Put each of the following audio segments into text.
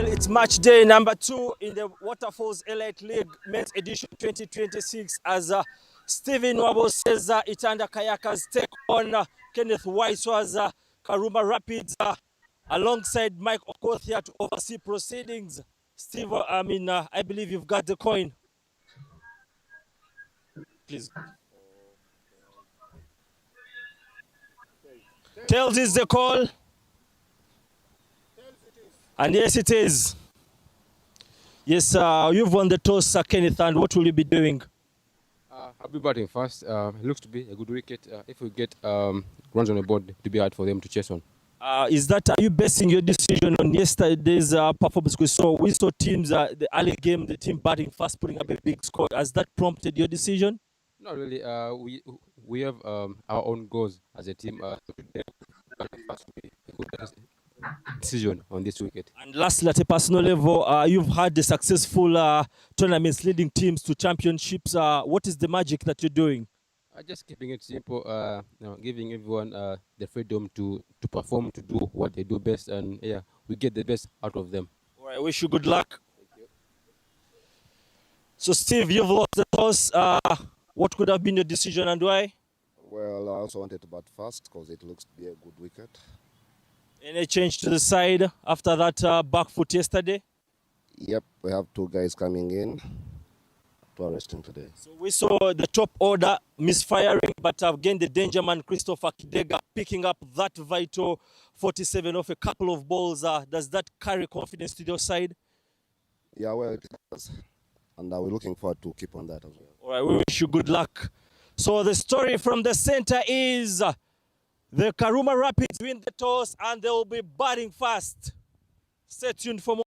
It's match day number 2 in the Waterfalls Elite League Men's Edition 2026 as Stephen Wabo says Itanda Kayakas take on Kenneth Waiswa's Karuma Rapids alongside Mike Okothia to oversee proceedings. Steve, I believe you've got the coin. Please. Tails is the call. And yes, it is. Yes, you've won the toss, Kenneth, and what will you be doing? I'll be batting first. It looks to be a good wicket. If we get runs on the board, it will be hard for them to chase on. Are you basing your decision on yesterday's performance? We saw teams, the early game, the team batting first, putting up a big score. Has that prompted your decision? Not really. We have our own goals as a team. Decision on this wicket. And lastly, at a personal level, you've had the successful tournaments leading teams to championships. What is the magic that you're doing? Just keeping it simple, giving everyone the freedom to perform, to do what they do best, and yeah, we get the best out of them. All right, I wish you good luck. Thank you. So, Steve, you've lost the toss. What could have been your decision and why? Well, I also wanted to bat first because it looks to be a good wicket. Any change to the side after that back foot yesterday? Yep, we have 2 guys coming in to arresting today. So we saw the top order misfiring, but again the danger man Christopher Kidega picking up that vital 47 off a couple of balls. Does that carry confidence to your side? Yeah, well, it does. And we're looking forward to keep on that as well. All right, we wish you good luck. So the story from the center is the Karuma Rapids win the toss and they will be batting fast. Stay tuned for more.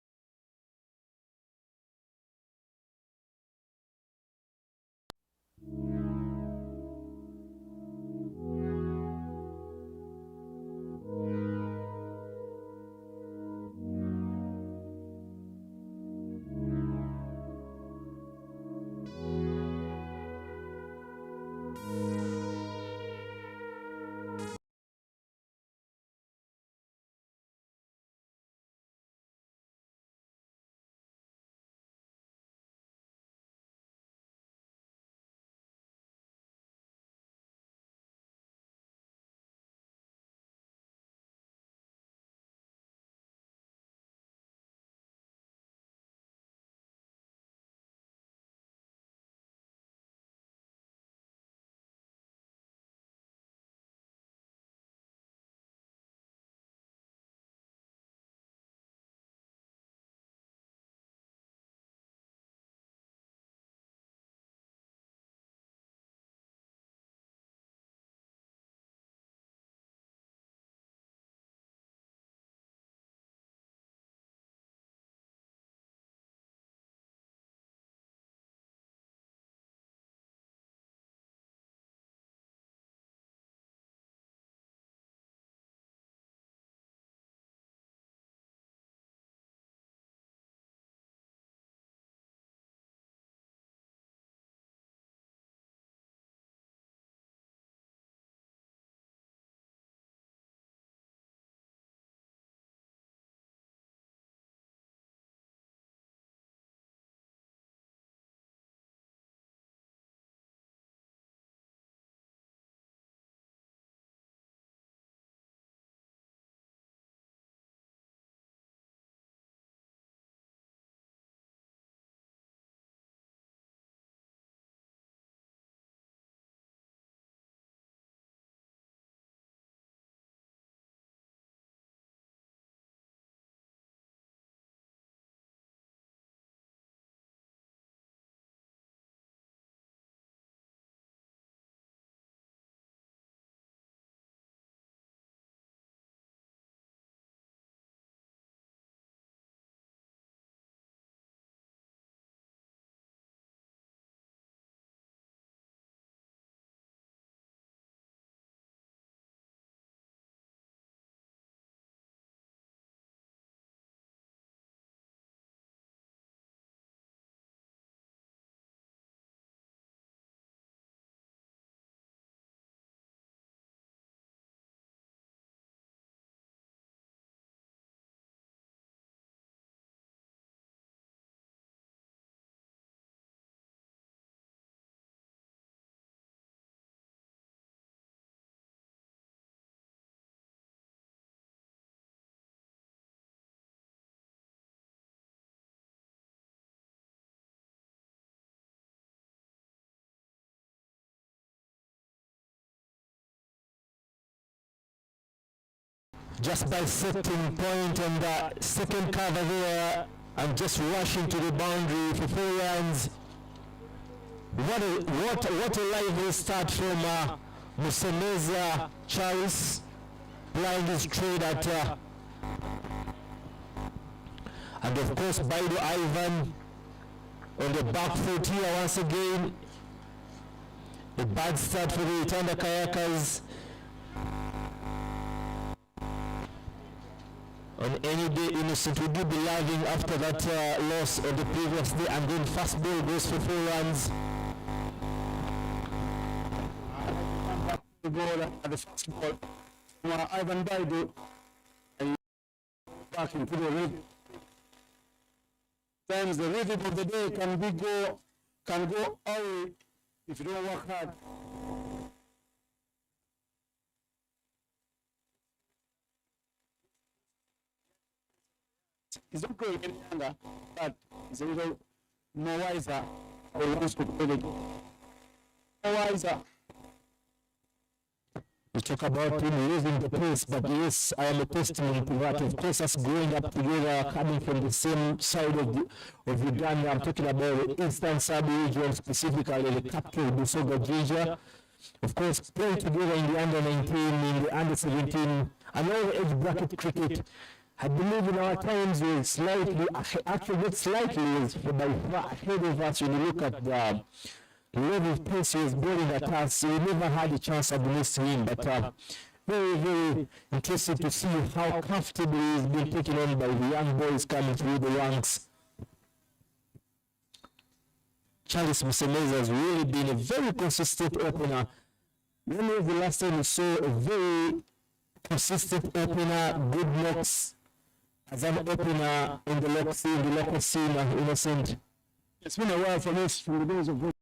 just by setting point on the second cover there and just rushing to the boundary for 4 runs. What a lively start from Musemeza Charles, playing his trade at and of course Baido Ivan on the back foot here once again. A bad start for the Itanda Kayakas. On any day, Innocent would be lagging after that loss of the previous day, and then fast ball goes for 4 runs. The goal at the first ball from Ivan Baidu, back into the rhythm. Sometimes the rhythm of the day can go away if you don't work hard. He's not growing any younger, but he's a little more wiser. Or he wants to play the game. More wiser. We talk about him losing the pace, but yes, I am a testimony to that. Of course, us growing up together, coming from the same side of Uganda. I'm talking about the Eastern Sub-region, specifically the capital, Busoga, Georgia. Of course, playing together in the under-19, in the under-17, and all the age bracket cricket. I believe in our times we're slightly, actually not slightly, is by far ahead of us when you look at the level of pace he was bowling at us. We never had a chance against him, but very, very interesting to see how comfortably he's been taken on by the young boys coming through the ranks. Charles Musemeza has really been a very consistent opener. When was the last time we saw a very consistent opener, good knocks as an opener in the local scene, Innocent? It's been a while for us, from the days of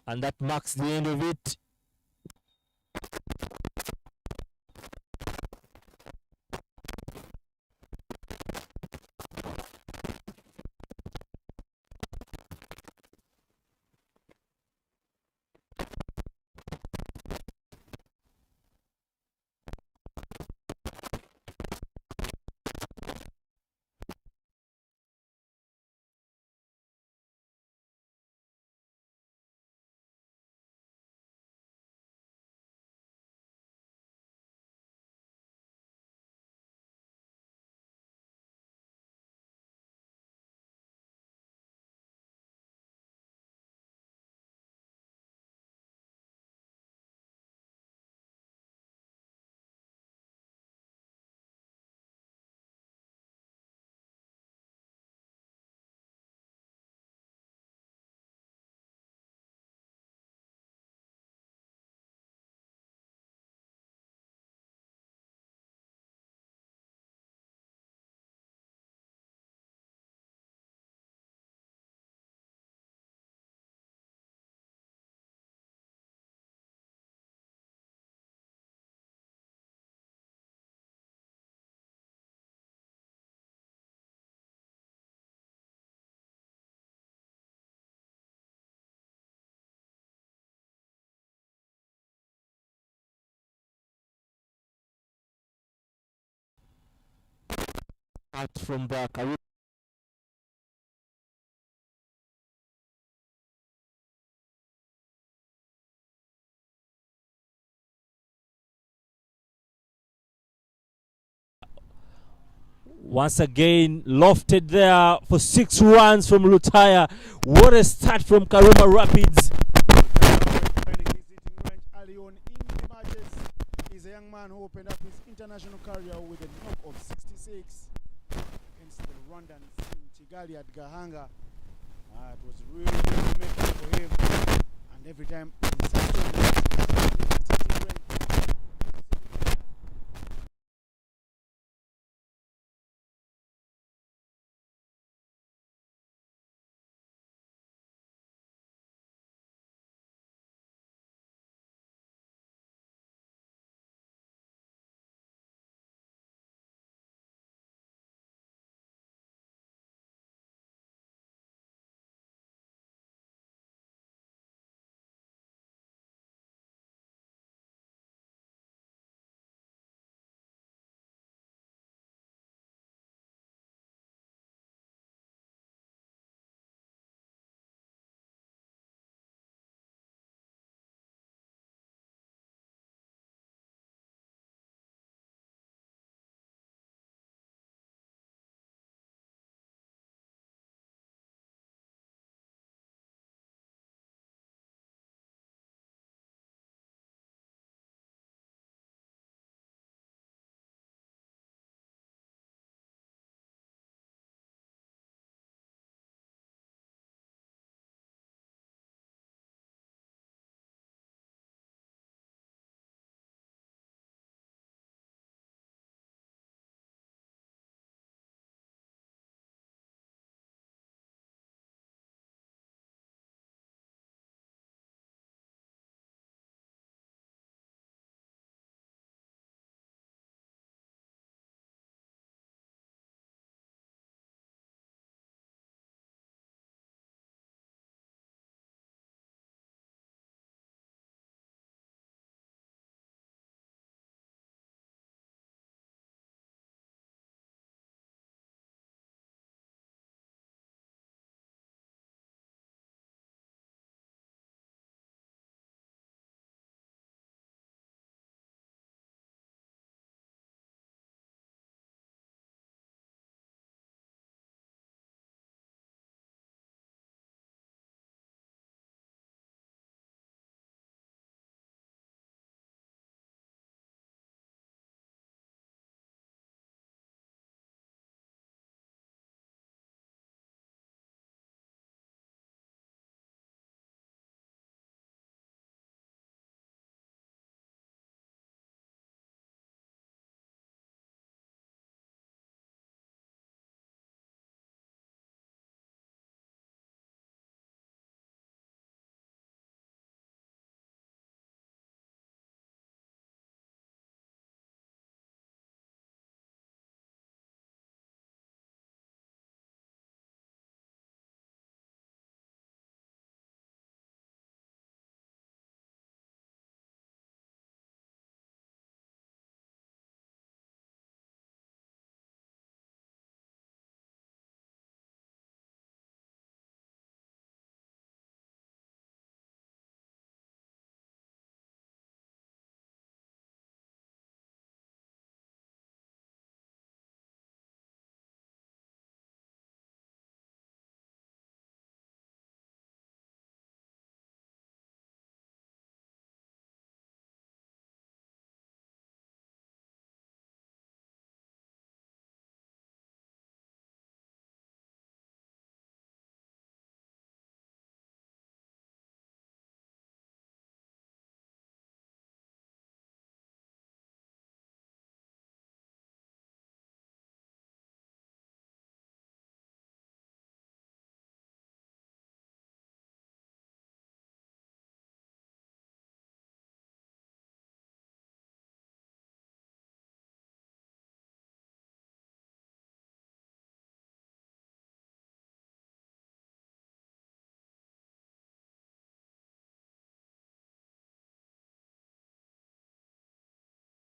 And that marks the end of it. Out from the Karuma. Once again, lofted there for 6 runs from Lutaya. What a start from Karuma Rapids. Finding his hitting range early on in the matches. He's a young man who opened up his international career with a knock of 66 against the Rwandans in Kigali at Gahanga. It was really making for him, and every time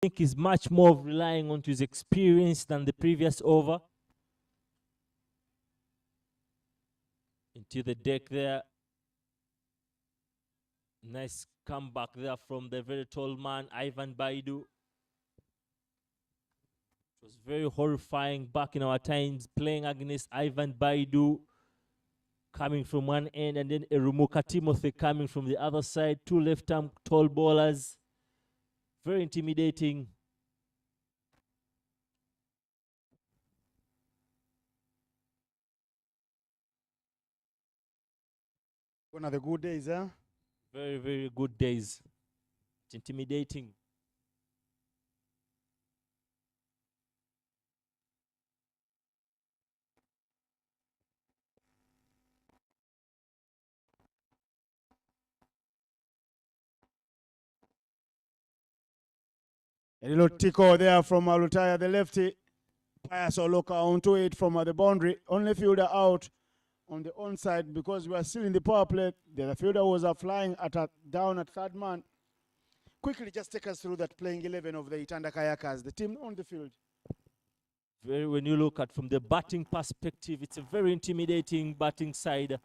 think he's much more of relying on his experience than the previous over. Into the deck there. Nice comeback there from the very tall man, Ivan Baidu. It was very horrifying back in our times playing against Ivan Baidu coming from one end, and then Erumuka Timothy coming from the other side. Two left-arm tall bowlers. Very intimidating. One of the good days, huh? Very, very good days. It's intimidating. A little tickle there from Alutaya, the lefty. Pius Oloka onto it from the boundary. Only fielder out on the onside because we are still in the power play. The other fielder was flying down at third man. Quickly, just take us through that playing 11 of the Itanda Kayakas, the team on the field. When you look at from the batting perspective, it's a very intimidating batting side.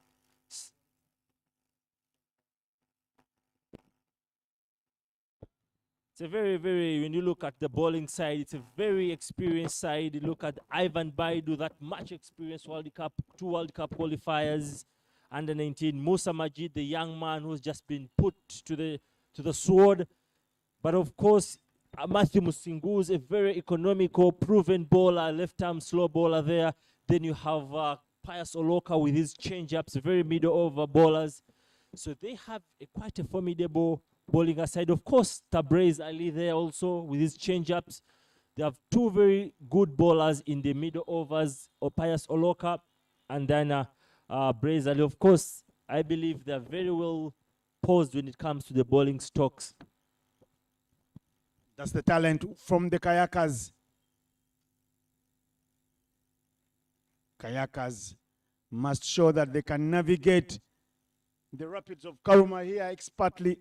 It's a very, when you look at the bowling side, it's a very experienced side. You look at Ivan Baidu, that much experienced World Cup, 2 World Cup qualifiers, under 19. Musa Majid, the young man who's just been put to the sword. But of course, Matthew Musingu is a very economical, proven bowler, left-arm slow bowler there. Then you have Pius Oloka with his change-ups, very middle-over bowlers. So they have quite a formidable bowling aside. Of course, Tabrez Ali there also with his change-ups. They have 2 very good bowlers in the middle overs, Pius Oloka and then Braze Ali. Of course, I believe they're very well posed when it comes to the bowling stocks. That's the talent from the Kayakas. Kayakas must show that they can navigate the rapids of Karuma here expertly,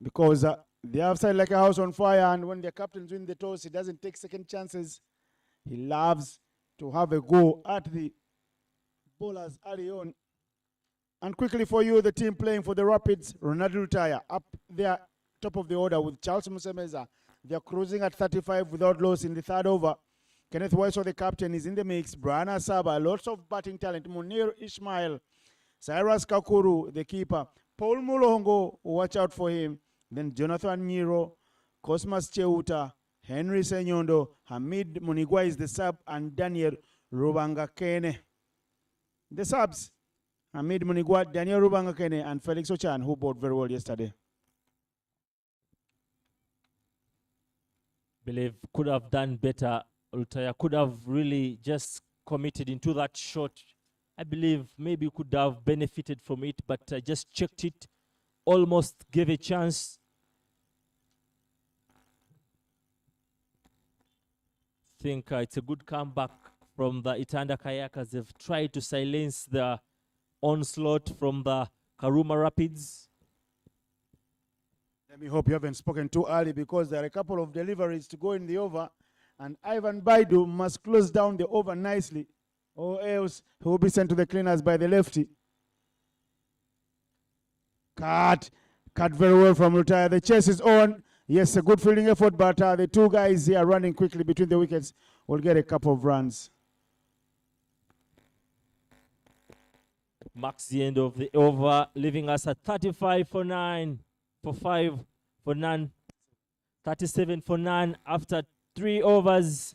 because they have side like a house on fire, and when the captains win the toss, he doesn't take second chances. He loves to have a go at the bowlers early on. And quickly for you, the team playing for the Rapids, Ronaldo Rutaya, up there, top of the order with Charles Musemeza. They're cruising at 35 without loss in the third over. Kenneth Weiso, the captain, is in the mix. Brian Asaba, lots of batting talent. Munir Ismail, Cyrus Kakuru, the keeper. Paul Mulongo, watch out for him. Then Jonathan Niro, Cosmas Cheuta, Henry Senyondo, Hamid Munigwa is the sub, and Daniel Rubangakene. The subs, Hamid Munigwa, Daniel Rubangakene, and Felix Ochan, who bowled very well yesterday. Believe could have done better. Ultaya could have really just committed into that shot. I believe maybe could have benefited from it, but just checked it, almost gave a chance. I think it's a good comeback from the Itanda Kayakas. They've tried to silence the onslaught from the Karuma Rapids. Let me hope you haven't spoken too early, because there are a couple of deliveries to go in the over, and Ivan Baidu must close down the over nicely, or else he will be sent to the cleaners by the lefty. Cut very well from Rutaya. The chase is on. Yes, a good fielding effort, but the 2 guys here running quickly between the wickets will get a couple of runs. Marks the end of the over, leaving us at 35 for 9, for 5 for none, 37 for none after 3 overs.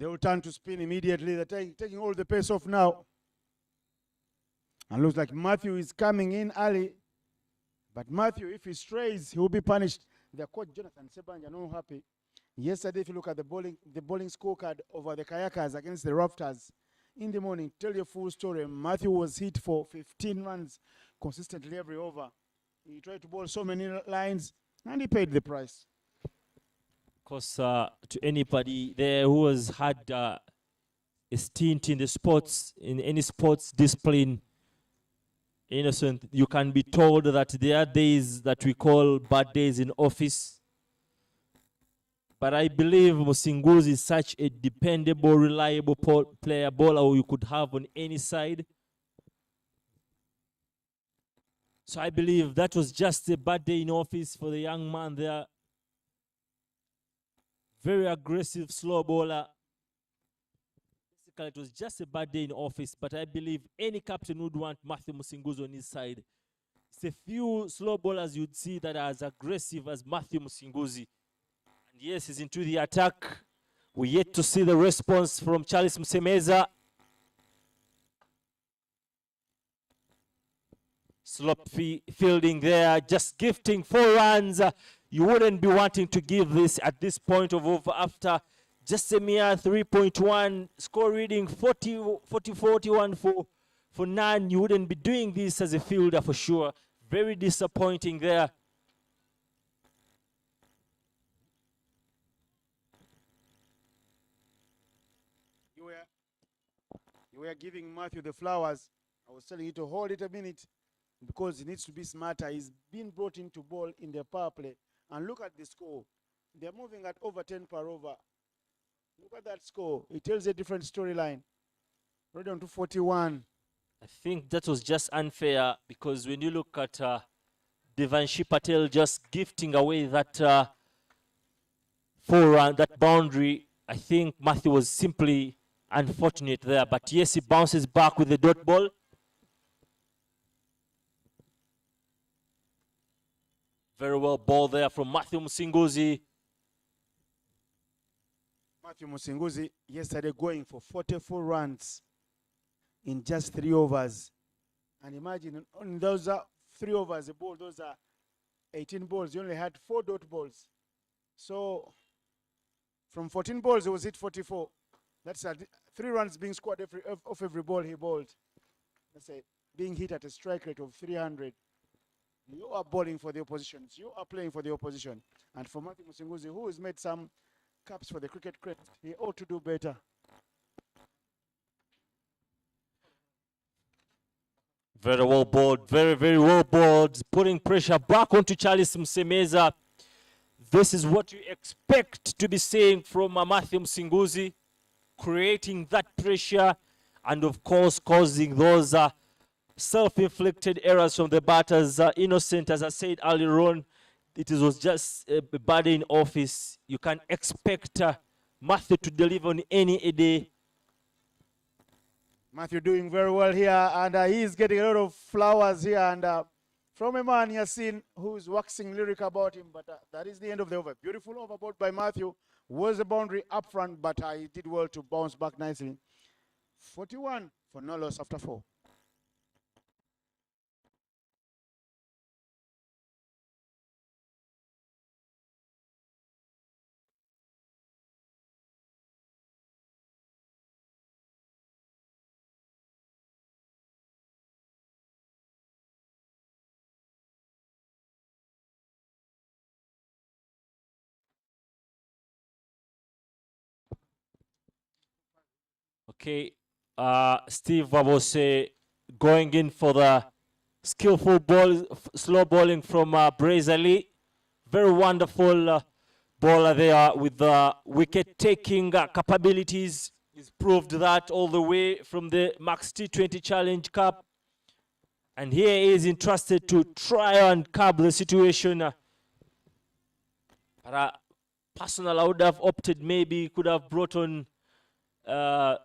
They will turn to spin immediately. They're taking all the pace off now. And looks like Matthew is coming in early. But Matthew, if he strays, he will be punished. Their coach, Jonathan Sebanja, not happy. Yesterday, if you look at the bowling scorecard over the Kayakas against the Rafters, in the morning, tell you a full story. Matthew was hit for 15 runs consistently every over. He tried to bowl so many lines, and he paid the price. Of course, to anybody there who has had a stint in the sports, in any sports discipline, innocent, you can be told that there are days that we call bad days in office. But I believe Musinguzi is such a dependable, reliable player, bowler you could have on any side. So I believe that was just a bad day in office for the young man there. Very aggressive, slow bowler. Basically, it was just a bad day in office, but I believe any captain would want Matthew Musinguzi on his side. It's a few slow bowlers you'd see that are as aggressive as Matthew Musinguzi. And yes, he's into the attack. We're yet to see the response from Charles Msemeza. Slop fielding there, just gifting 4 runs. You wouldn't be wanting to give this at this point of over after just a mere 3.1 score reading, 40-41 for none. You wouldn't be doing this as a fielder for sure. Very disappointing there. You were giving Matthew the flowers. I was telling you to hold it a minute because he needs to be smarter. He's been brought in to bowl in the power play. And look at the score. They're moving at over 10 per over. Look at that score. It tells a different storyline. Right on to 41. I think that was just unfair because when you look at Devanshi Patel just gifting away that 4-run, that boundary, I think Matthew was simply unfortunate there. But yes, he bounces back with the dot ball. Very well ball there from Matthew Musinguzi. Matthew Musinguzi yesterday going for 44 runs in just 3 overs. And imagine on those 3 overs, the ball, those are 18 balls. He only had 4 dot balls. So from 14 balls, he was hit 44. That's 3 runs being scored off every ball he bowled. That's being hit at a strike rate of 300. You are bowling for the opposition. You are playing for the opposition. And for Matthew Musinguzi, who has made some caps for the cricket crest, he ought to do better. Very well bowled, very, very well bowled. Putting pressure back onto Charles Msemeza. This is what you expect to be seeing from Matthew Musinguzi. Creating that pressure and, of course, causing those self-inflicted errors from the batters. Innocent, as I said earlier on, it was just a bad day in office. You can expect Matthew to deliver on any day. Matthew doing very well here, and he's getting a lot of flowers here. And from a man he has seen who's waxing lyric about him, but that is the end of the over. Beautiful overboard by Matthew. Was the boundary up front, but he did well to bounce back nicely. 41 for no loss after 4. Okay, Steve Wabose going in for the skillful ball, slow bowling from Bujjagali. Very wonderful bowler there with the wicket-taking capabilities. He's proved that all the way from the Max T20 Challenge Cup. And here he is entrusted to try and curb the situation. Personal, I would have opted maybe could have brought on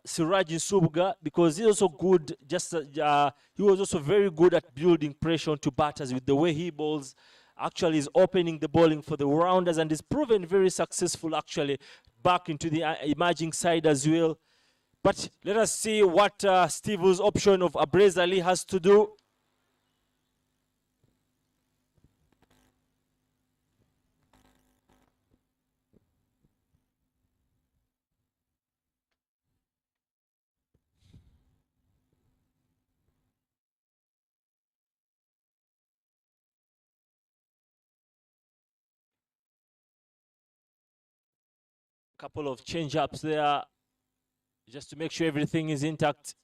Siraj Subga because he's also good. He was also very good at building pressure onto batters with the way he bowls. Actually, is opening the bowling for the rounders and is proven very successful. Actually, back into the emerging side as well. But let us see what Steve's option of Bujjagali has to do. couple of change-ups there just to make sure everything is intact.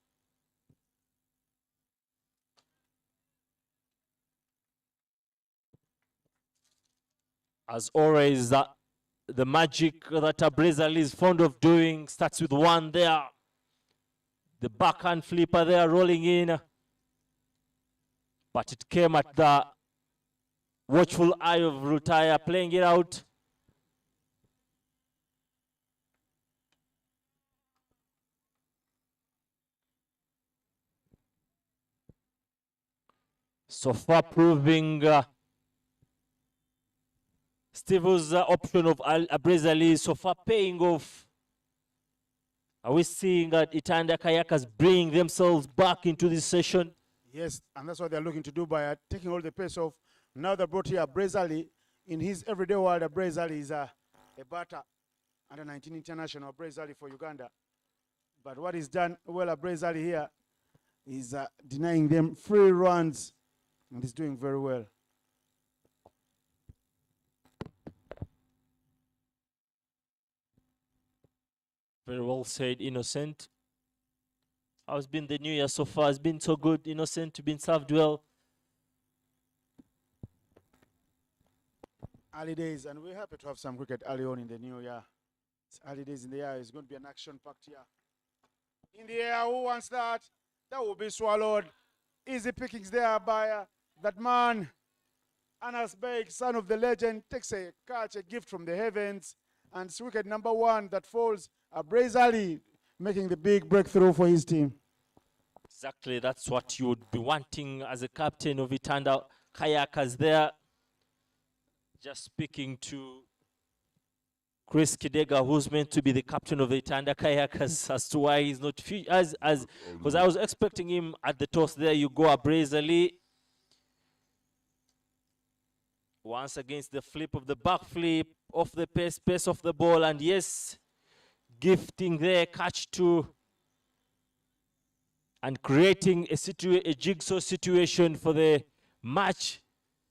As always, the magic that Bujjagali is fond of doing starts with one there. The backhand flipper there rolling in. But it came at the watchful eye of Rutaya playing it out. So far proving Steve's option of Bujjagali so far paying off. Are we seeing that Itanda Kayakas bring themselves back into this session? Yes, and that's what they're looking to do by taking all the pace off. Now they brought here Bujjagali. In his everyday world, Bujjagali is a batter, under 19 international Bujjagali for Uganda. But what is done well Bujjagali here is denying them free runs, and he's doing very well. Very well said, Innocent. How's been the new year so far? It's been so good, Innocent. You've been served well. Early days, and we're happy to have some cricket early on in the new year. It's early days in the year. It's going to be an action-packed year. In the air, who wants that? That will be swallowed. Easy pickings there by that man. Anas Beg, son of the legend, takes a catch, a gift from the heavens. And it's wicket number one that falls. Bujjagali making the big breakthrough for his team. Exactly, that's what you would be wanting as a captain of Itanda Kayakas there. Just speaking to Chris Kidega, who's meant to be the captain of the Itanda Kayakas, as to why he's not because I was expecting him at the toss there. You go Bujjagali. Once against the flip of the back flip, off the pace of the ball, and yes, gifting there, catch to, and creating a jigsaw situation for the match.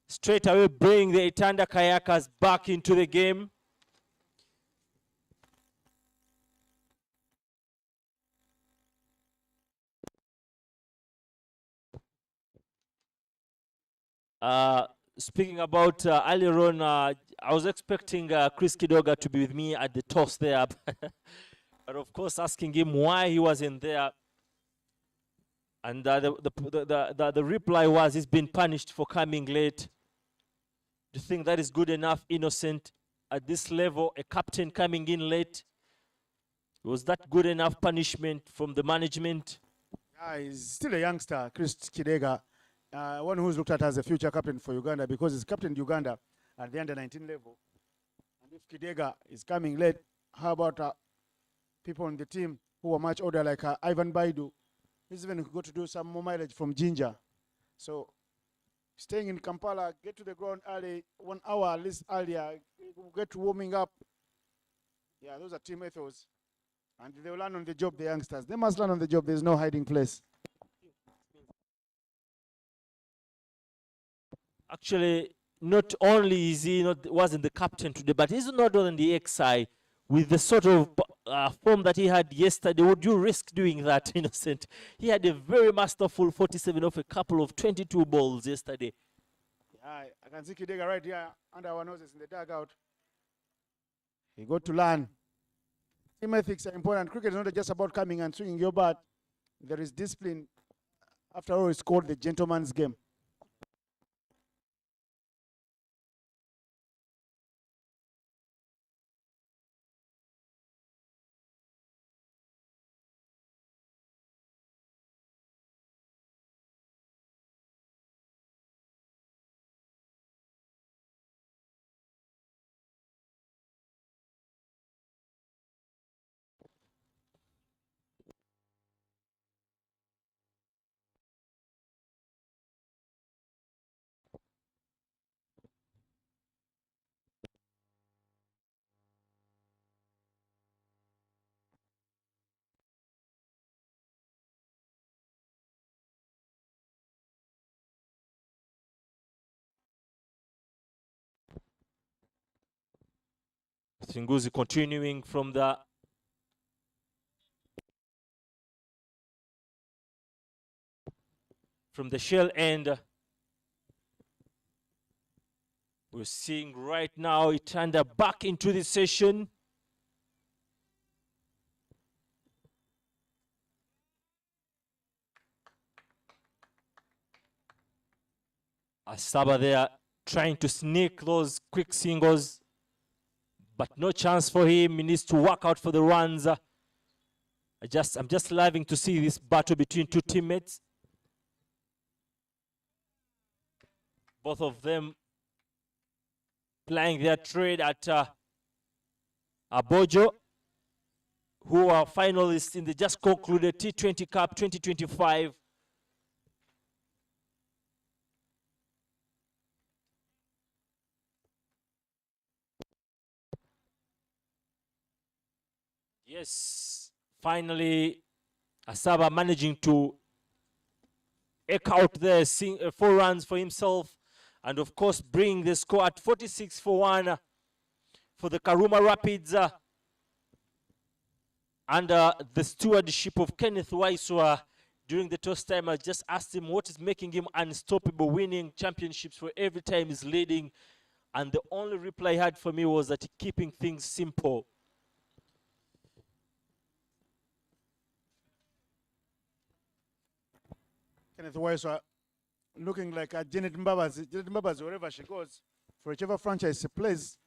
Straight away bring the Itanda Kayakas back into the game. Speaking about earlier on, I was expecting Chris Kidoga to be with me at the toss there. But of course, asking him why he wasn't there. And the reply was he's been punished for coming late. Do you think that is good enough, Innocent? At this level, a captain coming in late, was that good enough punishment from the management? Yeah, he's still a youngster, Chris Kidega. One who's looked at as a future captain for Uganda because he's captained Uganda at the under-19 level. And if Kidega is coming late, how about people on the team who are much older like Ivan Baidu? He's even got to do some more mileage from Ginger. So staying in Kampala, get to the ground early, 1 hour at least earlier, get to warming up. Yeah, those are team ethos. And they will learn on the job, the youngsters. They must learn on the job. There's no hiding place. Actually, not only is he wasn't the captain today, but he's not on the XI with the sort of form that he had yesterday. Would you risk doing that, Innocent? He had a very masterful 47 off a couple of 22 balls yesterday. Yeah, I can see Kidega right here under our noses in the dugout. He got to learn. Team ethics are important. Cricket is not just about coming and swinging your bat. There is discipline. After all, it's called the gentleman's game. Tinguzi continuing from the shell end. We're seeing right now Itanda back into the session. Asaba there trying to sneak those quick singles, but no chance for him. He needs to work out for the runs. I'm just loving to see this battle between two teammates. Both of them playing their trade at Abojo, who are finalists in the just concluded T20 Cup 2025. Yes, finally, Asaba managing to eke out there 4 runs for himself, and of course bring the score at 46-1 for the Karuma Rapids under the stewardship of Kenneth Waiswa. During the toss time, I just asked him what is making him unstoppable, winning championships for every time he's leading, and the only reply he had for me was that keeping things simple. Kenneth Waiswa looking like a Janet Mbabazi. Janet Mbabazi, wherever she goes, for whichever franchise she plays,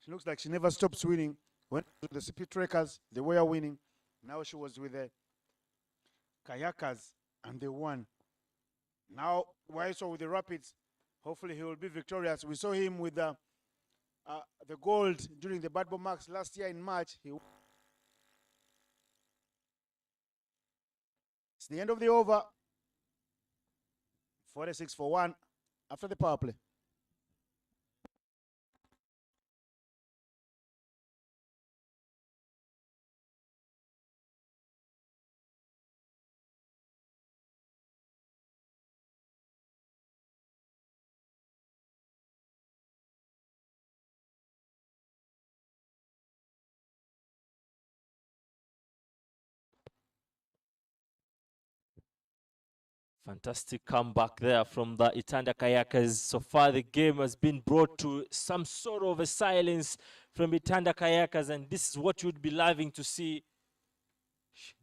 she looks like she never stops winning. When the CP Trackers, they were winning. Now she was with the Kayakas, and they won. Now Waiswa with the Rapids, hopefully he will be victorious. We saw him with the gold during the Bad Boy Max last year in March. It's the end of the over. 46-1 after the power play. Fantastic comeback there from the Itanda Kayakas. So far, the game has been brought to some sort of a silence from Itanda Kayakas, and this is what you'd be loving to see.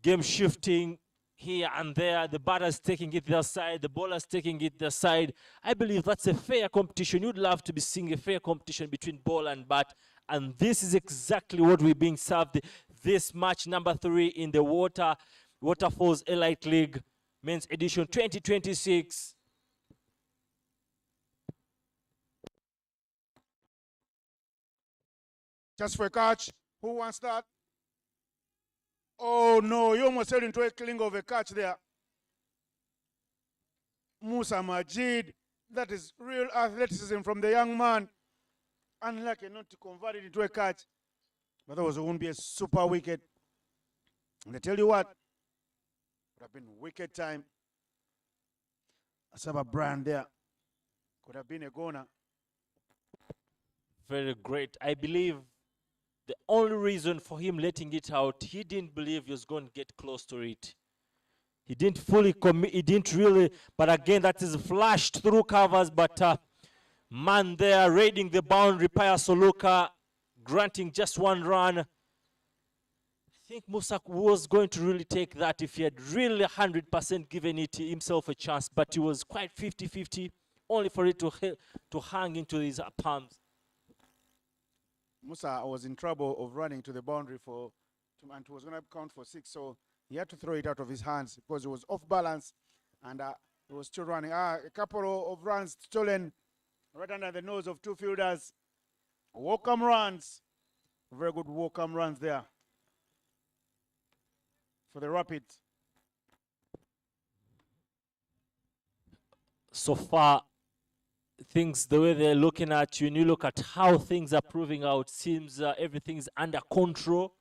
Game shifting here and there. The batter's taking it their side, the bowler's taking it their side. I believe that's a fair competition. You'd love to be seeing a fair competition between ball and bat, and this is exactly what we're being served this match number 3 in the Waterfalls Elite League Men's Edition 2026. Just for a catch. Who wants that? Oh no, you almost fell into a killing of a catch there. Musa Majid. That is real athleticism from the young man. Unlucky not to convert it into a catch. But that won't be a super wicket. And I tell you what, would have been wicket time. Asaba Brand there. Could have been a goner. Very great. I believe the only reason for him letting it out, he didn't believe he was going to get close to it. He didn't fully commit. He didn't really. But again, that is flashed through covers. But man there raiding the boundary, Paya Soluka, granting just 1 run. I think Musa was going to really take that if he had really 100% given it himself a chance. But he was quite 50-50, only for it to hang into his palms. Musa was in trouble of running to the boundary and was going to count for 6. So he had to throw it out of his hands because it was off balance and he was still running. A couple of runs stolen right under the nose of 2 fielders. Welcome runs. Very good welcome runs there for the Rapids. So far, things, the way they're looking at you, and you look at how things are proving out, seems everything's under control.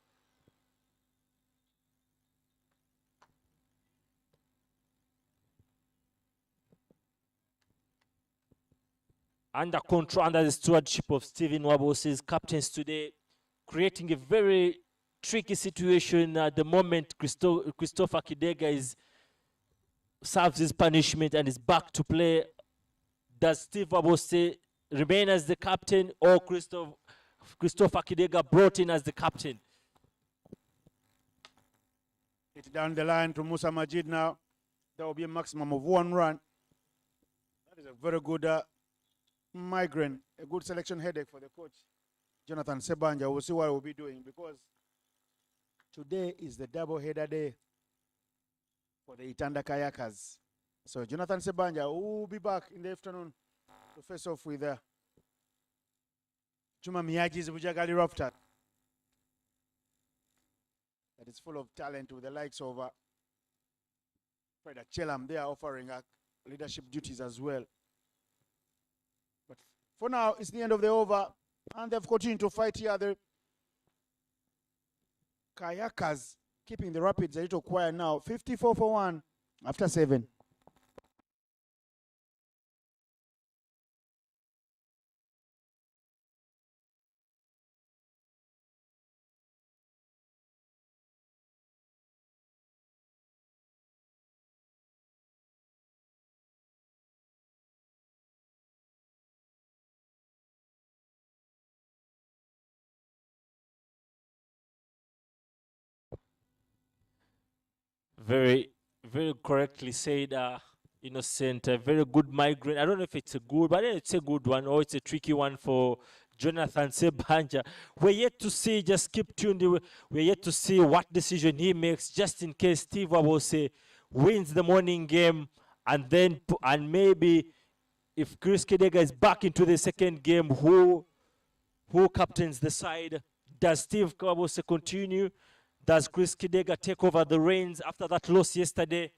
Under control, under the stewardship of Stephen Wabosi's captains today. creating a very tricky situation at the moment. Christopher Kidega serves his punishment and is back to play. Does Steve Wabose remain as the captain, or Christopher Kidega brought in as the captain? It's down the line to Musa Majid now. That will be a maximum of 1 run. That is a very good migraine, a good selection headache for the coach, Jonathan Sebanja. We'll see what we'll be doing, because today is the double-header day for the Itanda Kayakas. So Jonathan Sebanja will be back in the afternoon to face off with Chuma Miyaji's Bujjagali Rafters. That is full of talent, with the likes of Fred Chelam. They are offering leadership duties as well. But for now, it's the end of the over, and they've continued to fight here. The Kayakas keeping the Rapids a little quiet now. 54-1 after 7. Very, very correctly said, Innocent. A very good migraine. I don't know if it's a good, but it's a good one, or it's a tricky one for Jonathan Sebanja. We're yet to see, just keep tuned. We're yet to see what decision he makes, just in case Steve Wabose wins the morning game, and maybe if Chris Kidega is back into the second game, who captains the side? Does Steve Wabose continue? Does Chris Kidega take over the reins after that loss yesterday?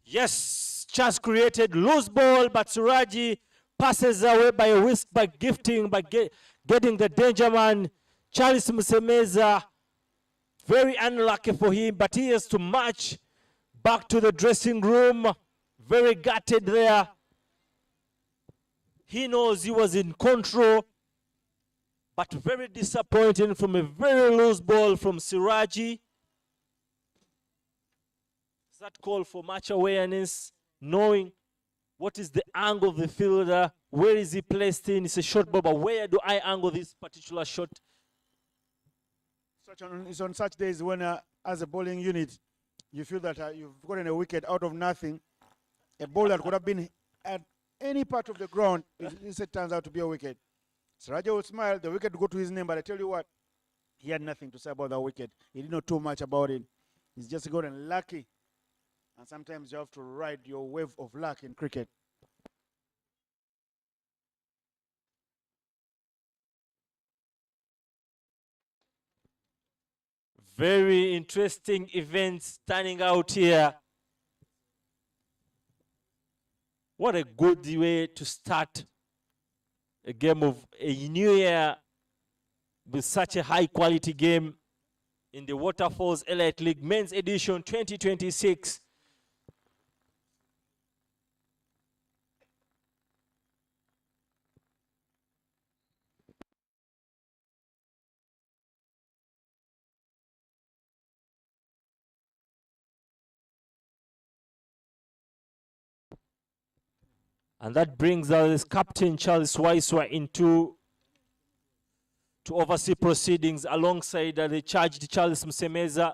Yes, chance created, loose ball, but Suraji passes away by a whisk, by getting the danger man, Charles Musemeza. Very unlucky for him, but he has to march back to the dressing room. Very gutted there. He knows he was in control, but very disappointing from a very loose ball from Siraji. That call for match awareness, knowing what is the angle of the fielder, where is he placed in. It's a short ball, but where do I angle this particular shot? It's on such days when, as a bowling unit, you feel that you've gotten a wicket out of nothing. A ball that could have been at any part of the ground, it turns out to be a wicket. Siraji will smile, the wicket will go to his name, but I tell you what, he had nothing to say about that wicket. He didn't know too much about it. He's just gotten lucky. And sometimes you have to ride your wave of luck in cricket. Very interesting events turning out here. What a good way to start a game of a new year with such a high quality game in the Waterfalls Elite League Men's Edition 2026. And that brings us Captain Charles Waiswa into to oversee proceedings alongside the charged Charles Musemeza.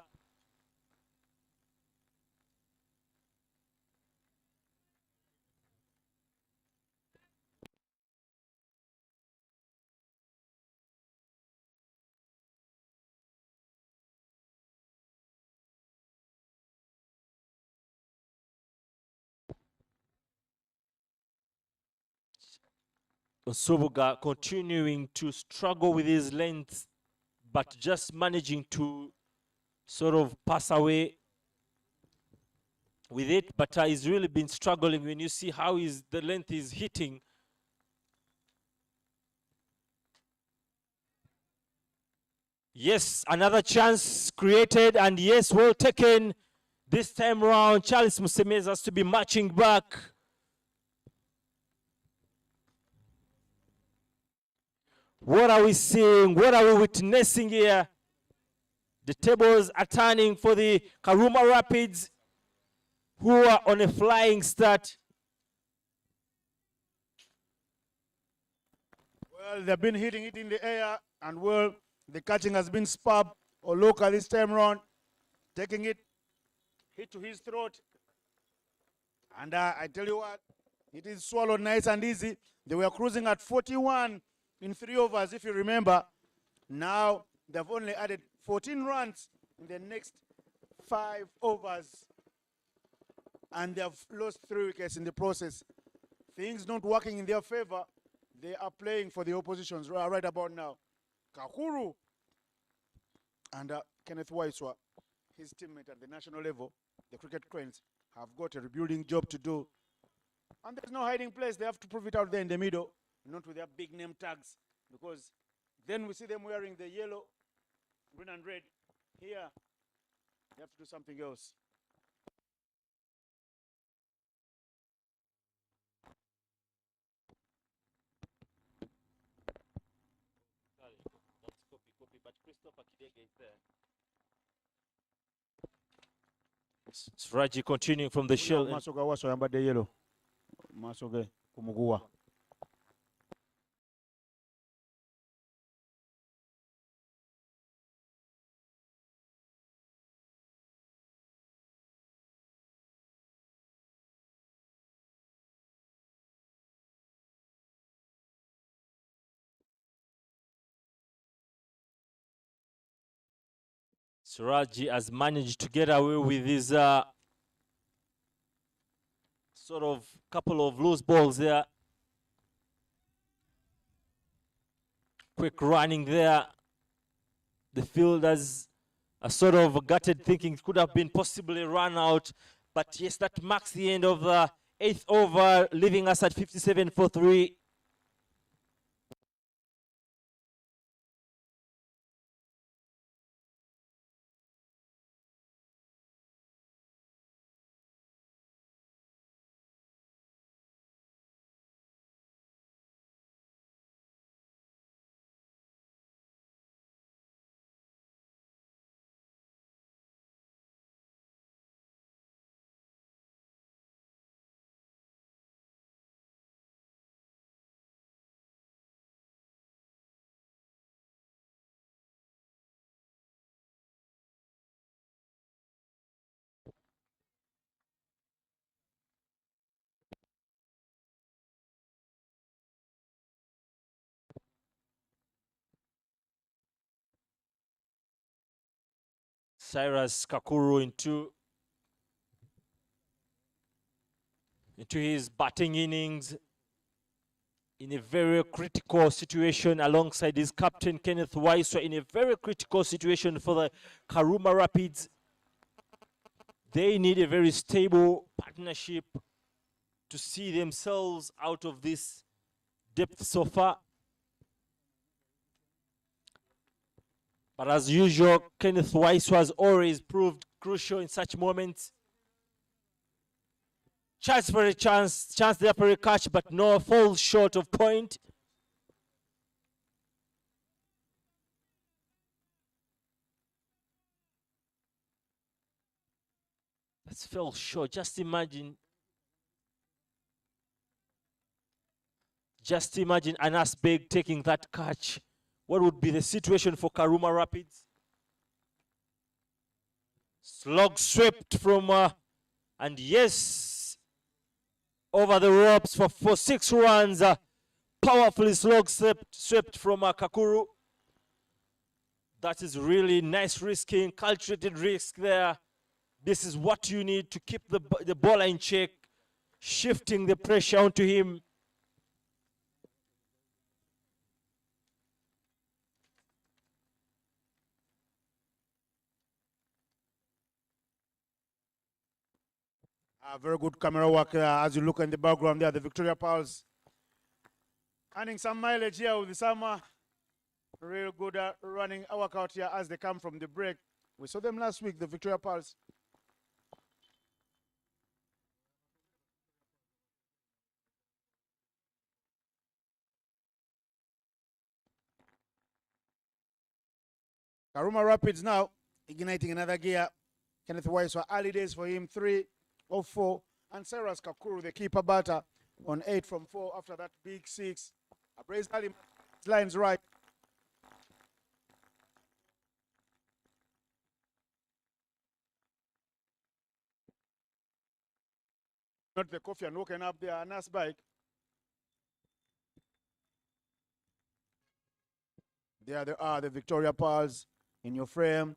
Subuga continuing to struggle with his length, but just managing to sort of pass away with it. But he's really been struggling when you see how the length is hitting. Yes, another chance created, and yes, well taken. This time round, Charles Musemeza has to be marching back. What are we seeing? What are we witnessing here? The tables are turning for the Karuma Rapids, who are on a flying start. Well, they've been hitting it in the air, and well, the catching has been superb. Or local this time round, taking it, hit to his throat. And I tell you what, it is swallowed nice and easy. They were cruising at 41 in 3 overs, if you remember. Now they've only added 14 runs in the next 5 overs. And they've lost 3 wickets in the process. Things not working in their favor. They are playing for the oppositions right about now. Kakuru and Kenneth Waiswa, his teammate at the national level, the cricket cranes, have got a rebuilding job to do. And there's no hiding place. They have to prove it out there in the middle, not with their big name tags. Because then we see them wearing the yellow, green and red. Here, they have to do something else. It's Raji continuing from the shell. Masoga waso yambade yellow. Masoge kumuguwa. Suraji has managed to get away with his sort of couple of loose balls there. Quick running there. The fielders are sort of gutted, thinking it could have been possibly run out. But yes, that marks the end of the 8th over, leaving us at 57 for 3. Cyrus Kakuru into his batting innings in a very critical situation alongside his captain Kenneth Waiswa in a very critical situation for the Karuma Rapids. They need a very stable partnership to see themselves out of this depth so far. But as usual, Kenneth Waiswa has always proved crucial in such moments. Chance for a chance there for a catch, but no, falls short of point. That's fell short. Just imagine Anas Beg taking that catch. What would be the situation for Karuma Rapids? Slog swept from, and yes, over the ropes for 6 runs. Powerfully slog swept from Kakuru. That is really nice risking, calculated risk there. This is what you need to keep the bowler in check, shifting the pressure onto him. Very good camera work as you look in the background there, the Victoria Pals earning some mileage here with the summer. Real good running workout here as they come from the break. We saw them last week, the Victoria Pals. Karuma Rapids now igniting another gear. Kenneth Weiss for early days for him, 3 of 4. And Cyrus Kakuru, the keeper batter, on 8 from 4 after that big 6. Abraze Ali lines right. Not the coffee and walking up there, Anas bike. There they are, the Victoria Pals in your frame.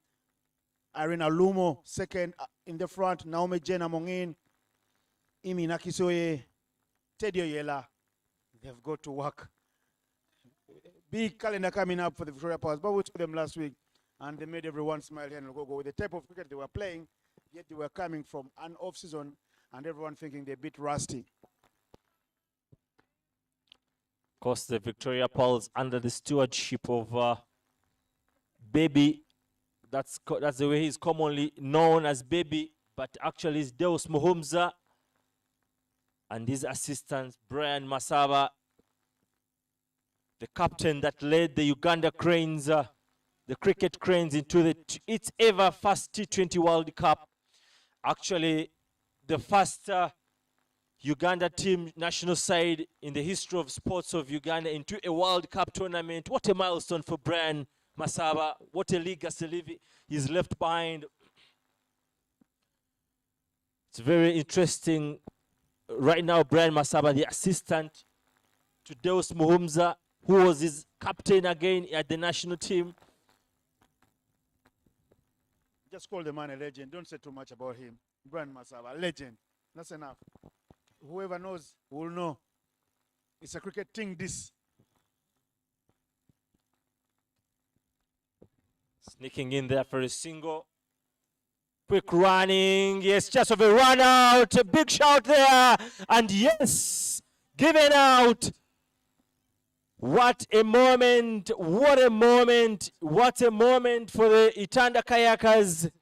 Irene Alumo, second in the front. Naomi Jena Mongin. Imi Nakisoye. Teddy Oyela. They've got to work. Big calendar coming up for the Victoria Pals, but we told them last week, and they made everyone smile here in Lugogo. With the type of cricket they were playing, yet they were coming from an off-season, and everyone thinking they're a bit rusty. Of course, the Victoria Pals under the stewardship of Baby. That's the way he's commonly known as Baby, but actually it's Deus Muhumza and his assistant Brian Masaba, the captain that led the Uganda Cranes, the cricket Cranes, into its ever first T20 World Cup. Actually, the first Uganda team national side in the history of sports of Uganda into a World Cup tournament. What a milestone for Brian Masaba. What a legacy he's left behind. It's very interesting. Right now, Brian Masaba, the assistant to Deus Muhumza, who was his captain again at the national team. Just call the man a legend. Don't say too much about him. Brian Masaba, legend. That's enough. Whoever knows will know. It's a cricket thing, this. Sneaking in there for a single. Quick running. Yes, just of a run out. A big shout there. And yes, given out. What a moment. What a moment. What a moment for the Itanda Kayakas.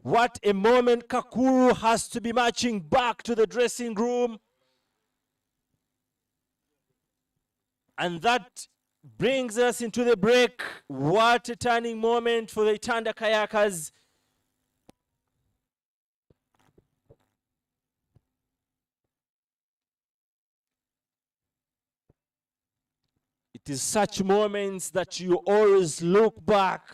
What a moment. Kakuru has to be marching back to the dressing room. And that brings us into the break. What a turning moment for the Itanda Kayakas. It is such moments that you always look back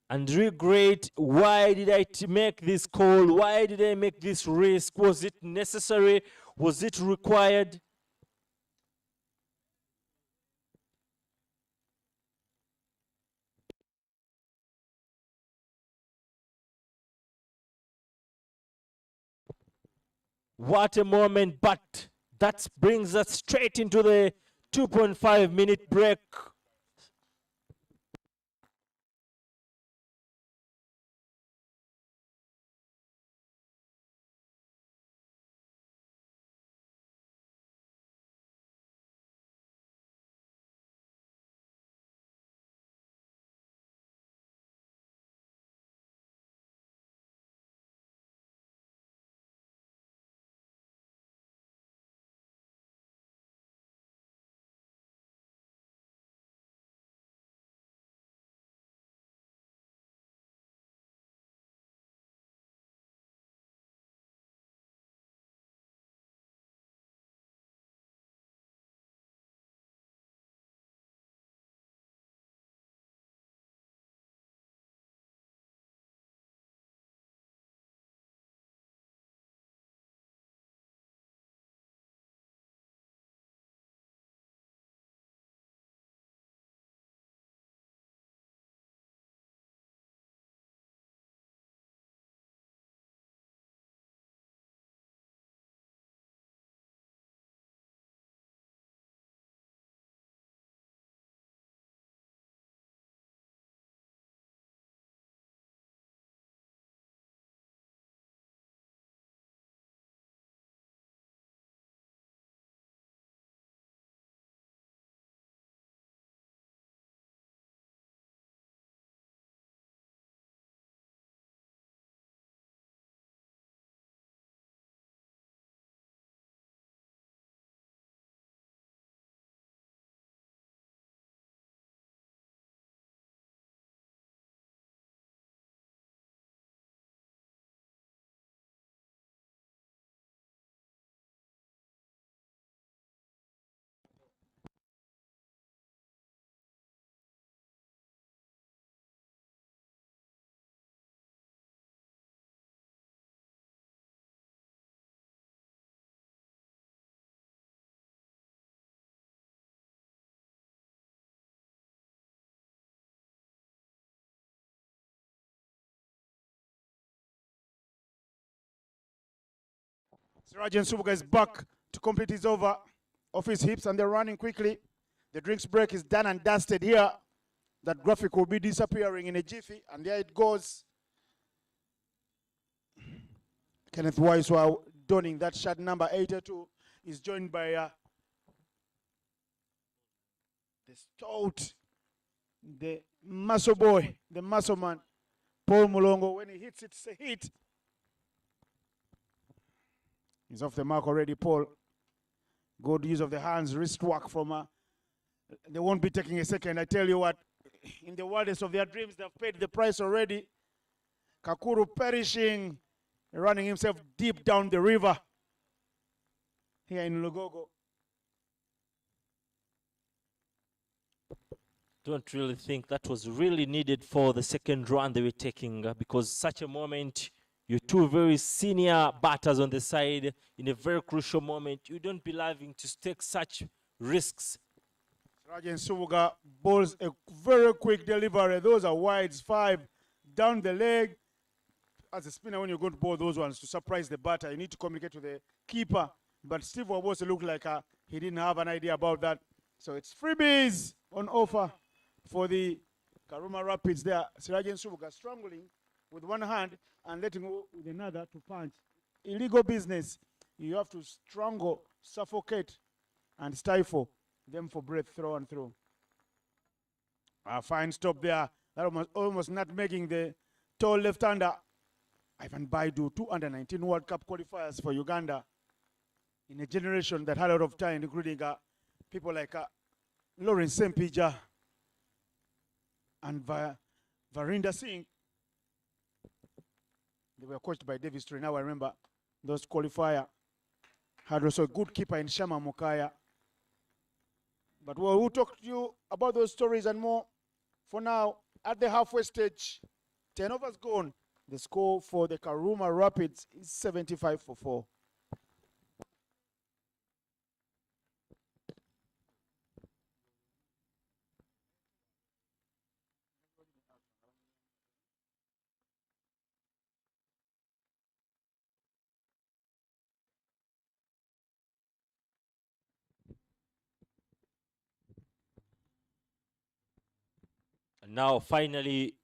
and regret, why did I make this call? Why did I make this risk? Was it necessary? Was it required? What a moment, but that brings us straight into the 2.5-minute break. Sirajan Subuga is back to complete his over off his hips, and they're running quickly. The drinks break is done and dusted here. That graphic will be disappearing in a jiffy, and there it goes. Kenneth Waiswa donning that shirt number 82 is joined by the stout, the muscle boy, the muscle man, Paul Mulongo. When he hits, it's a hit. He's off the mark already, Paul. Good use of the hands, wrist work from they won't be taking a second. I tell you what, in the wildest of their dreams, they've paid the price already. Kakuru perishing, running himself deep down the river here in Lugogo. Don't really think that was really needed for the second run they were taking, because such a moment, you're two very senior batters on the side in a very crucial moment. You don't be liking to take such risks. Rajan Subuga bowls a very quick delivery. Those are wides, 5 down the leg. As a spinner, when you're going to bowl those ones to surprise the batter, you need to communicate to the keeper. But Steve Wabose looked like he didn't have an idea about that. So it's freebies on offer for the Karuma Rapids there. Sirajan Subuga strangling with one hand and letting go with another to punch. Illegal business. You have to strangle, suffocate, and stifle them for breath through and through. A fine stop there. That was almost not making the tall left-hander. Ivan Baidu, 2 under-19 World Cup qualifiers for Uganda in a generation that had a lot of time, including people like Lawrence Sempija and Varinder Singh. They were coached by Davis Trey. Now I remember those qualifier. Had also a good keeper in Shama Mukaya. But we'll talk to you about those stories and more. For now, at the halfway stage, 10 overs gone. The score for the Karuma Rapids is 75 for 4. And now finally,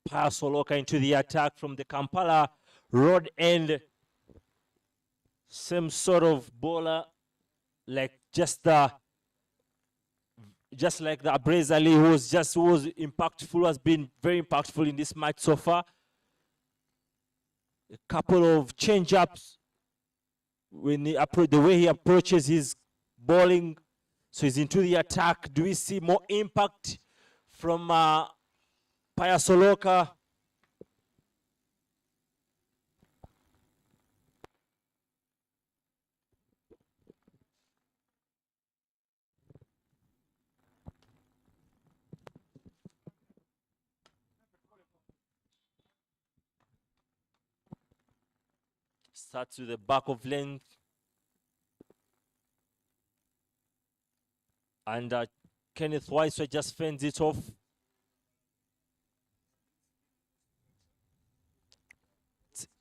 Pasoloka into the attack from the Kampala road end. Same sort of bowler, like just like the Abrazali, who was impactful, has been very impactful in this match so far. A couple of change-ups when the way he approaches his bowling, so he's into the attack. Do we see more impact from Payasoloka? Starts with the back of length. And Kenneth Weiser just fends it off.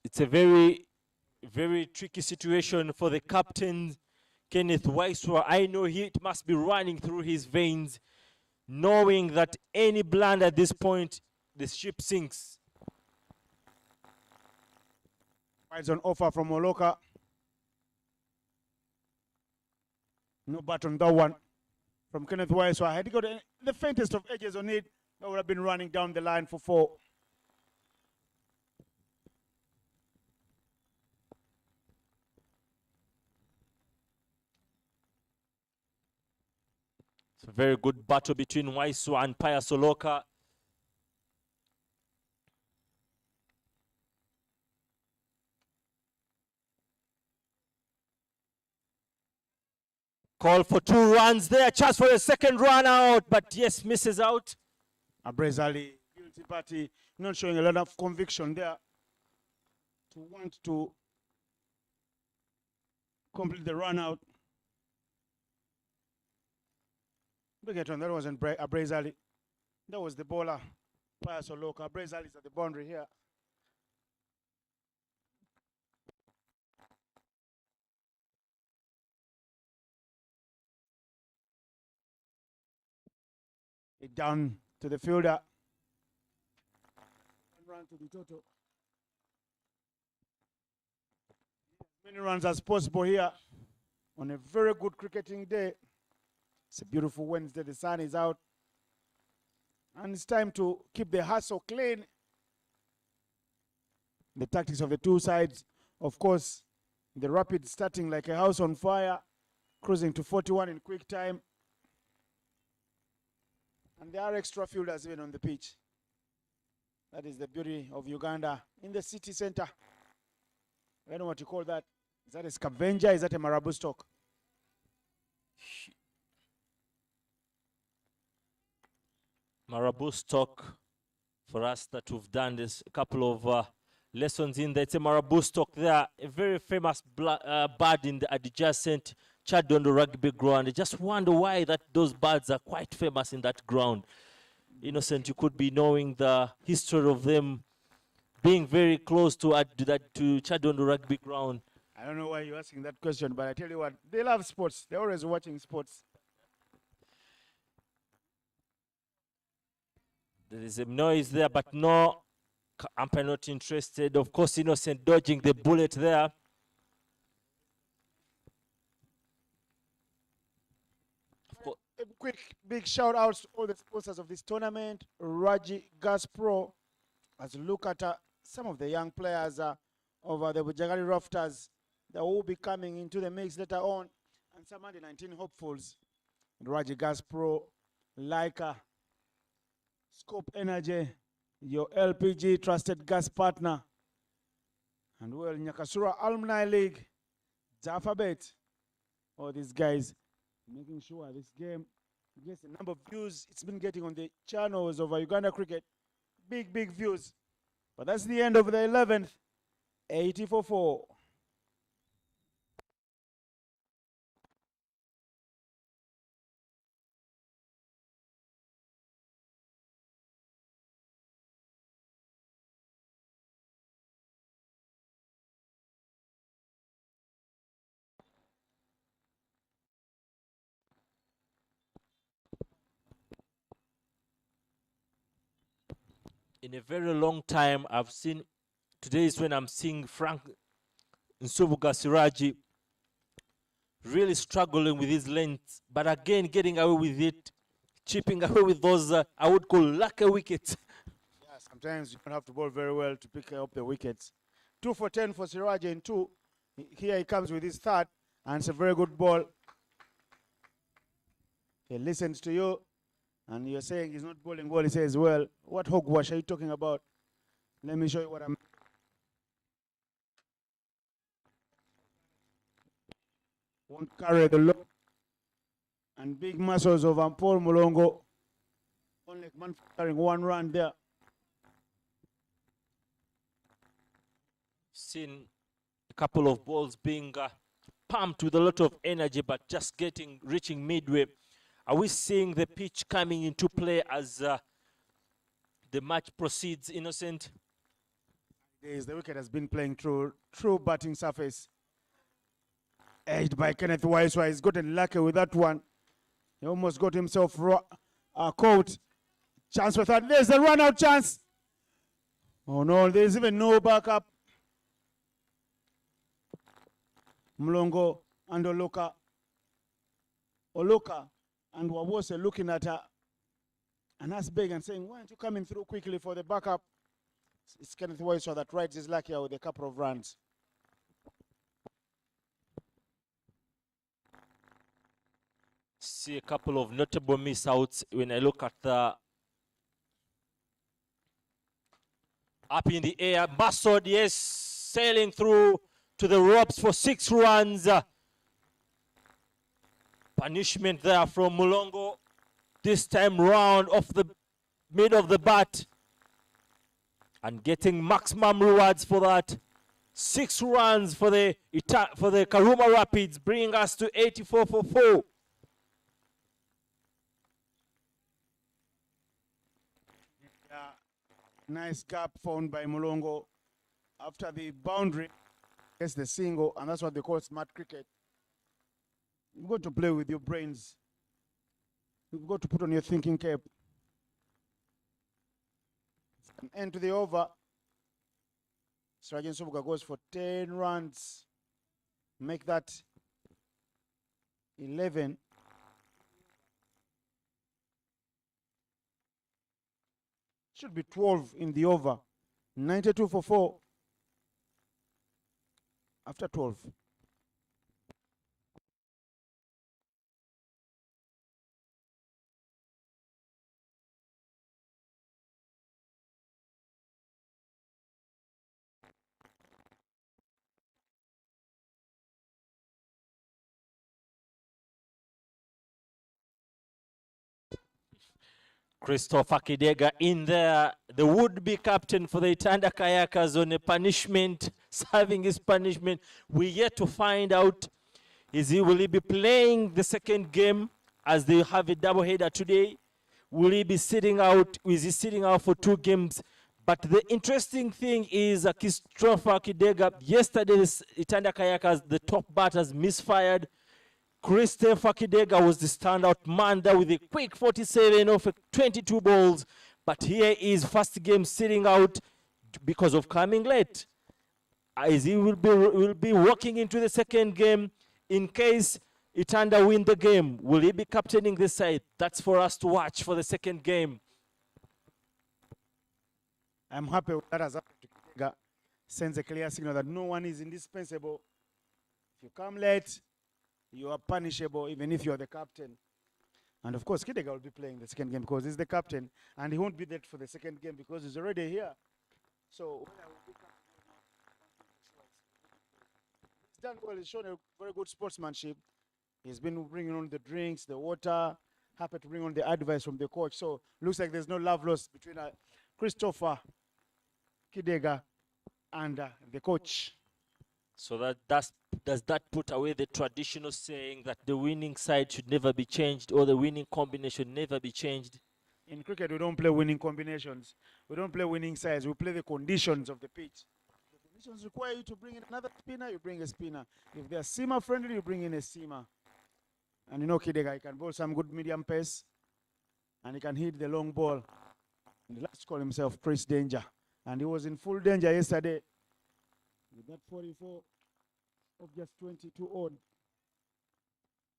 It's a very, very tricky situation for the captain, Kenneth Weiser. I know it must be running through his veins, knowing that any blunder at this point, the ship sinks. It's on offer from Moloka. No bat on that one from Kenneth Weiser. Had he got the faintest of edges on it, that would have been running down the line for 4. It's a very good battle between Waisu and Payasoloka. Call for 2 runs there. Chance for a second run out, but yes, misses out. Abrazali, guilty party, not showing a lot of conviction there to want to complete the run out. Look at one, that wasn't Abrazali. That was the bowler, Payasoloka. Abrazali is at the boundary here. it down to the fielder. Run to the total. As many runs as possible here on a very good cricketing day. It's a beautiful Wednesday. The sun is out. And it's time to keep the hustle clean. The tactics of the two sides, of course, the Rapids starting like a house on fire, cruising to 41 in quick time. And there are extra fielders even on the pitch. That is the beauty of Uganda in the city center. I don't know what you call that. Is that a scavenger? Is that a marabou stock? Marabou stock for us that we've done this a couple of lessons in there. It's a marabou stock there, a very famous bird in the adjacent Chadondo rugby ground. I just wonder why those birds are quite famous in that ground. Innocent, you could be knowing the history of them being very close to Chadondo rugby ground. I don't know why you're asking that question, but I tell you what, they love sports. They're always watching sports. There is a noise there, but no, umpire not interested. Of course, Innocent dodging the bullet there. A quick big shout out to all the sponsors of this tournament. Raji Gas Pro. As we look at some of the young players of the Bujjagali Rafters that will be coming into the mix later on, and some under 19 hopefuls. Raji Gas Pro, Leica, Scope Energy, your LPG trusted gas partner, and well, Nyakasura Alumni League, Alphabet, all these guys making sure this game gets the number of views it's been getting on the channels of Uganda Cricket. Big views. But that's the end of the 11th. 80-4. In a very long time, I've seen, today is when I'm seeing Frank Nsubuga Siraji really struggling with his length, but again getting away with it, chipping away with those, I would call lucky wickets. Yeah, sometimes you don't have to bowl very well to pick up the wickets. 2 for 10 for Siraji in 2. Here he comes with his third, and it's a very good ball. He listens to you. And you're saying he's not bowling well. He says, well, what hogwash are you talking about? Let me show you what I'm... Won't carry the load. And big muscles of Paul Mulongo. Only man carrying 1 run there. Seen a couple of balls being pumped with a lot of energy, but just reaching midway. Are we seeing the pitch coming into play as the match proceeds, Innocent? The wicket has been playing through batting surface. Edged by Kenneth Waiswa. He's gotten lucky with that one. He almost got himself caught. Chance for that. There's a run-out chance. Oh no, there's even no backup. Mlongo and Oloka and Wawose looking at her and Asbeg and saying, why aren't you coming through quickly for the backup? It's Kenneth Waiswa that rides his luck here with a couple of runs. See a couple of notable miss outs when I look at the up in the air. Basod, yes, sailing through to the ropes for 6 runs. Punishment there from Mulongo. This time round off the mid of the bat. And getting maximum rewards for that. 6 runs for the Karuma Rapids, bringing us to 84-4. Yeah, nice gap found by Mulongo after the boundary. Gets the single, and that's what they call smart cricket. You've got to play with your brains. You've got to put on your thinking cap. End to the over. Srajan Subuga goes for 10 runs. Make that 11. Should be 12 in the over. 92 for 4. After 12. Christopher Kidega in there, the would-be captain for the Itanda Kayakas on a punishment, serving his punishment. We yet to find out, will he be playing the second game as they have a double-header today? Will he be sitting out? Is he sitting out for 2 games? But the interesting thing is Christopher Kidega, yesterday Itanda Kayakas, the top batters misfired. Christopher Kidega was the standout man there with a quick 47 off 22 balls. But here is first game sitting out because of coming late. As he will be walking into the second game in case Itanda win the game. Will he be captaining this side? That's for us to watch for the second game. I'm happy with that as Kidega sends a clear signal that no one is indispensable. If you come late, you are punishable even if you are the captain. And of course, Kidega will be playing the second game because he's the captain. And he won't be there for the second game because he's already here. So, he's done well. He's shown a very good sportsmanship. He's been bringing on the drinks, the water, happy to bring on the advice from the coach. So, looks like there's no love lost between Christopher Kidega and the coach. So does that put away the traditional saying that the winning side should never be changed or the winning combination never be changed? In cricket, we don't play winning combinations. We don't play winning sides. We play the conditions of the pitch. The conditions require you to bring in another spinner, you bring a spinner. If they're seamer friendly, you bring in a seamer. And you know Kidega, he can bowl some good medium pace and he can hit the long ball. And he likes to call himself Chris Danger. And he was in full danger yesterday with that 44 of just 22 odd.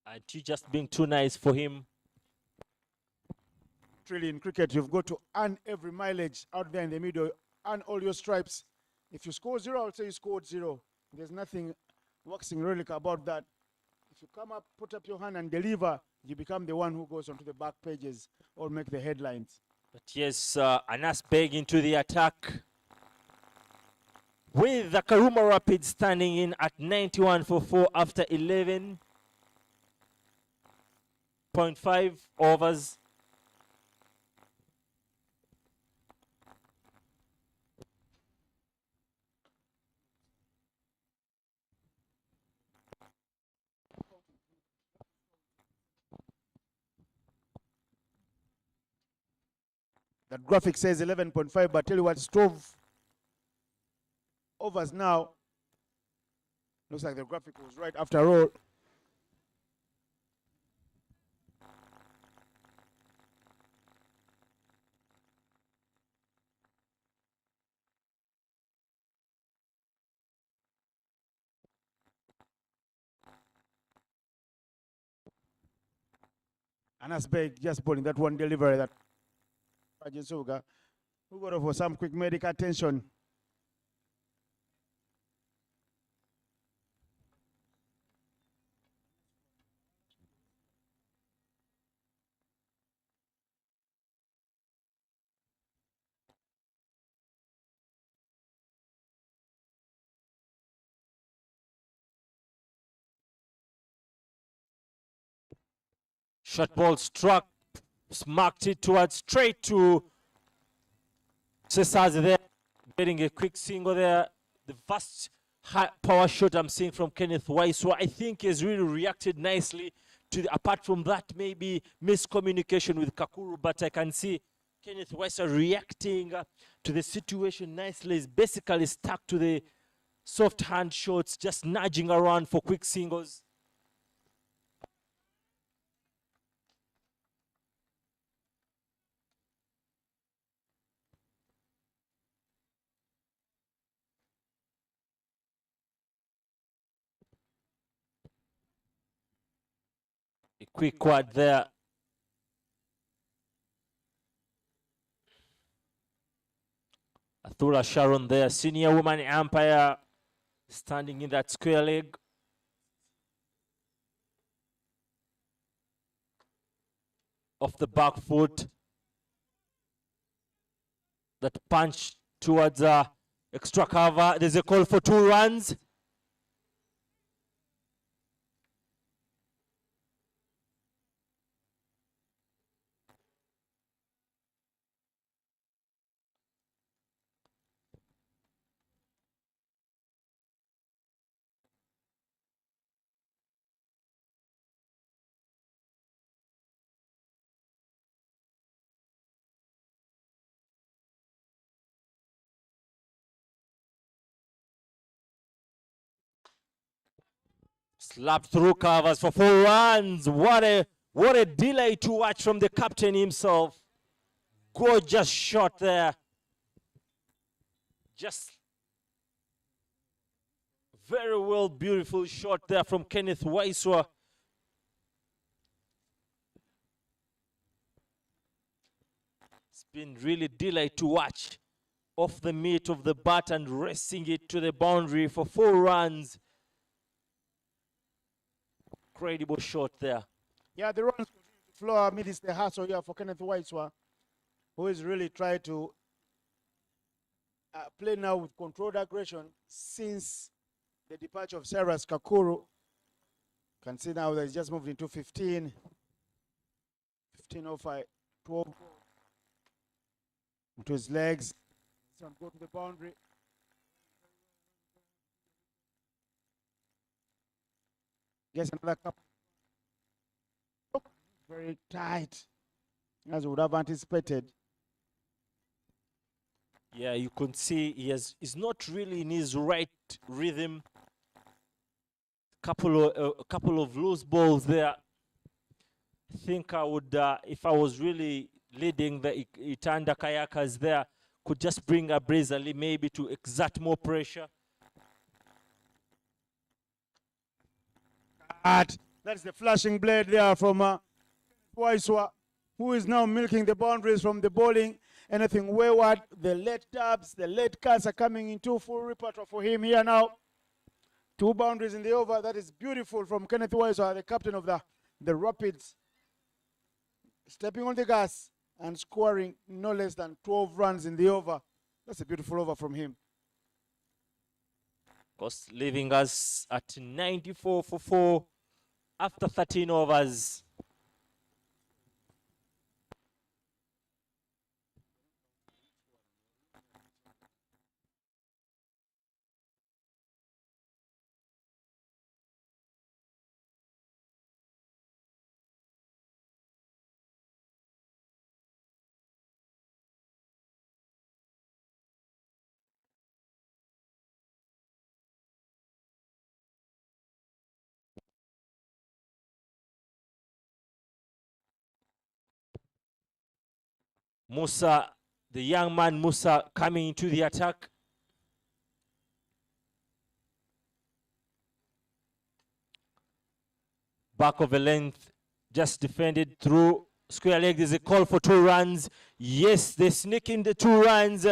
And you just being too nice for him. Really, in cricket, you've got to earn every mileage out there in the middle, earn all your stripes. If you score 0, I'll say you scored 0. There's nothing waxing relic about that. If you come up, put up your hand and deliver, you become the one who goes onto the back pages or make the headlines. But yes, Anas Beg into the attack. With the Karuma Rapids standing in at 91 for 4 after 11.5 overs. That graphic says 11.5, but tell you what, stove overs now. Looks like the graphic was right after all. Anas Beg just bowling that one delivery that Suga, who got off for some quick medical attention. Shot ball struck, smacked it towards straight to Cesar there, getting a quick single there. The first high power shot I'm seeing from Kenneth Weiss, who I think has really reacted nicely to apart from that maybe miscommunication with Kakuru, but I can see Kenneth Weiss reacting to the situation nicely. He's basically stuck to the soft hand shots, just nudging around for quick singles. Quick quad there. Athula Sharon there, senior woman umpire, standing in that square leg. Off the back foot. That punch towards extra cover. There's a call for 2 runs. Slapped through covers for 4 runs. What a delay to watch from the captain himself. Gorgeous shot there. Just very well, beautiful shot there from Kenneth Waiswa. It's been really delayed to watch. Off the meat of the bat and racing it to the boundary for 4 runs. Incredible shot there. Yeah, the runs floor amidst the hustle here for Kenneth Waiswa, who is really trying to play now with controlled aggression since the departure of Cyrus Kakuru. Can see now that he's just moved into 15 over 12 into his legs. So go to the boundary. Gets another couple. Very tight, as we would have anticipated. Yeah, you can see he's not really in his right rhythm. A couple of loose balls there. I think I would, if I was really leading the Itanda Kayakas there, could just bring a Brazili maybe to exert more pressure. That's the flashing blade there from Waiswa, who is now milking the boundaries from the bowling. Anything wayward, the late dubs, the late cuts are coming into full repertoire for him here now. 2 boundaries in the over. That is beautiful from Kenneth Waiswa, the captain of the Rapids. Stepping on the gas and scoring no less than 12 runs in the over. That's a beautiful over from him. Of course, leaving us at 94 for 4 after 13 overs. Musa, the young man Musa, coming into the attack. Back of the length, just defended through square leg. There's a call for 2 runs. Yes, they sneak in the 2 runs.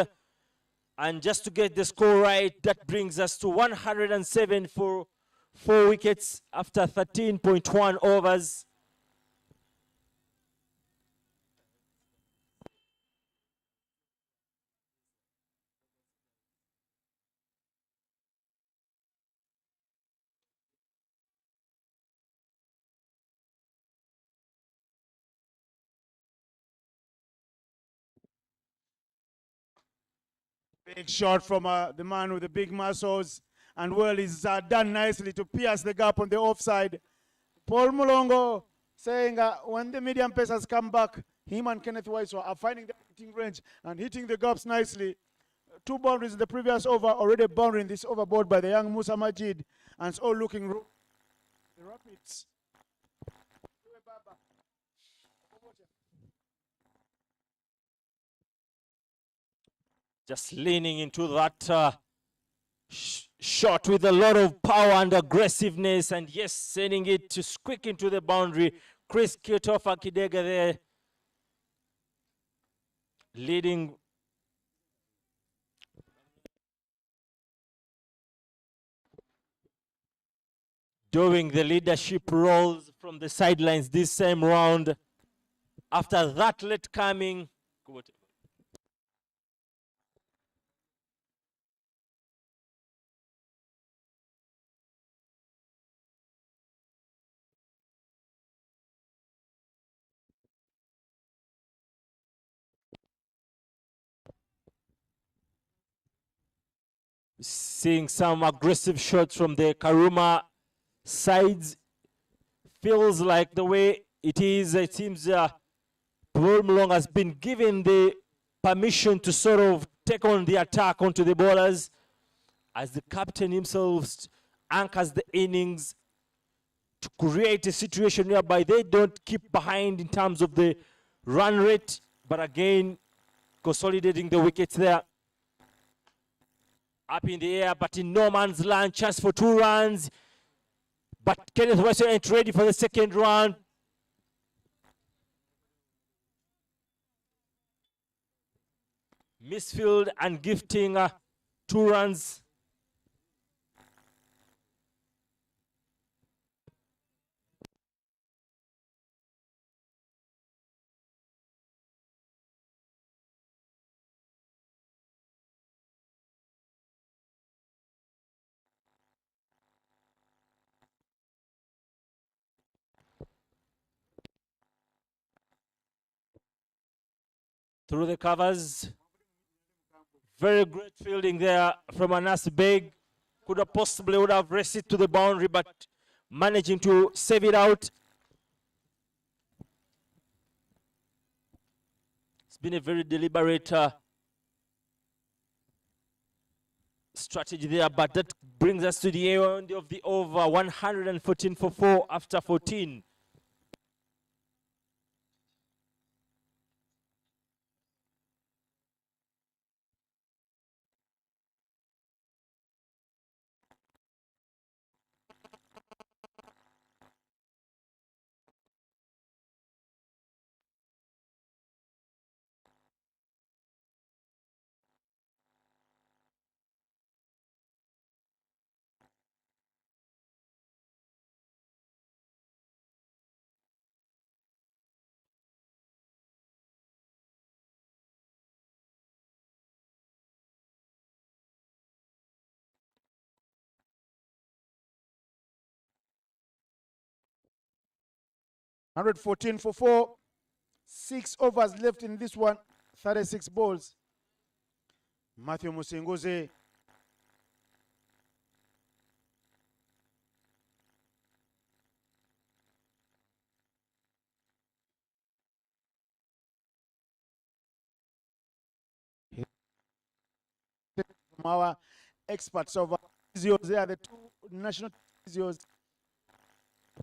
And just to get the score right, that brings us to 107 for 4 wickets after 13.1 overs. Big shot from the man with the big muscles. And well, he's done nicely to pierce the gap on the offside. Paul Mulongo saying when the medium pacers come back, him and Kenneth Waiswa are finding the hitting range and hitting the gaps nicely. 2 boundaries in the previous over, already boundary this overboard by the young Musa Majid. And it's all looking the Rapids. Just leaning into that shot with a lot of power and aggressiveness, and yes, sending it to squeak into the boundary. Chris Kyotofa Kidega there leading. Doing the leadership roles from the sidelines this same round. After that late coming. Seeing some aggressive shots from the Karuma sides. Feels like the way it is, it seems Blumlong has been given the permission to sort of take on the attack onto the bowlers as the captain himself anchors the innings to create a situation whereby they don't keep behind in terms of the run rate, but again, consolidating the wickets there. Up in the air, but in no man's land, chance for 2 runs. But Kenneth Weston ain't ready for the second run. Misfield and gifting 2 runs. Through the covers. Very great fielding there from Anas Beg. Could have possibly would have raced it to the boundary, but managing to save it out. It's been a very deliberate strategy there, but that brings us to the end of the over. 114 for 4 after 14. $114 for 4. 6 overs left in this one. 36 balls. Matthew Musinguze. From our experts of physios, they are the 2 national physios.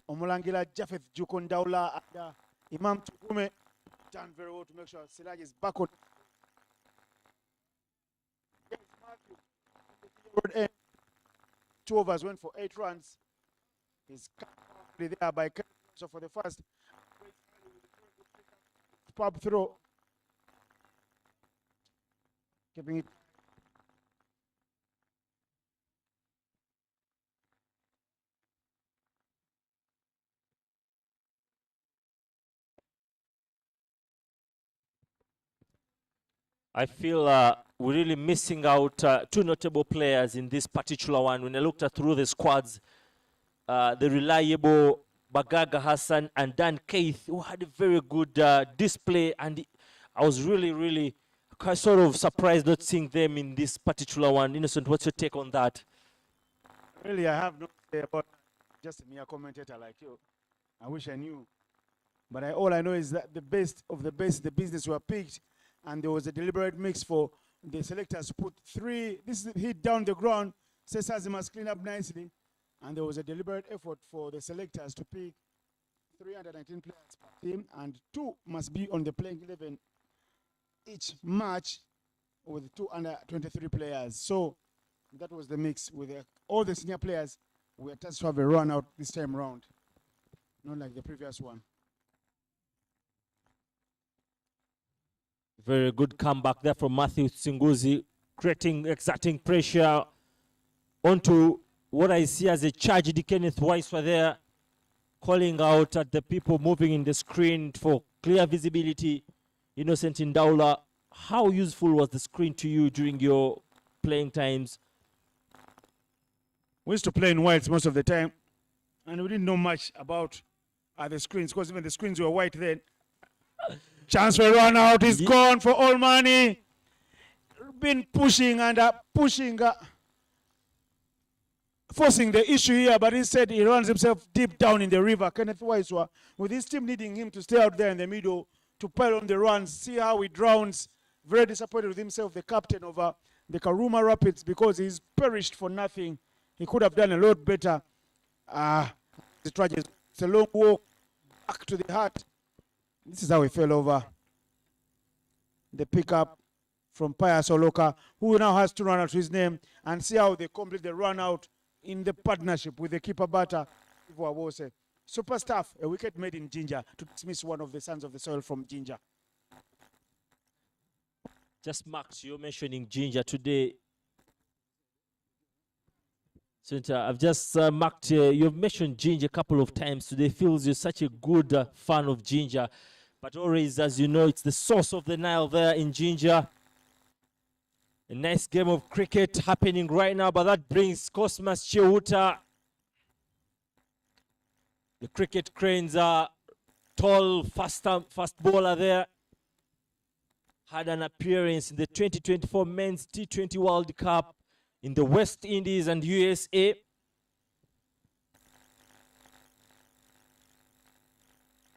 Omulangila Japheth Jukondaula and Imam Tukume done very well to make sure Silaj is back on. Yes, Matthew. 2 overs went for 8 runs. He's there by so for the first pub throw. Keeping it. I feel we're really missing out 2 notable players in this particular one. When I looked through the squads, the reliable Bagaga Hassan and Dan Keith, who had a very good display, and I was really sort of surprised not seeing them in this particular one. Innocent, what's your take on that? Really, I have no say about just a mere commentator like you. I wish I knew. But all I know is that the best of the best, the business were picked, and there was a deliberate mix for the selectors to put 3. This is hit down the ground. Cesars must clean up nicely. And there was a deliberate effort for the selectors to pick 319 players per team, and 2 must be on the playing 11 each match with 2 under 23 players. So that was the mix with all the senior players. We are tasked to have a run out this time round, not like the previous one. Very good comeback there from Matthew Singuzi, exerting pressure onto what I see as a charged Kenneth Waiswa there, calling out at the people moving in the screen for clear visibility. Innocent Ndaula, how useful was the screen to you during your playing times? We used to play in whites most of the time, and we didn't know much about the screens, because even the screens were white then. Chance for a run out is gone for all money. Been pushing and pushing, forcing the issue here, but instead he runs himself deep down in the river. Kenneth Waiswa, with his team needing him to stay out there in the middle to pile on the runs, see how he drowns. Very disappointed with himself, the captain of the Karuma Rapids, because he's perished for nothing. He could have done a lot better. The tragedy. It's a long walk back to the heart. This is how he fell over. The pickup from Pius Oloka, who now has to run out to his name, and see how they complete the run out in the partnership with the keeper batter. Super stuff, a wicket made in Ginger to dismiss one of the sons of the soil from Ginger. Just Max, you're mentioning Ginger today. So I've just marked, you've mentioned Ginger a couple of times today. Feels you're such a good fan of Ginger. But always, as you know, it's the source of the Nile there in Ginger. A nice game of cricket happening right now, but that brings Cosmas Cheuta. The cricket cranes are tall, fast bowler there. Had an appearance in the 2024 Men's T20 World Cup in the West Indies and USA.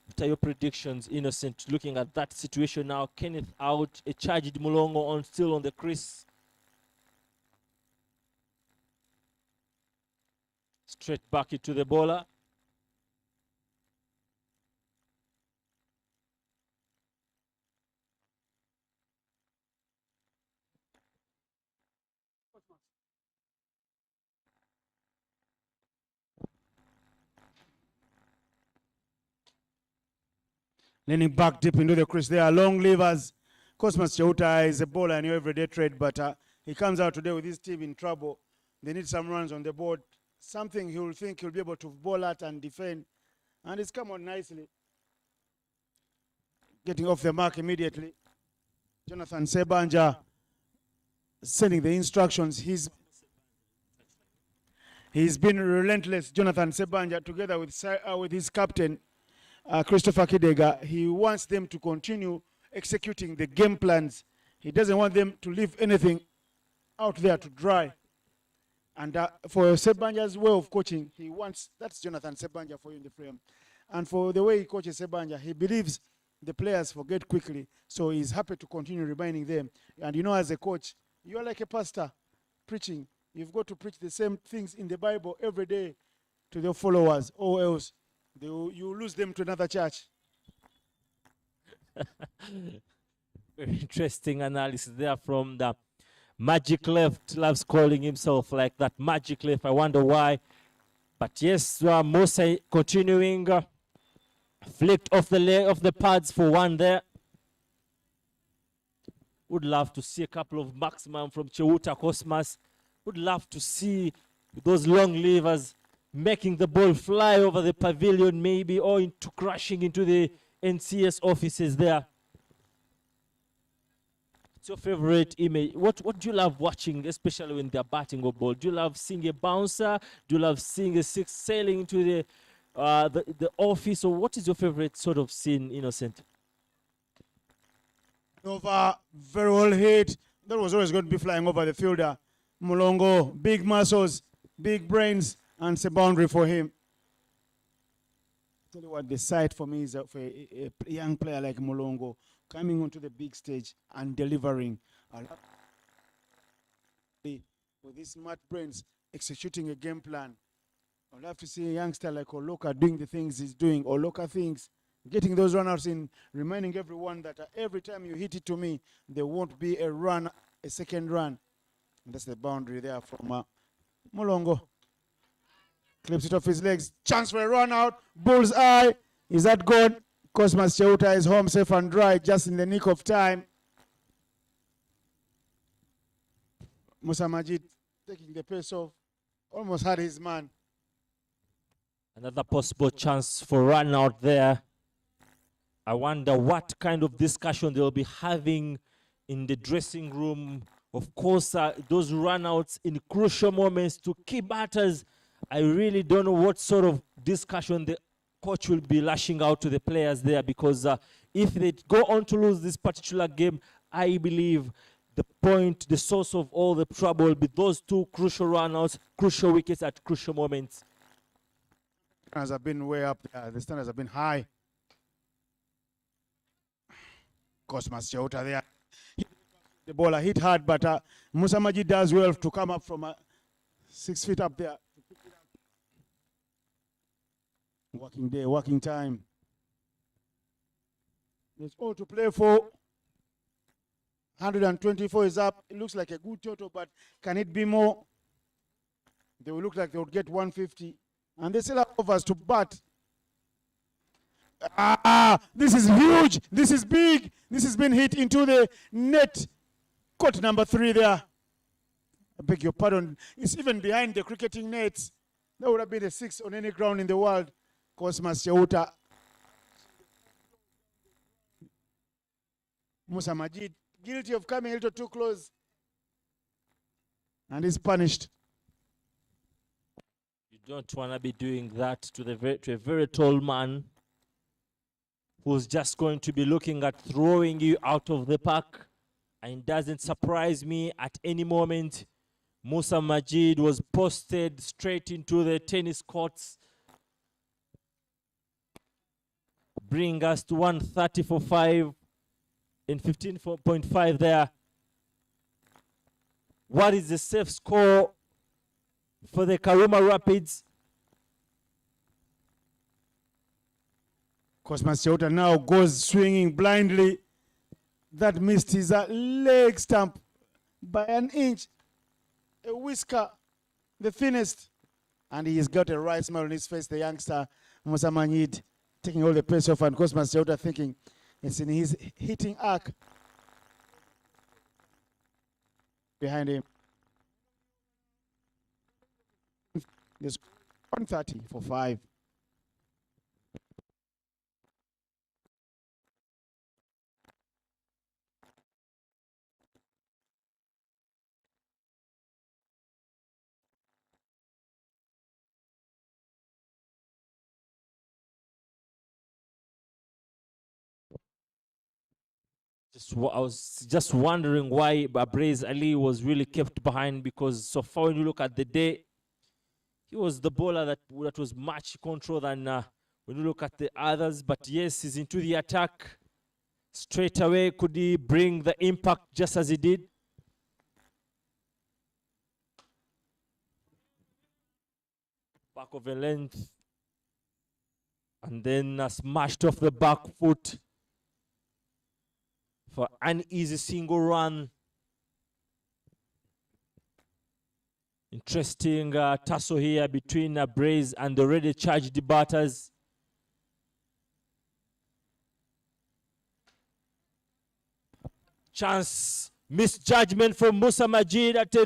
What are your predictions, Innocent, looking at that situation now? Kenneth out, a charged Mulongo still on the crease. Straight back into the bowler. Leaning back deep into the crease there, long levers. Cosmas Cheuta is a bowler in your everyday trade, but he comes out today with his team in trouble. They need some runs on the board. Something he'll think he'll be able to bowl at and defend. And it's come on nicely. Getting off the mark immediately. Jonathan Sebanja sending the instructions. He's been relentless, Jonathan Sebanja, together with his captain, Christopher Kidega. He wants them to continue executing the game plans. He doesn't want them to leave anything out there to dry. And for Sebanja's way of coaching, he wants, that's Jonathan Sebanja for you in the frame. And for the way he coaches Sebanja, he believes the players forget quickly. So he's happy to continue reminding them. And you know, as a coach, you're like a pastor preaching. You've got to preach the same things in the Bible every day to the followers, or else you lose them to another church. Very interesting analysis there from the Magic Left. Loves calling himself like that, Magic Left. I wonder why. But yes, Mose continuing. Flicked off the leg of the pads for one there. Would love to see a couple of maximum from Cheuta Cosmas. Would love to see those long levers making the ball fly over the pavilion maybe, or into crashing into the NCS offices there. What's your favorite image? What do you love watching, especially when they're batting a ball? Do you love seeing a bouncer? Do you love seeing a six sailing into the office? Or what is your favorite sort of scene, Innocent? Over, very well hit. That was always going to be flying over the fielder. Mulongo, big muscles, big brains, and it's a boundary for him. Tell you what, the sight for me is for a young player like Mulongo coming onto the big stage and delivering with his smart brains, executing a game plan. I'd love to see a youngster like Oloka doing the things he's doing, Oloka things, getting those runouts in, reminding everyone that every time you hit it to me, there won't be a run, a second run. And that's the boundary there from Mulongo. Clips it off his legs. Chance for a run out. Bullseye. Is that good? Cosmas Cheuta is home safe and dry just in the nick of time. Musa Majid taking the pace off. Almost had his man. Another possible chance for run out there. I wonder what kind of discussion they'll be having in the dressing room. Of course, those runouts in crucial moments to key batters. I really don't know what sort of discussion the coach will be lashing out to the players there, because if they go on to lose this particular game, I believe the source of all the trouble will be those two crucial runouts, crucial wickets at crucial moments. Standards have been way up there. The standards have been high. Cosmas Cheuta there. The bowler hit hard, but Musa Majid does well to come up from 6 feet up there. Working day, working time. It's all to play for. 124 is up. It looks like a good total, but can it be more? They will look like they would get 150. And they still have overs to bat. This is huge. This is big. This has been hit into the net. Court number 3 there. I beg your pardon. It's even behind the cricketing nets. That would have been a 6 on any ground in the world. Cosmas Cheuta. Musa Majid, guilty of coming a little too close. And is punished. You don't want to be doing that to a very tall man who's just going to be looking at throwing you out of the park. And it doesn't surprise me at any moment. Musa Majid was posted straight into the tennis courts. Bring us to 130 for 5 in 15.5 there. What is the safe score for the Karuma Rapids? Cosmas Cheuta now goes swinging blindly. That missed his leg stump by an inch. A whisker, the thinnest. And he's got a right smile on his face, the youngster, Musa Majid, taking all the pace off, and Cosmas Cheuta thinking it's in his hitting arc. Behind him. There's 130 for 5. I was just wondering why Abrez Ali was really kept behind, because so far when you look at the day, he was the bowler that was much control than when you look at the others. But yes, he's into the attack straight away. Could he bring the impact just as he did? Back of a length. And then smashed off the back foot for an easy single run. Interesting tussle here between Abrez and the already charged batters. Chance, misjudgment from Musa Majid at a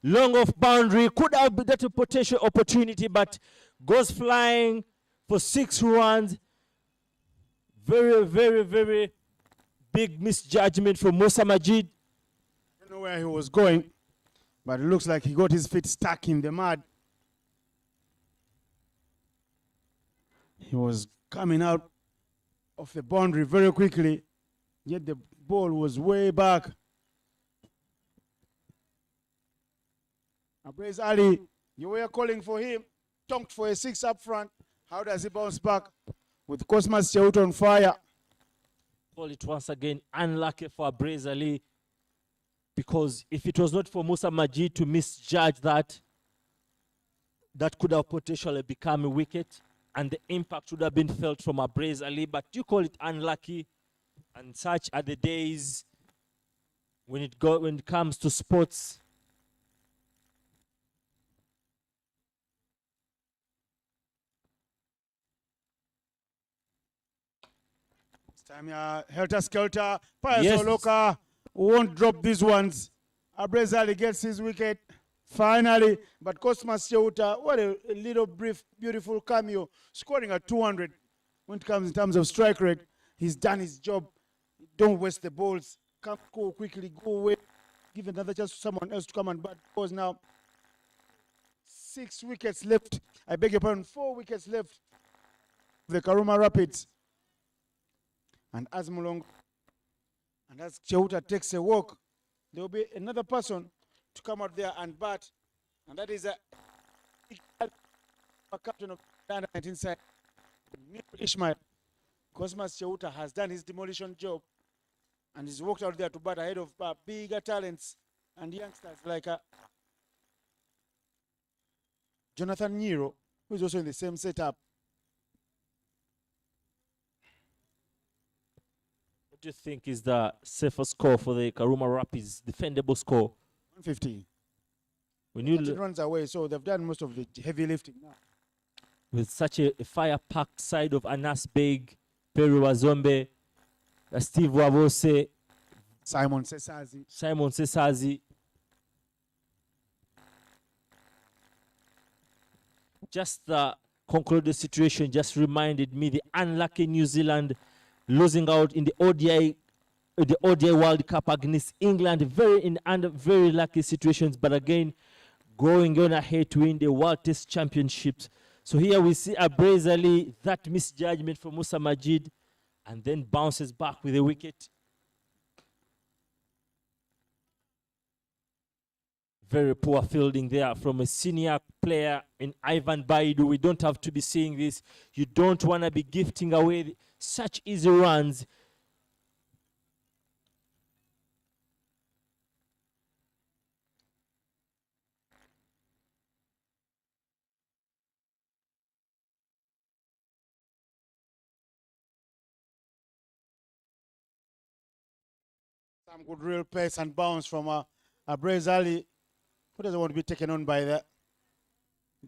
long off boundary. Could have been that a potential opportunity, but goes flying for 6 runs. Very, very, very big misjudgment from Musa Majid. I don't know where he was going, but it looks like he got his feet stuck in the mud. He was coming out of the boundary very quickly, yet the ball was way back. Abrez Ali, you were calling for him, tonked for a 6 up front. How does he bounce back with Cosmas Cheuta on fire? Call it once again unlucky for Abrez Ali, because if it was not for Musa Majid to misjudge that could have potentially become a wicket, and the impact would have been felt from Abrez Ali. But you call it unlucky, and such are the days when it comes to sports. Time, helter skelter. Pius Yes. Oloka won't drop these ones. Abrezali gets his wicket finally, but Cosmas Cheuta, what a little brief, beautiful cameo, scoring at 200 when it comes in terms of strike rate. He's done his job. Don't waste the balls. Come go quickly, go away. Give another chance to someone else to come and bat because now 6 wickets left. I beg your pardon, 4 wickets left. The Karuma Rapids. And as Mulongo and as Cheuta takes a walk, there will be another person to come out there and bat, and that is a captain of the under 19 side, Ishmael. Cosmas Cheuta has done his demolition job, and he's walked out there to bat ahead of bigger talents and youngsters like Jonathan Nyiro, who is also in the same setup. What do you think is the safer score for the Karuma Rapids? Defendable score? 150. When you It runs away, so they've done most of the heavy lifting now. with such a fire-packed side of Anas Beg, Peru Wazombe, Steve Wabose, Simon Sesazi. Just the concluded situation just reminded me the unlucky New Zealand losing out in the ODI World Cup against England, under very lucky situations, but again going on ahead to win the World Test Championships. So here we see Abrezali, that misjudgment from Musa Majid, and then bounces back with a wicket. Very poor fielding there from a senior player in Ivan Baidu. We don't have to be seeing this. You don't want to be gifting away such easy runs. Some good real pace and bounce from Abrezali, who doesn't want to be taken on by the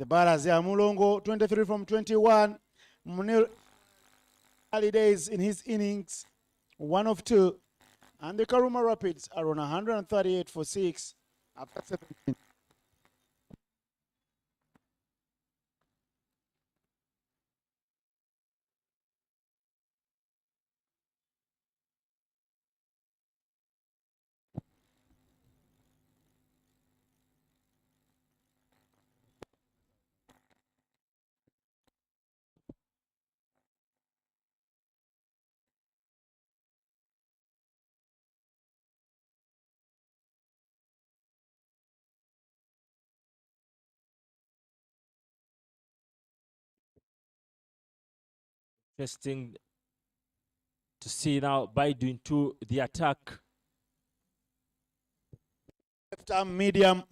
batters there. Mulongo, 23 from 21. Munir, early days in his innings, 1 of 2. And the Karuma Rapids are on 138 for 6 after 17. Interesting to see now Baidu into the attack. Left arm medium.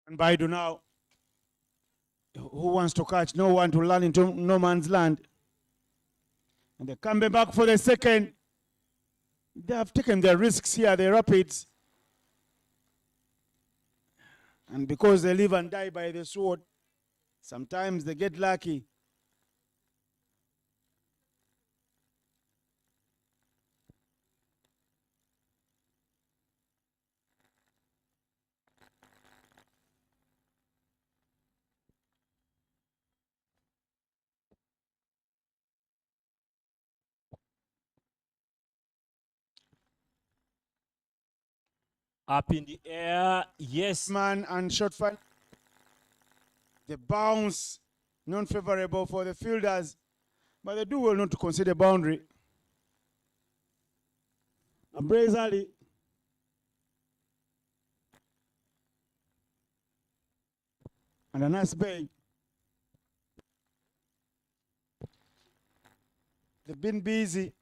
And Baidu now, who wants to catch? No one to land into no man's land. And they're coming back for the second. They have taken their risks here, the Rapids. And because they live and die by the sword, sometimes they get lucky. Up in the air, yes. Man and short fan. The bounce, non-favorable for the fielders, but they do well not to consider boundary. Abrezali. And a nice bang. They've been busy.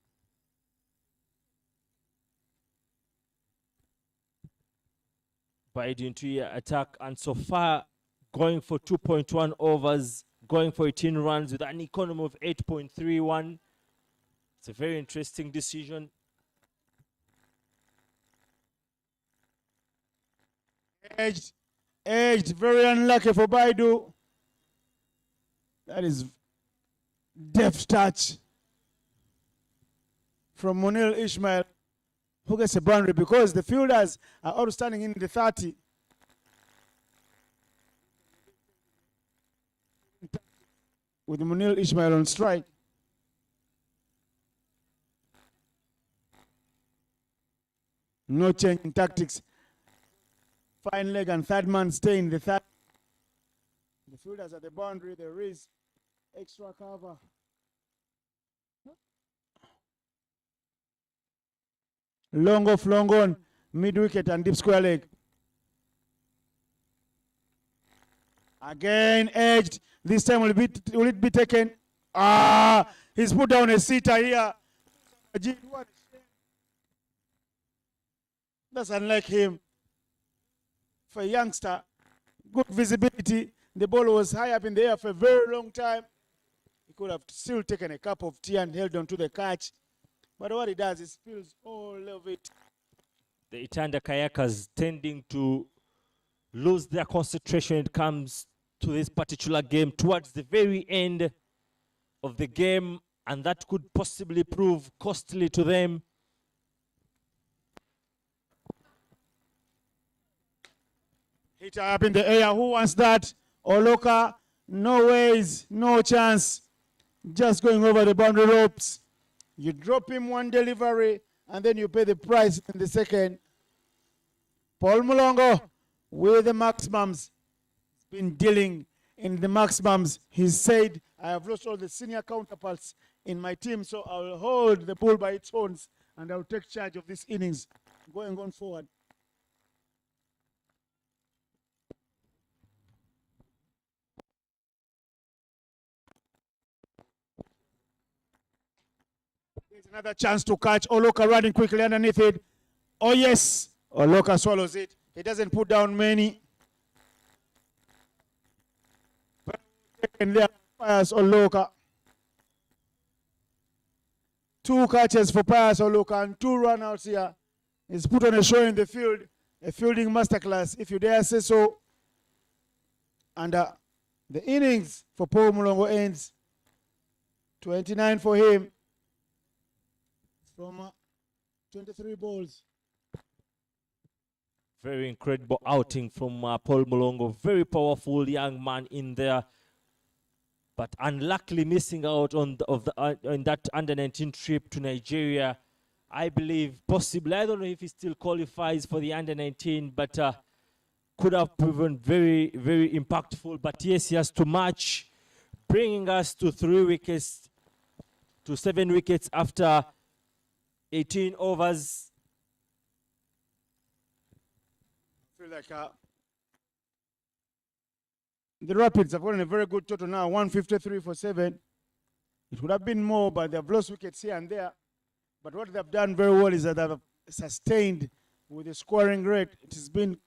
Biden into your attack, and so far going for 2.1 overs, going for 18 runs with an economy of 8.31. It's a very interesting decision. Edged, very unlucky for Baidu. That is deft touch from Munil Ismail, who gets a boundary because the fielders are all standing in the 30. With Munil Ismail on strike. No change in tactics. Fine leg and third man stay in the third. The fielders at the boundary, there is extra cover. Long off, long on, mid wicket and deep square leg. Again edged. This time will it be taken? Ah, he's put down a seater here. That's unlike him. For a youngster, good visibility. The ball was high up in the air for a very long time. He could have still taken a cup of tea and held on to the catch. But what he does is spills all of it. The Itanda Kayakas tending to lose their concentration when it comes to this particular game towards the very end of the game, and that could possibly prove costly to them. Hit up in the air. Who wants that? Oloka, no ways, no chance. Just going over the boundary ropes. You drop him one delivery, and then you pay the price in the second. Paul Mulongo with the maximums. He's been dealing in the maximums. He said, I have lost all the senior counterparts in my team, so I will hold the bull by its horns, and I will take charge of this innings going on forward. There's another chance to catch. Oloka running quickly underneath it. Oh, yes. Oloka swallows it. He doesn't put down many. And there fires Oloka. 2 catches for Pius Oloka and 2 run-outs here. He's put on a show in the field. A fielding masterclass, if you dare say so. And the innings for Paul Mulongo ends 29 for him. From 23 balls. Very incredible outing from Paul Mulongo. Very powerful young man in there, but unluckily missing out on on that under-19 trip to Nigeria. I believe possibly, I don't know if he still qualifies for the under-19, but could have proven very, very impactful. But yes, he has to match, bringing us to 3 wickets, to 7 wickets after 18 overs. I feel like the Rapids have gotten a very good total now, 153 for 7. It would have been more, but they have lost wickets here and there. But what they've done very well is that they've sustained with the scoring rate. It has been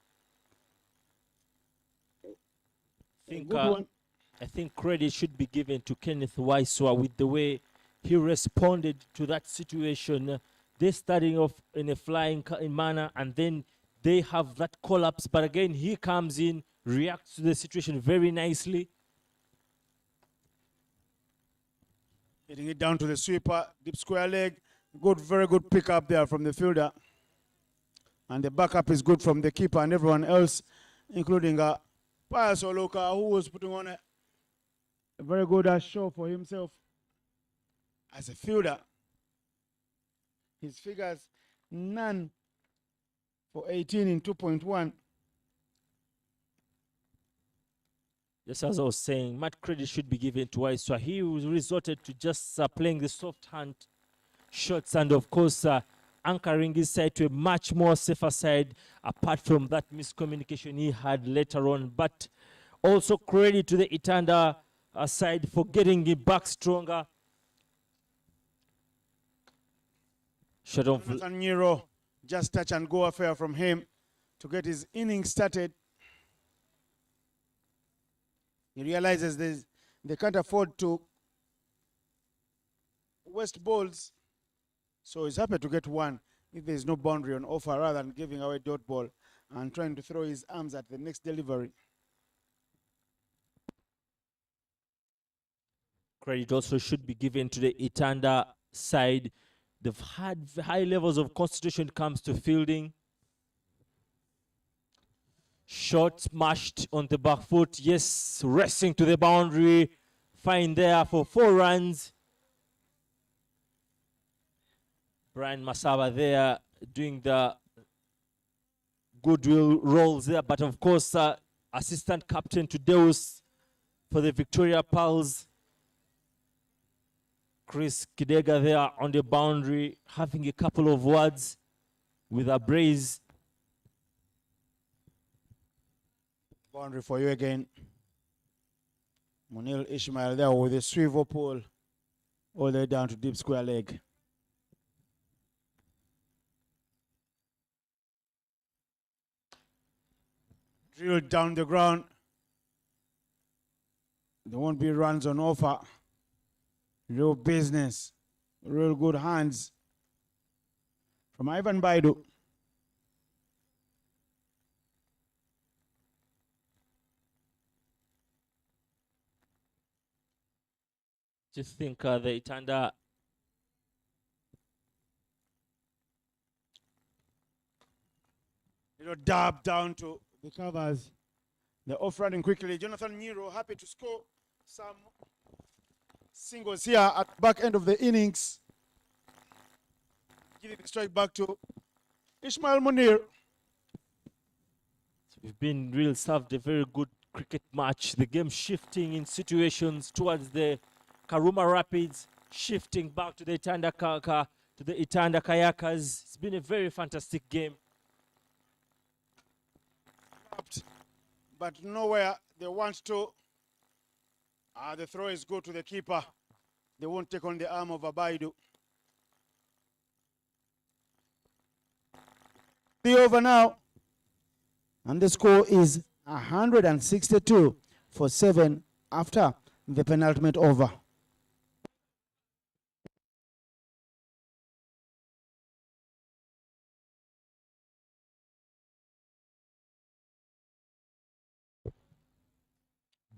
a good one. I think credit should be given to Kenneth Waiswa with the way he responded to that situation. They're starting off in a flying manner, and then they have that collapse. But again, he comes in, reacts to the situation very nicely. Hitting it down to the sweeper, deep square leg. Good, very good pickup there from the fielder. And the backup is good from the keeper and everyone else, including Pius Oloka, who was putting on a very good show for himself as a fielder. His figures, none for 18 in 2.1. Just as I was saying, much credit should be given to Waiswa. He resorted to just playing the soft hand shots and, of course, anchoring his side to a much more safer side, apart from that miscommunication he had later on. But also credit to the Itanda side for getting him back stronger. Nero, just touch and go affair from him. to get his innings started. He realizes they can't afford to waste balls, so he's happy to get one if there's no boundary on offer rather than giving away dot ball and trying to throw his arms at the next delivery. Credit also should be given to the Itanda side. They've had high levels of concentration when it comes to fielding. Shot smashed on the back foot. Yes, racing to the boundary. Fine there for 4 runs. Brian Masaba there doing the goodwill roles there. But of course, assistant captain to Deus for the Victoria Pals. Chris Kidega there on the boundary, having a couple of words with a brace. Boundary for you again. Munil Ishmael there with a swivel pole all the way down to deep square leg. Drilled down the ground. There won't be runs on offer. Real business. Real good hands from Ivan Baidu. Just think the Itanda little dab down to the covers. They're off running quickly. Jonathan Nero happy to score some singles here at the back end of the innings. Giving the strike back to Ismail Munir. we've been real served a very good cricket match. The game shifting in situations towards the Karuma Rapids, shifting back to the Itanda Kayakas. It's been a very fantastic game. But nowhere they want to. The throw is good to the keeper. They won't take on the arm of Abaidu. The over now. And the score is 162 for 7 after the penultimate over.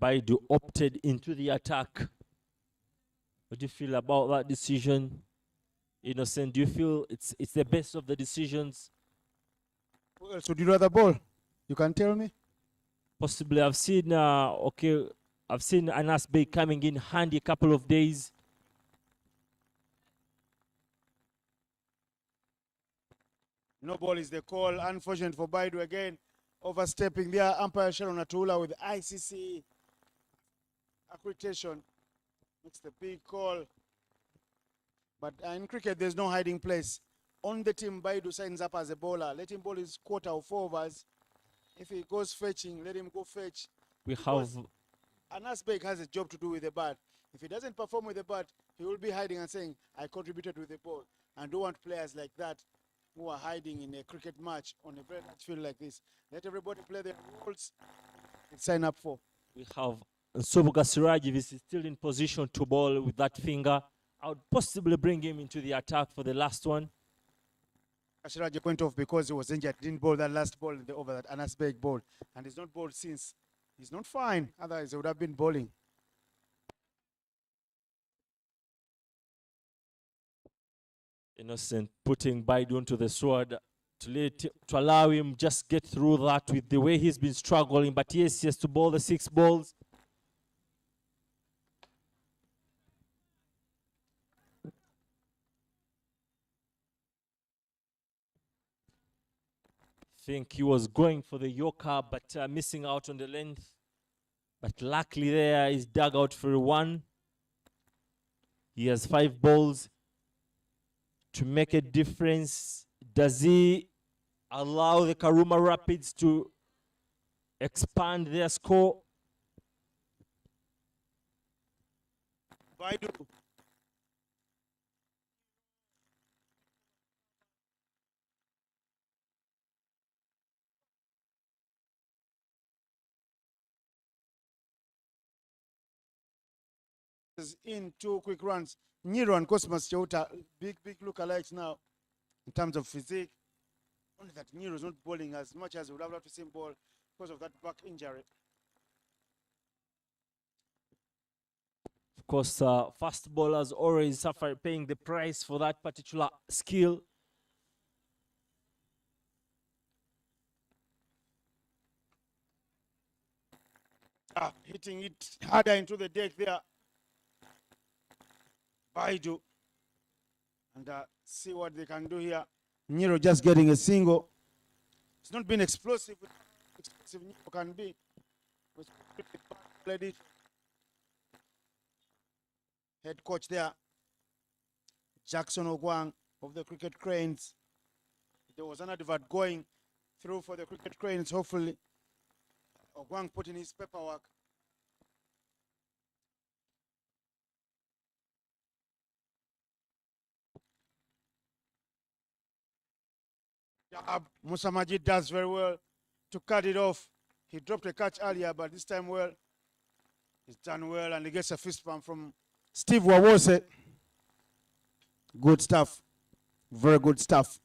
Baidu opted into the attack. What do you feel about that decision? Innocent, do you feel it's the best of the decisions? Who else would you rather bowl? You can tell me. Possibly, I've seen I've seen Anas Bey coming in handy a couple of days. No ball is the call. Unfortunate for Baidu again. Overstepping there. Umpire Sharon Atula with ICC accreditation. It's the big call. But in cricket, there's no hiding place. On the team, Baidu signs up as a bowler. Let him bowl his quarter or 4 overs. If he goes fetching, let him go fetch. We have Anas Beg has a job to do with the bat. If he doesn't perform with the bat, he will be hiding and saying, I contributed with the ball. And don't want players like that who are hiding in a cricket match on a very large field like this. Let everybody play their roles and sign up for. we have Nsobuga Siraj. If he's still in position to bowl with that finger, I would possibly bring him into the attack for the last one. Ashiraji went off because he was injured. Didn't bowl that last ball in the over that Anas Beg bowled. And he's not bowled since. He's not fine. Otherwise, he would have been bowling. Innocent putting Baidu onto the sword to allow him just get through that with the way he's been struggling. But yes, he has to bowl the 6 balls. Think he was going for the Yorker, but missing out on the length. But luckily there is dug out for 1. He has 5 balls to make a difference. Does he allow the Karuma Rapids to expand their score? Baidu. in 2 quick runs. Nero and Cosmas Chauta, big lookalikes now in terms of physique. Only that Nero is not bowling as much as we would have loved to see him bowl because of that back injury. Of course, fast bowlers always suffer paying the price for that particular skill. Hitting it harder into the deck there. Baidu. And see what they can do here. Nero just getting a single. It's not been explosive. Explosive Nero can be. Head coach there, Jackson Ogwang of the Cricket Cranes. There was an advert going through for the Cricket Cranes. Hopefully, Ogwang put in his paperwork. Musa Majid does very well to cut it off. He dropped a catch earlier, but this time, well, he's done well, and he gets a fist bump from Steve Wawose. Good stuff. Very good stuff.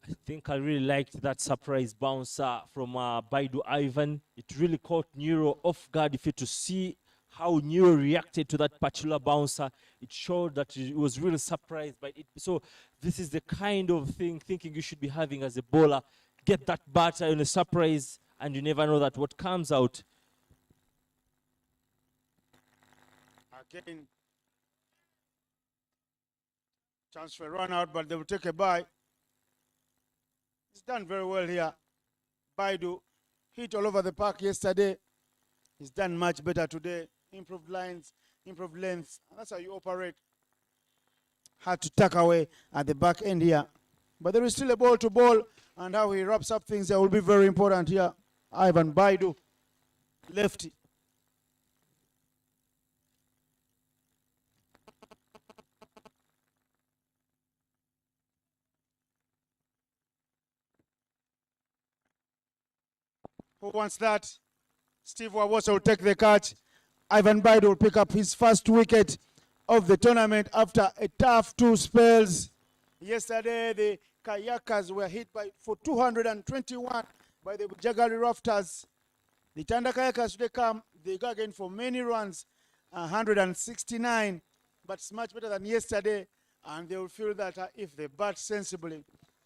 I think I really liked that surprise bouncer from Baidu Ivan. It really caught Nero off guard. If you to see how Nero reacted to that particular bouncer, it showed that he was really surprised by it. So this is the kind of thinking you should be having as a bowler. Get that batter in a surprise, and you never know that what comes out. Again, chance for a run out, but they will take a bye. He's done very well here. Baidu hit all over the park yesterday. He's done much better today. Improved lines, improved lengths. That's how you operate. Had to tuck away at the back end here. But there is still a ball to bowl, and how he wraps up things there will be very important here. Ivan Baidu, lefty. Who wants that? Steve Wawose will take the catch. Ivan Baidu will pick up his first wicket of the tournament after a tough 2 spells. Yesterday, the Kayakas were hit for 221 by the Bujjagali Rafters. The Itanda Kayakers today come, they go again for many runs, 169, but it's much better than yesterday, and they will feel that if they bat sensibly,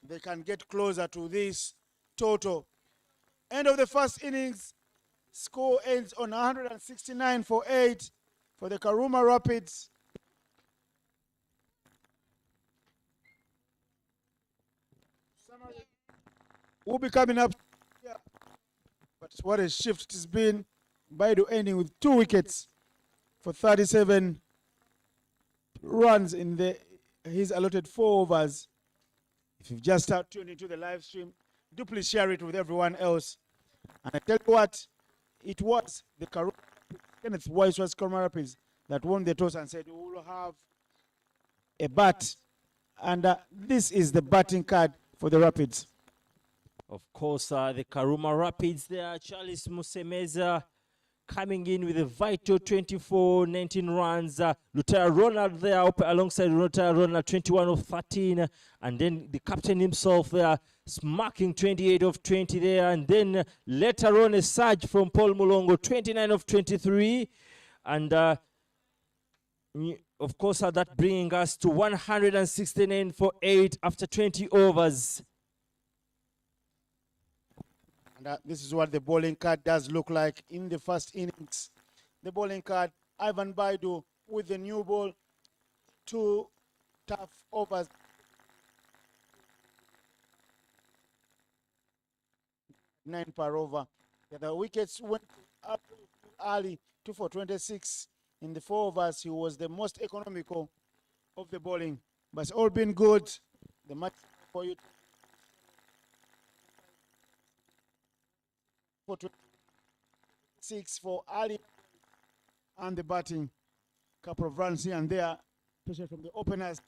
they can get closer to this total. End of the first innings, score ends on 169 for 8 for the Karuma Rapids. We'll be coming up here, but what a shift it's been. Baidu ending with 2 wickets for 37 runs in his allotted 4 overs. If you've just tuned into the live stream, do please share it with everyone else. And I tell you what, it was the Kenneth Waiswa's Karuma Rapids that won the toss and said, we will have a bat. And this is the batting card for the Rapids. Of course, the Karuma Rapids there, Charles Musemeza coming in with a vital 24, 19 runs. Lutera Ronald there alongside Lutera Ronald, 21 of 13. And then the captain himself there, marking 28 of 20 there. And then later on a surge from Paul Mulongo, 29 of 23. And of course, that bringing us to 169 for 8 after 20 overs. And this is what the bowling card does look like in the first innings. The bowling card, Ivan Baidu with the new ball, 2 tough overs. Nine per over. The wickets went up early, 2 for 26. In the 4 overs, he was the most economical of the bowling. But it's all been good. The match for you. For 6 for Ali and the batting. Couple of runs here and there, especially from the openers.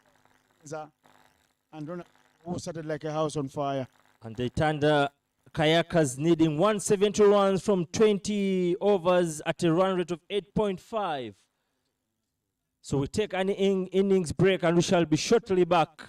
And Ronald, who started like a house on fire. And the Itanda Kayakas needing 170 runs from 20 overs at a run rate of 8.5. So we take an innings break and we shall be shortly back.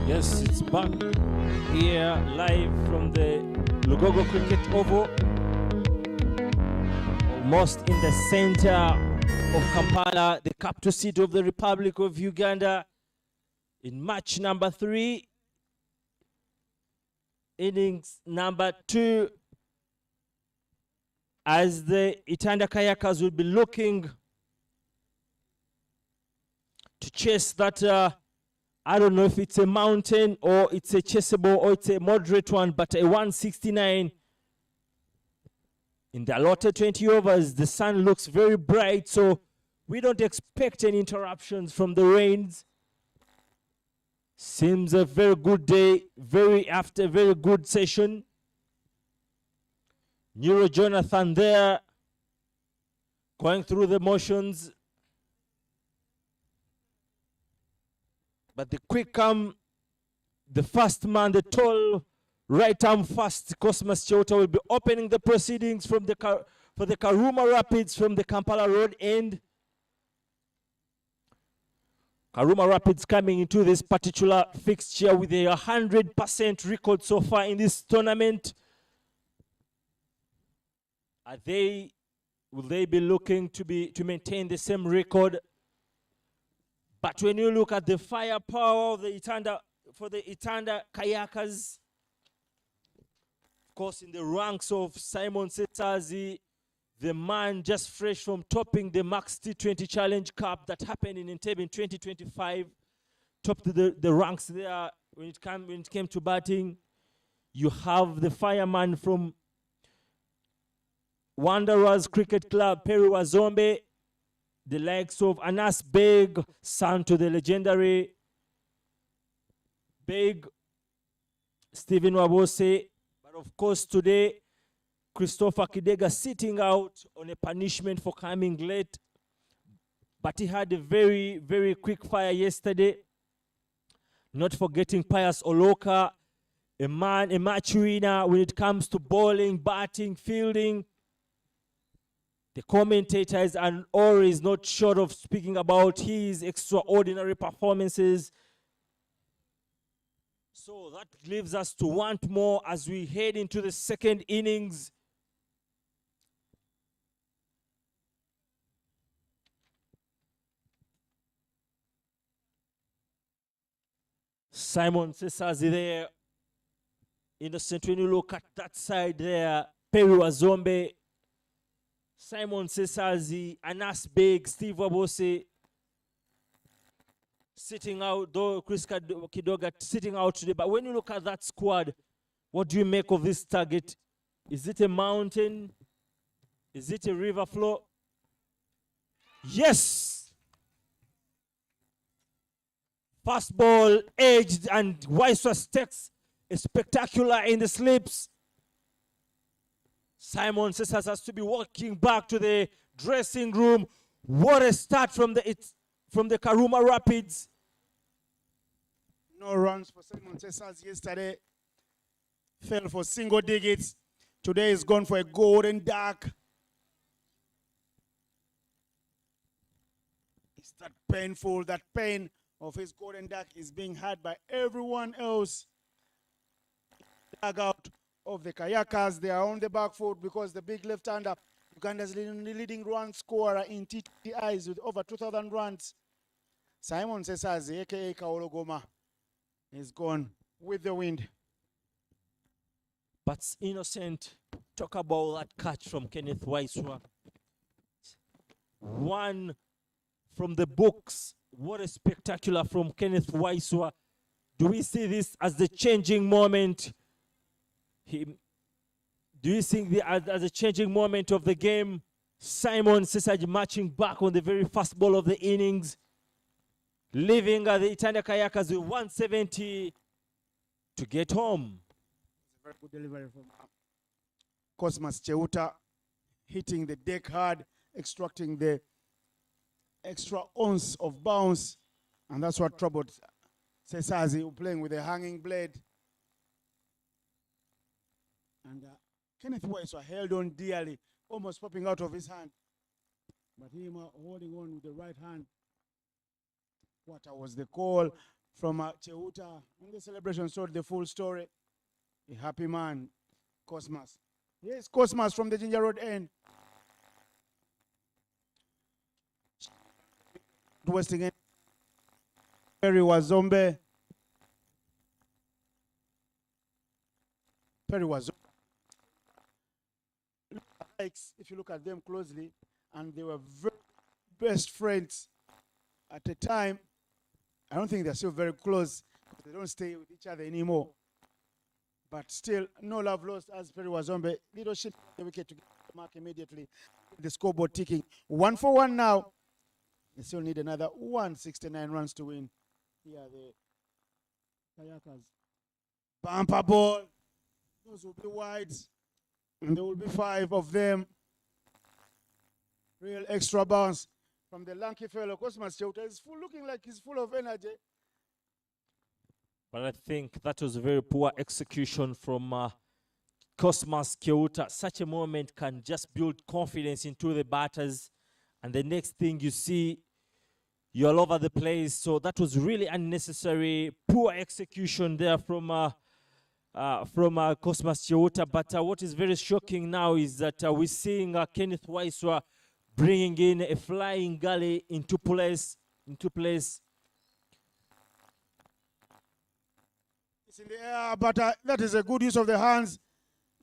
Yes, it's back here live from the Lugogo Cricket Oval, almost in the center of Kampala, the capital city of the Republic of Uganda, in match number 3, innings number 2, as the Itanda Kayakas will be looking to chase that I don't know if it's a mountain or it's a chaseable or it's a moderate one, but a 169 in the allotted 20 overs. The sun looks very bright, so we don't expect any interruptions from the rains. Seems a very good day, after a very good session. Neuro Jonathan there, going through the motions. But the quick arm, the fast man, the tall right arm fast, Cosmas Chota will be opening the proceedings for the Karuma Rapids from the Kampala Road end. Karuma Rapids coming into this particular fixture with a 100% record so far in this tournament. Will they be looking to maintain the same record? But when you look at the firepower of the Itanda, for the Itanda Kayakas, of course, in the ranks of Simon Setsazi, the man just fresh from topping the Max T20 Challenge Cup that happened in Entebbe in 2025, topped the ranks there when it came to batting. You have the fireman from Wanderers Cricket Club, Peru Wazombe, the likes of Anas Beg, son to the legendary Beg, Stephen Wabose. But of course today, Christopher Kidega sitting out on a punishment for coming late. But he had a very, very quick fire yesterday. Not forgetting Pius Oloka, a match winner when it comes to bowling, batting, fielding. The commentators are always not short of speaking about his extraordinary performances. So that leaves us to want more as we head into the second innings. Simon Sesazi there. Innocent, when you look at that side there, Peru Azombe, Simon Sesazi, Anas Beg, Steve Wabose sitting out, though Chris Kidoga sitting out today. But when you look at that squad, what do you make of this target? Is it a mountain? Is it a river flow? Yes! Fast ball, edged, and Waiswa takes a spectacular in the slips. Simon Sesas has to be walking back to the dressing room. What a start from the Karuma Rapids. No runs for Simon Sesas yesterday. Fell for single digits. Today is gone for a golden duck. It's that painful, that pain of his golden duck is being had by everyone else. Dugout of the Kayakas, they are on the back foot because the big left-hander, Uganda's leading run scorer in T20Is with over 2,000 runs. Simon Sesazi, aka Kaologoma, is gone with the wind. But Innocent, talk about that catch from Kenneth Waiswa. One from the books. What a spectacular from Kenneth Waiswa. Do we see this as the changing moment? Do you think as a changing moment of the game? Simon Sesaji marching back on the very first ball of the innings, leaving the Itanda Kayakas with 170 to get home. Very good delivery from Cosmas Cheuta, hitting the deck hard, extracting the extra ounce of bounce, and that's what troubled Sesazi, playing with a hanging blade. And Kenneth Waiswa held on dearly, almost popping out of his hand. But him holding on with the right hand. What was the call from Cheuta. And the celebration told the full story. A happy man, Cosmas. Yes, Cosmas from the Ginger Road end. West again. Perry was zombie. Perry was likes, if you look at them closely, and they were very best friends at the time. I don't think they're still very close. They don't stay with each other anymore. But still, no love lost as Perry was on the leadership the wicket to get the mark immediately. The scoreboard ticking. 1-for-1 now. They still need another 169 runs to win. Here the Kayakas. Bumper ball. Those will be wide. And there will be 5 of them. Real extra bounce from the lanky fellow. Cosmas Cheuta is full, looking like he's full of energy. But I think that was a very poor execution from Cosmas Cheuta. Such a moment can just build confidence into the batters. And the next thing you see, you're all over the place. So that was really unnecessary. Poor execution there from Cosmas Cheuta. But what is very shocking now is that we're seeing Kenneth Waiswa bringing in a flying gully into place. It's in the air, but that is a good use of the hands.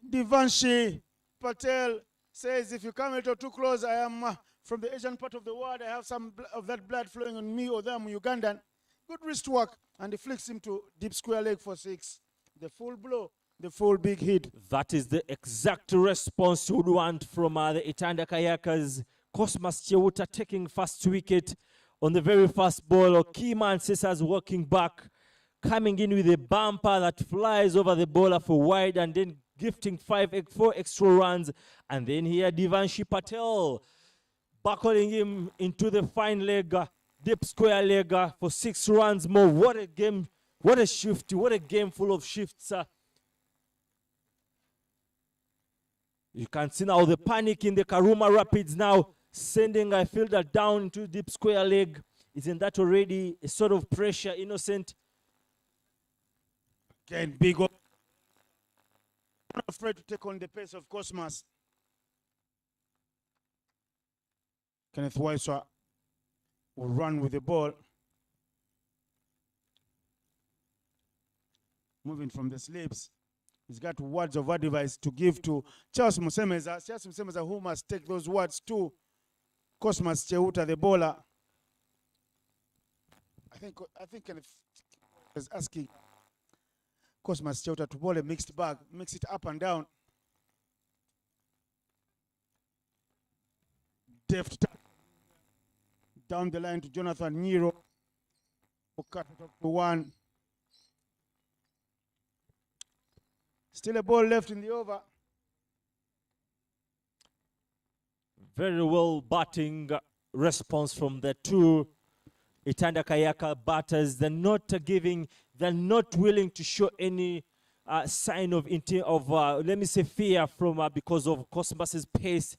Divanshi Patel says, if you come a little too close, I am from the Asian part of the world. I have some of that blood flowing on me, or them Ugandan. Good wrist work, and he flicks him to deep square leg for 6. The full blow, the full big hit. That is the exact response you would want from the Itanda Kayakas. Cosmas Cheuta taking first wicket on the very first ball. Keyman Cesar's walking back, coming in with a bumper that flies over the bowler for wide and then gifting 4 extra runs. And then here Divanshi Patel buckling him into the fine leg, deep square leg for 6 runs more. What a game, what a shift, what a game full of shifts. You can see now the panic in the Karuma Rapids now, sending a fielder down into deep square leg. Isn't that already a sort of pressure, Innocent? Again, big up. Not afraid to take on the pace of Cosmas. Kenneth Waiswa will run with the ball. Moving from the slips. He's got words of advice to give to Charles Musemeza. Charles Musemeza, who must take those words to Cosmas Cheuta, the bowler. I think Kenneth is asking Cosmas Cheuta to bowl a mixed bag, mix it up and down. Deft down the line to Jonathan Nero, who cut it up to 1. Still a ball left in the over. Very well batting response from the 2 Itanda Kayaka batters. They're not they're not willing to show any sign of let me say fear from because of Cosmas's pace.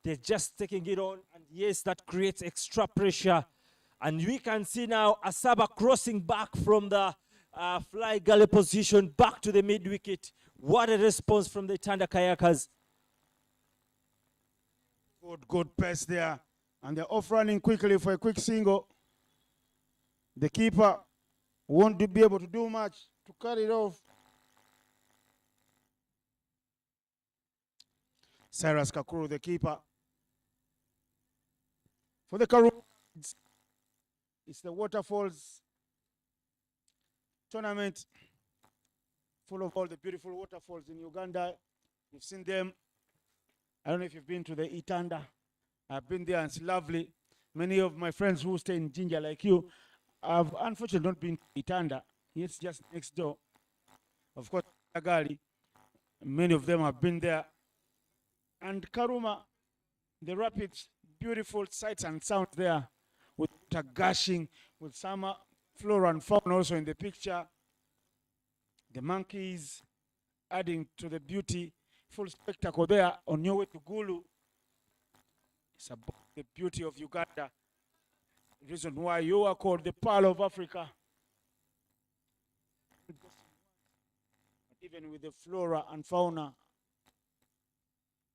They're just taking it on, and yes, that creates extra pressure. And we can see now Asaba crossing back from the fly gully position back to the mid wicket. What a response from the Itanda Kayakas. Good pass there. And they're off running quickly for a quick single. The keeper won't be able to do much to cut it off. Cyrus Kakuru, the keeper. For the Karoo, it's the Waterfalls tournament, full of all the beautiful waterfalls in Uganda. You've seen them. I don't know if you've been to the Itanda. I've been there, and it's lovely. Many of my friends who stay in Jinja like you have unfortunately not been to Itanda. It's just next door. Of course, Bujjagali, many of them have been there. And Karuma, the rapids, beautiful sights and sounds there, with water gushing, with some flora and fauna also in the picture. The monkeys adding to the beauty, full spectacle there on your way to Gulu. It's about the beauty of Uganda. The reason why you are called the Pearl of Africa. even with the flora and fauna.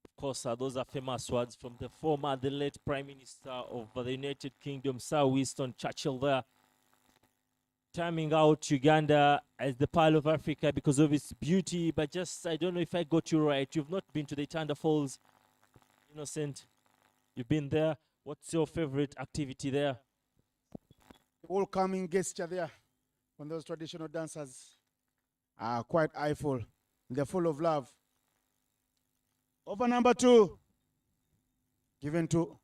Of course, those are famous words from the former, the late Prime Minister of the United Kingdom, Sir Winston Churchill there. Timing out Uganda as the Pearl of Africa because of its beauty, but just, I don't know if I got you right. You've not been to the Itanda Falls, Innocent. You've been there. What's your favorite activity there? The welcoming gesture there when those traditional dancers are quite eyeful. They're full of love. Over number 2, given to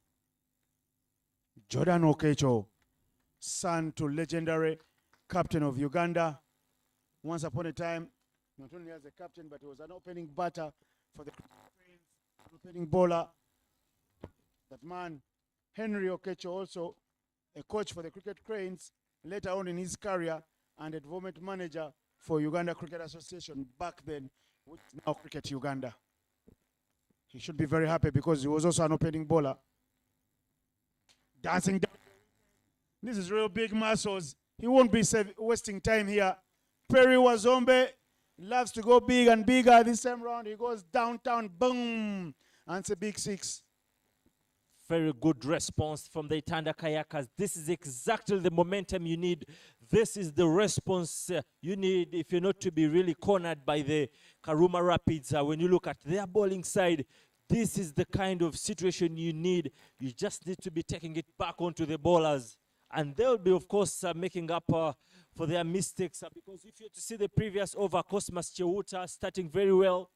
Jordan Okecho, son to legendary captain of Uganda. Once upon a time, not only as a captain, but he was an opening batter for the Cranes, an opening bowler. That man, Henry Okecho, also a coach for the Cricket Cranes, later on in his career, and a development manager for Uganda Cricket Association back then, which is now Cricket Uganda. He should be very happy because he was also an opening bowler. Dancing down. This is real big muscles. He won't be wasting time here. Perry Wazombe loves to go big and bigger this time round. He goes downtown, boom, and it's a big 6. Very good response from the Itanda Kayakas. This is exactly the momentum you need. This is the response you need if you're not to be really cornered by the Karuma Rapids. When you look at their bowling side, this is the kind of situation you need. You just need to be taking it back onto the bowlers. And they'll be, of course, making up for their mistakes. Because if you're to see the previous over, Cosmas Cheuta starting very well.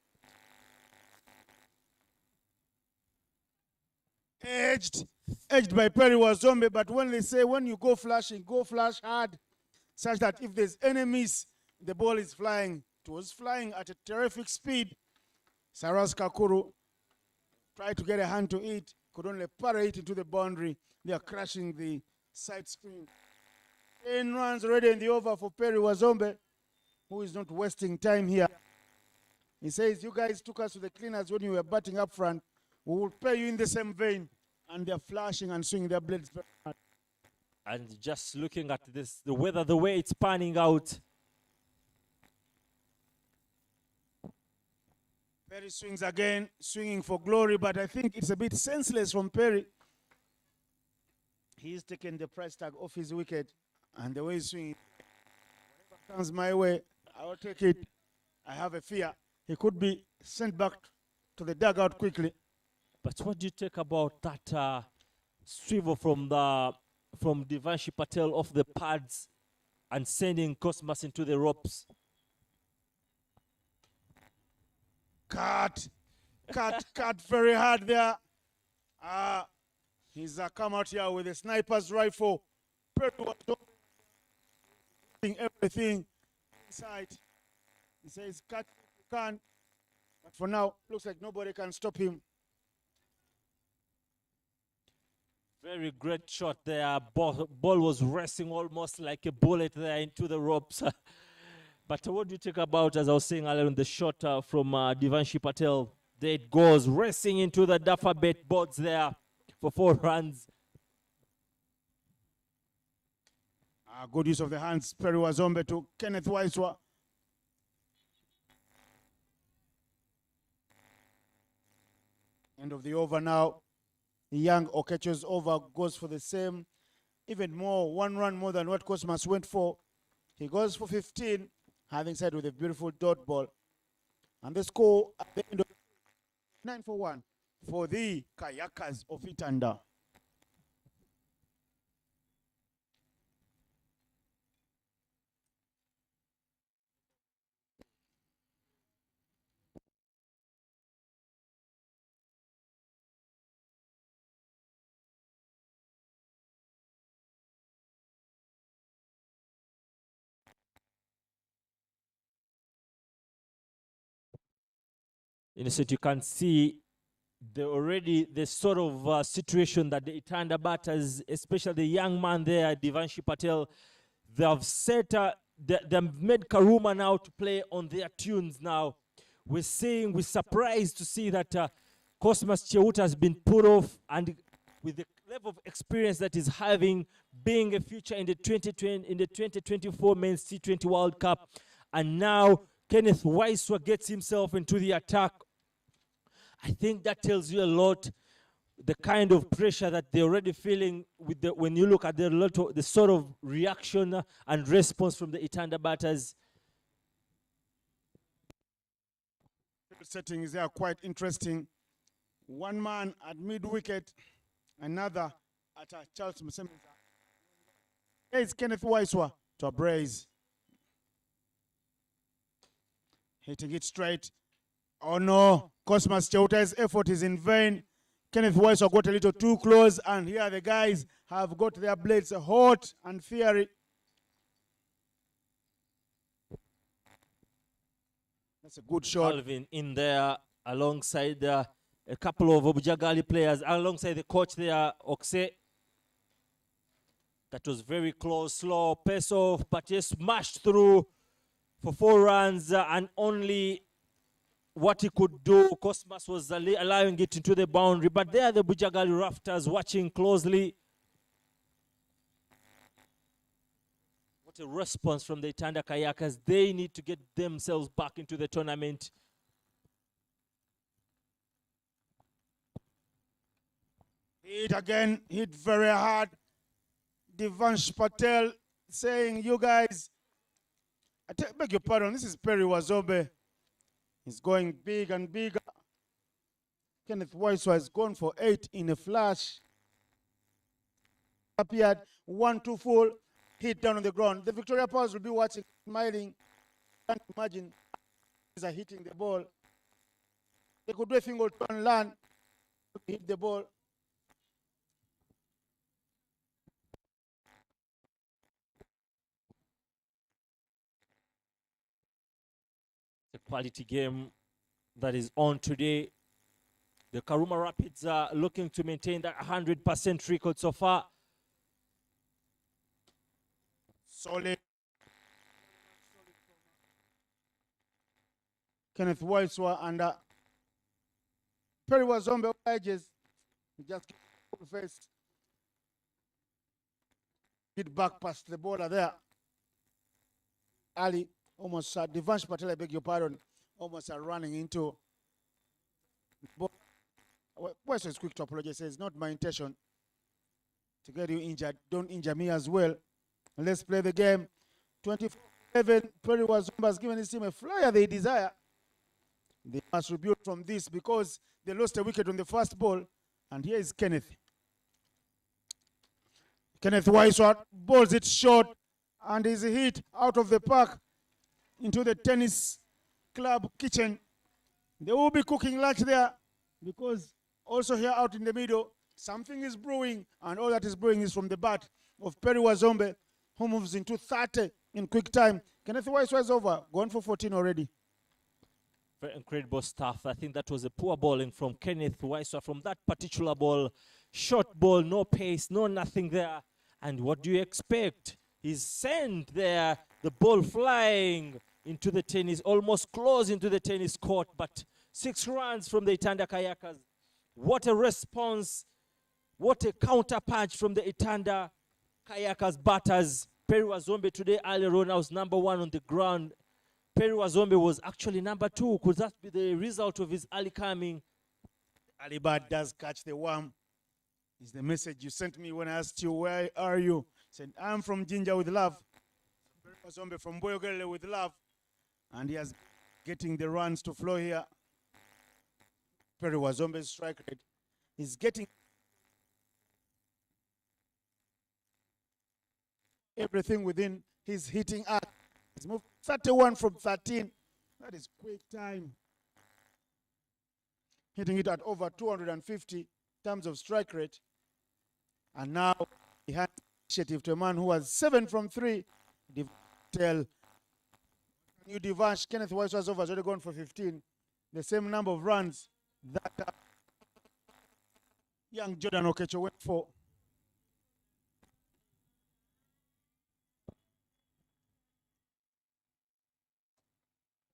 Edged by Perry Wazombe, but when they say when you go flashing, go flash hard, such that if there's enemies, the ball is flying. It was flying at a terrific speed. Saras Kakuru tried to get a hand to it, could only parry it into the boundary. They are crashing the side screen. 10 runs already in the over for Perry Wazombe, who is not wasting time here. He says, you guys took us to the cleaners when you were batting up front. We will pay you in the same vein. And they're flashing and swinging their blades. And just looking at this, the weather, the way it's panning out. Perry swings again, swinging for glory, but I think it's a bit senseless from Perry. He's taken the price tag off his wicket, and the way he's swinging, whatever comes my way, I will take it. I have a fear he could be sent back to the dugout quickly. But what do you take about that swivel from Devanshi Patel off the pads and sending Cosmas into the ropes? Cut very hard there. He's come out here with a sniper's rifle. Perry was doing everything inside. He says, cut if you can. But for now, looks like nobody can stop him. Very great shot there. Ball was racing almost like a bullet there into the ropes. But what do you think about, as I was saying earlier, the shot from Devanshi Patel? There it goes, racing into the Dafabet boards there for 4 runs. Good use of the hands. Perry Wazombe to Kenneth Waiswa. End of the over now. Young Okecho's over goes for the same, even more, 1 run more than what Cosmas went for. He goes for 15, having said with a beautiful dot ball. And the score at the end of 9-1 for the Kayakas of Itanda. Innocent, you can see the sort of situation that the Itanda batters, especially the young man there, Devanshi Patel, they have set, they've made Karuma now to play on their tunes now. We're surprised to see that Cosmas Cheuta has been put off, and with the level of experience that he's having, being a future in the 2024 Men's T20 World Cup, and now Kenneth Waiswa gets himself into the attack. I think that tells you a lot, the kind of pressure that they're already feeling with when you look at the sort of reaction and response from the Itanda batters. Settings there are quite interesting. One man at mid wicket, another at Charles Musemeza. Here's Kenneth Waiswa to a brace. Hitting it straight. Oh no, Cosmas Chauta's effort is in vain. Kenneth Waiswa got a little too close, and here the guys have got their blades hot and fiery. That's a good shot. Alvin in there alongside a couple of Bujjagali players, alongside the coach there, Okse. That was very close, slow, pace off, but he smashed through for 4 runs, and only what he could do, Cosmas was allowing it into the boundary. But there the Bujjagali Rafters watching closely. What a response from the Itanda Kayakas. They need to get themselves back into the tournament. Hit again, hit very hard. Devansh Patel saying, you guys, beg your pardon, this is Perry Wazobe. He's going big and bigger. Kenneth Waiswa has gone for 8 in a flash. Appeared 1-2 full, hit down on the ground. The Victoria Powers will be watching, smiling. Can't imagine these are hitting the ball. They could do a thing or two and land, hit the ball. The quality game that is on today. The Karuma Rapids are looking to maintain that 100% record so far. Solid. Kenneth Waiswa and Perry Wazombe edges. Just face. Hit back past the border there. Ali almost Devansh Patel, I beg your pardon, almost running into. Waiswa is quick to apologize. Says, not my intention to get you injured. Don't injure me as well. Let's play the game. 24-11. Perry Wazombe has given his team a flyer they desire. They must rebuild from this because they lost a wicket on the first ball. And here is Kenneth. Kenneth Waiswa balls it short and is hit out of the park into the tennis club kitchen. They will be cooking lunch there because also here out in the middle, something is brewing, and all that is brewing is from the bat of Perry Wazombe, who moves into 30 in quick time. Kenneth Waiswa is over, gone for 14 already. Very incredible stuff. I think that was a poor bowling from Kenneth Waiswa from that particular ball. Short ball, no pace, no nothing there. And what do you expect? He's sent there, the ball flying into the tennis, almost close into the tennis court, but 6 runs from the Itanda Kayakas. What a response. What a counter punch from the Itanda Kayakas batters. Perry Wazombe today earlier on was number 1 on the ground. Perry Wazombe was actually number 2. Could that be the result of his early coming? Alibad does catch the worm. Is the message you sent me when I asked you, where are you? Said, I'm from Ginger with love. Perry Wazombe from Bujjagali with love. And he has getting the runs to flow here. Perry Wazombe's strike rate is getting everything within his hitting arc. He's moved 31 from 13. That is quick time. Hitting it at over 250 in terms of strike rate. And now he has initiative to a man who was 7 from 3. Tell new Devansh, Kenneth Waiswa has already gone for 15. The same number of runs that young Jordan Okecho went for.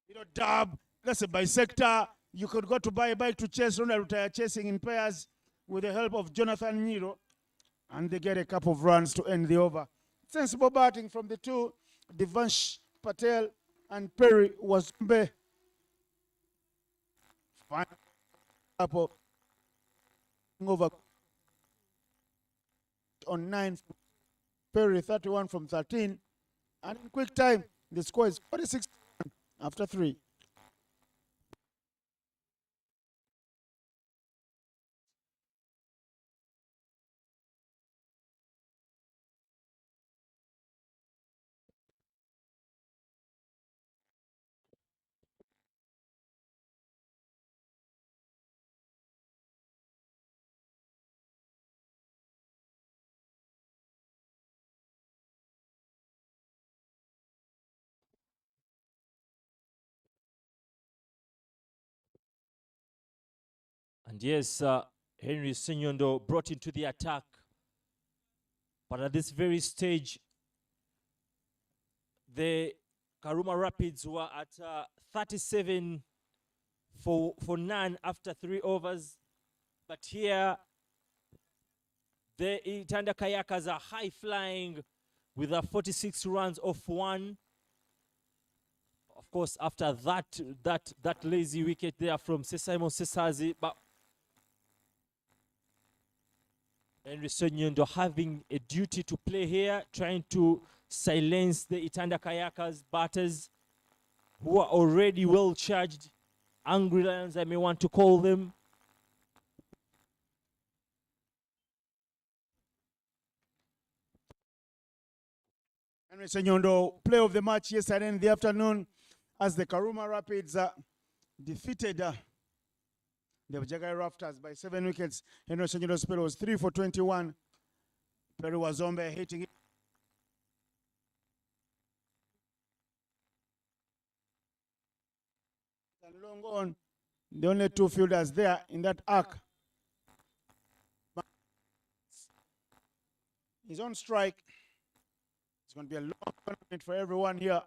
You know, dab, that's a bisector. You could go to buy a bike to chase, Ronald retire chasing in pairs with the help of Jonathan Niro. And they get a couple of runs to end the over. Sensible batting from the two, Devansh Patel and Perry was up over on 9. Perry 31 from 13. And in quick time, the score is 46 after 3. And yes, Henry Senyondo brought into the attack. But at this very stage, the Karuma Rapids were at 37 for none after 3 overs. But here, the Itanda Kayakas are high flying with a 46 runs off 1. Of course, after that lazy wicket there from Simon Sesazi, but Henry Sonyondo having a duty to play here, trying to silence the Itanda Kayakas batters who are already well charged, angry lions I may want to call them. Henry Senyondo, play of the match yesterday in the afternoon as the Karuma Rapids defeated the Bujjagali Rafters by 7 wickets. Henry Senyondo's spell was 3 for 21. Perry Wazombe hitting it. And long on, the only 2 fielders there in that arc. He's on strike. It's going to be a long tournament for everyone here.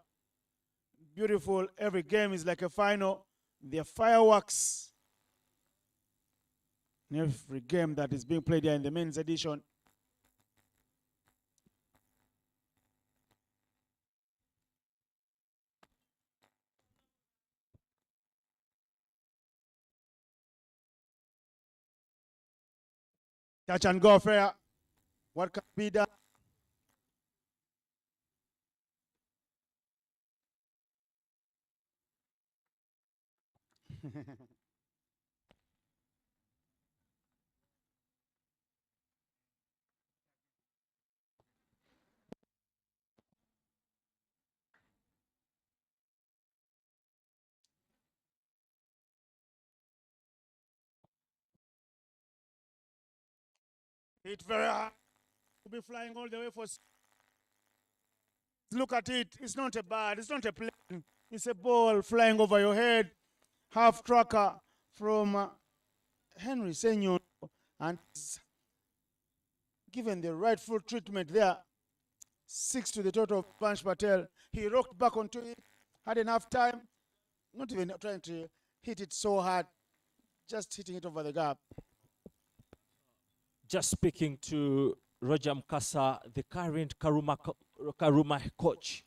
Beautiful. Every game is like a final. There are fireworks in every game that is being played here in the men's edition. Touch and go fair. What can be done? Hit very hard. Will be flying all the way for. Look at it. It's not a bird. It's not a plane. It's a ball flying over your head. Half tracker from Henry Senyondo, and given the rightful treatment there. 6 to the total of Panch Patel. He rocked back onto it. Had enough time. Not even trying to hit it so hard. Just hitting it over the gap. Just speaking to Roger Mkasa, the current Karuma coach.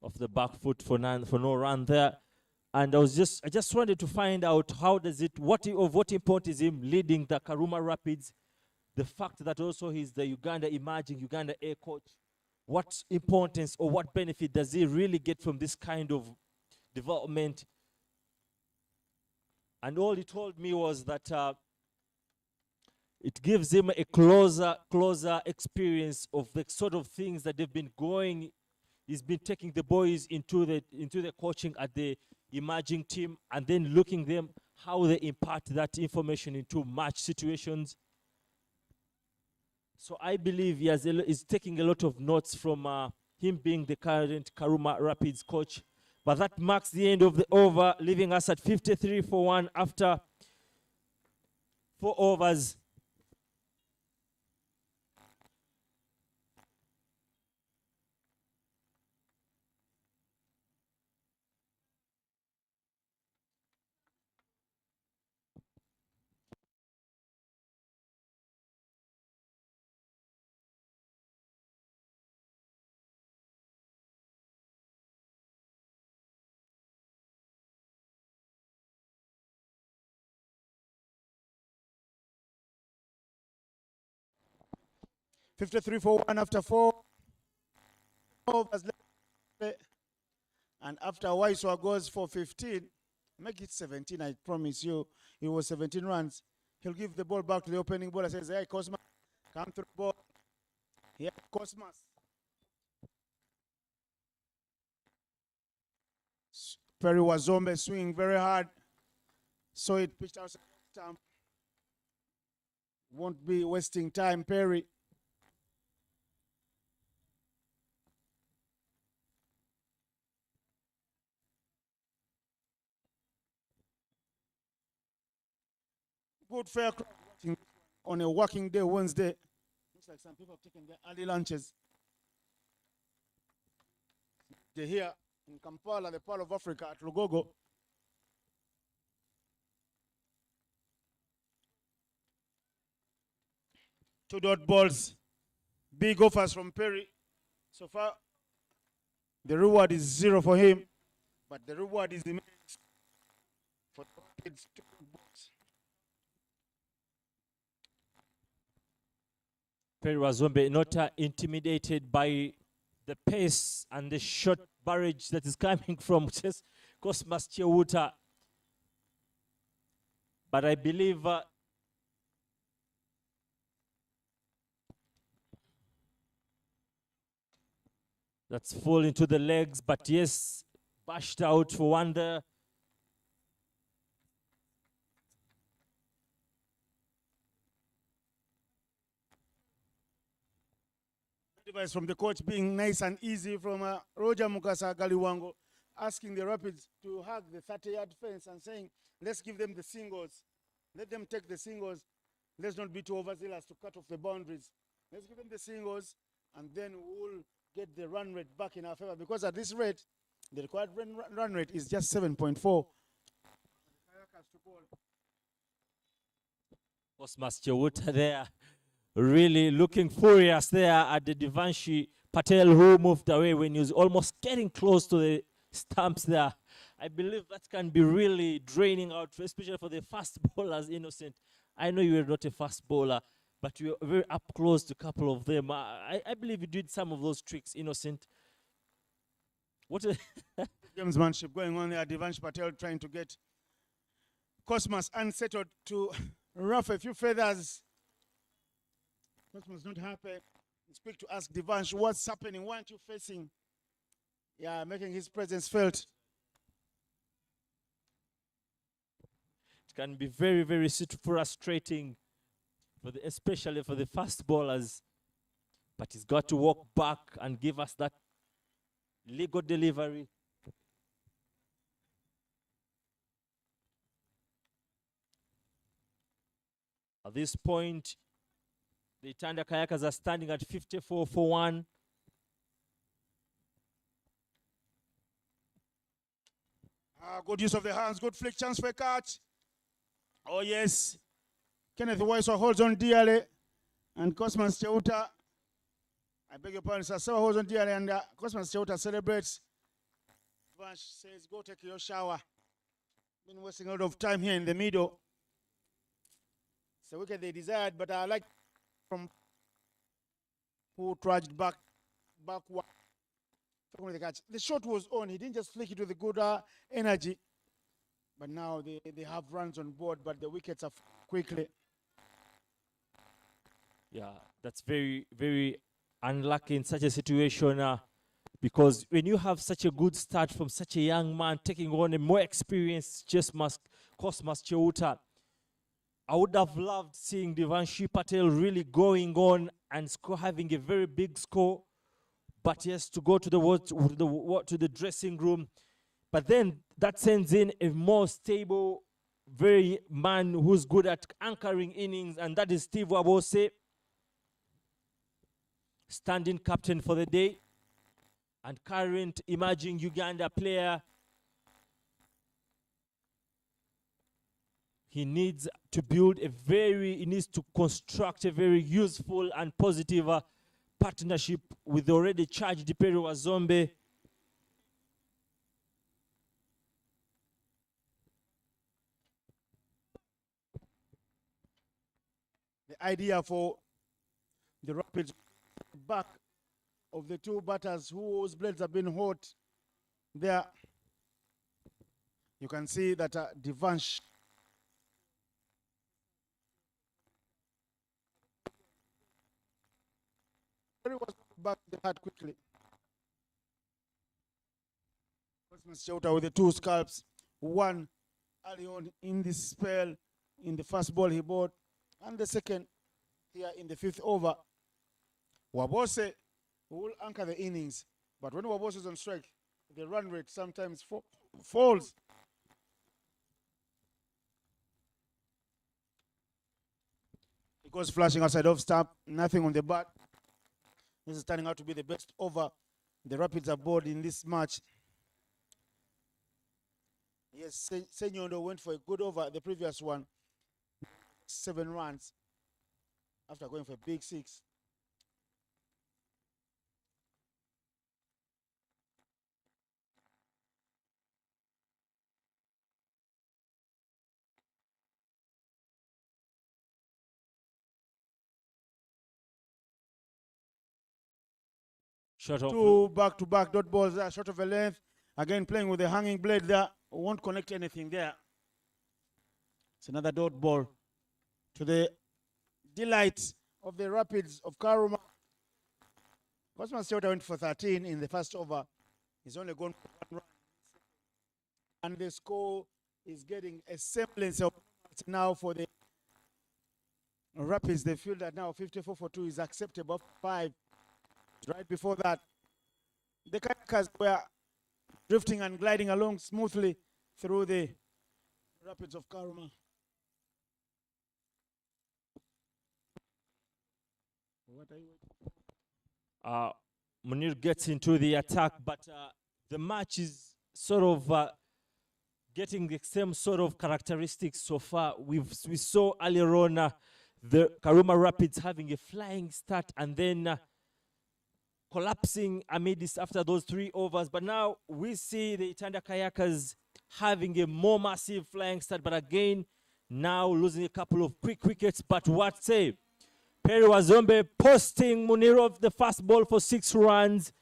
Off the back foot for no run there. And I just wanted to find out what importance is him leading the Karuma Rapids. The fact that also he's the emerging Uganda A coach. What importance or what benefit does he really get from this kind of development? And all he told me was that it gives him a closer experience of the sort of things that they've been going. He's been taking the boys into the coaching at the emerging team and then looking them how they impart that information into match situations. So I believe he's taking a lot of notes from him being the current Karuma Rapids coach. But that marks the end of the over, leaving us at 53 for 1 after 4 overs. 53 for 1 after 4 overs left. And after Waiswa goes for 15, make it 17, I promise you. It was 17 runs. He'll give the ball back to the opening bowler. Says, hey, Cosmas, come to the ball. Here, Cosmas. Perry Wazombe swinging very hard. So it pitched out. Won't be wasting time, Perry. Good fair crowd watching on a working day Wednesday. Looks like some people have taken their early lunches. They're here in Kampala, the Pearl of Africa, at Lugogo. Two dot balls. Big offers from Perry. So far, the reward is 0 for him, but the reward is immense for the kids. Perry Wazombe not intimidated by the pace and the short barrage that is coming from just Cosmas Chewuta. But I believe that's full into the legs, but yes, bashed out for one there. Advice from the coach being nice and easy from Roger Mukasa Galiwango, asking the Rapids to hug the 30-yard fence and saying, let's give them the singles. Let them take the singles. Let's not be too overzealous to cut off the boundaries. Let's give them the singles, and then we'll get the run rate back in our favor. Because at this rate, the required run rate is just 7.4. Cosmas Chewuta there, really looking furious there at the Devanshi Patel, who moved away when he was almost getting close to the stumps there. I believe that can be really draining out, especially for the fast bowlers, Innocent. I know you are not a fast bowler, but you are very up close to a couple of them. I believe you did some of those tricks, Innocent. What a gamesmanship going on there. Devanshi Patel trying to get Cosmas unsettled to ruffle a few feathers. Cosmas not happy. Speak to ask Devanshi, what's happening? Why aren't you facing? Yeah, making his presence felt. It can be very, very frustrating, especially for the fast bowlers. But he's got to walk back and give us that legal delivery. At this point, the Itanda Kayakas are standing at 54 for 1. Good use of the hands, good flick, chance for a catch. Oh yes. Kenneth Waiswa holds on dearly, and Cosmas Chewuta, I beg your pardon, Sir, holds on dearly, and Cosmas Chewuta celebrates. Vansh says, go take your shower. Been wasting a lot of time here in the middle. It's a wicket they desired, but I like from who trudged backward. The shot was on. He didn't just flick it with the good energy. But now they have runs on board, but the wickets are quickly. Yeah, that's very, very unlucky in such a situation because when you have such a good start from such a young man taking on a more experienced Cosmas Chewuta, I would have loved seeing Devanshi Patel really going on and having a very big score. But yes, to go to the dressing room. But then that sends in a more stable, very man who's good at anchoring innings, and that is Steve Wabose, standing captain for the day, and current emerging Uganda player. He needs to he needs to construct a very useful and positive partnership with the already charged Perry Wazombe. The idea for the Rapids back of the two batters whose blades have been hot there. You can see that Divansh was back the hat quickly. Shouter with the two scalps, one early on in this spell in the first ball he bought, and the second here in the fifth over. Wabose will anchor the innings, but when Wabose is on strike, the run rate sometimes falls. He goes flashing outside off stump, nothing on the bat. This is turning out to be the best over the Rapids aboard in this match. Yes, Senyondo went for a good over the previous one. 7 runs after going for a big 6. Short of Two back-to-back dot balls there, short of a length. Again, playing with the hanging blade there. Won't connect anything there. It's another dot ball to the delight of the Rapids of Karuma. Cosmas Chota went for 13 in the first over. He's only gone for 1 run. And the score is getting a semblance of now for the Rapids. They feel that now 54 for 2 is acceptable. 5. Right before that, the Kayakas were drifting and gliding along smoothly through the Rapids of Karuma. What are you waiting? Munir gets into the attack, but the match is sort of getting the same sort of characteristics so far. We saw earlier on the Karuma Rapids having a flying start and then collapsing amidst after those 3 overs. But now we see the Itanda Kayakas having a more massive flying start, but again, now losing a couple of quick wickets. But what say? Perry Wazombe posting Munirov the fast ball for 6 runs.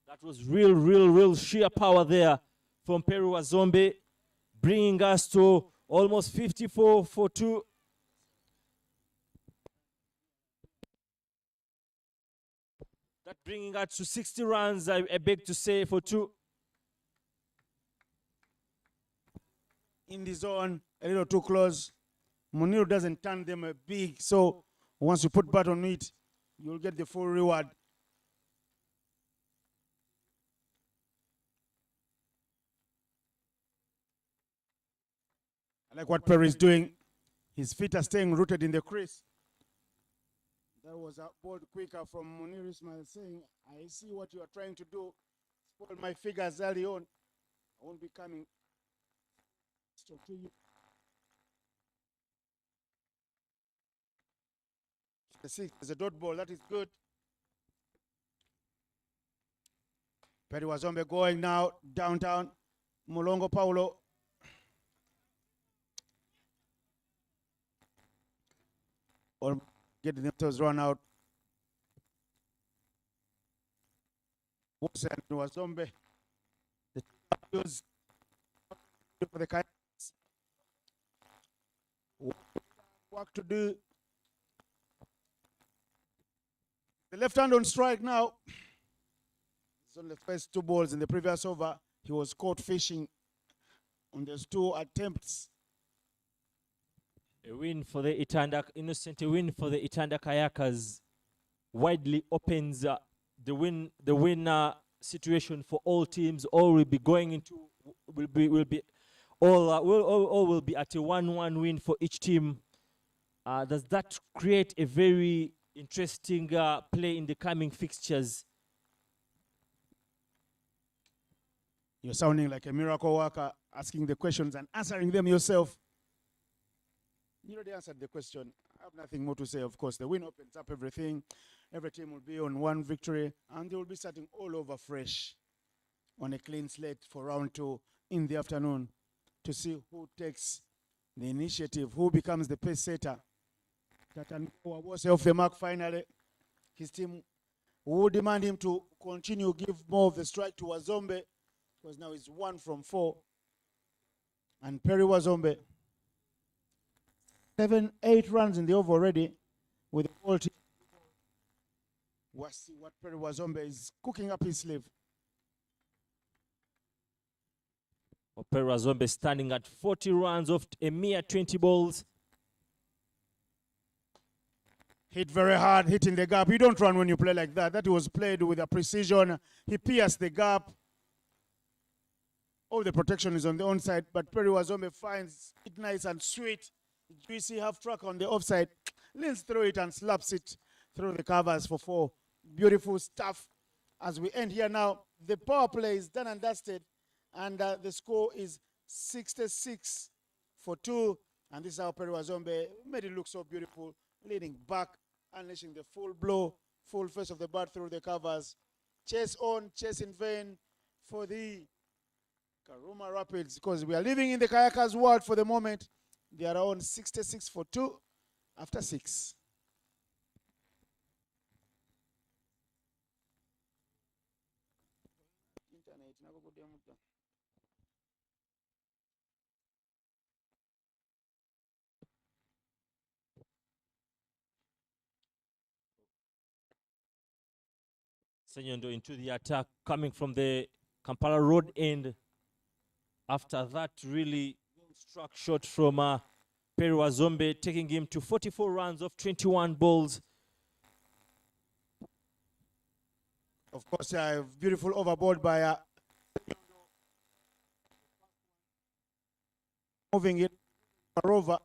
That was real sheer power there from Perry Wazombe, bringing us to almost 54 for 2. That bringing us to 60 runs, I beg to say, for 2. In the zone, a little too close. Munir doesn't turn them big, so once you put bat on it, you'll get the full reward. I like what Perry is doing. His feet are staying rooted in the crease. That was a bold quicker from Munir Ismail saying, I see what you are trying to do. Spoil my figures early on. I won't be coming to you. The 6 is a dot ball. That is good. Perry Wazombe going now downtown. Mulongo Paulo. Or getting themselves run out. Wazombe. The use for the Kayakas. Work to do. The left hand on strike now. It's on the first 2 balls in the previous over. He was caught fishing on those 2 attempts. A win for the Itanda, innocent win for the Itanda Kayakas widely opens the win situation for all teams. All will be going into will be at a 1-1 win for each team. Does that create a very interesting play in the coming fixtures? You're sounding like a miracle worker, asking the questions and answering them yourself. You already answered the question. I have nothing more to say, of course. The win opens up everything. Every team will be on 1 victory, and they will be starting all over fresh on a clean slate for round 2 in the afternoon to see who takes the initiative, who becomes the pace setter. That was off the mark finally. his team would demand him to continue, give more of the strike to Wazombe, because now it's 1 from 4. And Perry Wazombe, 7-8 runs in the over already with the whole team. We'll see what Perry Wazombe is cooking up his sleeve. Perry Wazombe standing at 40 runs off a mere 20 balls. Hit very hard, hitting the gap. You don't run when you play like that. That was played with a precision. He pierced the gap. All the protection is on the onside, but Perry Wazombe finds it nice and sweet. Juicy half track on the offside. Leans through it and slaps it through the covers for 4. Beautiful stuff. As we end here now, the power play is done and dusted, and the score is 66 for 2. And this is how Perry Wazombe made it look so beautiful, leading back, unleashing the full blow, full face of the bat through the covers. Chase on, chase in vain for the Karuma Rapids, because we are living in the Kayakers world for the moment. They are on 66 for 2 after 6. Senyondo into the attack, coming from the Kampala Road end. After that really struck shot from Perry Wazombe, taking him to 44 runs of 21 balls. Of course, beautiful overboard by moving it over.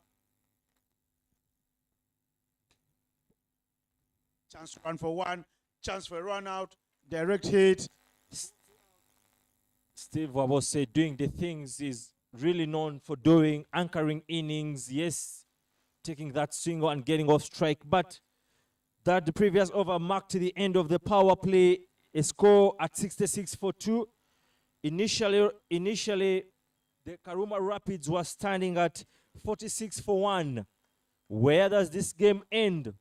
Chance to run for 1, chance for a run out, direct hit. Steve Wabose doing the things he's really known for doing, anchoring innings, yes, taking that single and getting off strike, but that the previous over marked the end of the power play, a score at 66 for 2. Initially, the Karuma Rapids was standing at 46 for 1. Where does this game end?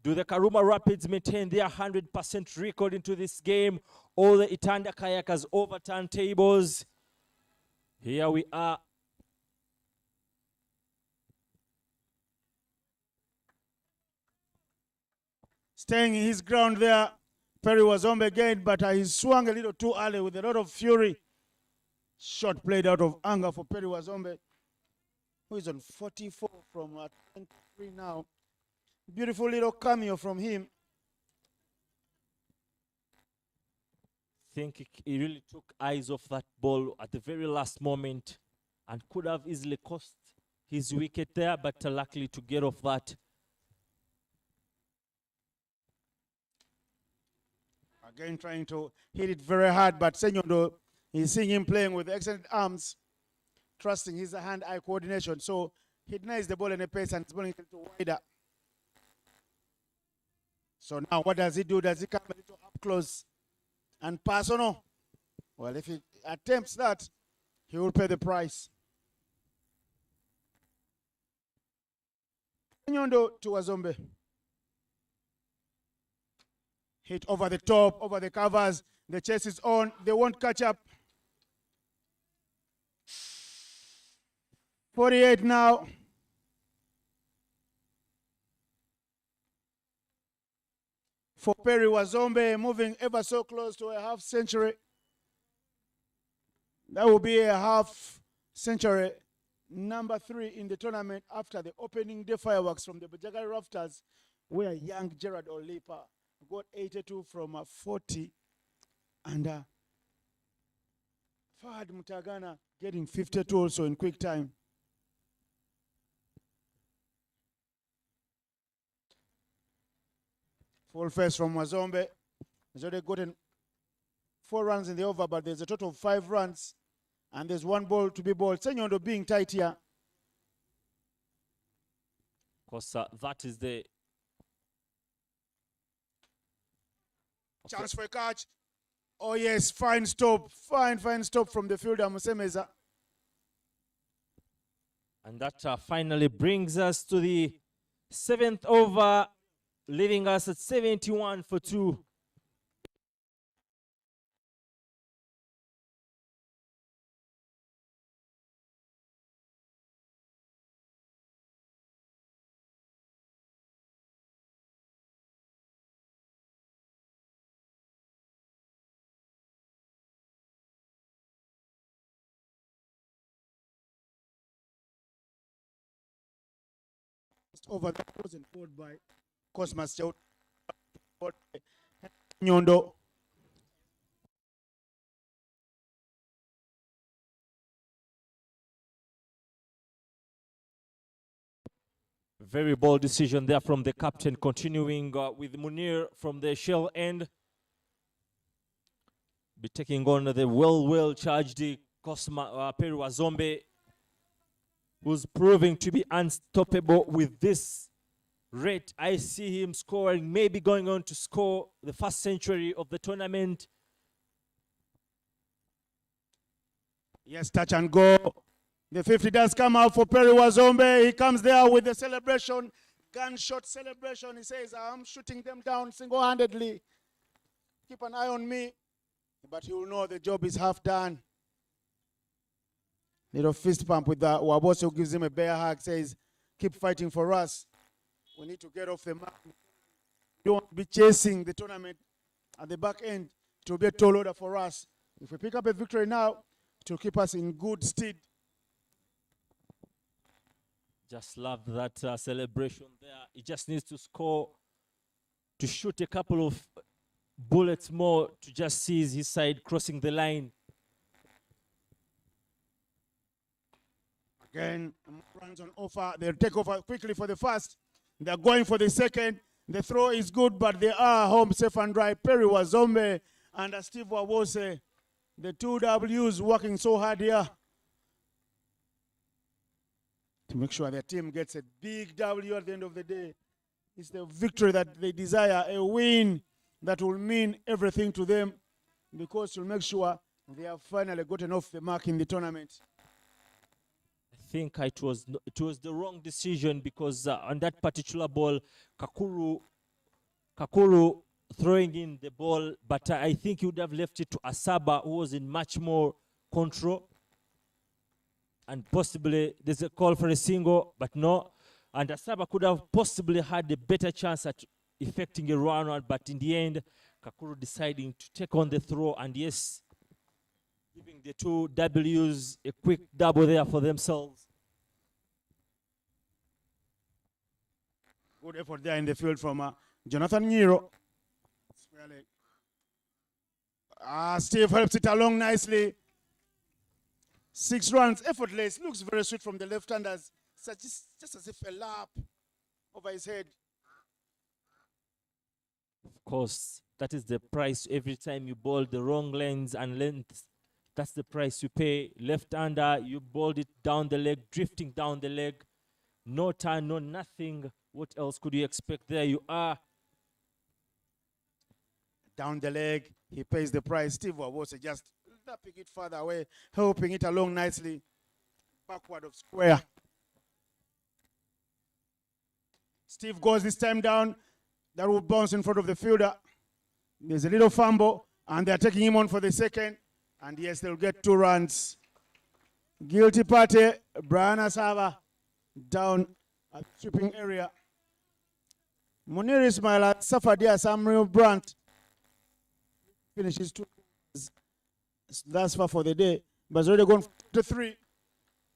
Do the Karuma Rapids maintain their 100% record into this game, or the Itanda Kayakas overturn tables? Here we are. Staying in his ground there, Perry Wazombe again, but he swung a little too early with a lot of fury. Shot played out of anger for Perry Wazombe, who is on 44 from 23 now. Beautiful little cameo from him. I think he really took eyes off that ball at the very last moment and could have easily cost his wicket there, but luckily to get off that. Again trying to hit it very hard, but Senyondo, he's seeing him playing with excellent arms, trusting his hand-eye coordination. So he denies the ball in a pace and it's bowling it to wider. So now what does he do? Does he come a little up close and pass or no? Well, if he attempts that, he will pay the price. Senyondo to Wazombe. Hit over the top, over the covers. The chase is on. They won't catch up. 48 now. For Perry Wazombe, moving ever so close to a half century. That will be a half century, number 3 in the tournament after the opening day fireworks from the Bujjagali Rafters, where young Gerard Olipa got 82 from 40, and Fahad Mutagana getting 52 also in quick time. Full face from Wazombe. He's already gotten 4 runs in the over, but there's a total of 5 runs, and there's 1 ball to be bowled. Senyondo being tight here. Because that is the chance for a catch. Oh yes, fine stop. Fine stop from the fielder, Musemeza. And that finally brings us to the 7th over leaving us at 71 for 2. Over that wasn't fought by Cosmas Nyondo. Very bold decision there from the captain, continuing with Munir from the shell end. Be taking on the well charged Cosma Peru Wazombe, who's proving to be unstoppable with this rate. I see him scoring, maybe going on to score the first century of the tournament. Yes, touch and go. The 50 does come out for Perry Wazombe. He comes there with the celebration, gunshot celebration. He says, I'm shooting them down single-handedly. Keep an eye on me. But he will know the job is half done. Little fist pump with that. Wabose who gives him a bear hug, says, keep fighting for us. We need to get off the map. We don't be chasing the tournament at the back end. It will be a tall order for us. If we pick up a victory now, it will keep us in good stead. Just love that celebration there. He just needs to score, to shoot a couple of bullets more to just see his side crossing the line. Again, runs on offer. They'll take over quickly for the first. They're going for the second. The throw is good, but they are home safe and dry. Perry Wazombe and Steve Wabose, the two Ws working so hard here to make sure their team gets a big W at the end of the day. It's the victory that they desire, a win that will mean everything to them, because to make sure they have finally gotten off the mark in the tournament. I think it was the wrong decision, because on that particular ball, Kakuru throwing in the ball, but I think he would have left it to Asaba, who was in much more control. And possibly there's a call for a single, but no. And Asaba could have possibly had a better chance at effecting a run-out, but in the end, Kakuru deciding to take on the throw, and yes, giving the two Ws a quick double there for themselves. Good effort there in the field from Jonathan Nero. Steve helps it along nicely. 6 runs, effortless. Looks very sweet from the left-handers. Just as if a lap over his head. Of course, that is the price every time you bowl the wrong lanes and lengths. That's the price you pay. Left-hander, you bowled it down the leg, drifting down the leg. No turn, no nothing. What else could you expect? There you are. Down the leg, he pays the price. Steve Wabose just tapping it further away, helping it along nicely. Backward of square. Steve goes this time down. That will bounce in front of the fielder. There's a little fumble, and they're taking him on for the second. And yes, they'll get 2 runs. Guilty party, Brian Asaba down at the sweeping area. Munir Ismail suffered here some real brunt. Finishes 2 thus far for the day, but it's already gone to 3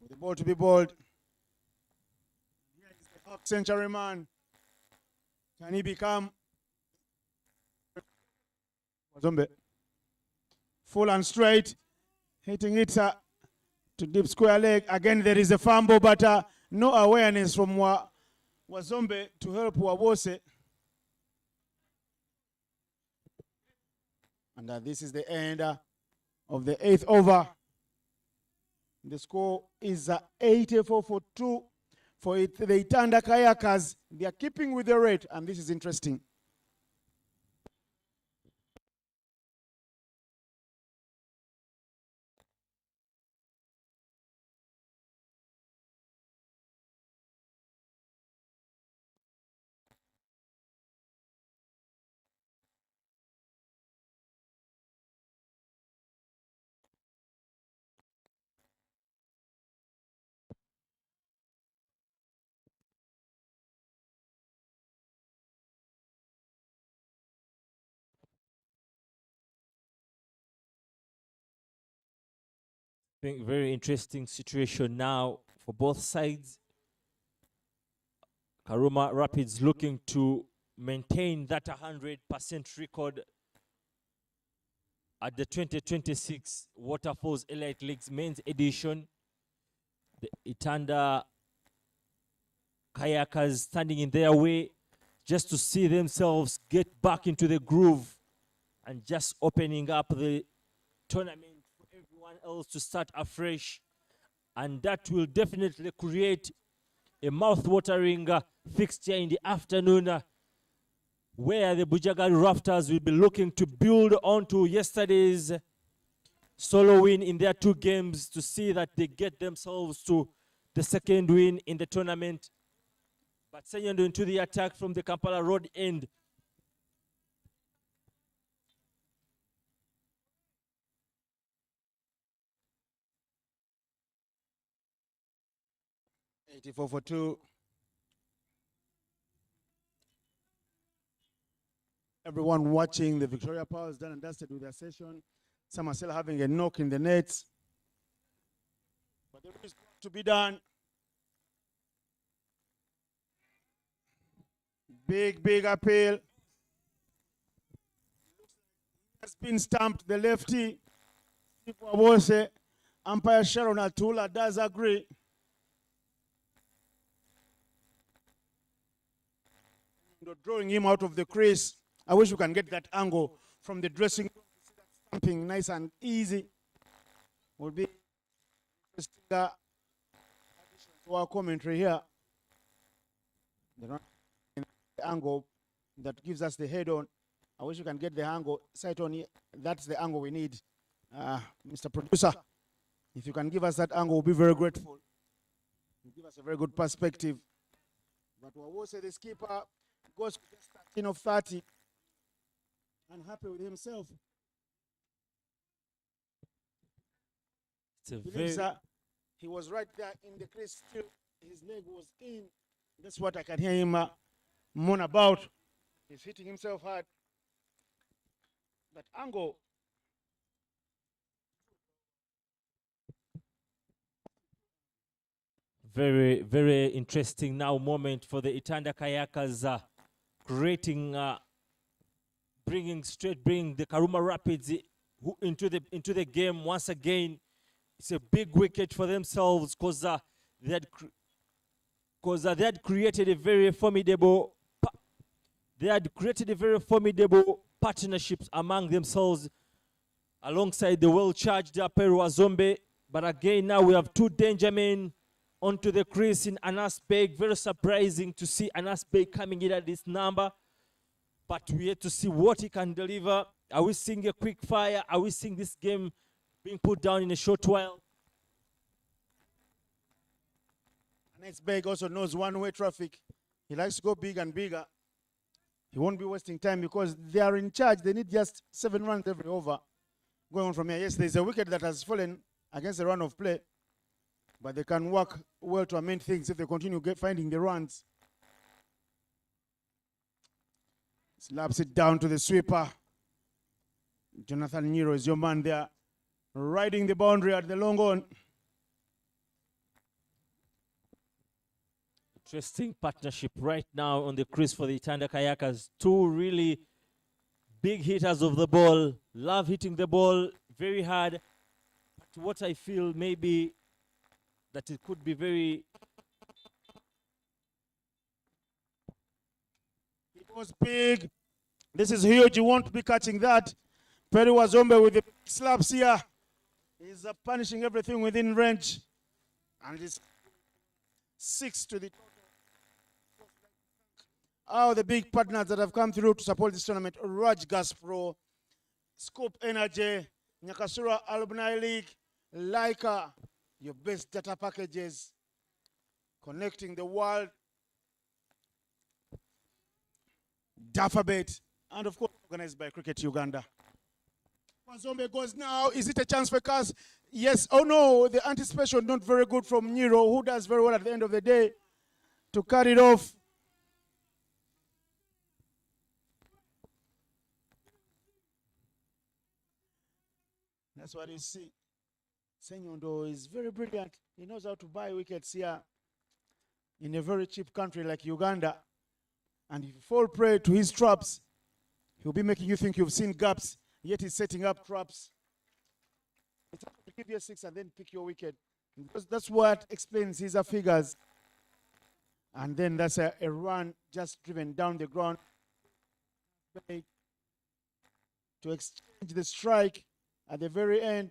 with the ball to be bowled. Here is the half-century man. Can he become Wazombe? Full and straight, hitting it to deep square leg. Again, there is a fumble, but no awareness from Wazombe to help Wabose. And this is the end of the 8th over. The score is 84 for 2 for the Itanda Kayakas. They are keeping with the rate, and this is interesting. think very interesting situation now for both sides. Karuma Rapids looking to maintain that 100% record at the 2026 Waterfalls Elite League's men's edition. The Itanda Kayakas standing in their way just to see themselves get back into the groove and just opening up the tournament for everyone else to start afresh. And that will definitely create a mouth-watering fixture in the afternoon where the Bujjagali Rafters will be looking to build onto yesterday's solo win in their 2 games to see that they get themselves to the second win in the tournament. But sending into the attack from the Kampala Road end. '84 for 2. Everyone watching the Victoria Powers done and dusted with their session. Some are still having a knock in the nets. But there is to be done. Big appeal. Has been stamped, the lefty. Umpire Sharon Atula does agree. Drawing him out of the crease. I wish we can get that angle from the dressing room. Stamping nice and easy. Will be interesting addition to our commentary here. The angle that gives us the head on. I wish we can get the angle sight on here. That's the angle we need. Mr. Producer, if you can give us that angle, we'll be very grateful. You'll give us a very good perspective. But Wawose, the skipper, goes 13 of 30. Unhappy with himself. He was right there in the crease, still his leg was in. That's what I can hear him moan about. He's hitting himself hard. That angle. Very interesting now moment for the Itanda Kayakas creating, bringing the Karuma Rapids into the game once again. It's a big wicket for themselves because they had created a very formidable partnerships among themselves alongside the well-charged Peru Azombe. But again, now we have 2 danger men onto the crease in Anas Beg. Very surprising to see Anas Beg coming in at this number. But we have to see what he can deliver. Are we seeing a quick fire? Are we seeing this game being put down in a short while? Anas Beg also knows one-way traffic. He likes to go big and bigger. He won't be wasting time because they are in charge. They need just 7 runs every over. Going on from here. Yes, there's a wicket that has fallen against the run of play. But they can work well to amend things if they continue finding the runs. Slaps it down to the sweeper. Jonathan Nero is your man there. Riding the boundary at the long on. Interesting partnership right now on the crease for the Itanda Kayakas. 2 really big hitters of the ball. Love hitting the ball very hard. But what I feel maybe that it could be very... It was big. This is huge. You won't be catching that. Peru Azombe with the slaps here. He's punishing everything within range. And it's 6 to the... Oh, the big partners that have come through to support this tournament. Raj Gas Pro, Scoop Energy, Nyakasura Alumni League, Leica, your best data packages, connecting the world, Dafabet, and of course organized by Cricket Uganda. Azombe goes now. Is it a chance for Kayakas? Yes. Oh no, the anticipation not very good from Nero, who does very well at the end of the day to cut it off. That's what you see. Senyondo is very brilliant. He knows how to buy wickets here in a very cheap country like Uganda. And if you fall prey to his traps, he'll be making you think you've seen gaps, yet he's setting up traps. It's hard to give you a 6 and then pick your wicket. Because that's what explains his figures. And then that's a run just driven down the ground to exchange the strike at the very end.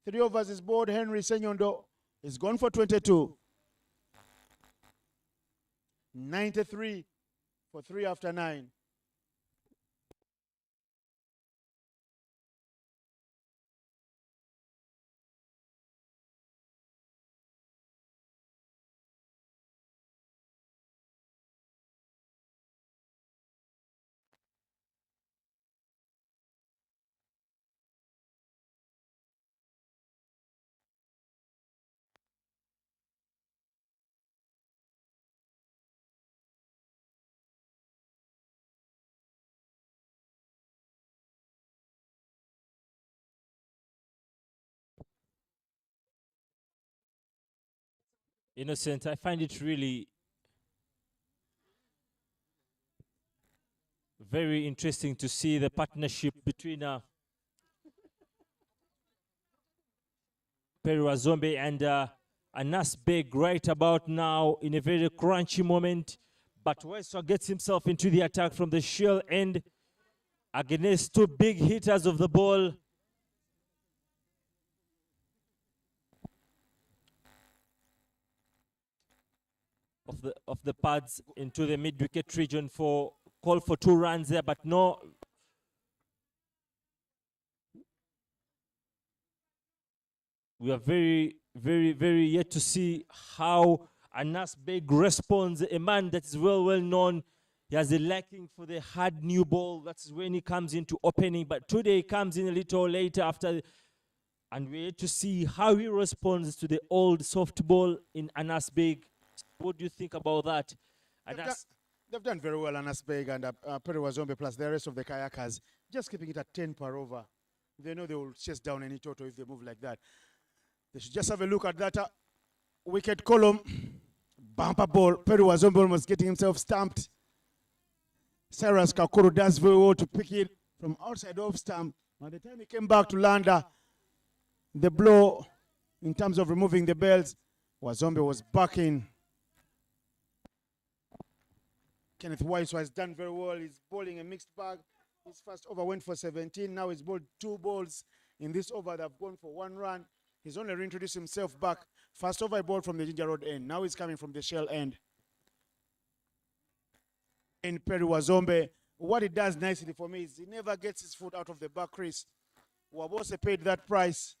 3 overs is bowled. Henry Senyondo is gone for 22. 93 for 3 after 9. Innocent, I find it really very interesting to see the partnership between Perry Wazombe and Anas Beg right about now in a very crunchy moment. But Western gets himself into the attack from the shell end against 2 big hitters of the ball. Of the pads into the mid-wicket region for call for 2 runs there, but no. We are very, very, very yet to see how Anas Beg responds. A man that is well known. He has a liking for the hard new ball. That's when he comes into opening. But today he comes in a little later after, and we're yet to see how he responds to the old soft ball in Anas Beg. What do you think about that? They've done very well, Anas Beg and Perry Wazombe plus the rest of the Kayakas, just keeping it at 10 per over. They know they will chase down any total if they move like that. They should just have a look at that wicket column. Bumper ball. Perry Wazombe almost getting himself stamped. Cyrus Kakuru does very well to pick it from outside off stump. By the time he came back to land the blow in terms of removing the bells, Wazombe was backing. Kenneth Weiss has done very well. He's bowling a mixed bag. His first over went for 17. Now he's bowled 2 balls in this over that have gone for 1 run. He's only reintroduced himself back. First over, he bowled from the Ginger Road end. Now he's coming from the Shell end. And Perry Wazombe, what he does nicely for me is he never gets his foot out of the back crease. Wabose paid that price.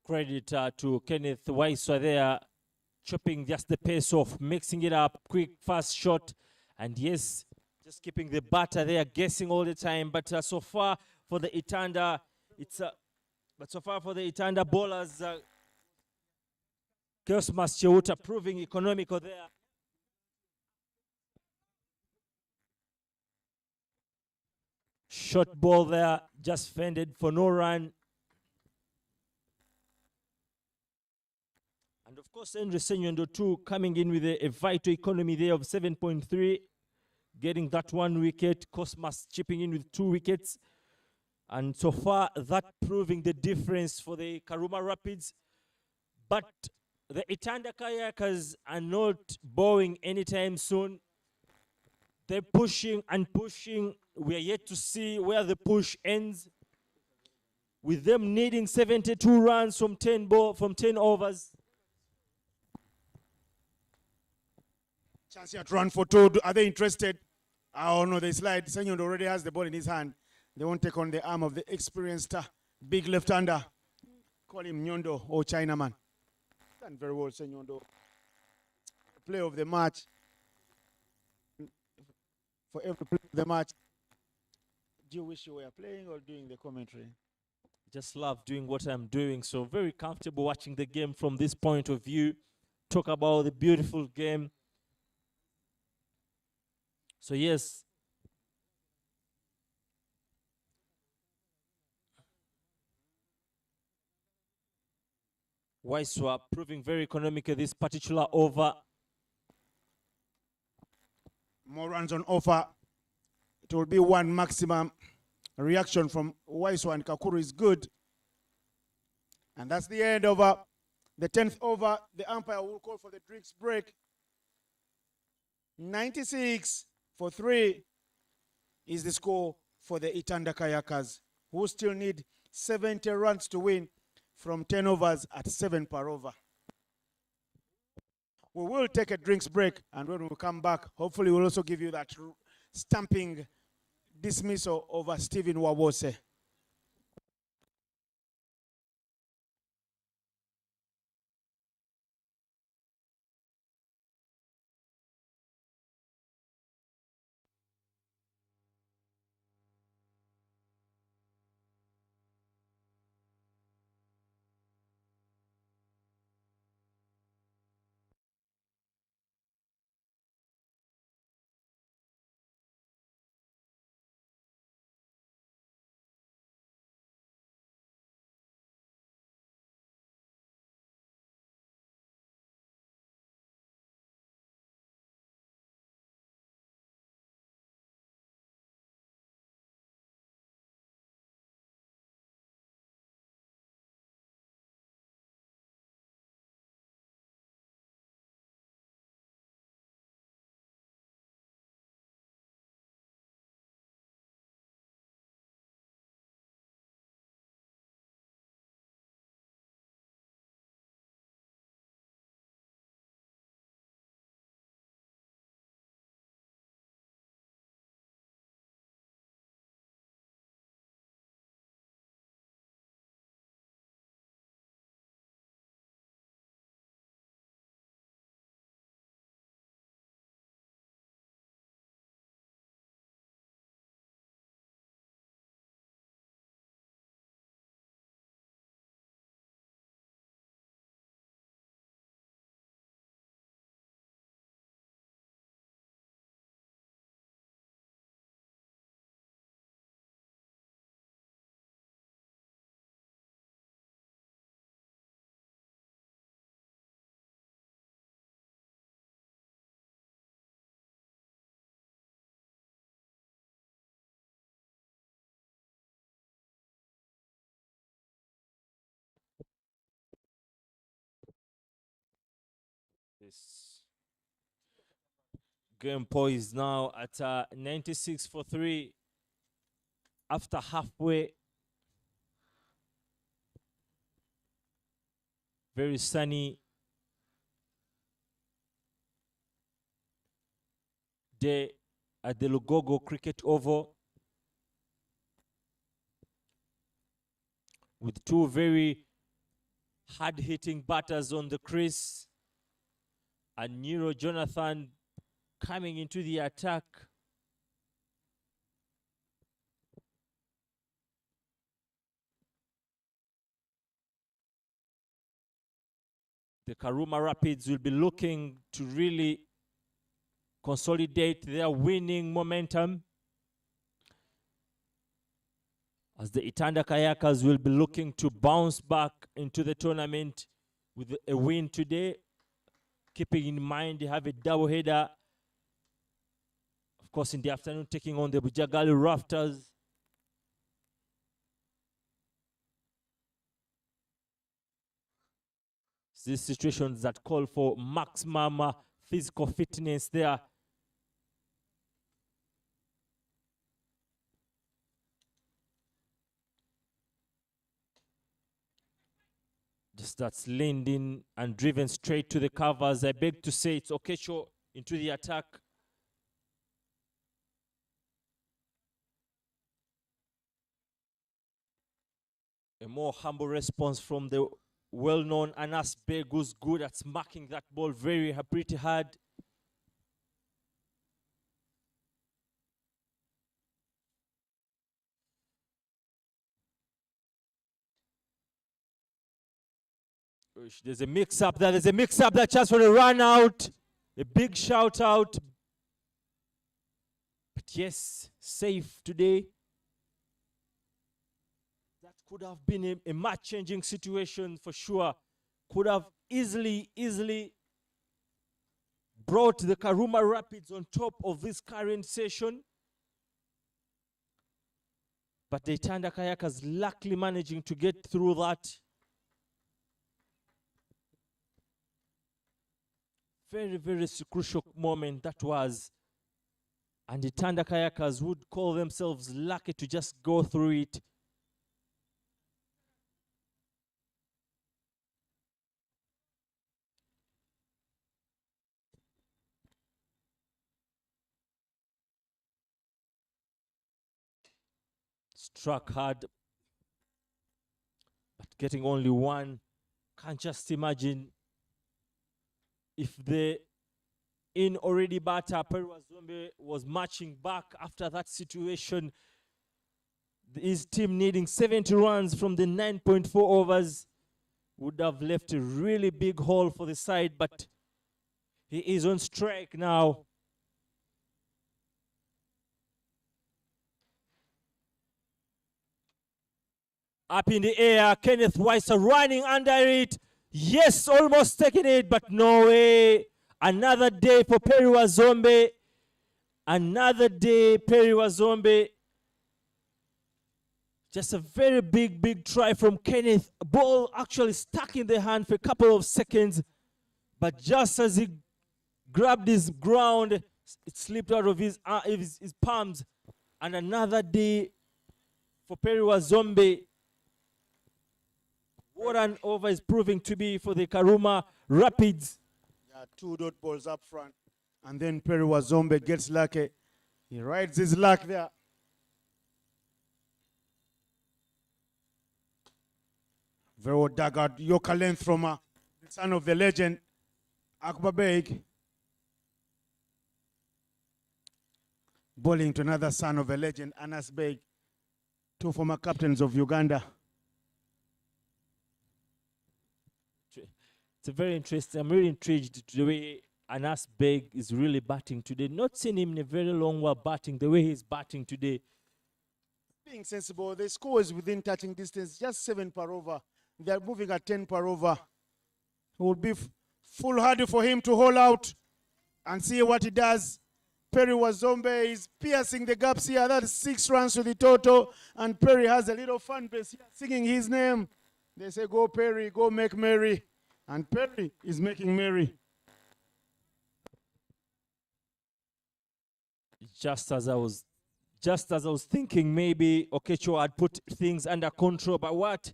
Credit to Kenneth Waiswa there, chopping just the pace off, mixing it up, quick, fast shot, and yes, just keeping the batter there, guessing all the time. But so far for the Itanda, bowlers, Cosmas Cheuta proving economical there. Short ball there, just fended for no run. And of course, Henry Senyondo too coming in with a vital economy there of 7.3, getting that 1 wicket. Cosmas chipping in with 2 wickets. And so far, that proving the difference for the Karuma Rapids. But the Itanda Kayakers are not bowing anytime soon. They're pushing and pushing. We are yet to see where the push ends. With them needing 72 runs from 10 overs. Chance here to run for 2. Are they interested? Oh no, they slide. Senyondo already has the ball in his hand. They won't take on the arm of the experienced big left-hander. Call him Nyondo or Chinaman. Done very well, Senyondo. Play of the match. For every play of the match, do you wish you were playing or doing the commentary? Just love doing what I'm doing. So very comfortable watching the game from this point of view. Talk about the beautiful game. So yes, Waiswa proving very economical this particular over. More runs on offer. It will be one maximum. Reaction from Waiswa and Kakuru is good. And that's the end of the 10th over. The umpire will call for the drinks break. 96-3 is the score for the Itanda Kayakas, who still need 70 runs to win from 10 overs at 7 per over. We will take a drinks break, and when we come back, hopefully we'll also give you that stamping dismissal over Stephen Wabose. This game poised now at 96-3 after halfway. Very sunny day at the Lugogo Cricket Oval with two very hard-hitting batters on the crease, and Nero Jonathan coming into the attack. The Karuma Rapids will be looking to really consolidate their winning momentum, as the Itanda Kayakas will be looking to bounce back into the tournament with a win today, keeping in mind they have a doubleheader, of course, in the afternoon, taking on the Bujjagali Rafters. These situations that call for maximum physical fitness there. Just that's leaned in and driven straight to the covers. I beg to say it's Okesho into the attack. A more humble response from the well-known Anas Beg, who's good at smacking that ball pretty hard. There's a mix-up there. There's a mix-up there. Chance for a run out. A big shout out. But yes, safe today. That could have been a match-changing situation for sure. could have easily brought the Karuma Rapids on top of this current session. But the Itanda Kayakas luckily managing to get through that. Very crucial moment that was. And the Itanda Kayakas would call themselves lucky to just go through it. Struck hard, but getting only one. Can't just imagine if the already batter Perwazombe was marching back after that situation. His team needing 70 runs from the 9.4 overs would have left a really big hole for the side, but he is on strike now. Up in the air, Kenneth Weiser running under it. Yes, almost taking it, but no way. Another day for Perwazombe. Another day, Perwazombe. Just a very big try from Kenneth. Ball actually stuck in the hand for a couple of seconds, but just as he grabbed his ground, it slipped out of his palms. And another day for Perwazombe. What an over is proving to be for the Karuma Rapids. Yeah, 2 dot balls up front. And then Perwazombe gets lucky. He rides his luck there. Very daggered Yoka length from the son of the legend, Akbar Beg. Bowling to another son of a legend, Anas Beg. 2 former captains of Uganda. It's a very interesting. I'm really intrigued to the way Anas Beg is really batting today. Not seen him in a very long while batting, the way he's batting today. Being sensible, the score is within touching distance, just 7 per over. They're moving at 10 per over. It would be foolhardy for him to hold out and see what he does. Perwazombe is piercing the gaps here. That's 6 runs to the total. And Perry has a little fan base here singing his name. They say, go Perry, go make merry. And Perry is making merry. Just as I was thinking, maybe Okecho had put things under control, but what?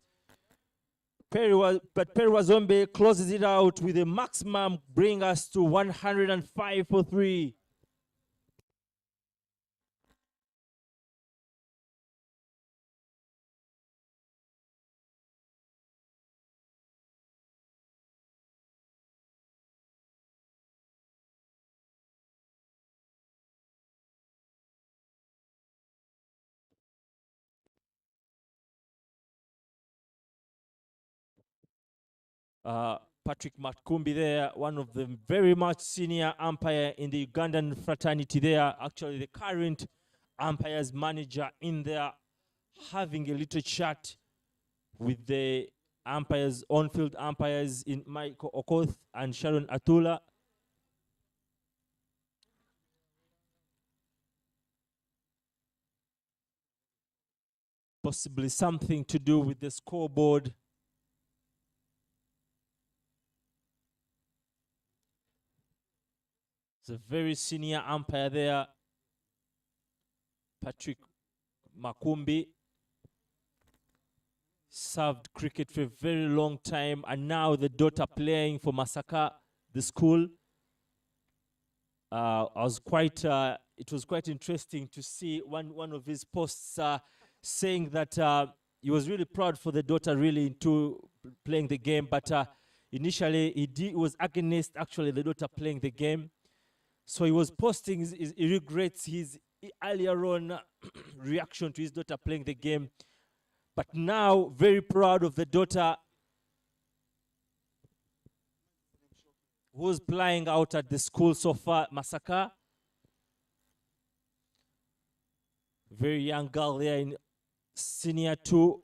Perwazombe closes it out with a maximum, bring us to 105 for 3. Patrick Makumbi there, one of the very much senior umpire in the Ugandan fraternity there, actually the current umpires manager in there, having a little chat with the umpires, on-field umpires in Michael Okoth and Sharon Atula. Possibly something to do with the scoreboard. It's a very senior umpire there, Patrick Makumbi. Served cricket for a very long time, and now the daughter playing for Masaka, the school. It was quite interesting to see one of his posts saying that he was really proud for the daughter really into playing the game, but initially he was against actually the daughter playing the game. So he was posting, he regrets his earlier on reaction to his daughter playing the game. But now, very proud of the daughter who's playing out at the school so far, Masaka. Very young girl there in senior 2.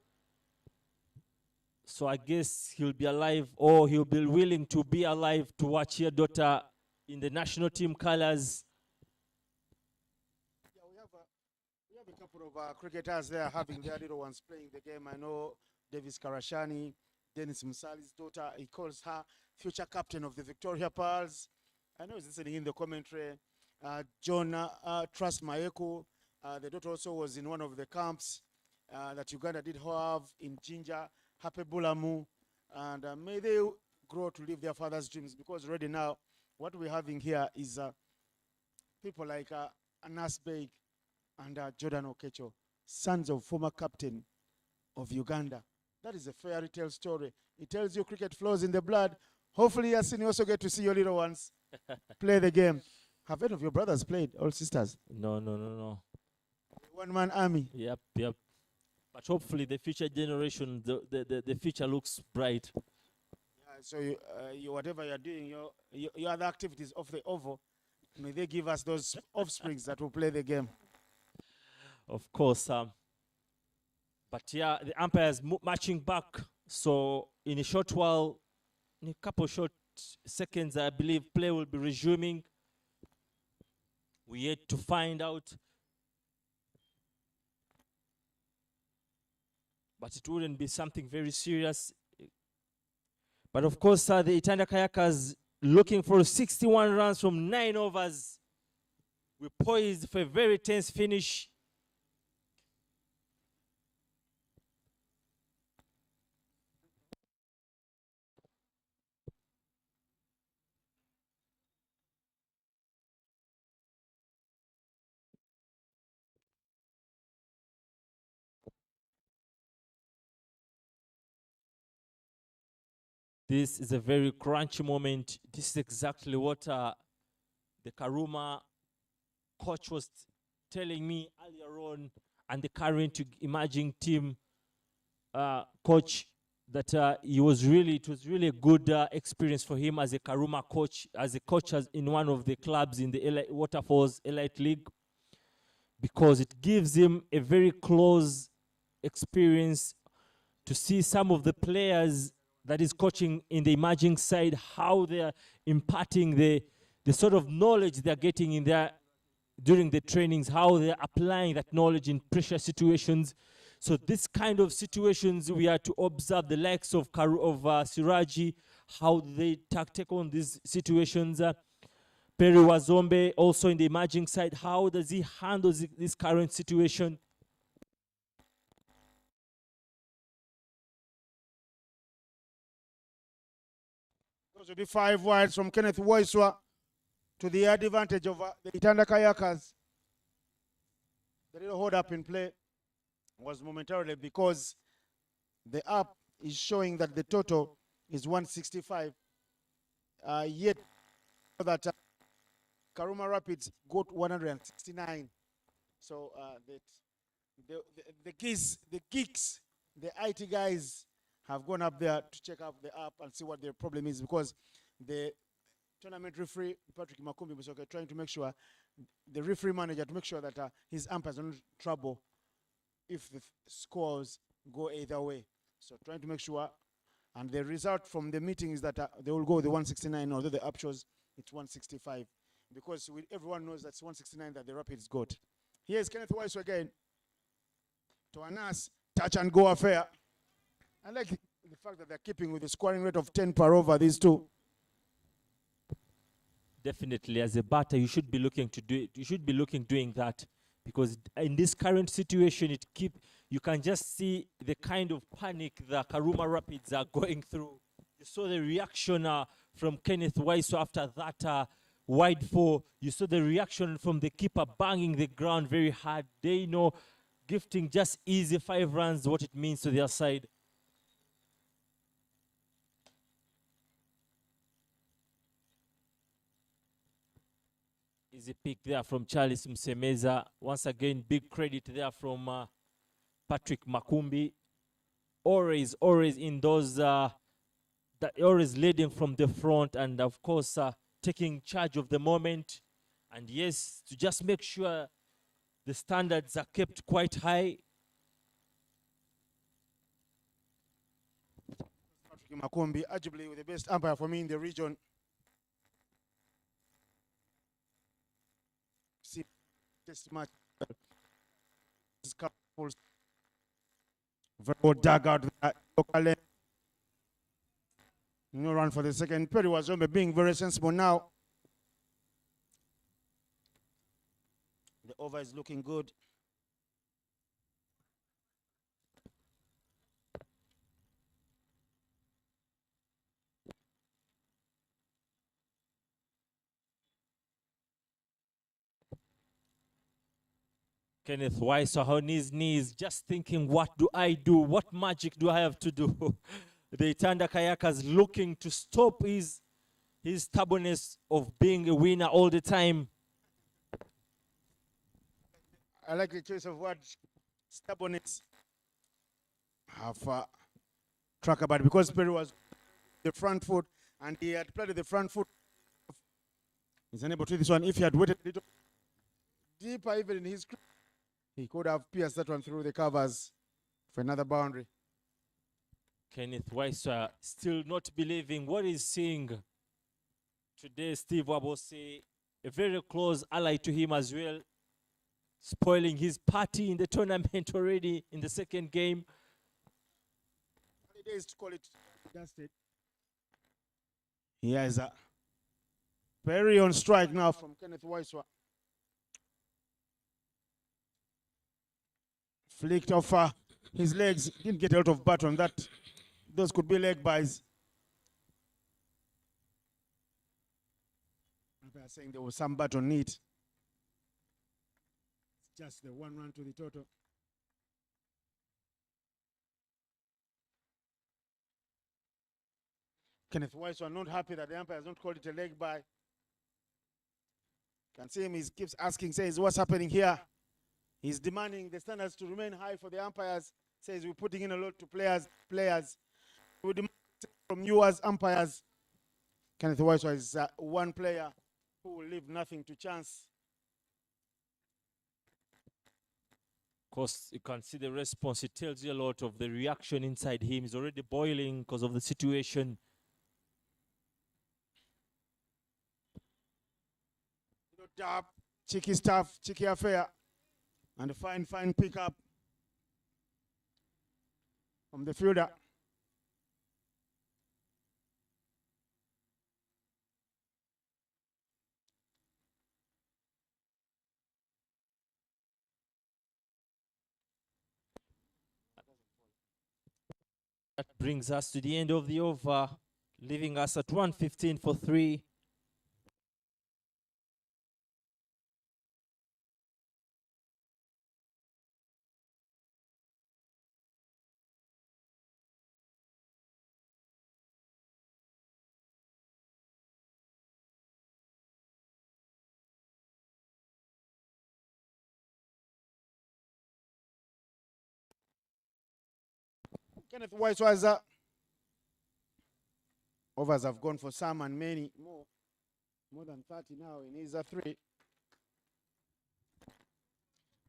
So I guess he'll be alive, or he'll be willing to be alive to watch your daughter in the national team colors. Yeah, we have a couple of cricketers there having their little ones playing the game. I know Davis Karashani, Dennis Musali's daughter, he calls her future captain of the Victoria Pearls. I know he's listening in the commentary. John Trust Maeko, the daughter also was in one of the camps that Uganda did have in Jinja, Happy Bulamu, and may they grow to live their father's dreams, because already now what we're having here is people like Anas Beg and Jordan Okecho, sons of former captain of Uganda. That is a fairy tale story. It tells you cricket flows in the blood. Hopefully, Yasin, you also get to see your little ones play the game. Have any of your brothers played, or sisters? No. One-man army. Yep. But hopefully the future generation, the future looks bright. Yeah, so you whatever you're doing, your other activities off the oval, may they give us those offsprings that will play the game. Of course. But yeah, the umpires marching back. So in a short while, in a couple short seconds, I believe play will be resuming. We yet to find out. But it wouldn't be something very serious. But of course, the Itanda Kayakas looking for 61 runs from 9 overs. We're poised for a very tense finish. This is a very crunchy moment. This is exactly what the Karuma coach was telling me earlier on, and the current emerging team coach, that it was really a good experience for him as a Karuma coach, as a coach in one of the clubs in the Waterfalls Elite League, because it gives him a very close experience to see some of the players that is coaching in the emerging side, how they are imparting the sort of knowledge they're getting in there during the trainings, how they're applying that knowledge in pressure situations. So this kind of situations, we are to observe the likes of Siraji, how they take on these situations. Perry Wazombe, also in the emerging side, how does he handle this current situation? Those will be 5 wides from Kenneth Waiswa to the advantage of the Itanda Kayakas. The little hold up in play was momentarily because the app is showing that the total is 165. Yet that Karuma Rapids got 169. So the geeks, the IT guys have gone up there to check out the app and see what their problem is, because the tournament referee, Patrick Makumbi, was trying to make sure, the referee manager, to make sure that his umpires are not in trouble if the scores go either way. So trying to make sure, and the result from the meeting is that they will go with the 169, although the app shows it's 165, because everyone knows that's 169 that the Rapids got. Here's Kenneth Weiss again. To Anas, touch and go affair. I like the fact that they're keeping with the scoring rate of 10 per over, these two. Definitely, as a batter, you should be looking to do it. You should be doing that, because in this current situation, you can just see the kind of panic the Karuma Rapids are going through. You saw the reaction from Kenneth Weiss after that wide 4. You saw the reaction from the keeper banging the ground very hard. They know gifting just easy 5 runs, what it means to their side. Easy pick there from Charles Msemeza. Once again, big credit there from Patrick Makumbi. Always in those, that always leading from the front, and of course taking charge of the moment. And yes, to just make sure the standards are kept quite high. Makombi, arguably the best umpire for me in the region. See, test match. Very good dugout there. Locally. No run for the second. Perry was being very sensible now. The over is looking good. Kenneth Weiss on his knees, just thinking, what do I do? What magic do I have to do? The Itanda Kayakas looking to stop his stubbornness of being a winner all the time. I like the choice of word, stubbornness. Have track about it because Perry was the front foot and he had played with the front foot. He's unable to do this one. If he had waited a little deeper, even in his grip, he could have pierced that one through the covers for another boundary. Kenneth Weiss still not believing what he's seeing. Today, Steve Wabose, a very close ally to him as well, spoiling his party in the tournament already in the second game. Days to call it dusted. He has a Perry on strike now from Kenneth Weiss. Flicked off his legs, didn't get a lot of bat on that. Those could be leg buys. They are saying there was some bat on it. It's just the one run to the total. Kenneth Weiss are not happy that the umpire has not called it a leg by. Can see him, he keeps asking, says, what's happening here? He's demanding the standards to remain high for the umpires. Says we're putting in a lot to players. We demand from you as umpires. Kenneth Weiss is one player who will leave nothing to chance. Of course, you can see the response. It tells you a lot of the reaction inside him. He's already boiling because of the situation. Dab, cheeky stuff, cheeky affair, and a fine pickup from the fielder. That brings us to the end of the over, leaving us at 115 for 3. Kenneth Weiss was overs have gone for some and many more than 30 now in his 3.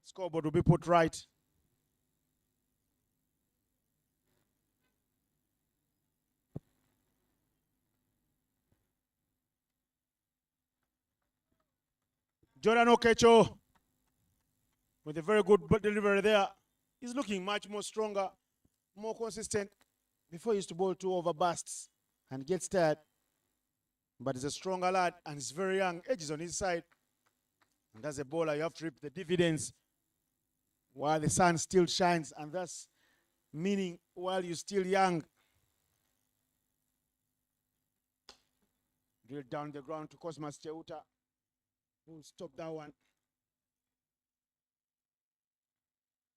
Scoreboard will be put right. Jordan Okecho with a very good delivery there. He's looking much more stronger, more consistent. Before he used to bowl 2 over bursts and gets tired. But he's a stronger lad and he's very young. Age is on his side. And as a bowler, you have to reap the dividends while the sun still shines. And that's meaning while you're still young. Drill down the ground to Cosmas Cheuta, who stopped that one.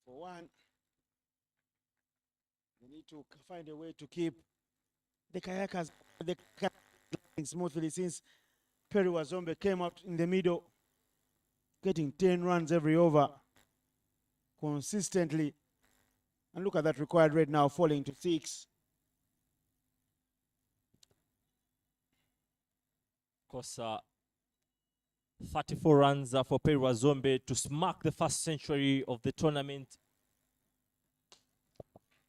For 1. They need to find a way to keep the Kayakas smoothly since Perry Wazombe came out in the middle, getting 10 runs every over consistently. And look at that required rate now falling to 6. Of course, 34 runs for Perry Wazombe to mark the first century of the tournament.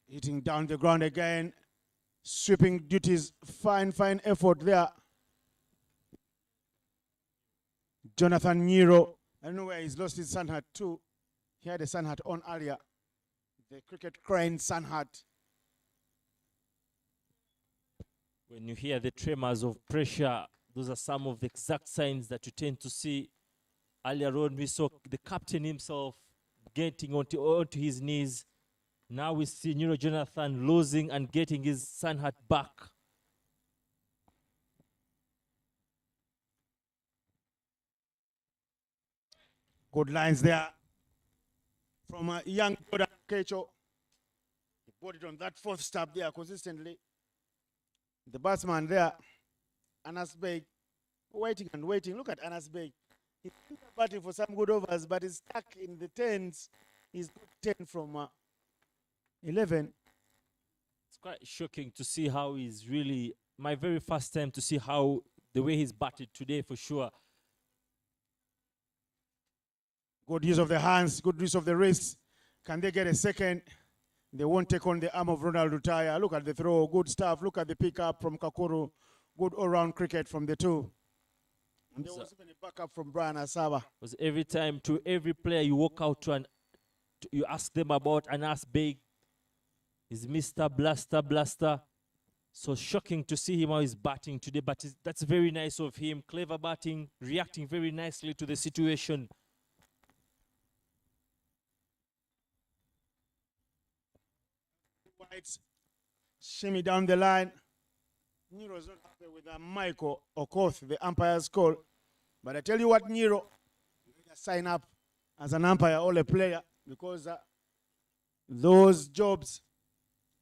Hitting down the ground again. Sweeping duties, fine effort there. Jonathan Nero, I don't know where he's lost his sun hat too. He had a sun hat on earlier. The cricket crying sun hat. When you hear the tremors of pressure, those are some of the exact signs that you tend to see. Earlier on, we saw the captain himself getting onto his knees. Now we see Nero Jonathan losing and getting his sun hat back. Good lines there from a young Jordan Kecho. He put it on that fourth stab there consistently. The batsman there, Anas Beg, waiting and waiting. Look at Anas Beg. He's batting for some good overs, but he's stuck in the tens. He's got 10 from 11. It's quite shocking to see how he's really, my very first time to see how the way he's batted today for sure. Good use of the hands, good use of the wrists. Can they get a second? They won't take on the arm of Ronald Rutaya. Look at the throw, good stuff. Look at the pickup from Kakuru. Good all-round cricket from the two. And there was even a backup from Brian Asaba. Because every time to every player you walk out to and you ask them about Anas Beg, is Mr. Blaster. So shocking to see him how he's batting today, but that's very nice of him. Clever batting, reacting very nicely to the situation. Whites shimmy down the line. Nero's not happy with Michael Okoth, the umpire's call. But I tell you what, Nero, you better sign up as an umpire or a player, because those jobs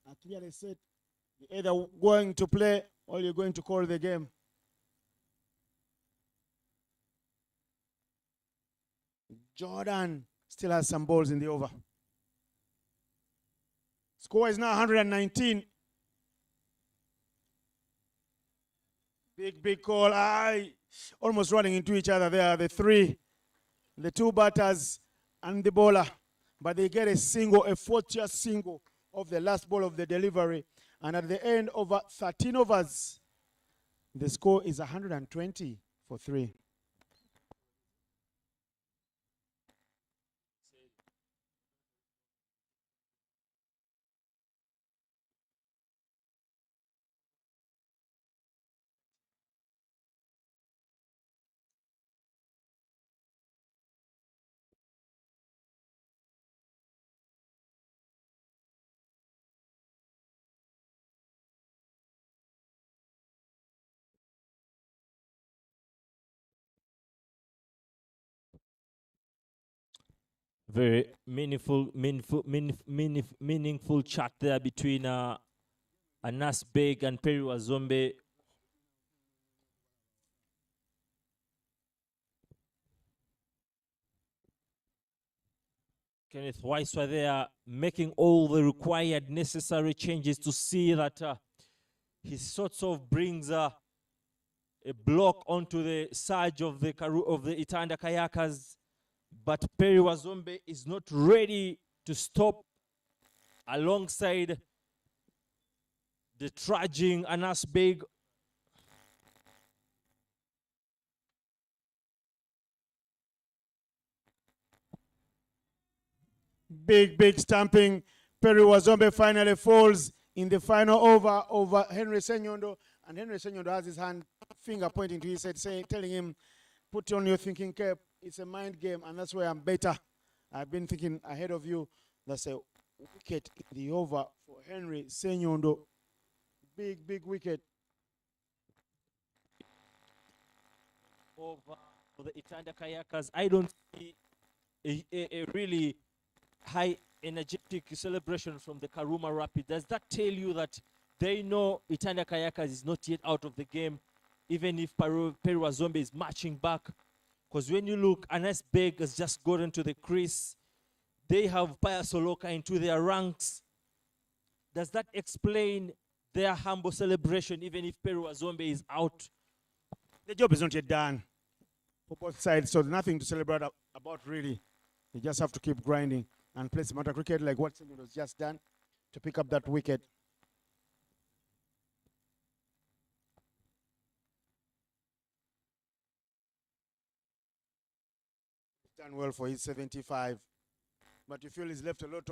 are clearly set. You're either going to play or you're going to call the game. Jordan still has some balls in the over. Score is now 119. Big call. Almost running into each other there. The two batters and the bowler. But they get a single, a fourth-year single of the last ball of the delivery. And at the end of 13 overs, the score is 120 for 3. Very meaningful chat there between Anas Beg and Perry Wazombe. Kenneth Weiss were there making all the required necessary changes to see that he sort of brings a block onto the surge of the Itanda Kayakas. But Perry Wazombe is not ready to stop alongside the trudging Anas Beg. Big stamping. Perry Wazombe finally falls in the final over Henry Senyondo. And Henry Senyondo has his finger pointing to his head, telling him, put on your thinking cap. It's a mind game, and that's why I'm better. I've been thinking ahead of you. That's a wicket in the over for Henry Senyondo. Big wicket. Over for the Itanda Kayakas. I don't see a really high energetic celebration from the Karuma Rapid. Does that tell you that they know Itanda Kayakas is not yet out of the game, even if Perry Wazombe is marching back? Because when you look, Anas Beg has just gotten to the crease. They have Paya Soloka into their ranks. Does that explain their humble celebration, even if Perry Wazombe is out? The job is not yet done for both sides, so nothing to celebrate about really. You just have to keep grinding and play smarter cricket like what Senyondo has just done to pick up that wicket. done well for his 75, but you feel he's left a lot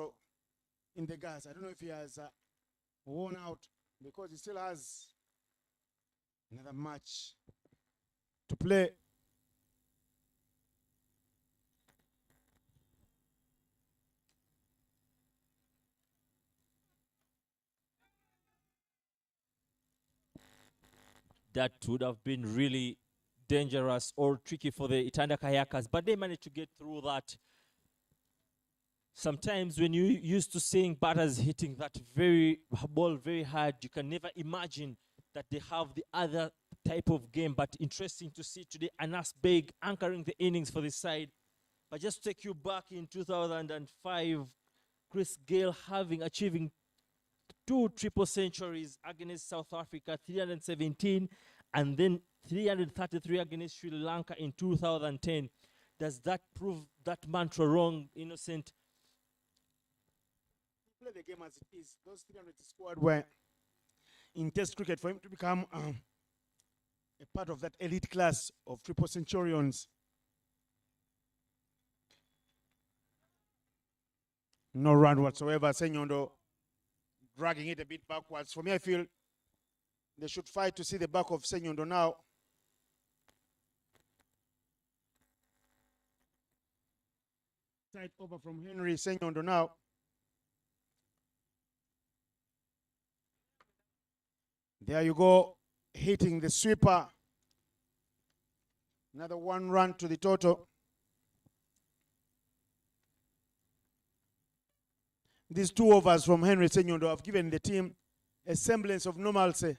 in the gas. I don't know if he has worn out because he still has another match to play. That would have been really dangerous or tricky for the Itanda Kayakas, but they managed to get through that. Sometimes when you used to seeing batters hitting that ball very hard, you can never imagine that they have the other type of game. But interesting to see today Anas Beg anchoring the innings for this side. But just to take you back in 2005, Chris Gale achieving 2 triple centuries against South Africa, 317, and then 333 against Sri Lanka in 2010. Does that prove that mantra wrong, Innocent? Play the game as it is. Those 300 squad were in Test cricket for him to become a part of that elite class of triple centurions. No run whatsoever. Senyondo dragging it a bit backwards. For me, I feel they should fight to see the back of Senyondo now. Side over from Henry Senyondo now. There you go, hitting the sweeper. Another 1 run to the total. These 2 overs from Henry Senyondo have given the team a semblance of normalcy.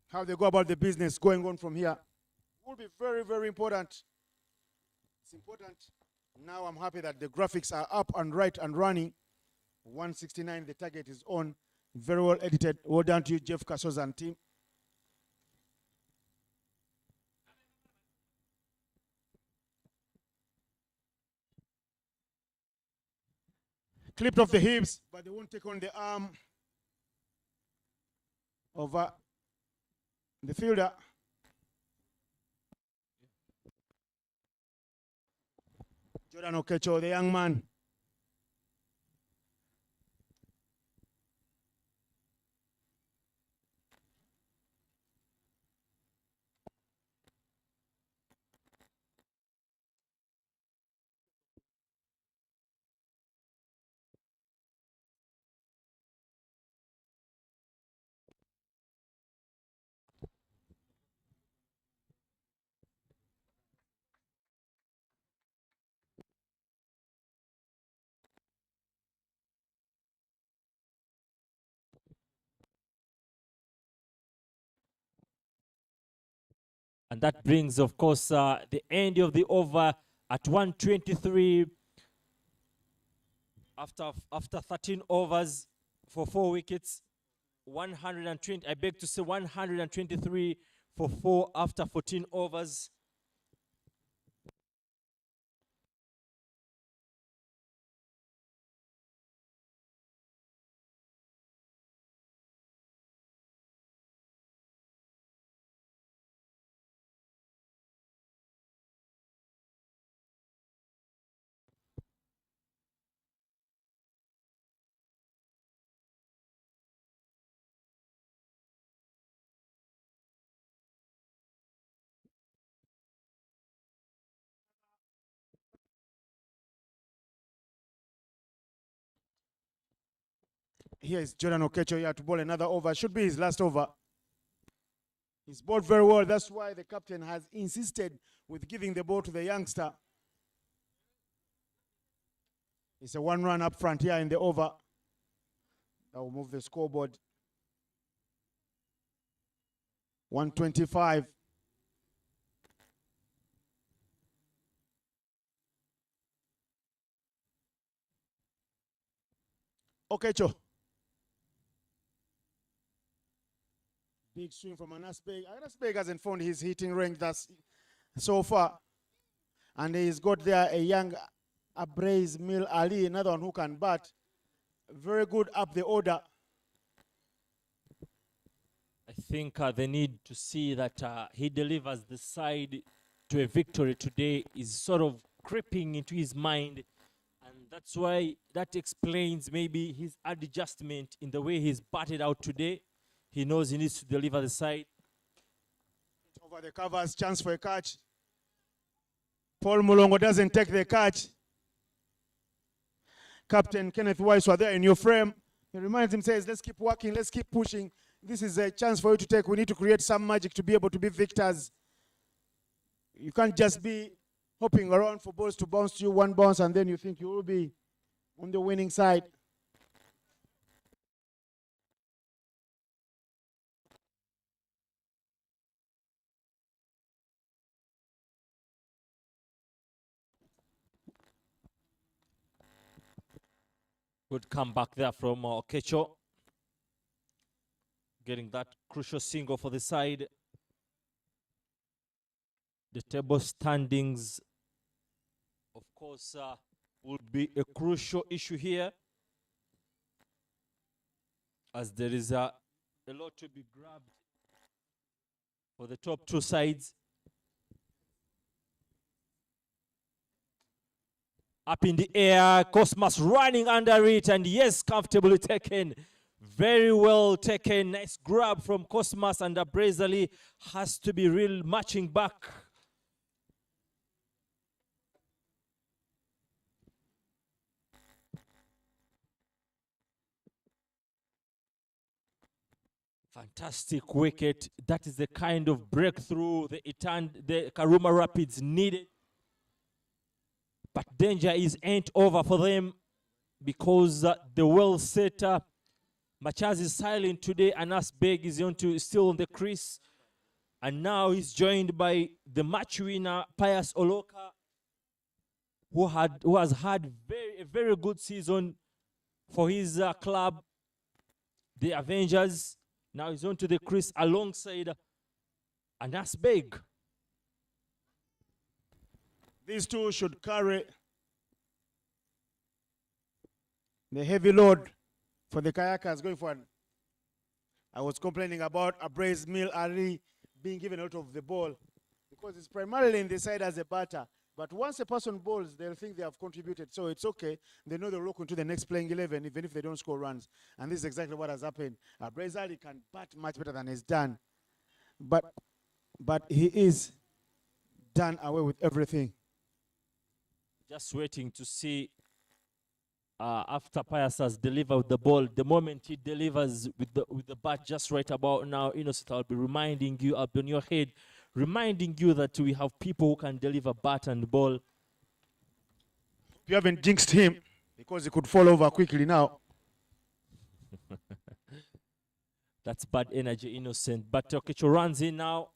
How they go about the business going on from here will be very, very important. It's important. Now I'm happy that the graphics are up and right and running. 169, the target is on. Very well edited. Well done to you, Jeff Casos and team. Clipped off the hips, but they won't take on the arm of the fielder. Jordan Okecho, the young man. And that brings, of course, the end of the over at 123 after 13 overs for 4 wickets. 120, I beg to say 123 for 4 after 14 overs. Here is Jordan Okecho here to bowl another over. Should be his last over. He's bowled very well. That's why the captain has insisted with giving the ball to the youngster. It's a 1 run up front here in the over. That will move the scoreboard. 125. Okecho. Big swing from Anas Beg. Anas Beg hasn't found his hitting range thus so far. And he's got there a young Abraiz Mil Ali, another one who can bat. Very good up the order. I think they need to see that he delivers the side to a victory today is sort of creeping into his mind. And that's why that explains maybe his adjustment in the way he's batted out today. He knows he needs to deliver the side. Over the covers, chance for a catch. Paul Mulongo doesn't take the catch. Captain Kenneth Weiss were there in your frame. He reminds him, says, let's keep working, let's keep pushing. This is a chance for you to take. We need to create some magic to be able to be victors. You can't just be hopping around for balls to bounce to you, one bounce, and then you think you will be on the winning side. Good comeback there from Okecho. Getting that crucial single for the side. The table standings, of course, will be a crucial issue here, as there is a lot to be grabbed for the top two sides. Up in the air, Cosmas running under it, and yes, comfortably taken. Very well taken. Nice grab from Cosmas, and Brazali has to be real matching back. Fantastic wicket. That is the kind of breakthrough the Karuma Rapids needed. But danger ain't over for them, because the well setter Machaz is silent today. Anas Beg is still on the crease, and now he's joined by the match winner Pius Oloka, who has had a very good season for his club, the Avengers. Now he's onto the crease alongside Anas Beg. These two should carry the heavy load for the Kayakas going forward. I was complaining about Abrez Mil Ali being given out of the ball because it's primarily in the side as a batter. But once a person bowls, they'll think they have contributed. So it's okay. They know they'll look into the next playing 11, even if they don't score runs. And this is exactly what has happened. Abrez Ali can bat much better than he's done. But he is done away with everything. Just waiting to see after Pius has delivered the ball. The moment he delivers with the bat just right about now, Innocent, I'll be reminding you up on your head, reminding you that we have people who can deliver bat and ball. You haven't jinxed him because he could fall over quickly now. That's bad energy, Innocent. But Okecho runs in now.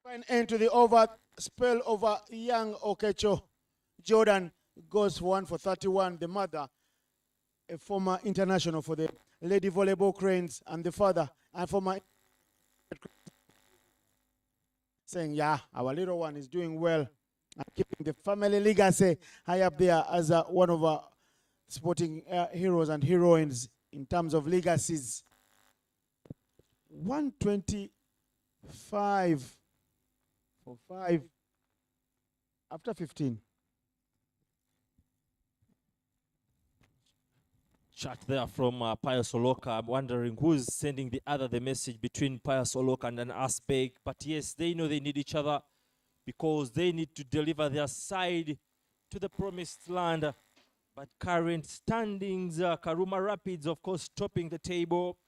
An end to the over spell over young Okecho. Jordan goes 1 for 31. The mother, a former international for the Lady Volleyball Cranes, and the father, a former, saying, yeah, our little one is doing well. And keeping the family legacy high up there as one of our sporting heroes and heroines in terms of legacies. 125 for 5 after 15. Chat there from Pius Oloka. I'm wondering who's sending the message between Pius Oloka and an Asbeg. But yes, they know they need each other because they need to deliver their side to the promised land. But current standings, Karuma Rapids, of course, topping the table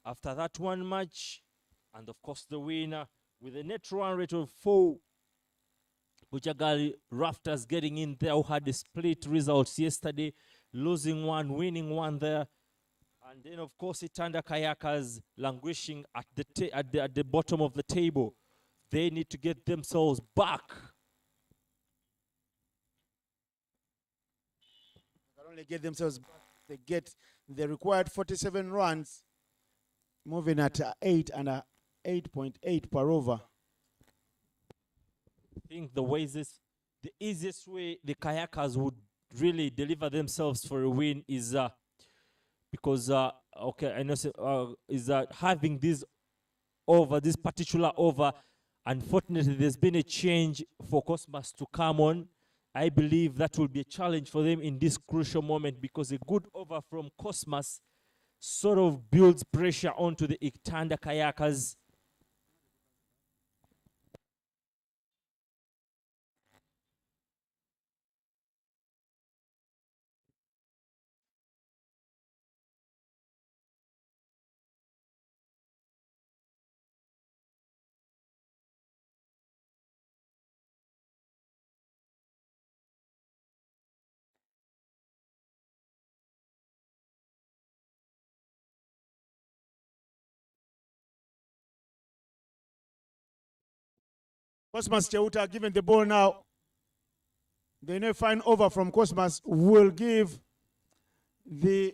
after that one match. And of course, the winner with a net run rate of 4. Bujjagali Rafters getting in there, who had the split results yesterday, losing one, winning one there. And then, of course, Itanda Kayakas languishing at the bottom of the table. They need to get themselves back. They can only get themselves back. They get the required 47 runs, moving at 8 and 8.8 per over. I think the way this the easiest way the Kayakas would really deliver themselves for a win is because okay, I know is that having this particular over, unfortunately there's been a change for Cosmas to come on. I believe that will be a challenge for them in this crucial moment, because a good over from Cosmas sort of builds pressure onto the Itanda Kayakas. Cosmas Cheuta given the ball now. The new fine over from Cosmas will give the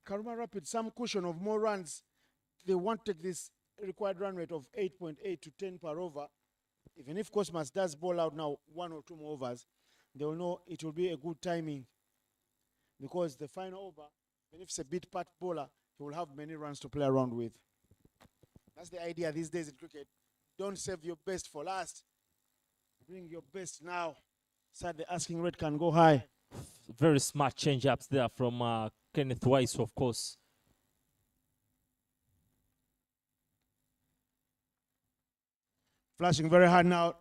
Karuma Rapids some cushion of more runs. They want to take this required run rate of 8.8 to 10 per over. Even if Cosmas does ball out now 1 or 2 more overs, they will know it will be a good timing, because the final over, even if it's a bit part bowler, he will have many runs to play around with. That's the idea these days in cricket. Don't save your best for last. Bring your best now, so the asking rate can go high. Very smart change-ups there from Kenneth Weiss, of course. Flashing very hard now.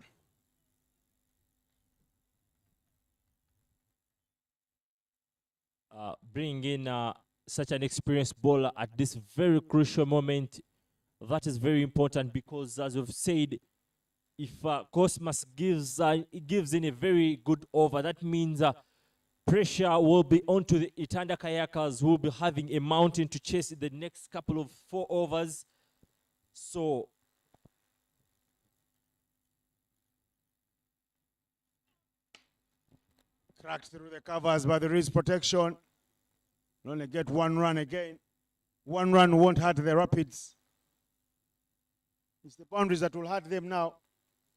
Bringing in such an experienced bowler at this very crucial moment, that is very important, because as we've said, if Cosmas gives in a very good over, that means pressure will be onto the Itanda Kayakas, who will be having a mountain to chase in the next couple of 4 overs. So cracked through the covers by the wrist protection. Will only get 1 run again. 1 run won't hurt the Rapids. It's the boundaries that will hurt them now.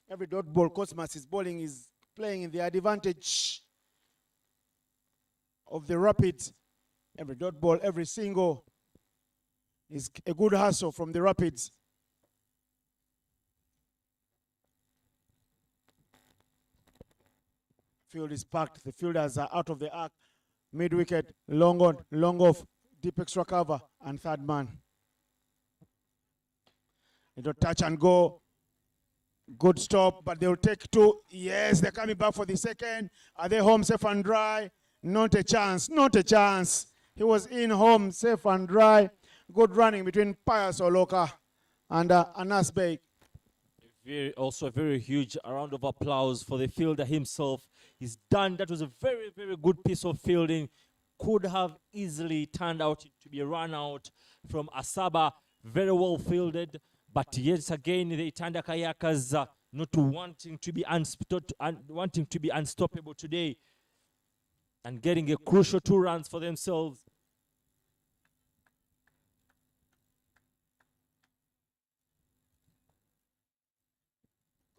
Every dot ball Cosmas is bowling is playing in the advantage of the Rapids. Every dot ball, every single is a good hustle from the Rapids. Field is packed. The fielders are out of the arc. Mid wicket, long on, long off, deep extra cover, and third man. It'll touch and go. Good stop, but they'll take 2. Yes, they're coming back for the second. Are they home safe and dry? Not a chance, not a chance. He was in home safe and dry. Good running between Pius Oloka and Anas Bey. Also a very huge round of applause for the fielder himself. He's done. That was a very, very good piece of fielding. Could have easily turned out to be a run out from Asaba. Very well fielded. But yet again, the Itanda Kayakas not wanting to be unstoppable today, and getting a crucial 2 runs for themselves.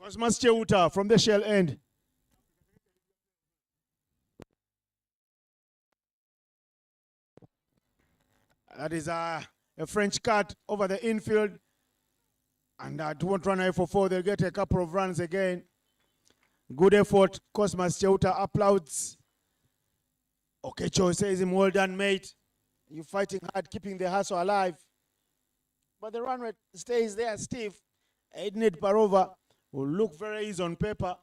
Cosmas Cheuta from the shell end. That is a French cut over the infield. And that won't run away for 4. They'll get a couple of runs again. Good effort. Cosmas Cheuta applauds. Okecho says him, well done, mate. You're fighting hard, keeping the hustle alive. But the run rate stays there, Steve. 8 per over will look very easy on paper.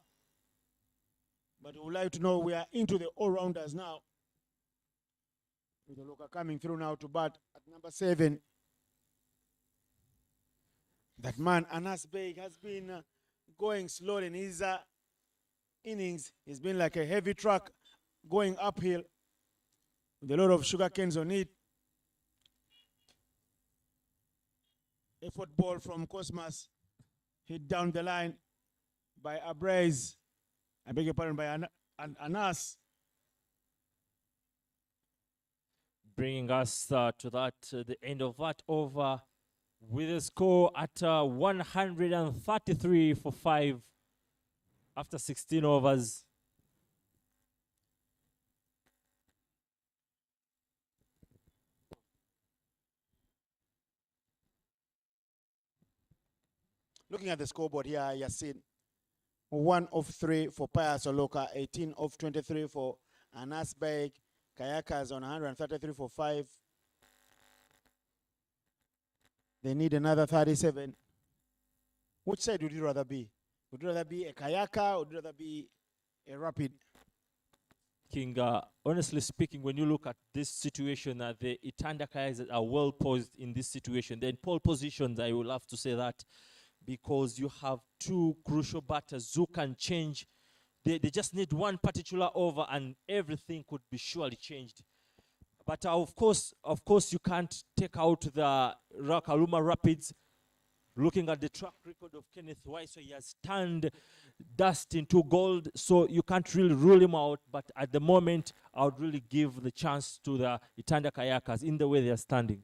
But we would like to know we are into the all-rounders now. With the looker coming through now to bat at number 7. That man, Anas Bey, has been going slowly in his innings. He's been like a heavy truck going uphill with a lot of sugar canes on it. Effort ball from Cosmas. Hit down the line by Abrez. I beg your pardon, by Anas. Bringing us to the end of that over, with a score at 133 for 5. after 16 overs. Looking at the scoreboard here, Yasin, 1 of 3 for Pius Oloka, 18 of 23 for Anas Beg, Kayakas on 133 for 5. They need another 37. Which side would you rather be? Would you rather be a Kayaka or would you rather be a Rapid? King, honestly speaking, when you look at this situation, the Itanda Kayakas are well poised in this situation. Then pole positions, I will have to say that, because you have two crucial batters who can change. They just need one particular over and everything could be surely changed. But of course, you can't take out the Kaluma Rapids. Looking at the track record of Kenneth Weiss, he has turned dust into gold, so you can't really rule him out. But at the moment, I would really give the chance to the Itanda Kayakas in the way they are standing.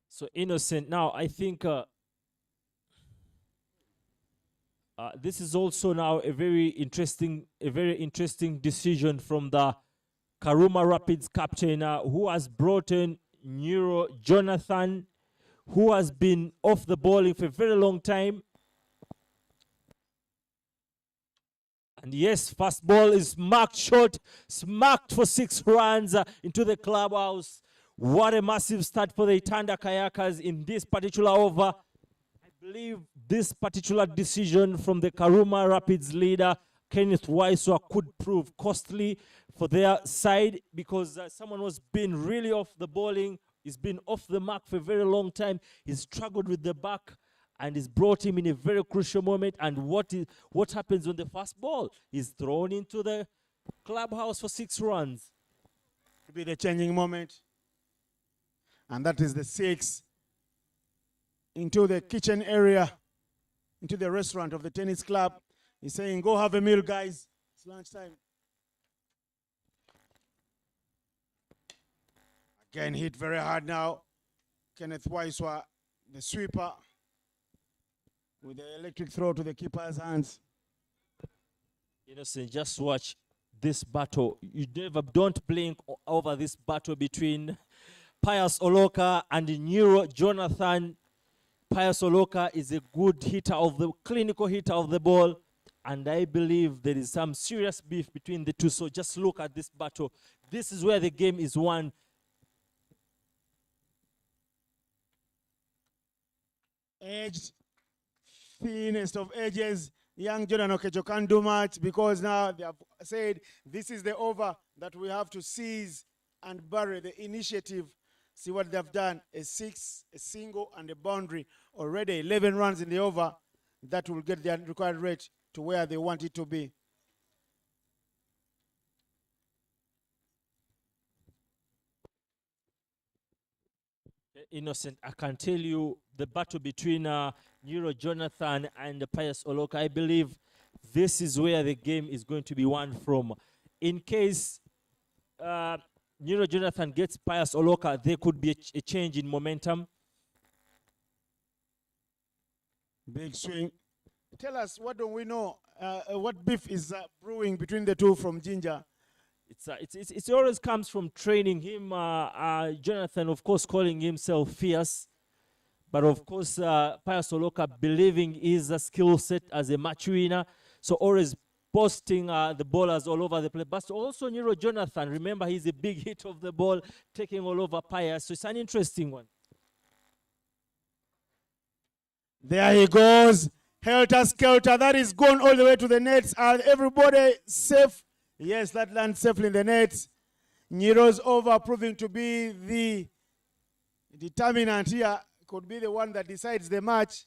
So Innocent, now I think this is also now a very interesting decision from the Karuma Rapids captain, who has brought in Neuro Jonathan, who has been off the bowling for a very long time. And yes, first ball is marked short, smacked for 6 runs into the clubhouse. What a massive start for the Itanda Kayakas in this particular over. I believe this particular decision from the Karuma Rapids leader, Kenneth Waiswa, could prove costly for their side, because someone was been really off the bowling. He's been off the mark for a very long time. He's struggled with the back, and he's brought him in a very crucial moment. And what happens on the first ball? He's thrown into the clubhouse for 6 runs. To be the changing moment. And that is the 6 into the kitchen area, into the restaurant of the tennis club. He's saying, go have a meal, guys. It's lunchtime. Again, hit very hard now. Kenneth Waiswa, the sweeper, with the electric throw to the keeper's hands. Innocent, just watch this battle. You don't blink over this battle between Pius Oloka and Neuro Jonathan. Pius Oloka is a good hitter of the clinical hitter of the ball, and I believe there is some serious beef between the two. So just look at this battle. This is where the game is won. Edged, thinnest of edges. Young Jordan Okejo can't do much, because now they have said this is the over that we have to seize and bury the initiative. See what they've done, a 6, a single, and a boundary. Already 11 runs in the over. That will get their required rate to where they want it to be. Innocent, I can tell you the battle between Neuro Jonathan and Pius Oloka, I believe this is where the game is going to be won from. In case Neuro Jonathan gets Pius Oloka, there could be a change in momentum. Big swing. Tell us, what do we know? What beef is brewing between the two from Ginger? It always comes from training him. Jonathan, of course, calling himself fierce. But of course, Pius Oloka believing his skill set as a match winner. So always posting the ballers all over the place. But also Neuro Jonathan, remember, he's a big hit of the ball, taking all over Pius. So it's an interesting one. There he goes. Helter Skelter. That is gone all the way to the nets. Are everybody safe? Yes, that lands safely in the nets. Neuro's over, proving to be the determinant here. Could be the one that decides the match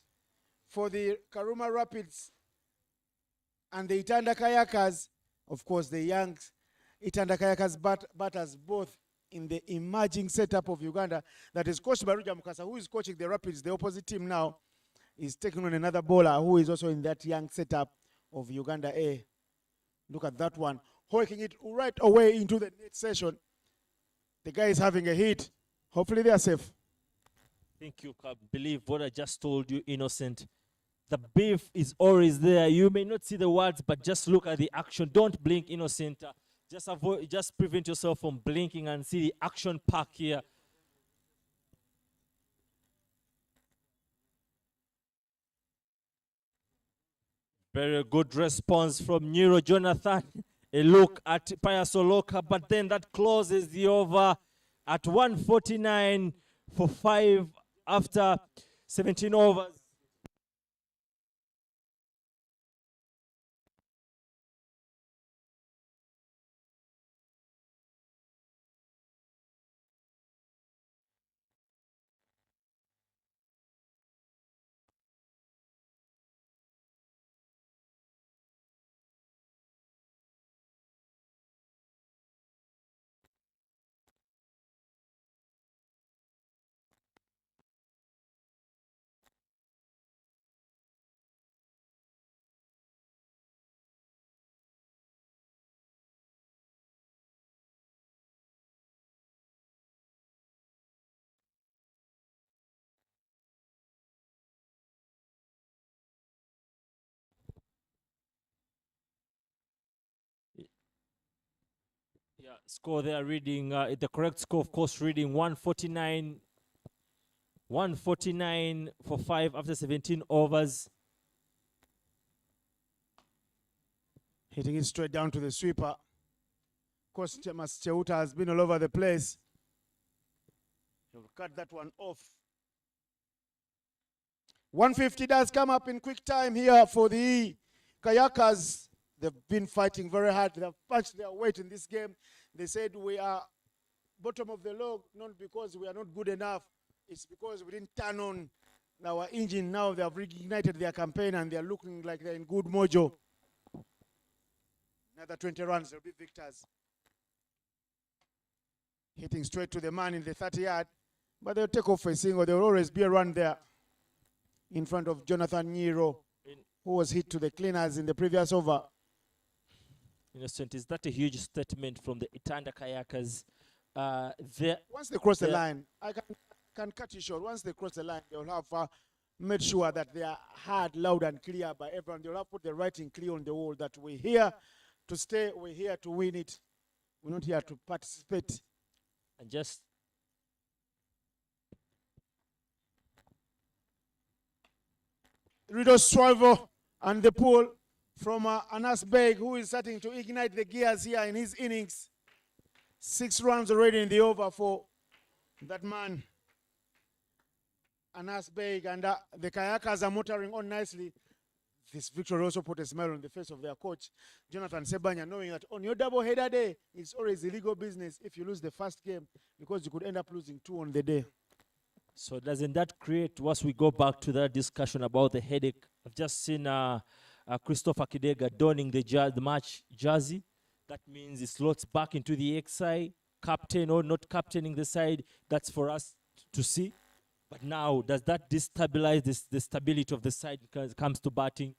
for the Karuma Rapids and the Itanda Kayakas. Of course, the young Itanda Kayakas batters, both in the emerging setup of Uganda. That is coached by Ruja Mukasa, who is coaching the Rapids, the opposite team now. Is taking on another bowler who is also in that young setup of Uganda A. Look at that one. Hoiking it right away into the net session. The guy is having a hit. Hopefully they are safe. I think you can believe what I just told you, Innocent. The beef is always there. You may not see the words, but just look at the action. Don't blink, Innocent. Just prevent yourself from blinking and see the action pack here. Very good response from Nero Jonathan. A look at Payasoloka, but then that closes the over at 149 for 5 after 17 overs. Yeah, score there reading, the correct score, of course, reading 149 for 5 after 17 overs. Hitting it straight down to the sweeper. Of course, Chemas Cheuta has been all over the place. He'll cut that one off. 150 does come up in quick time here for the Kayakas. They've been fighting very hard. They've punched their weight in this game. They said we are bottom of the log, not because we are not good enough. It's because we didn't turn on our engine. Now they have reignited their campaign and they're looking like they're in good mojo. Another 20 runs, they'll be victors. Hitting straight to the man in the 30-yard. But they'll take off a single. There will always be a run there in front of Jonathan Nyiro, who was hit to the cleaners in the previous over. Innocent, is that a huge statement from the Itanda Kayakas? Once they cross the line, I can cut you short. Once they cross the line, they'll have made sure that they are heard loud and clear by everyone. They'll have put the writing clear on the wall that we're here to stay, we're here to win it. We're not here to participate. And just Rido Swivel and the pull from Anas Beg, who is starting to ignite the gears here in his innings. 6 runs already in the over for that man, Anas Beg, and the Kayakas are motoring on nicely. This victory also put a smile on the face of their coach, Jonathan Sebanya, knowing that on your double-header day, it's always illegal business if you lose the first game, because you could end up losing 2 on the day. so doesn't that create, once we go back to that discussion about the headache, I've just seen Christopher Kidega donning the match jersey. That means it slots back into the XI, captain or not captaining the side. That's for us to see. But now, does that destabilize the stability of the side because it comes to batting?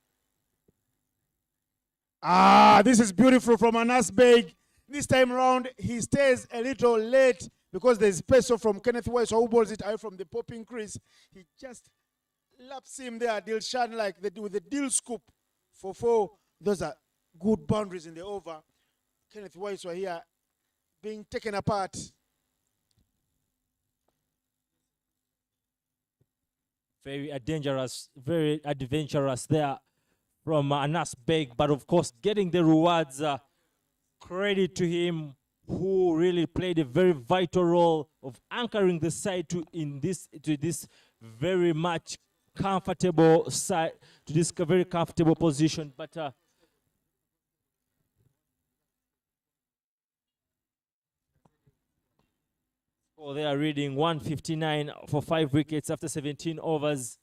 This is beautiful from Anas Beg. This time around, he stays a little late because there's peso from Kenneth Weiss, who balls it out from the popping crease. He just laps him there, Dilshan, like they do with the deal scoop for 4. Those are good boundaries in the over. Kenneth Weiss were here being taken apart. Very dangerous, very adventurous there from Anas Beg, but of course getting the rewards. Credit to him, who really played a very vital role of anchoring the side to this very much comfortable side, to this very comfortable position. But they are reading 159 for 5 wickets after 17 overs.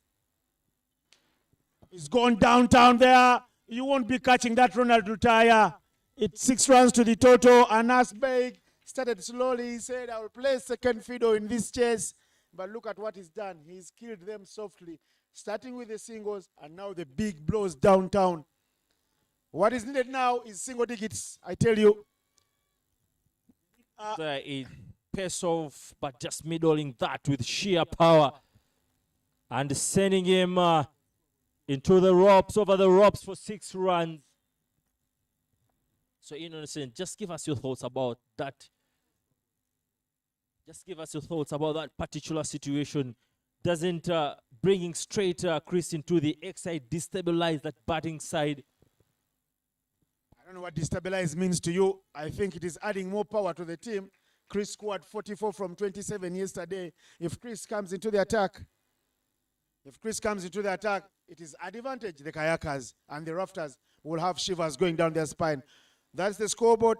He's gone downtown there. You won't be catching that Ronald Rutaya. It's 6 runs to the total. Anas Beg started slowly. He said, I will play second fiddle in this chase. But look at what he's done. He's killed them softly, starting with the singles and now the big blows downtown. What is needed now is single digits, I tell you. A pace off, but just middling that with sheer power and sending him into the ropes, over the ropes for 6 runs. So, Innocent, just give us your thoughts about that. Just give us your thoughts about that particular situation. Doesn't bringing straight Chris into the X side destabilize that batting side? I don't know what destabilize means to you. I think it is adding more power to the team. Chris scored 44 from 27 yesterday. If Chris comes into the attack, it is advantage the Kayakas and the Rafters will have shivers going down their spine. That's the scoreboard.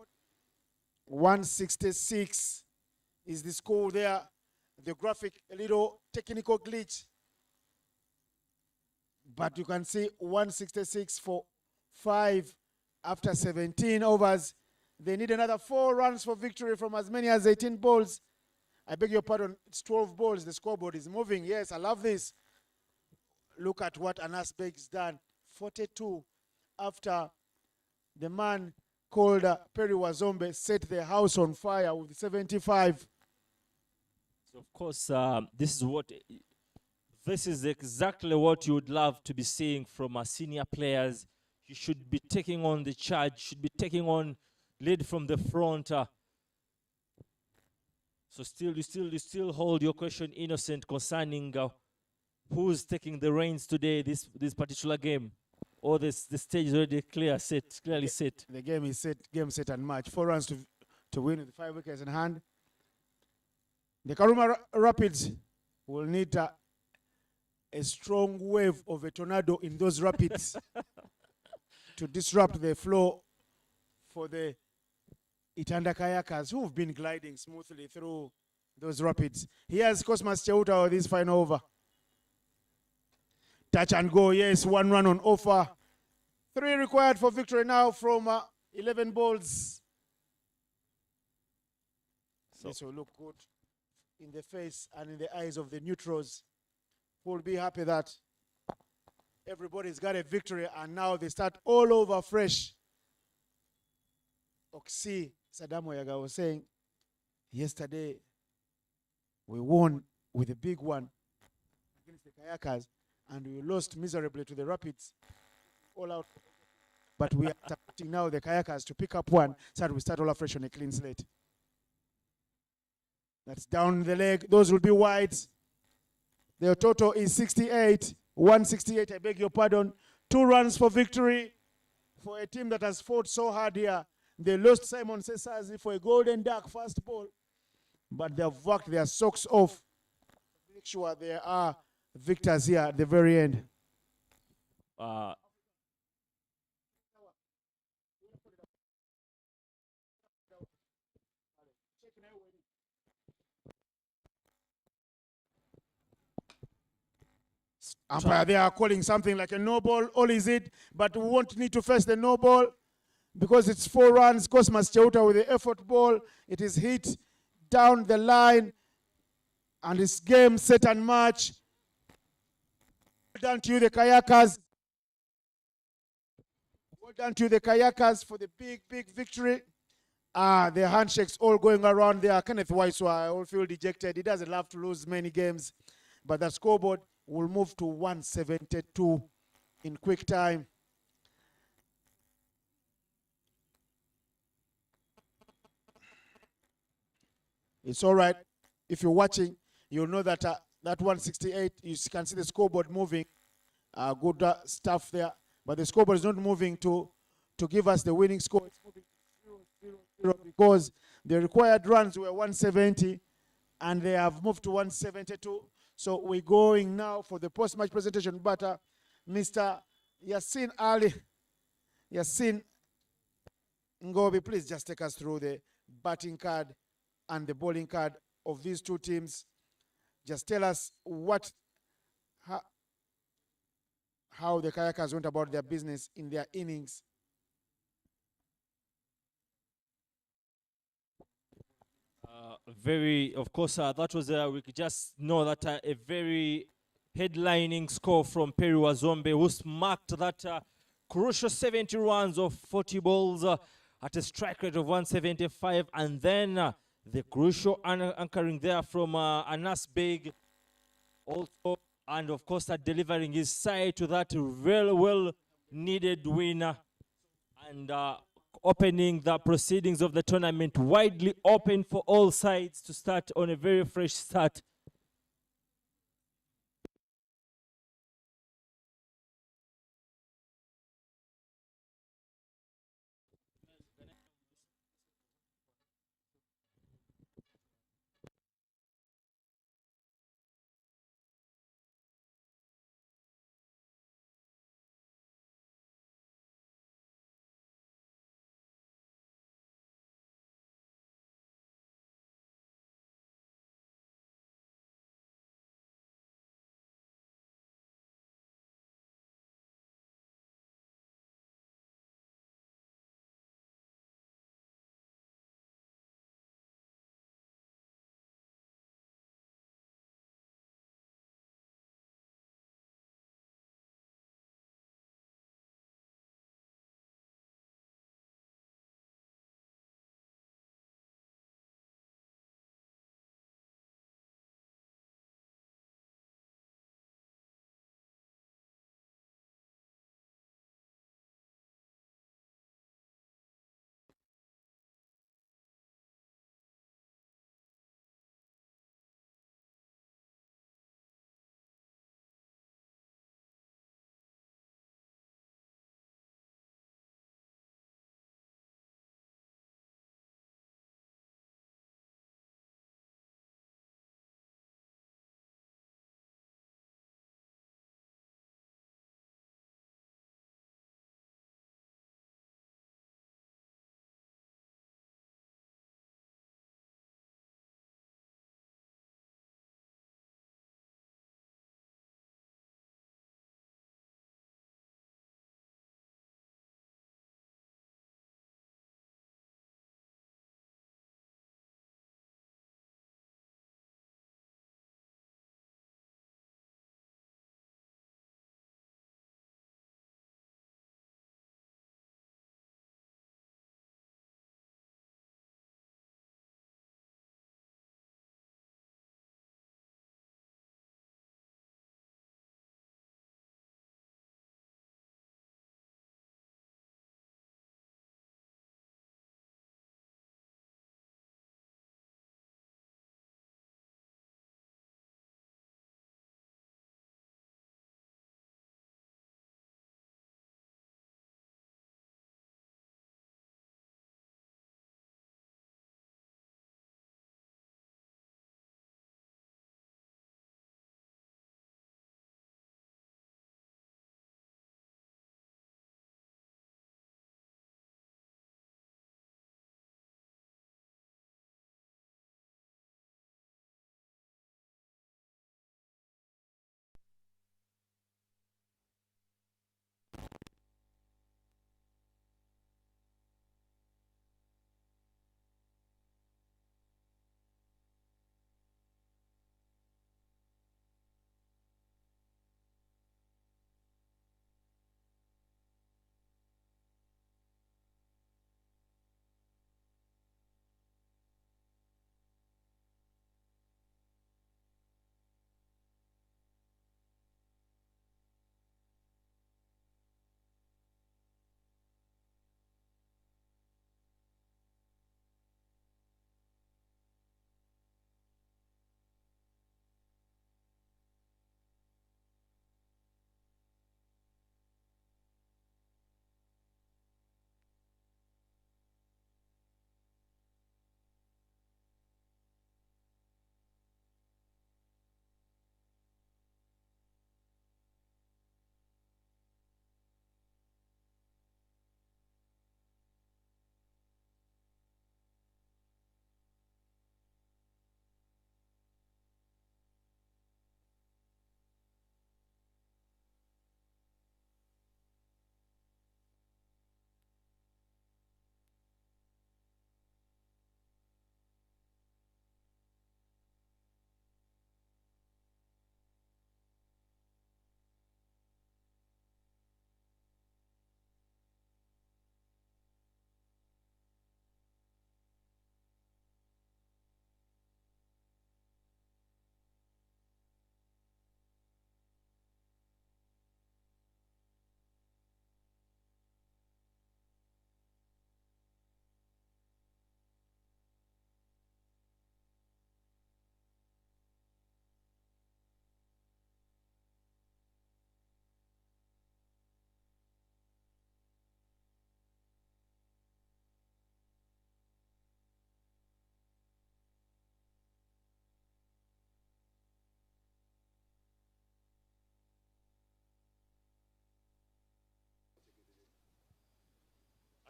166 is the score there. The graphic, a little technical glitch. But you can see 166 for 5 after 17 overs. They need another 4 runs for victory from as many as 18 balls. I beg your pardon, it's 12 balls. The scoreboard is moving. Yes, I love this. Look at what Anas Beg's done. 42 after the man called Perry Wazombe set the house on fire with 75. So of course, this is exactly what you would love to be seeing from our senior players. You should be taking on the charge, should be taking on lead from the front. So you still hold your question, Innocent, concerning who's taking the reins today, this particular game, or the stage is already clearly set. The game is set, set and match. 4 runs to win with 5 wickets in hand. The Karuma Rapids will need a strong wave of a tornado in those rapids to disrupt the flow for the Itanda Kayakas, who have been gliding smoothly through those rapids. Here's Cosmas Cheuta with his final over. Touch and go, yes, 1 run on offer. 3 required for victory now from 11 balls. So this will look good in the face and in the eyes of the neutrals, who will be happy that everybody's got a victory and now they start all over fresh. Oksi Saddam Oyaga was saying, yesterday we won with a big one against the Kayakas and we lost miserably to the Rapids. All out. But we are targeting now the Kayakas to pick up one so that we start all afresh on a clean slate. That's down the leg. Those will be wides. Their total is 68. 168, I beg your pardon. 2 runs for victory for a team that has fought so hard here. They lost Simon Sesazi for a golden duck fast ball, but they have worked their socks off to make sure there are victors here at the very end. Umpire, they are calling something like a no ball. All is it, but we won't need to face the no ball because it's 4 runs. Cosmas Cheuta with the effort ball. It is hit down the line, and it's game, set, and match. Well done to you, the Kayakas. Well done to you, the Kayakas, for the big victory. The handshakes all going around there. Kenneth Waiswa, I all feel dejected. He doesn't love to lose many games, but the scoreboard will move to 172 in quick time. It's all right. If you're watching, you'll know that that 168, you can see the scoreboard moving. Good stuff there. But the scoreboard is not moving to give us the winning score. It's moving to 0-0 because the required runs were 170 and they have moved to 172. So we're going now for the post-match presentation. But Mr. Yassin Ali, Yassin Ngobi, please just take us through the batting card and the bowling card of these two teams. Just tell us how the Kayakas went about their business in their innings. Of course, that was, we could just know that a very headlining score from Perry Wazombe, who smacked that crucial 70 runs of 40 balls at a strike rate of 175, and then the crucial anchoring there from Anas Beg also, and of course delivering his side to that very well needed winner, and opening the proceedings of the tournament widely open for all sides to start on a very fresh start.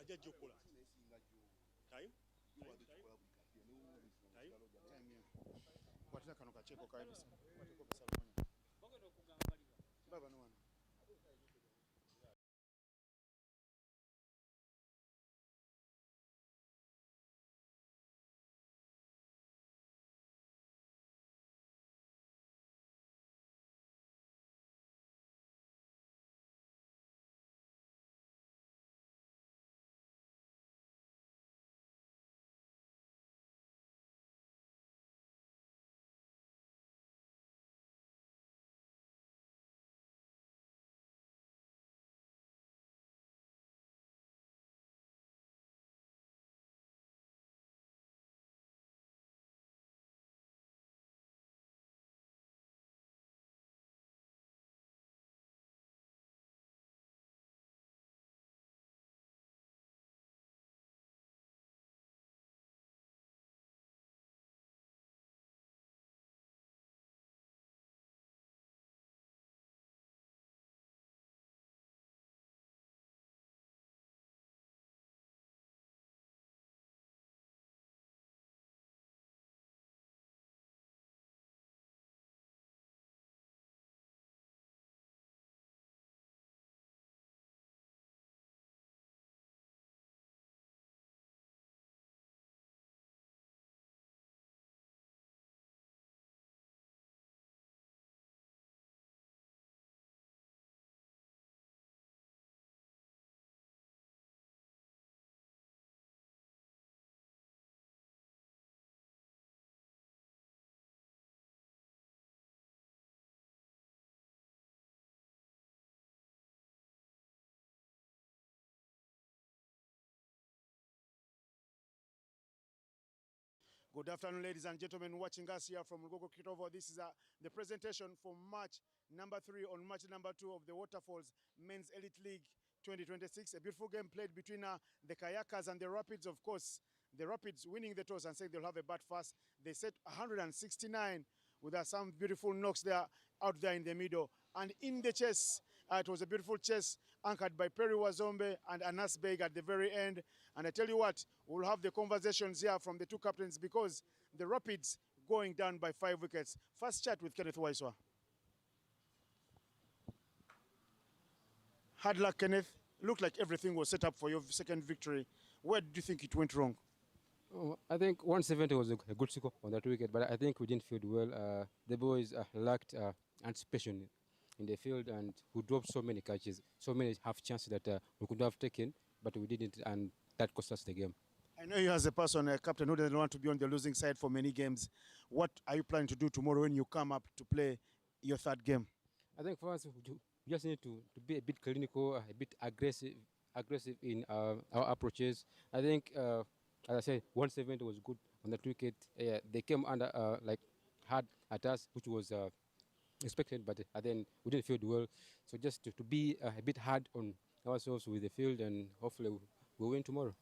ajja jjokola time watira kano kaceeko kaebisa wateko bisa lumanya baba no wano Good afternoon, ladies and gentlemen, watching us here from Lugogo Kitovo. This is the presentation for match number 3 on match number 2 of the Waterfalls Men's Elite League 2026. A beautiful game played between the Kayakas and the Rapids. Of course, the Rapids winning the toss and saying they'll have a bat first. They set 169 with some beautiful knocks there out there in the middle. And in the chase, it was a beautiful chase anchored by Perry Wazombe and Anas Beg at the very end. And I tell you what, we'll have the conversations here from the two captains because the Rapids going down by 5 wickets. First chat with Kenneth Waiswa. Hard luck, Kenneth. Looked like everything was set up for your second victory. Where do you think it went wrong? Oh, I think 170 was a good score on that wicket, but I think we didn't field well. The boys lacked anticipation in the field, and we dropped so many catches, so many half chances that we could have taken, but we didn't, and that cost us the game. I know you as a person, a captain who doesn't want to be on the losing side for many games. What are you planning to do tomorrow when you come up to play your third game? I think for us, we just need to be a bit clinical, a bit aggressive in our approaches. I think, as I said, 170 was good on that wicket. They came under hard at us, which was expected, but then we didn't field well. So just to be a bit hard on ourselves with the field, and hopefully we'll win tomorrow.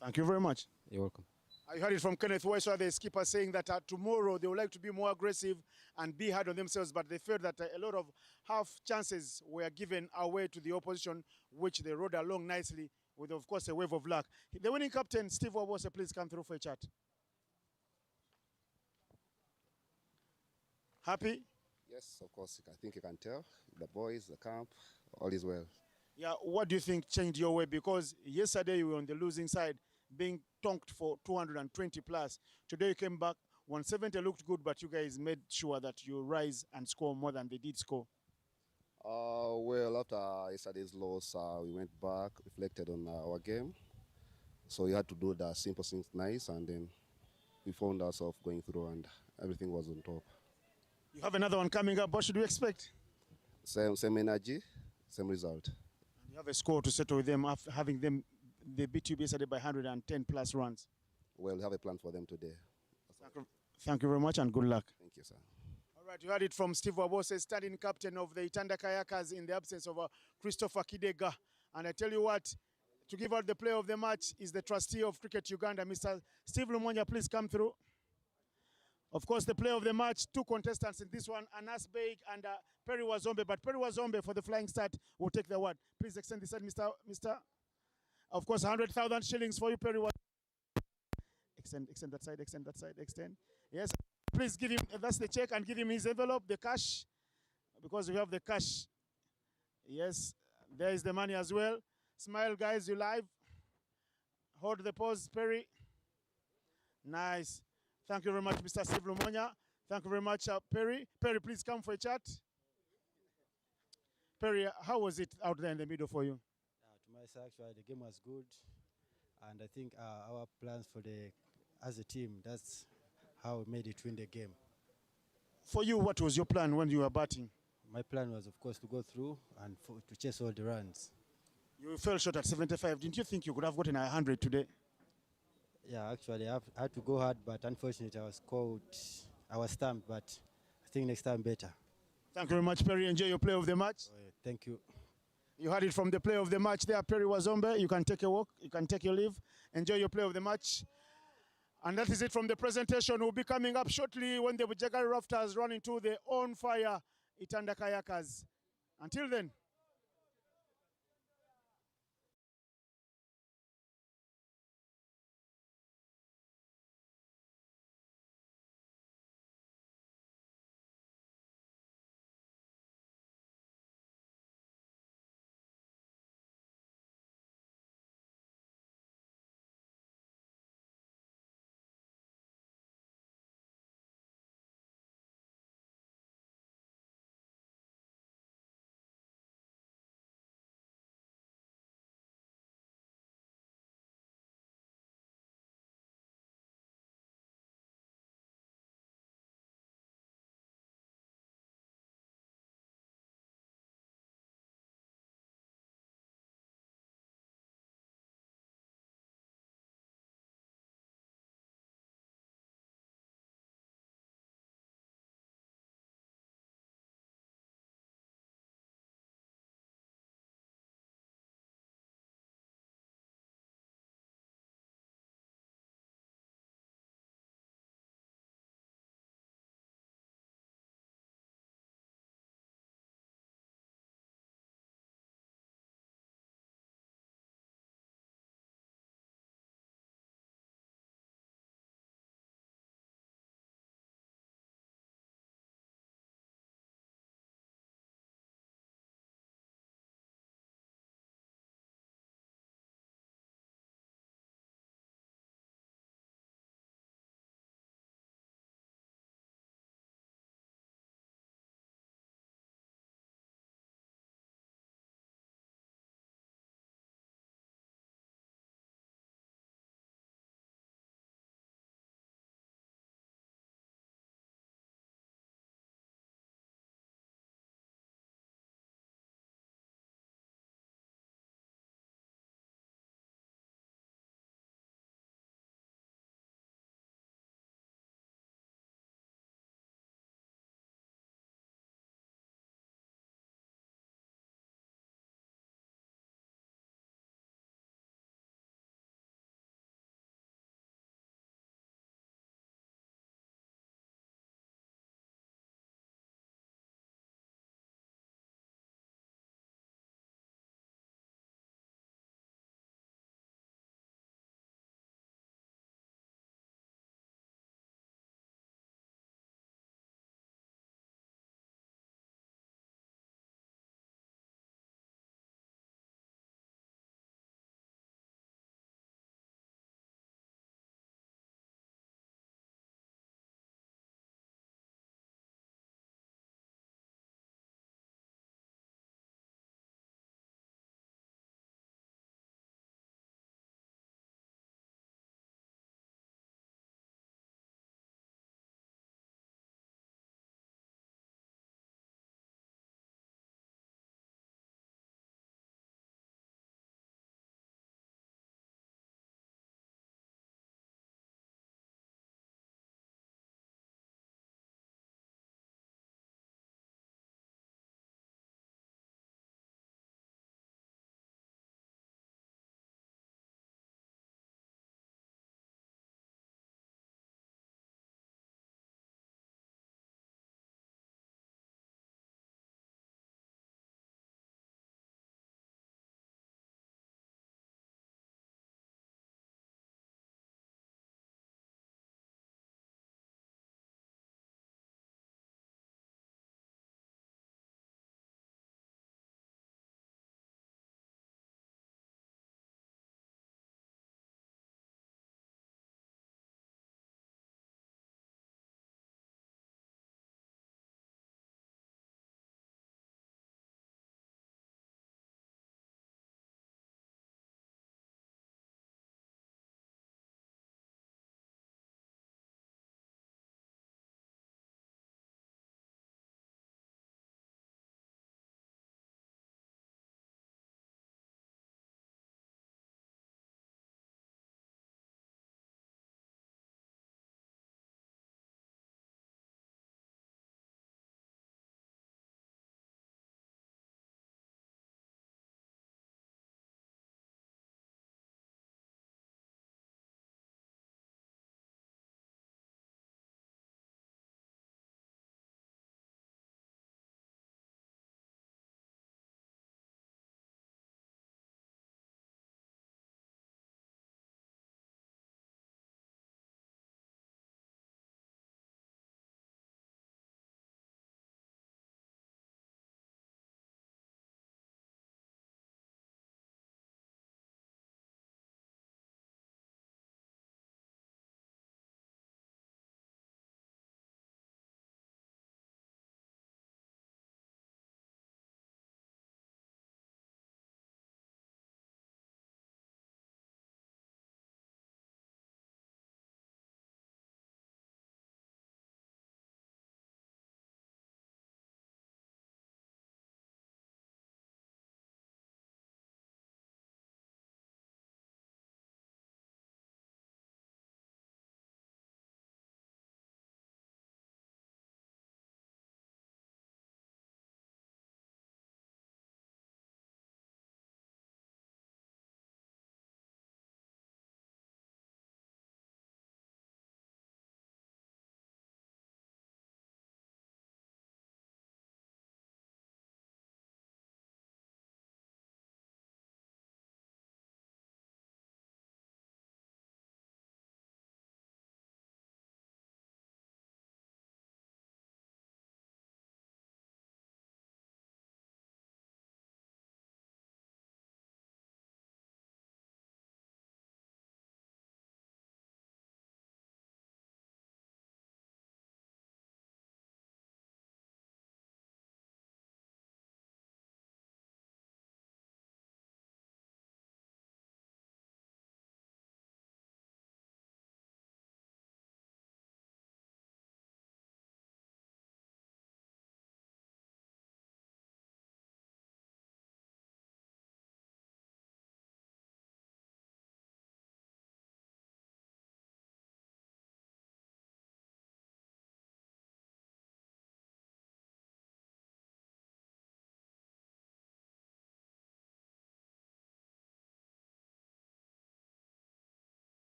Thank you very much. You're welcome. I heard it from Kenneth Waiswa, the skipper, saying that tomorrow they would like to be more aggressive and be hard on themselves, but they felt that a lot of half chances were given away to the opposition, which they rode along nicely with, of course, a wave of luck. The winning captain, Steve Wabose, please come through for a chat. Happy? Yes, of course. I think you can tell. The boys, the camp, all is well. Yeah, what do you think changed your way? Because yesterday you were on the losing side, being tonked for 220 plus. Today you came back, 170 looked good, but you guys made sure that you rise and score more than they did score. Well, after yesterday's loss, we went back, reflected on our game. So we had to do the simple things nice, and then we found ourselves going through, and everything was on top. You have another one coming up. What should we expect? Same energy, same result. And you have a score to settle with them after having them. They beat you yesterday by 110 plus runs. Well, we have a plan for them today. Thank you very much and good luck. Thank you, sir. All right, you heard it from Steve Wabose, standing captain of the Itanda Kayakas in the absence of Christopher Kidega. And I tell you what, to give out the player of the match is the trustee of Cricket Uganda, Mr. Steve Lumonya. Please come through. Of course, the player of the match, two contestants in this one, Anas Beg and Perry Wazombe. But Perry Wazombe, for the flying start, will take the award. Please extend this side, Mr. Of course, 100,000 shillings for you, Perry. Extend that side, extend that side, extend. Yes, please give him, that's the check, and give him his envelope, the cash, because we have the cash. Yes, there is the money as well. Smile, guys, you live. Hold the pose, Perry. Nice. Thank you very much, Mr. Steve Lumonya. Thank you very much, Perry. Perry, please come for a chat. Perry, how was it out there in the middle for you? To myself, actually, the game was good. And I think our plans for as a team, that's how we made it win the game. For you, what was your plan when you were batting? My plan was, of course, to go through and to chase all the runs. You fell short at 75. Didn't you think you could have gotten 100 today? Yeah, actually, I had to go hard, but unfortunately, I was caught. I was stumped, but I think next time better. Thank you very much, Perry. Enjoy your play of the match. Thank you. You had it from the play of the match there, Perry Wazombe. You can take a walk. You can take your leave. Enjoy your play of the match. And that is it from the presentation. We'll be coming up shortly when the Bujjagali Rafters run into the on-fire Itanda Kayakas. Until then.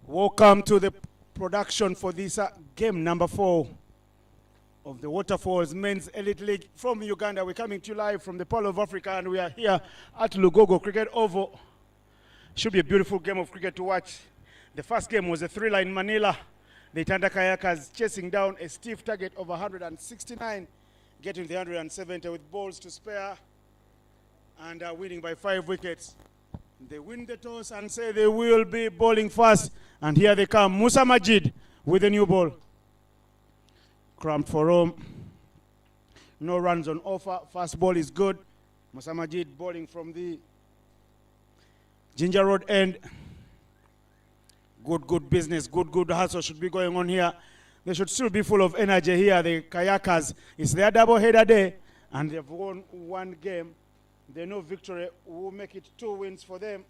Welcome to the production for this game number 4 of the Waterfalls Men's Elite League from Uganda. We're coming to you live from the Pearl of Africa, and we are here at Lugogo Cricket Oval. Should be a beautiful game of cricket to watch. The first game was a thriller in Manila. The Itanda Kayakas chasing down a stiff target of 169, getting the 170 with balls to spare, and winning by 5 wickets. They win the toss and say they will be bowling fast. And here they come. Musa Majid with a new ball. Cramped for home. No runs on offer. First ball is good. Musa Majid bowling from the Ginger Road end. Good business. Good hustle should be going on here. They should still be full of energy here. The Kayakas. It's their double header day. And they've won 1 game. They know victory will make it 2 wins for them.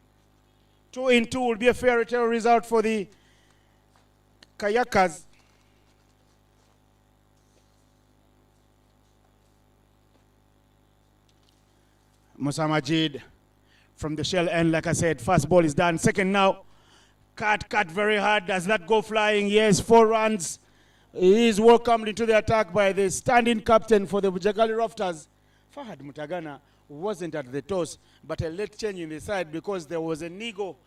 2 in 2 will be a fairy tale result for the Kayakas. Musa Majid from the shell end, like I said, first ball is done. Second now, cut very hard. Does that go flying? Yes, 4 runs. He is welcomed into the attack by the standing captain for the Bujjagali Rafters, Fahad Mutagana, who wasn't at the toss, but a late change in the side because there was a niggle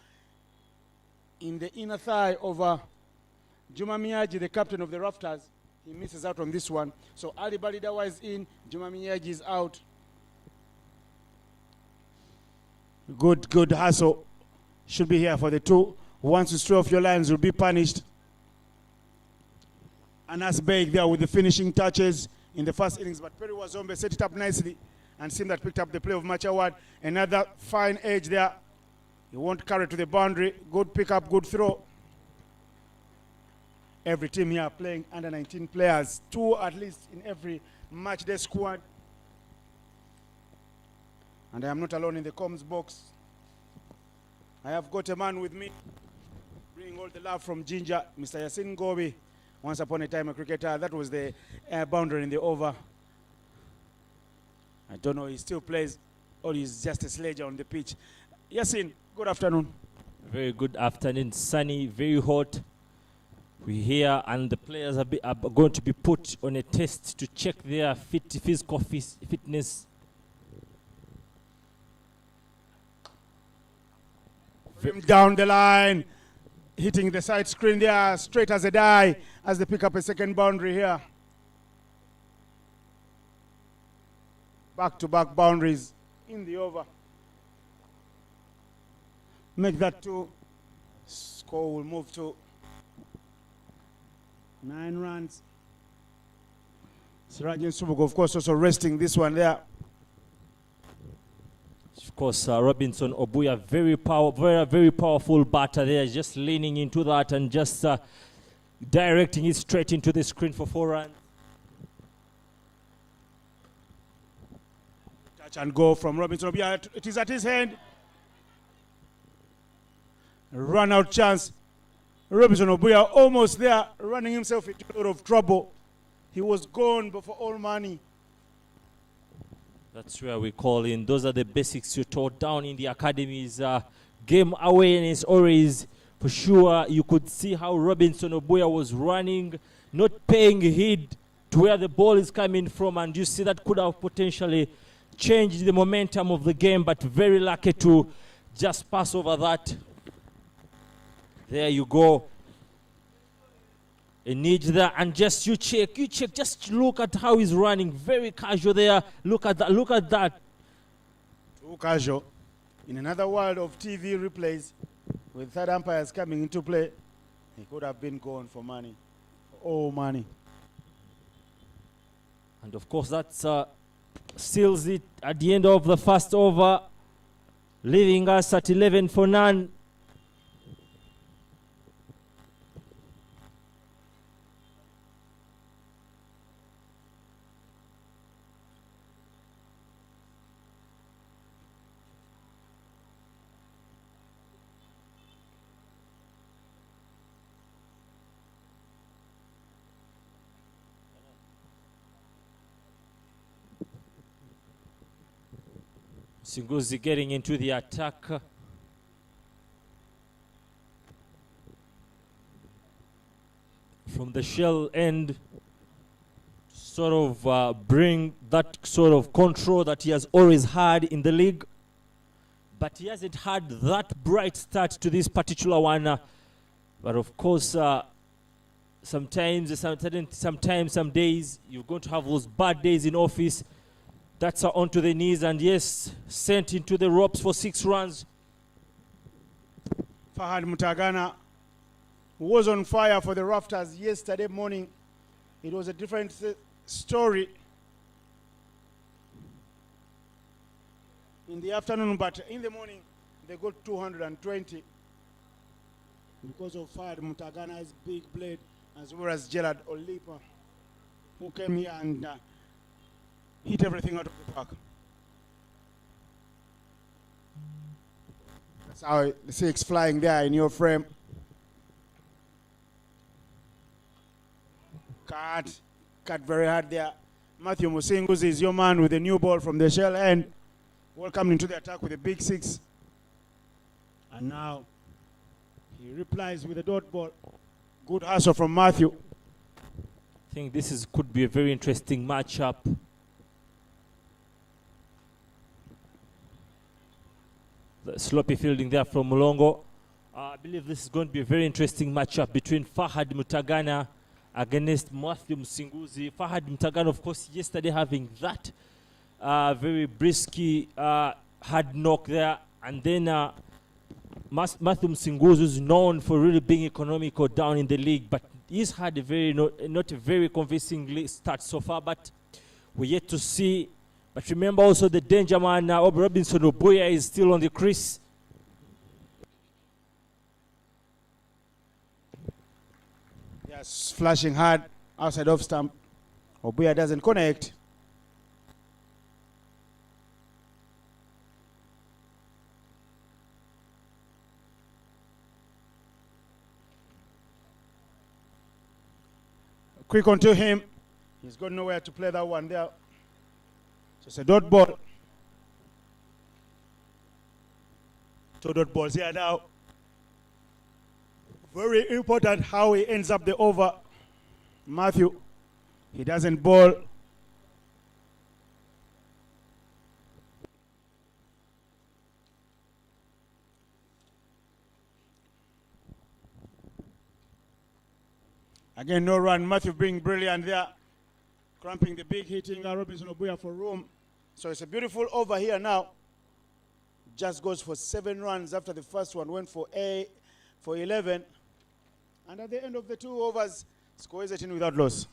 in the inner thigh of Juma Miyaji, the captain of the Rafters. He misses out on this one. So Ali Balidawa is in, Juma Miyaji is out. Good hustle. Should be here for the 2. Once you stray off your lines, you'll be punished. Anas Beg there with the finishing touches in the first innings, but Perry Wazombe set it up nicely. And Sim that picked up the play of Match Award. Another fine edge there. He won't carry to the boundary. Good pickup, good throw. Every team here playing under 19 players. 2 at least in every match day squad. And I am not alone in the comms box. I have got a man with me, bringing all the love from Ginger, Mr. Yasin Gobi. Once upon a time a cricketer. That was the boundary in the over. I don't know, he still plays or he's just a sledger on the pitch. Yasin, good afternoon. Very good afternoon. Sunny, very hot. We're here and the players are going to be put on a test to check their physical fitness. Down the line, hitting the side screen there, straight as a die, as they pick up a second boundary here. Back-to-back boundaries in the over. Make that 2. Score will move to 9 runs. Sirajin Subugo, of course, also resting this one there. Of course, Robinson Obuya, very powerful batter there, just leaning into that and just directing it straight into the screen for 4 runs. Touch and go from Robinson Obuya. It is at his hand. Run out chance. Robinson Obuya almost there, running himself into a lot of trouble. He was gone before all money. That's where we call in. Those are the basics you taught down in the academies. Game awareness always, for sure. You could see how Robinson Obuya was running, not paying heed to where the ball is coming from, and you see that could have potentially changed the momentum of the game, but very lucky to just pass over that. There you go. A need there, and just you check, just look at how he's running, very casual there. Look at that. Too casual. In another world of TV replays, with third umpires coming into play, he could have been gone for money. Oh, money. And of course, that seals it at the end of the first over, leaving us at 11 for none. Singuzi getting into the attack. the shell end, sort of bring that sort of control that he has always had in the league. But he hasn't had that bright start to this particular one. But of course, sometimes, some days, you're going to have those bad days in office. That's onto the knees, and yes, sent into the ropes for 6 runs. Fahad Mutagana was on fire for the Rafters yesterday morning. It was a different story in the afternoon, but in the morning they got 220 because of Fahad Mutagana's big blade, as well as Gerard Olipa, who came here and hit everything out of the park. That's how the 6 flying there in your frame. Cut very hard there. Matthew Musinguzi is your man with a new ball from the shell end. Welcome into the attack with a big 6. And now he replies with a dot ball. Good hustle from Matthew. I think this could be a very interesting matchup. The sloppy fielding there from Mulongo. I believe this is going to be a very interesting matchup between Fahad Mutagana against Matthew Musinguzi. Fahad Mutagana, of course, yesterday having that very brisky hard knock there. And then Matthew Musinguzi is known for really being economical down in the league, but he's had a very not a very convincing start so far, but we're yet to see. But remember also the danger man, Robinson Obuya, is still on the crease. Yes, flashing hard outside off stump. Obuya doesn't connect. Quick onto him. He's got nowhere to play that one there. So it's a dot ball. 2 dot balls here now. Very important how he ends up the over. Matthew, he doesn't bowl. Again, no run. Matthew being brilliant there. Cramping the big, hitting Robinson Obuya for room. So it's a beautiful over here now. Just goes for 7 runs after the first one went for 11. And at the end of the 2 overs, score is 18 without loss.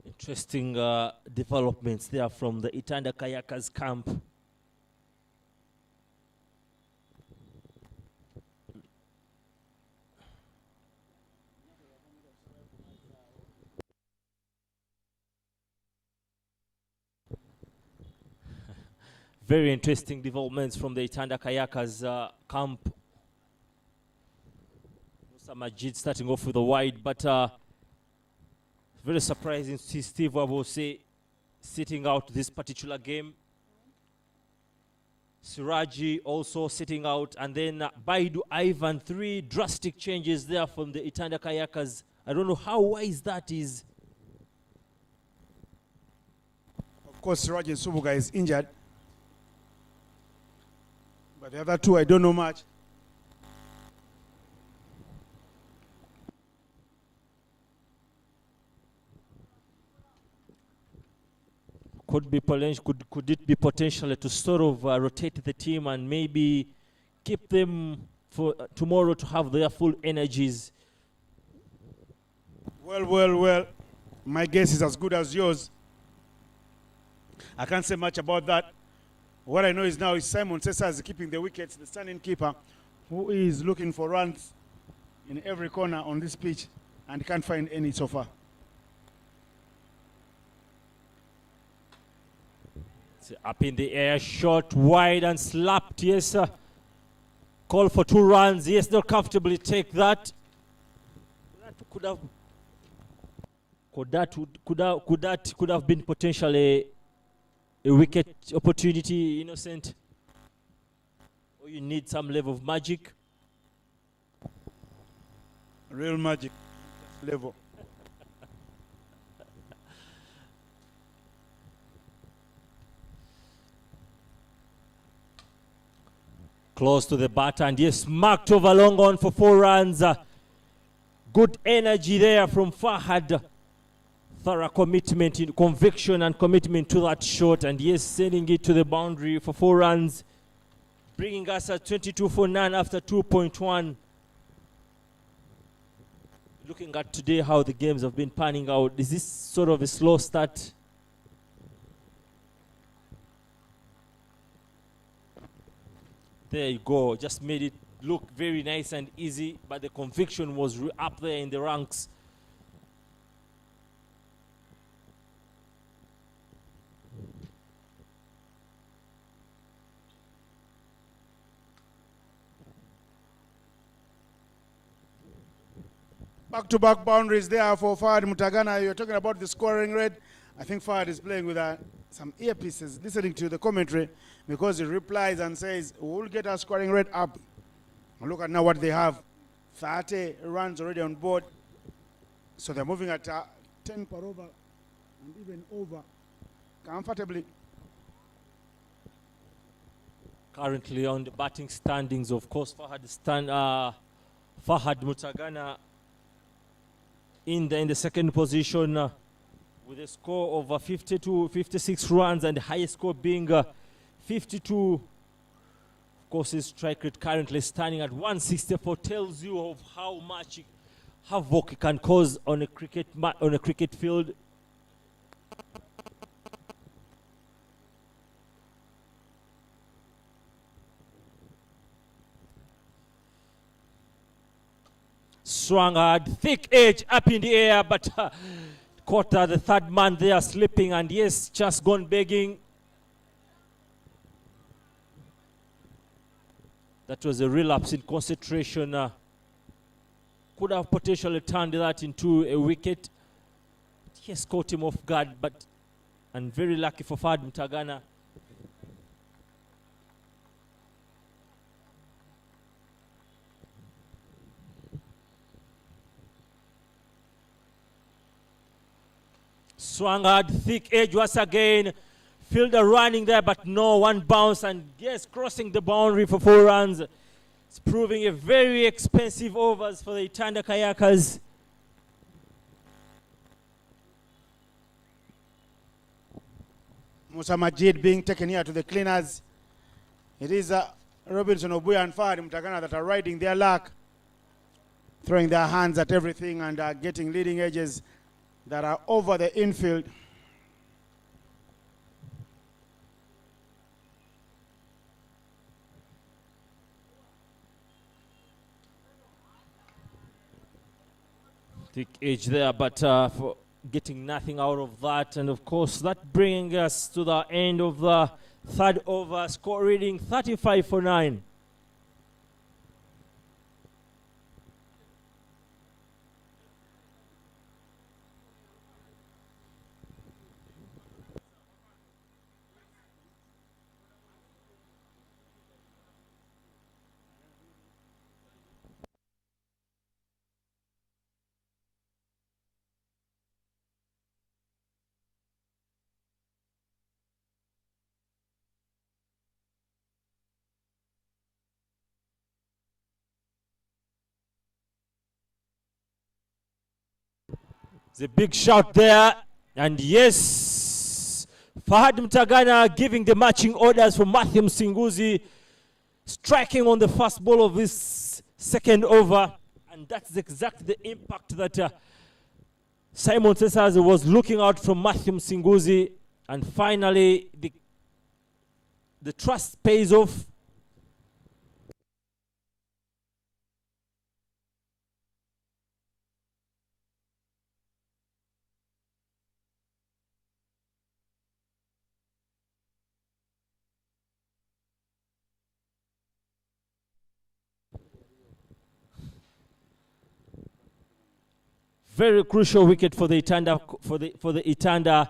Interesting developments there from the Itanda Kayakers camp. Very interesting developments from the Itanda Kayakers camp. Musa Majid starting off with a wide, but very surprising to see Steve Wabose sitting out this particular game. Siraji also sitting out, and then Baidu Ivan, 3 drastic changes there from the Itanda Kayakers. I don't know how wise that is. Of course, Siraji Subuga is injured. But the other 2, I don't know much. Could it be potentially to sort of rotate the team and maybe keep them for tomorrow to have their full energies? Well. My guess is as good as yours. I can't say much about that. What I know is now is Simon Sessa is keeping the wickets, the standing keeper, who is looking for runs in every corner on this pitch and can't find any so far. Up in the air, shot wide and slapped. Yes, sir. Call for 2 runs. Yes, they'll comfortably take that. That could have Could have been potentially a wicket opportunity, Innocent? Or you need some level of magic? Real magic level. Close to the batter, and yes, marked over long on for 4 runs. Good energy there from Fahad. Thorough commitment, conviction and commitment to that shot, and yes, sending it to the boundary for 4 runs, bringing us at 22 for 9 after 2.1. Looking at today how the games have been panning out, is this sort of a slow start? There you go, just made it look very nice and easy, but the conviction was up there in the ranks. Back-to-back boundaries there for Fahad Mutagana. You're talking about the scoring rate. I think Fahad is playing with some earpieces, listening to the commentary, because he replies and says, we'll get our scoring rate up. And look at now what they have. 30 runs already on board. So they're moving at 10 per over and even over comfortably. Currently on the batting standings, of course, Fahad Mutagana in the second position with a score of 56 runs, and the highest score being 52. Of course, his strike rate currently standing at 164, tells you of how much havoc he can cause on a cricket field. Swung hard, thick edge up in the air, but caught the third man there slipping, and yes, just gone begging. That was a relapse in concentration. Could have potentially turned that into a wicket. Yes, caught him off guard, and very lucky for Fahad Mutagana. Swung hard, thick edge once again. Fielder running there, but no, one bounce, and yes, crossing the boundary for 4 runs. It's proving a very expensive overs for the Itanda Kayakas. Musa Majid being taken here to the cleaners. It is Robinson Obuya and Fahad Mutagana that are riding their luck, throwing their hands at everything and getting leading edges that are over the infield. Thick edge there, but for getting nothing out of that. And of course, that bringing us to the end of the third over, score reading 35 for 9. The big shout there, and yes, Fahad Mutagana giving the matching orders for Matthew Msinguzi, striking on the first ball of this second over, and that's exactly the impact that Simon Cesar was looking out from Matthew Msinguzi, and finally the trust pays off. Very crucial wicket for the Itanda Itanda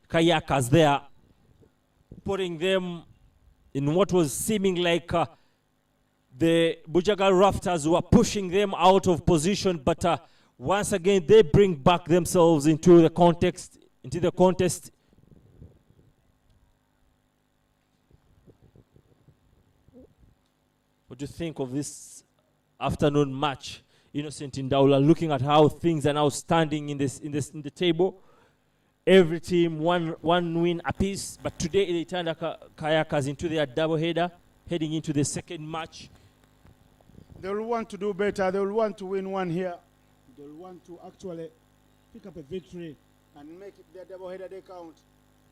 Kayakas there, putting them in what was seeming like the Bujjagali Rafters were pushing them out of position, but once again they bring back themselves into the contest. What do you think of this afternoon match, Innocent Indaula, looking at how things are now standing in the table? Every team one win apiece, but today they turned Kayakas into their double header, heading into the second match. They will want to do better. They will want to win one here. They will want to actually pick up a victory and make it their double header they count.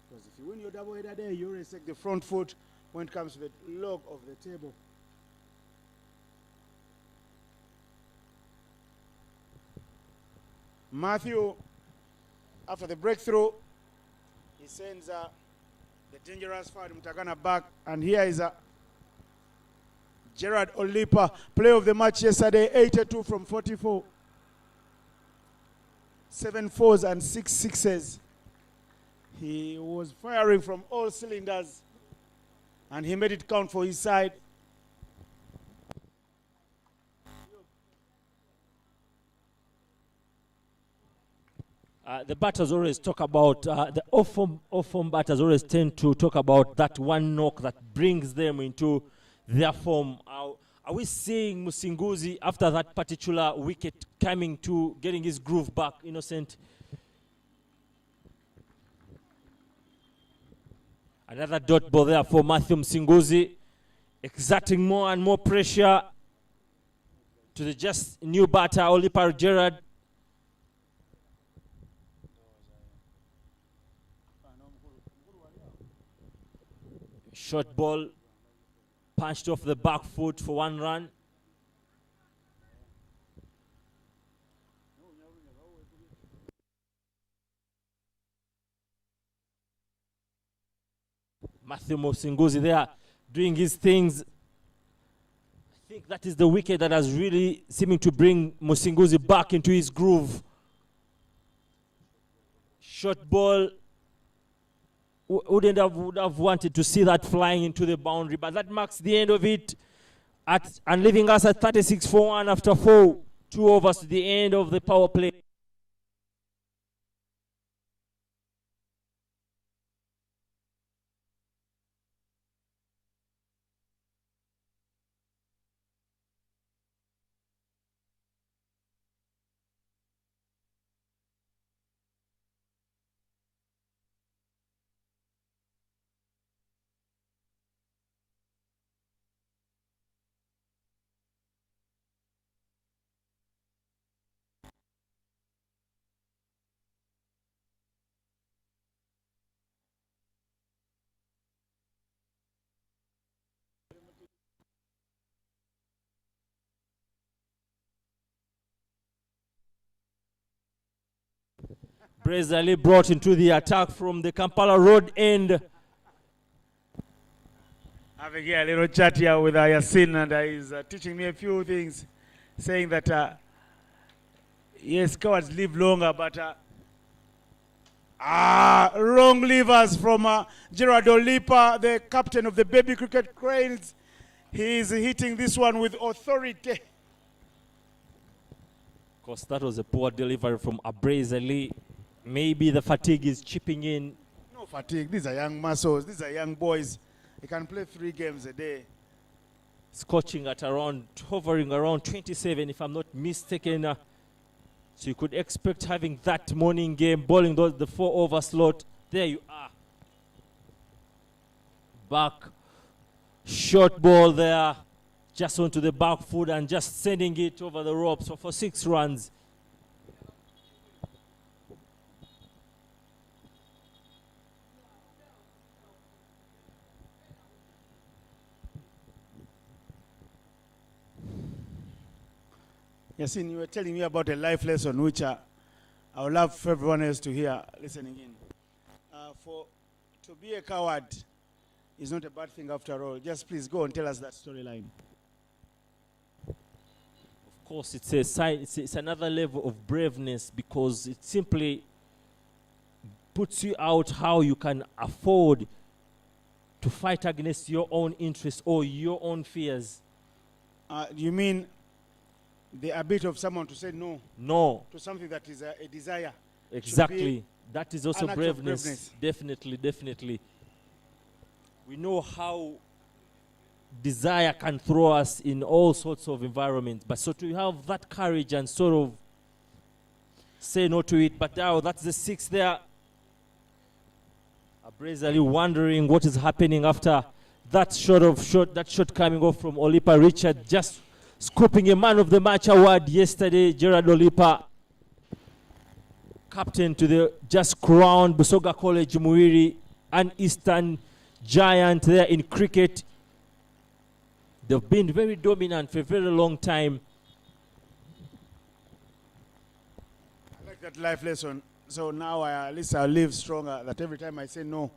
Because if you win your double header there, you always take the front foot when it comes to the log of the table. Matthew, after the breakthrough, he sends the dangerous Fadi Mutagana back, and here is Gerard Olipa, player of the match yesterday, 82 from 44. 7 fours and 6 sixes. He was firing from all cylinders, and he made it count for his side. The batters always talk about, the off-form batters always tend to talk about that one knock that brings them into their form. Are we seeing Musinguzi, after that particular wicket, coming to getting his groove back, Innocent? Another dot ball there for Matthew Musinguzi, exerting more and more pressure to the just new batter, Olipa Gerard. Short ball, punched off the back foot for 1 run. Matthew Musinguzi there doing his things. I think that is the wicket that has really seeming to bring Musinguzi back into his groove. Short ball. Would have wanted to see that flying into the boundary, but that marks the end of it, and leaving us at 36 for 1 after 2 overs to the end of the power play. Bujjagali brought into the attack from the Kampala Road end. Having here a little chat here with Yasin, and he's teaching me a few things, saying that yes, cowards live longer, but wrong levers from Gerard Olipa, the captain of the Baby Cricket Cranes. He's hitting this one with authority. Of course, that was a poor delivery from Bujjagali. Maybe the fatigue is chipping in. No fatigue. These are young muscles. These are young boys. They can play 3 games a day. Scorching at hovering around 27, if I'm not mistaken. So you could expect having that morning game, bowling the 4 over slot. There you are. Back. Short ball there. Just onto the back foot and just sending it over the ropes for 6 runs. Yasin, you were telling me about a life lesson which I would love for everyone else to hear listening in. To be a coward is not a bad thing after all. Just please go and tell us that storyline. Of course, it's a sign. It's another level of braveness because it simply puts you out how you can afford to fight against your own interests or your own fears. You mean the ability of someone to say no No, to something that is a desire? exactly. That is also an act of braveness. braveness. Definitely, definitely. We know how desire can throw us in all sorts of environments. But so to have that courage and sort of say no to it. But now that's the six there. Brazil wondering what is happening after that shot coming off from Olipa Richard, just scooping a man of the match award yesterday. Gerard Olipa, captain to the just crowned Busoga College Muiri, an Eastern giant there in cricket. They've been very dominant for a very long time. I like that life lesson. So now at least I'll live stronger, that every time I say no,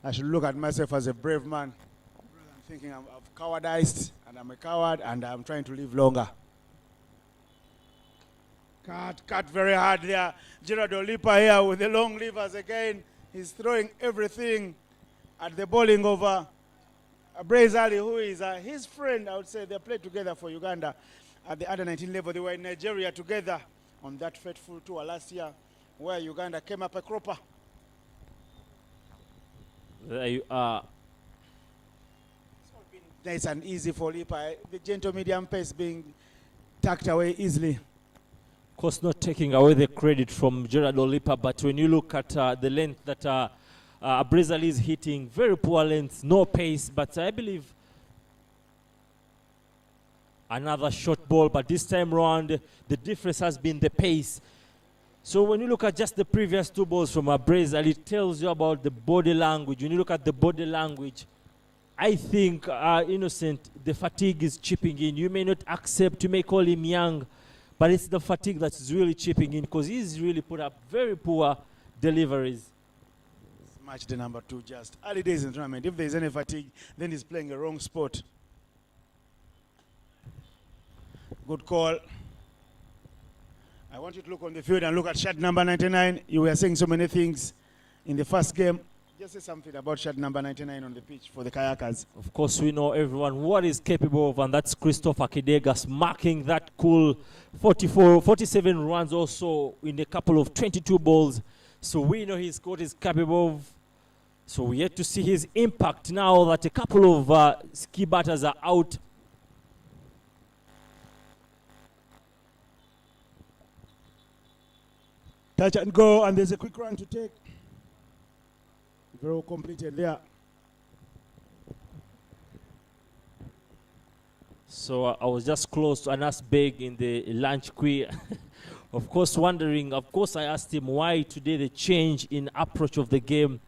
I should look at myself as a brave man. I'm thinking I've cowardized, and I'm a coward, and I'm trying to live longer. Cut very hard there. Gerard Olipa here with the long levers again. He's throwing everything at the bowling over Brazil, who is his friend. I would say they played together for Uganda at the under-19 level. They were in Nigeria together on that fateful tour last year, where Uganda came up a cropper. There you are. It's all been nice and easy for Lipa. The gentle medium pace being tucked away easily. Of course, not taking away the credit from Gerard Olipa, but when you look at the length that Brazil is hitting, very poor length, no pace, but I believe another short ball, but this time round, the difference has been the pace. So when you look at just the previous two balls from Brazil, it tells you about the body language. When you look at the body language, I think, Innocent, the fatigue is chipping in. You may not accept, you may call him young, but it's the fatigue that's really chipping in because he's really put up very poor deliveries. Match the number 2 just. Early days in the tournament. If there's any fatigue, then he's playing a wrong spot. Good call. I want you to look on the field and look at shot number 99. You were saying so many things in the first game. Just say something about shot number 99 on the pitch for the Kayakers. Of course, we know everyone what he's capable of, and that's Christopher Kidegas marking that cool 47 runs also in a couple of 22 balls. So we know what he's capable of. So we yet to see his impact now that a couple of ski batters are out. Touch and go, and there's a quick run to take. Very well completed there. So I was just close to Anas Beg in the lunch queue. Of course, wondering, I asked him why today the change in approach of the game.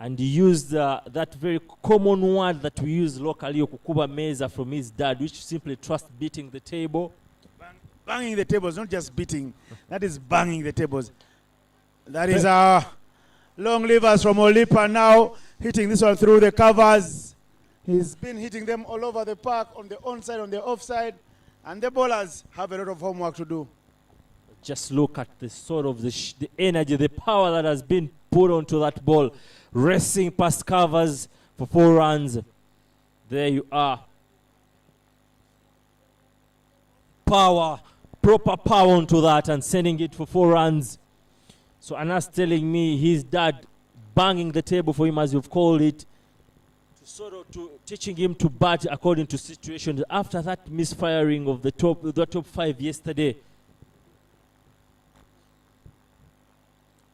And he used that very common word that we use locally, Okukuba Meza, from his dad, which simply trust beating the table. Banging the tables, not just beating. That is banging the tables. That is long levers from Olipa now, hitting this one through the covers. He's been hitting them all over the park, on the onside, on the offside. And the bowlers have a lot of homework to do. Just look at the sort of the energy, the power that has been put onto that ball. Racing past covers for 4 runs. There you are. Power, proper power onto that and sending it for 4 runs. So Anas telling me his dad banging the table for him, as you've called it, to teaching him to bat according to situations. After that misfiring of the top 5 yesterday.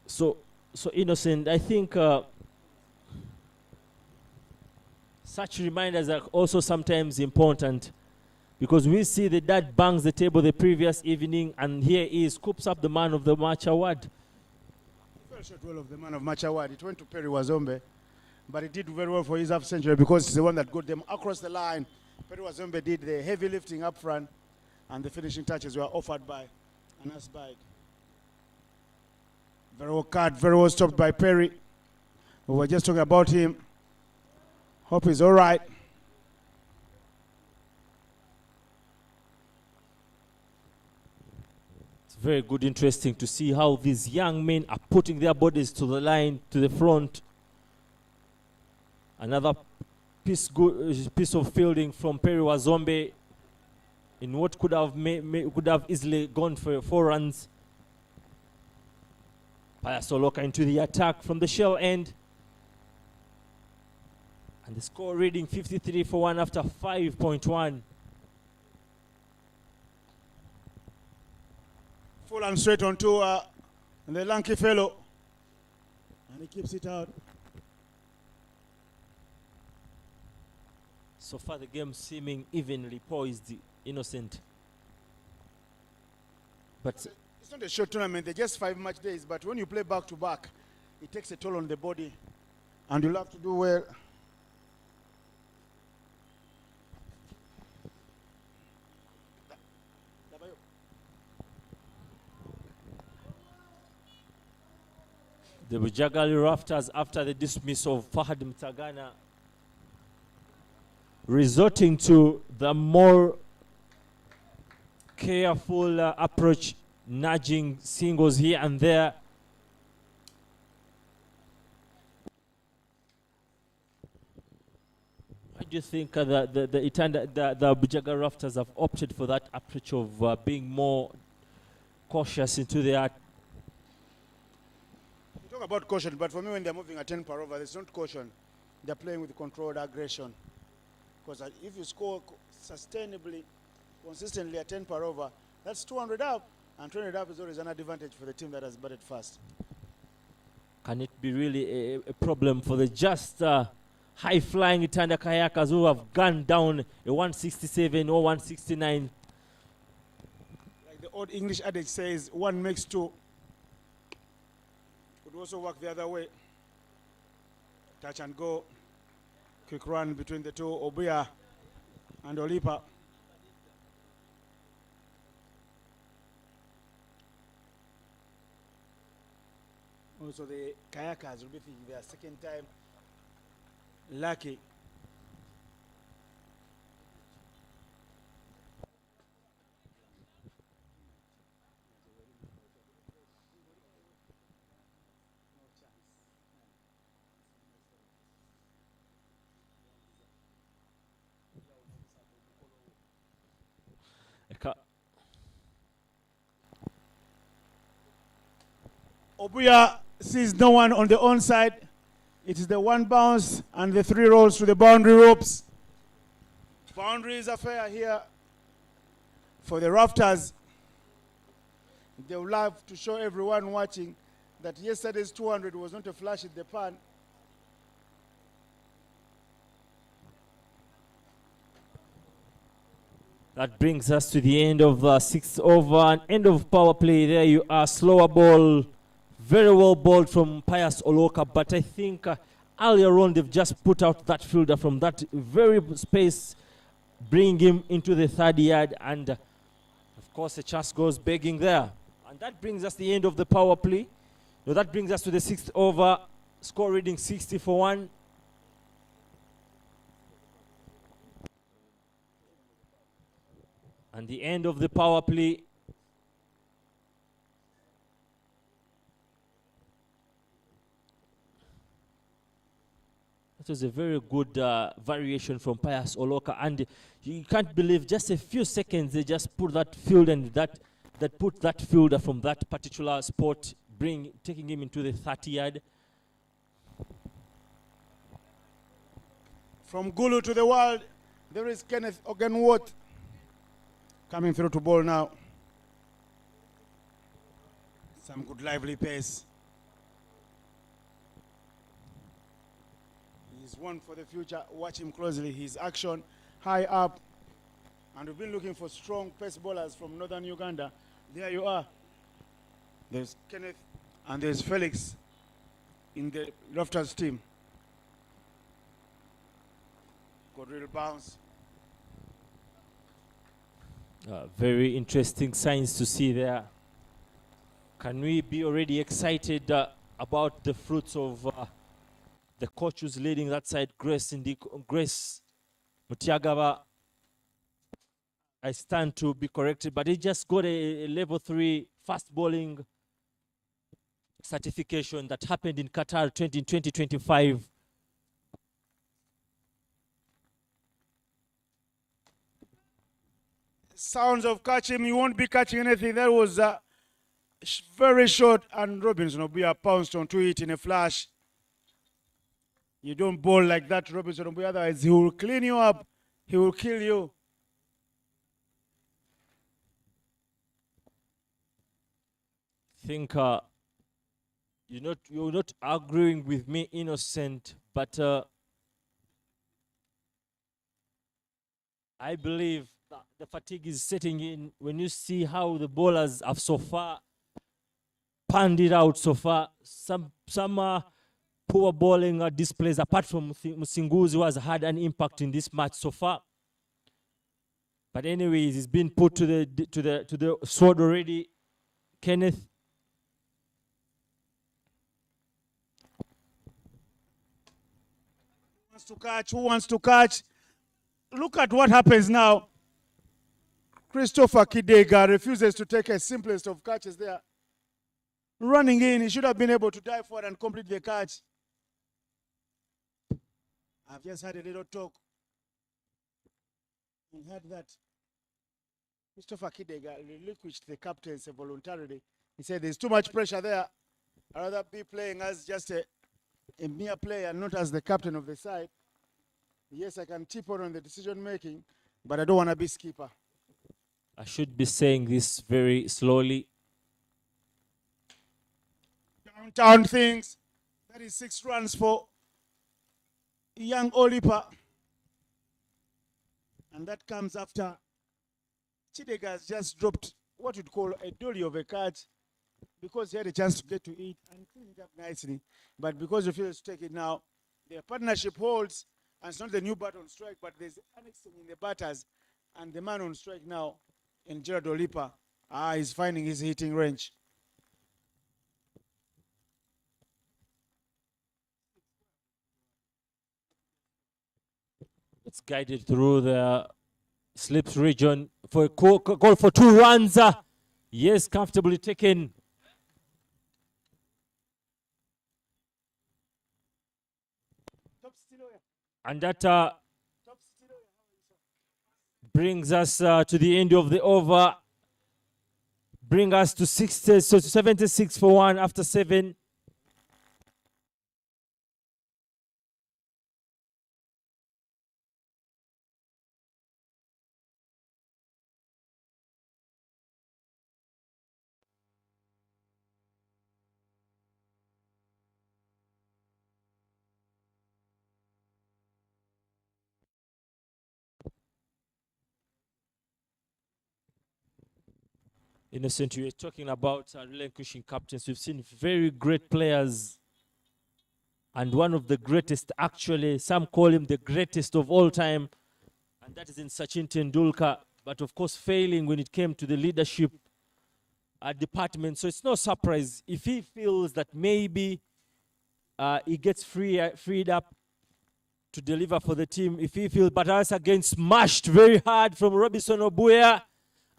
So Innocent, I think such reminders are also sometimes important, because we see the dad bangs the table the previous evening, and here he scoops up the man of the match award. He fell short well of the man of match award. It went to Perry Wazombe, but he did very well for his half century because he's the one that got them across the line. Perry Wazombe did the heavy lifting up front, and the finishing touches were offered by Anas Baig. Very well cut, very well stopped by Perry. We were just talking about him. Hope he's all right. very good, interesting to see how these young men are putting their bodies to the line, to the front. Another piece of fielding from Perry Wazombe in what could have easily gone for 4 runs. Pius Oloka into the attack from the shell end. And the score reading 53 for 1 after 5.1. Full and straight on tour, and the lanky fellow, and he keeps it out. So far the game seeming evenly poised, Innocent. But it's not a short tournament, they're just 5 match days, but when you play back to back, it takes a toll on the body, and you'll have to do well. the Bujjagali Rafters, after the dismiss of Fahad Mtagana, resorting to the more careful approach, nudging singles here and there. Why do you think the Itanda, the Bujjagali Rafters have opted for that approach of being more cautious into their? You talk about caution, but for me, when they're moving at 10 per over, there's not caution. They're playing with controlled aggression. Because if you score sustainably, consistently at 10 per over, that's 200 up, and 200 up is always an advantage for the team that has batted fast. Can it be really a problem for the just high-flying Itanda Kayakas who have gone down a 167 or 169? Like the old English adage says, one makes two. Could also work the other way. Touch and go. Quick run between the two, Obuya and Olipa. Also the Kayakas will be thinking their second time lucky. Obuya sees no one on the onside. It is the one bounce and the 3 rolls to the boundary ropes. Boundaries are fair here for the Rafters. They would love to show everyone watching that yesterday's 200 was not a flash in the pan. That brings us to the end of the 6th over and end of power play. There you are, slower ball. Very well bowled from Pius Oloka, but I think earlier on they've just put out that fielder from that very space, bringing him into the 3rd yard, and of course the chance goes begging there. And that brings us to the end of the power play. So that brings us to the 6th over, score reading 60 for 1. And the end of the power play. It was a very good variation from Pius Oloka, and you can't believe just a few seconds they just put that field and that put that fielder from that particular spot, taking him into the 30 yard. From Gulu to the world, there is Kenneth Ogenworth coming through to bowl now. Some good lively pace. He's one for the future. Watch him closely. His action high up. And we've been looking for strong pace bowlers from northern Uganda. There you are. There's Kenneth and there's Felix in the Rafters team. Good real bounce. Very interesting signs to see there. Can we be already excited about the fruits of the coach who's leading that side, Grace Mutiagaba? I stand to be corrected, but he just got a level 3 fast bowling certification that happened in Qatar 2025. Sounds of catching, you won't be catching anything. That was very short, and Robinson Obuya pounced onto it in a flash. You don't bowl like that, Robinson Obuya, otherwise he will clean you up, he will kill you. Think you're not agreeing with me, Innocent, but I believe that the fatigue is setting in when you see how the bowlers have so far panned it out so far. Some poor bowling displays apart from Musinguzi, who has had an impact in this match so far. But anyways, it's been put to the sword already. Kenneth. Who wants to catch? Look at what happens now. Christopher Kidega refuses to take a simplest of catches there. Running in, he should have been able to dive forward and complete the catch. I've just had a little talk and heard that Christopher Kidega relinquished the captaincy voluntarily. He said there's too much pressure there. I'd rather be playing as just a mere player, not as the captain of the side. Yes, I can tip on the decision making, but I don't want to be skipper. I should be saying this very slowly. Downtown things. That is 6 runs for young Olipa. And that comes after Chidega has just dropped what you'd call a dolly of a catch because he had a chance to get to it and clean it up nicely. But because he refused to take it now, their partnership holds, and it's not the new bat on strike, but there's annexing in the batters, and the man on strike now in Gerard Olipa is finding his hitting range. It's guided through the slips region for a goal for 2 runs. Yes, comfortably taken. And that brings us to the end of the over. Bring us to 60, so 76 for 1 after 7. Innocent, you were talking about relinquishing captains. We've seen very great players. And one of the greatest, actually, some call him the greatest of all time. And that is in Sachin Tendulkar. But of course, failing when it came to the leadership department. So it's no surprise if he feels that maybe he gets freed up to deliver for the team. If he feels, but us again smashed very hard from Robinson Obuya,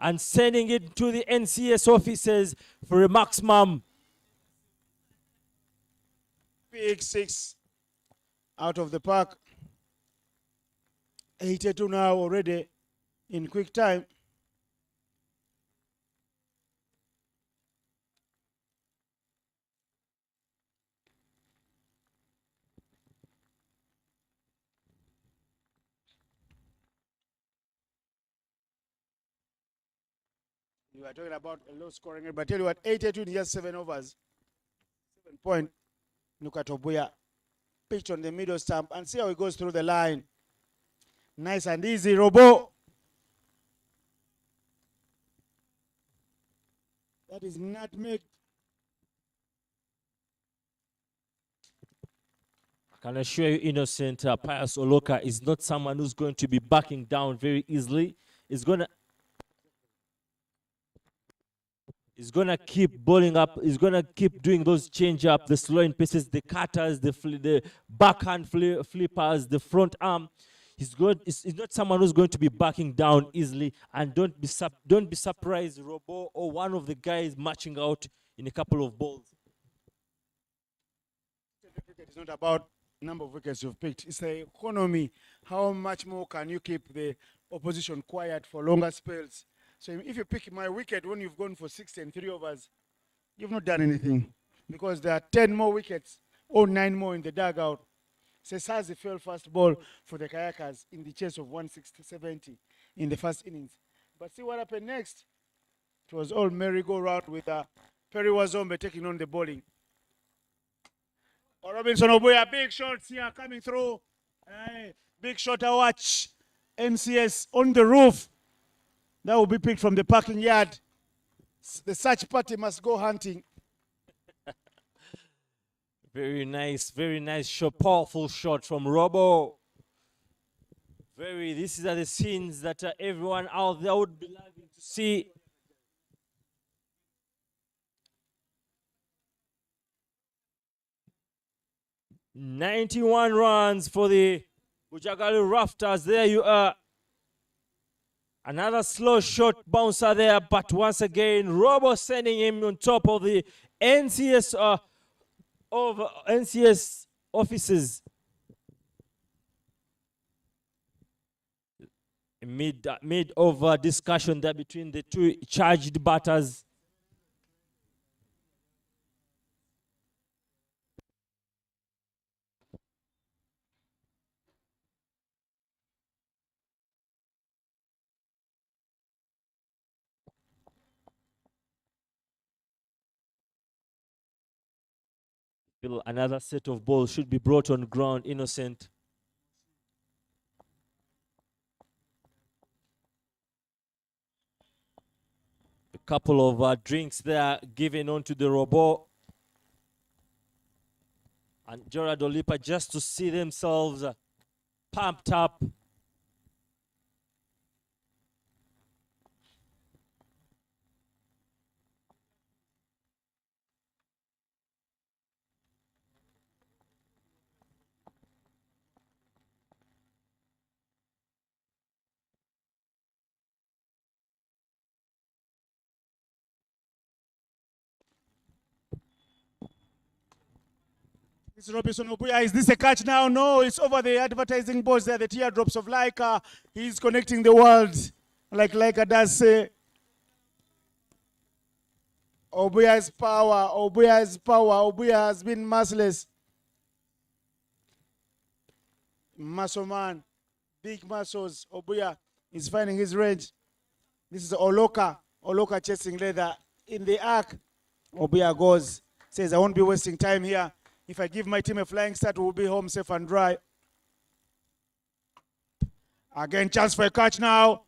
and sending it to the NCS officers for a maximum. Big 6 out of the park. 82 now already in quick time. You are talking about a low scoring, but tell you what, 82 in just 7 overs. 7 point. Look at Obuya. Pitch on the middle stump and see how he goes through the line. Nice and easy, Robo. That is nutmeg. I can assure you, Innocent, Pius Oloka is not someone who's going to be backing down very easily. He's gonna keep bowling up. He's gonna keep doing those change up, the slow in paces, the cutters, the backhand flippers, the front arm. He's not someone who's going to be backing down easily, and don't be surprised Robo or one of the guys matching out in a couple of balls. It's not about number of wickets you've picked. It's the economy. How much more can you keep the opposition quiet for longer spells? So if you pick my wicket when you've gone for 60 and 3 overs, you've not done anything, because there are 10 more wickets or 9 more in the dugout. Sesazi fell first ball for the Kayakas in the chase of 160-70 in the first innings. But see what happened next. It was all merry-go-round with Perry Wazombe taking on the bowling. Robinson Obuya, big shots here coming through. Big shot I watch. NCS on the roof. That will be picked from the parking yard. The search party must go hunting. Very nice shot, powerful shot from Robo. These are the scenes that everyone out there would be loving to see. "91 runs for the Bujjagali Rafters." There you are. Another slow shot bouncer there, but once again, Robo sending him on top of the NCS offices. Mid-over discussion there between the two charged batters. Another set of balls should be brought on ground, Innocent. A couple of drinks there given onto the Robo. And Gerard Olipa just to see themselves pumped up. This is Robinson Obuya. Is this a catch now? No, it's over the advertising boards there, the teardrops of Laika. He's connecting the world, like Laika does say. Obuya's power, Obuya's power. Obuya has been merciless. Muscle man, big muscles. Obuya is finding his range. This is Oloka. Oloka chasing leather in the arc. Obuya goes, says, I won't be wasting time here. If I give my team a flying start, we'll be home safe and dry. Again, chance for a catch now.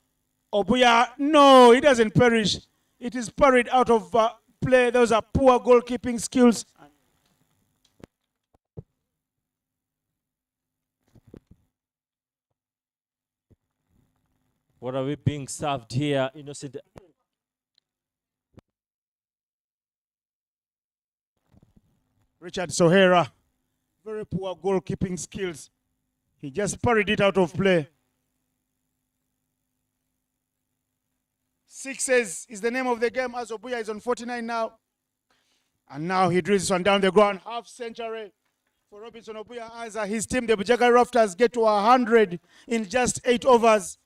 Obuya, no, he doesn't perish. It is parried out of play. Those are poor goalkeeping skills. What are we being served here, Innocent? Richard Sohera, very poor goalkeeping skills. He just parried it out of play. Sixes is the name of the game as Obuya is on 49 now. And now he drills this one down the ground. Half century for Robinson Obuya as his team, the Bujjagali Rafters, get to 100 in just 8 overs.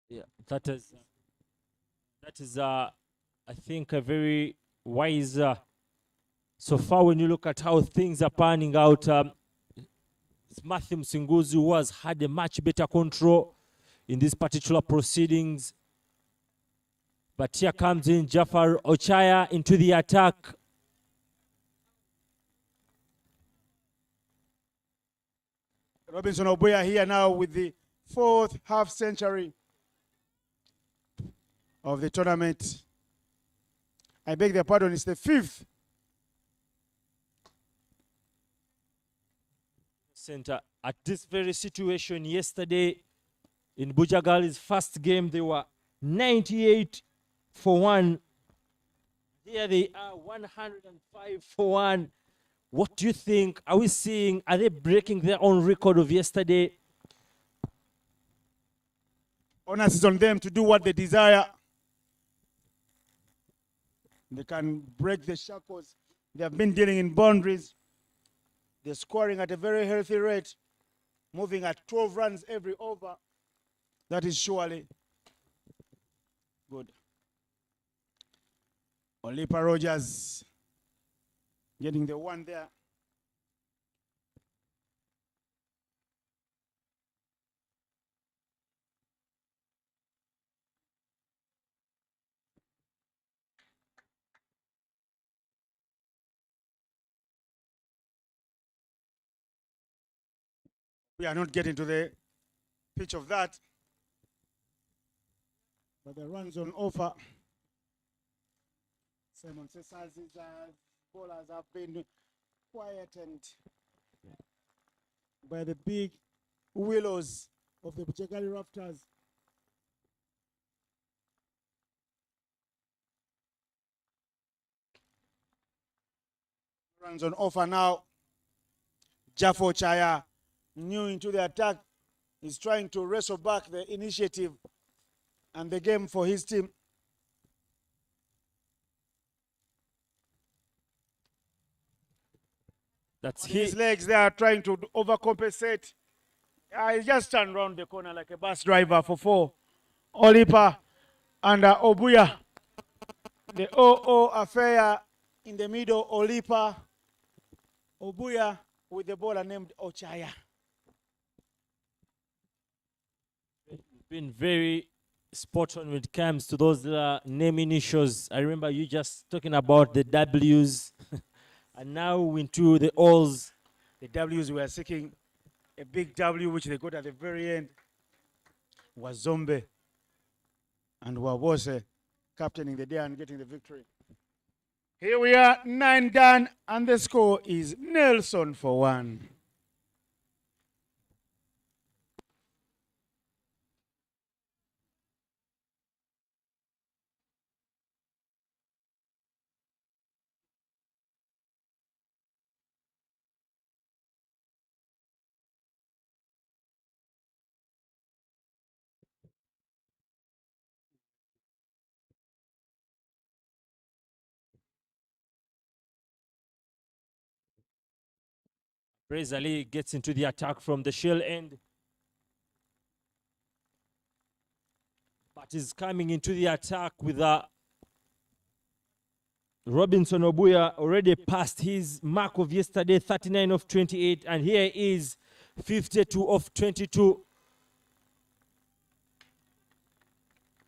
Yeah, that is I think a very wise so far when you look at how things are panning out. Matthew Msinguzi, who has had a much better control in these particular proceedings. But here comes in Jafar Ochaya into the attack. Robinson Obuya here now with the 4th half century of the tournament. I beg their pardon, it's the 5th. Center at this very situation yesterday in Bujjagali's first game, they were 98 for 1. Here they are 105 for 1. What do you think? Are we seeing, are they breaking their own record of yesterday? Onus is on them to do what they desire. They can break the shackles. They have been dealing in boundaries. They're scoring at a very healthy rate, moving at 12 runs every over. That is surely good. Olipa Rogers getting the one there. We are not getting to the pitch of that, but the runs on offer. Simon Cesar's bowlers have been quietened by the big willows of the Bujjagali Rafters. Runs on offer now. Jafo Chaya, new into the attack, is trying to wrestle back the initiative and the game for his team. That's his legs, they are trying to overcompensate. He just turned around the corner like a bus driver for 4. Olipa and Obuya. The 0-0 affair in the middle. Olipa, Obuya with the bowler named Ochaya. Been very spot on when it comes to those name initials. I remember you just talking about the W's. And now into the O's. The W's were seeking a big W, which they got at the very end. Was Zombe and Wawose captaining the day and getting the victory. Here we are, 9 done, and the score is Nelson for 1. Praise Ali gets into the attack from the shell end. But is coming into the attack with Robinson Obuya already passed his mark of yesterday, 39 of 28. And here is 52 of 22.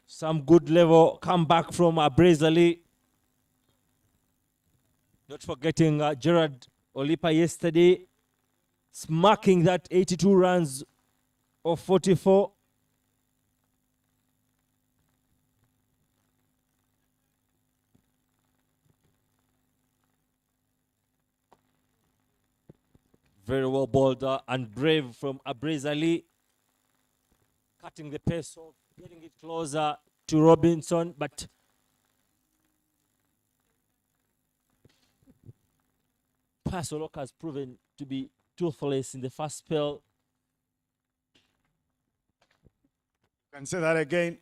Some good level comeback from Brazali. Not forgetting Gerard Olipa yesterday, smacking that 82 runs of 44. Very well bowled and brave from Abrazali, cutting the pace off, getting it closer to Robinson, but Pasolok has proven to be toothless in the first spell. Can say that again.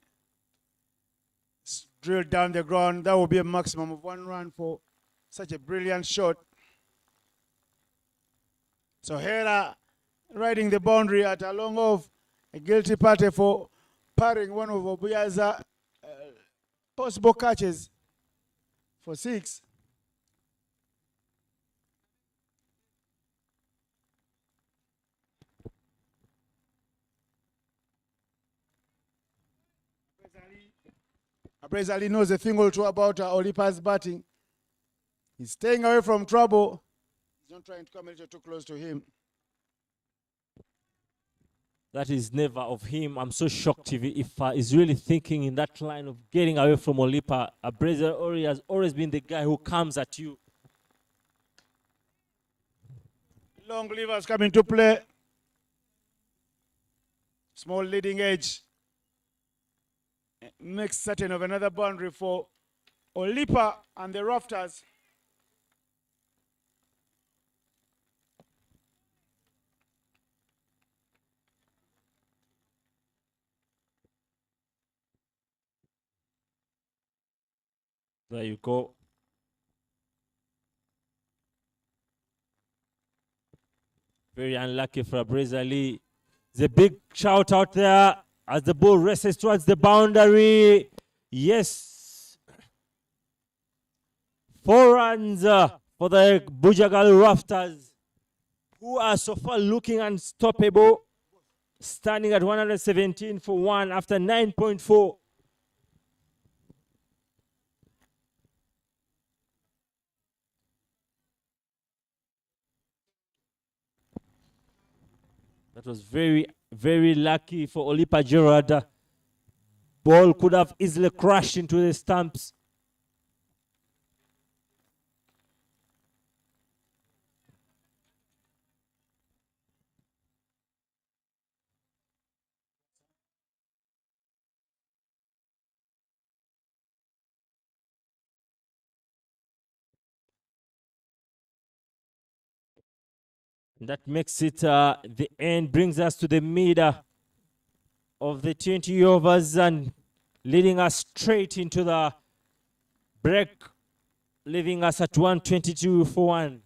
Drilled down the ground. That will be a maximum of 1 run for such a brilliant shot. So Hera riding the boundary at a long off. A guilty party for parrying one of Obuya's possible catches for 6. Bujjagali knows a thing or two about Olipa's batting. He's staying away from trouble. He's not trying to come a little too close to him. That is never of him. I'm so shocked if he's really thinking in that line of getting away from Olipa. Bujjagali has always been the guy who comes at you. Long levers coming to play. Small leading edge. Makes certain of another boundary for Olipa and the Rafters. There you go. Very unlucky for Bujjagali. There's a big shout out there as the ball races towards the boundary. Yes. 4 runs for the Bujjagali Rafters, who are so far looking unstoppable, standing at 117 for 1 after 9.4. That was very, very lucky for Olipa Gerard. Ball could have easily crashed into the stumps. That makes it the end, brings us to the mid of the 20 overs and leading us straight into the break, leaving us at 122 for 1.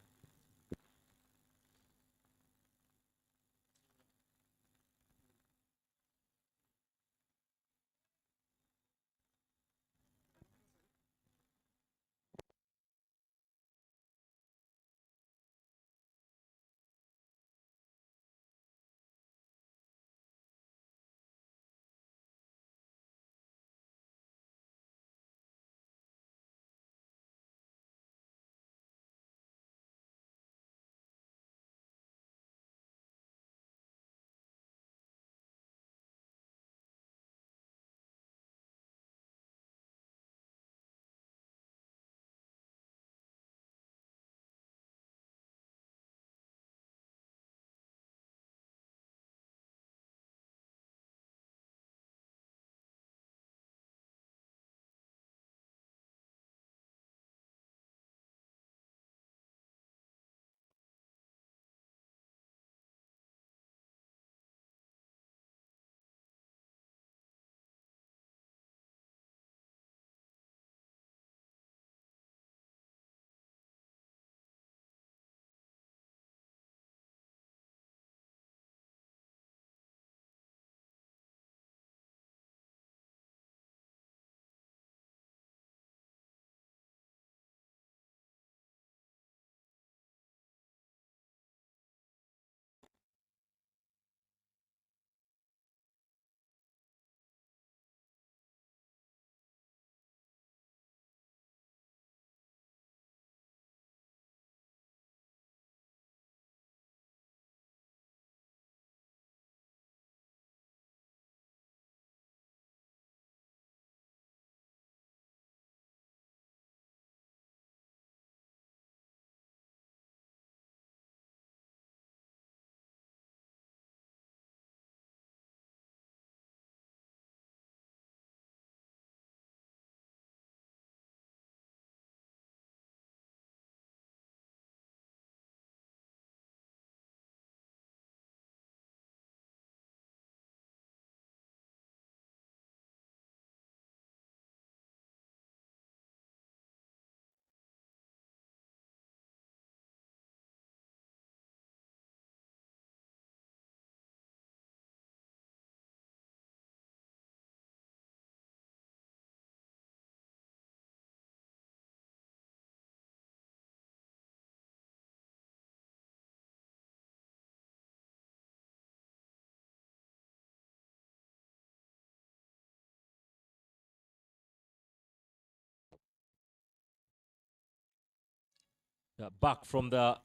back from the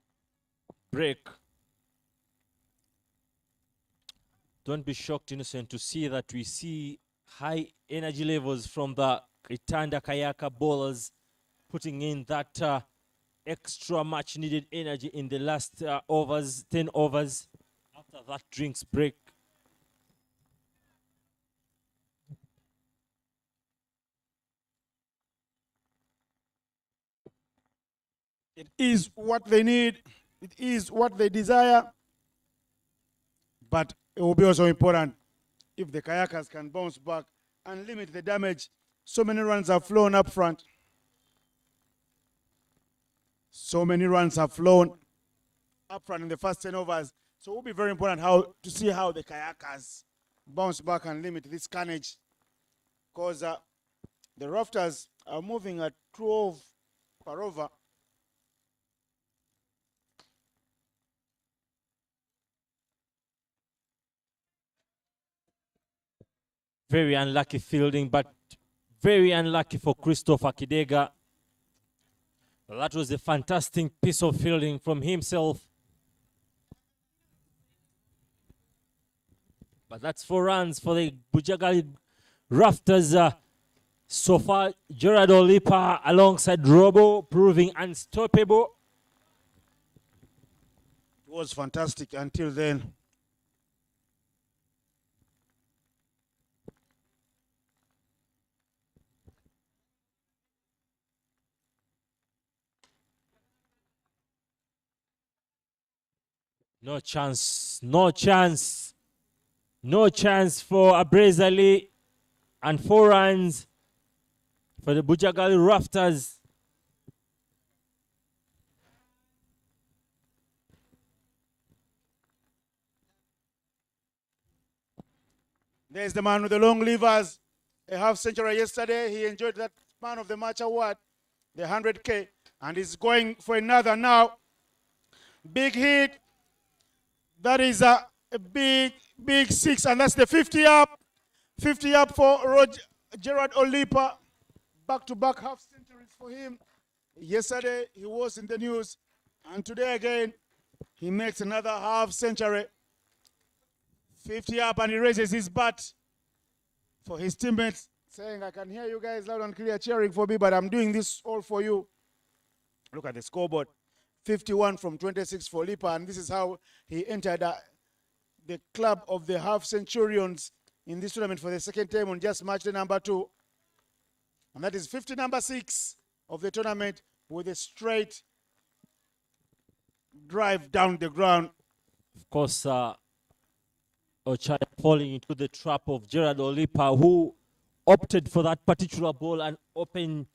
break. Don't be shocked, Innocent, to see that we see high energy levels from the Itanda Kayaka bowlers, putting in that extra much needed energy in the last overs, 10 overs, after that drinks break. It is what they need. It is what they desire. But it will be also important if the Kayakas can bounce back and limit the damage. So many runs have flown up front. So many runs have flown up front in the first 10 overs. So it will be very important to see how the Kayakas bounce back and limit this carnage. Because the Rafters are moving at 12 per over. Very unlucky fielding, but very unlucky for Christopher Kidega. That was a fantastic piece of fielding from himself. But that's 4 runs for the Bujjagali Rafters. So far, Gerard Olipa alongside Robo proving unstoppable. It was fantastic until then. No chance, no chance. No chance for Abrazali, and 4 runs for the Bujjagali Rafters. There's the man with the long levers. A half century yesterday. He enjoyed that man of the match award, the 100K, and he's going for another now. Big hit. That is a big 6, and that's the 50 up. 50 up for Gerard Olipa. Back-to-back half centuries for him. Yesterday, he was in the news, and today again, he makes another half century. 50 up, and he raises his bat for his teammates, saying, I can hear you guys loud and clear cheering for me, but I'm doing this all for you. Look at the scoreboard. 51 from 26 for Lipa, and this is how he entered the club of the half centurions in this tournament for the second time on just match day number 2. And that is 50 number 6 of the tournament with a straight drive down the ground. Of course, Ochai falling into the trap of Gerard Olipa, who opted for that particular ball and open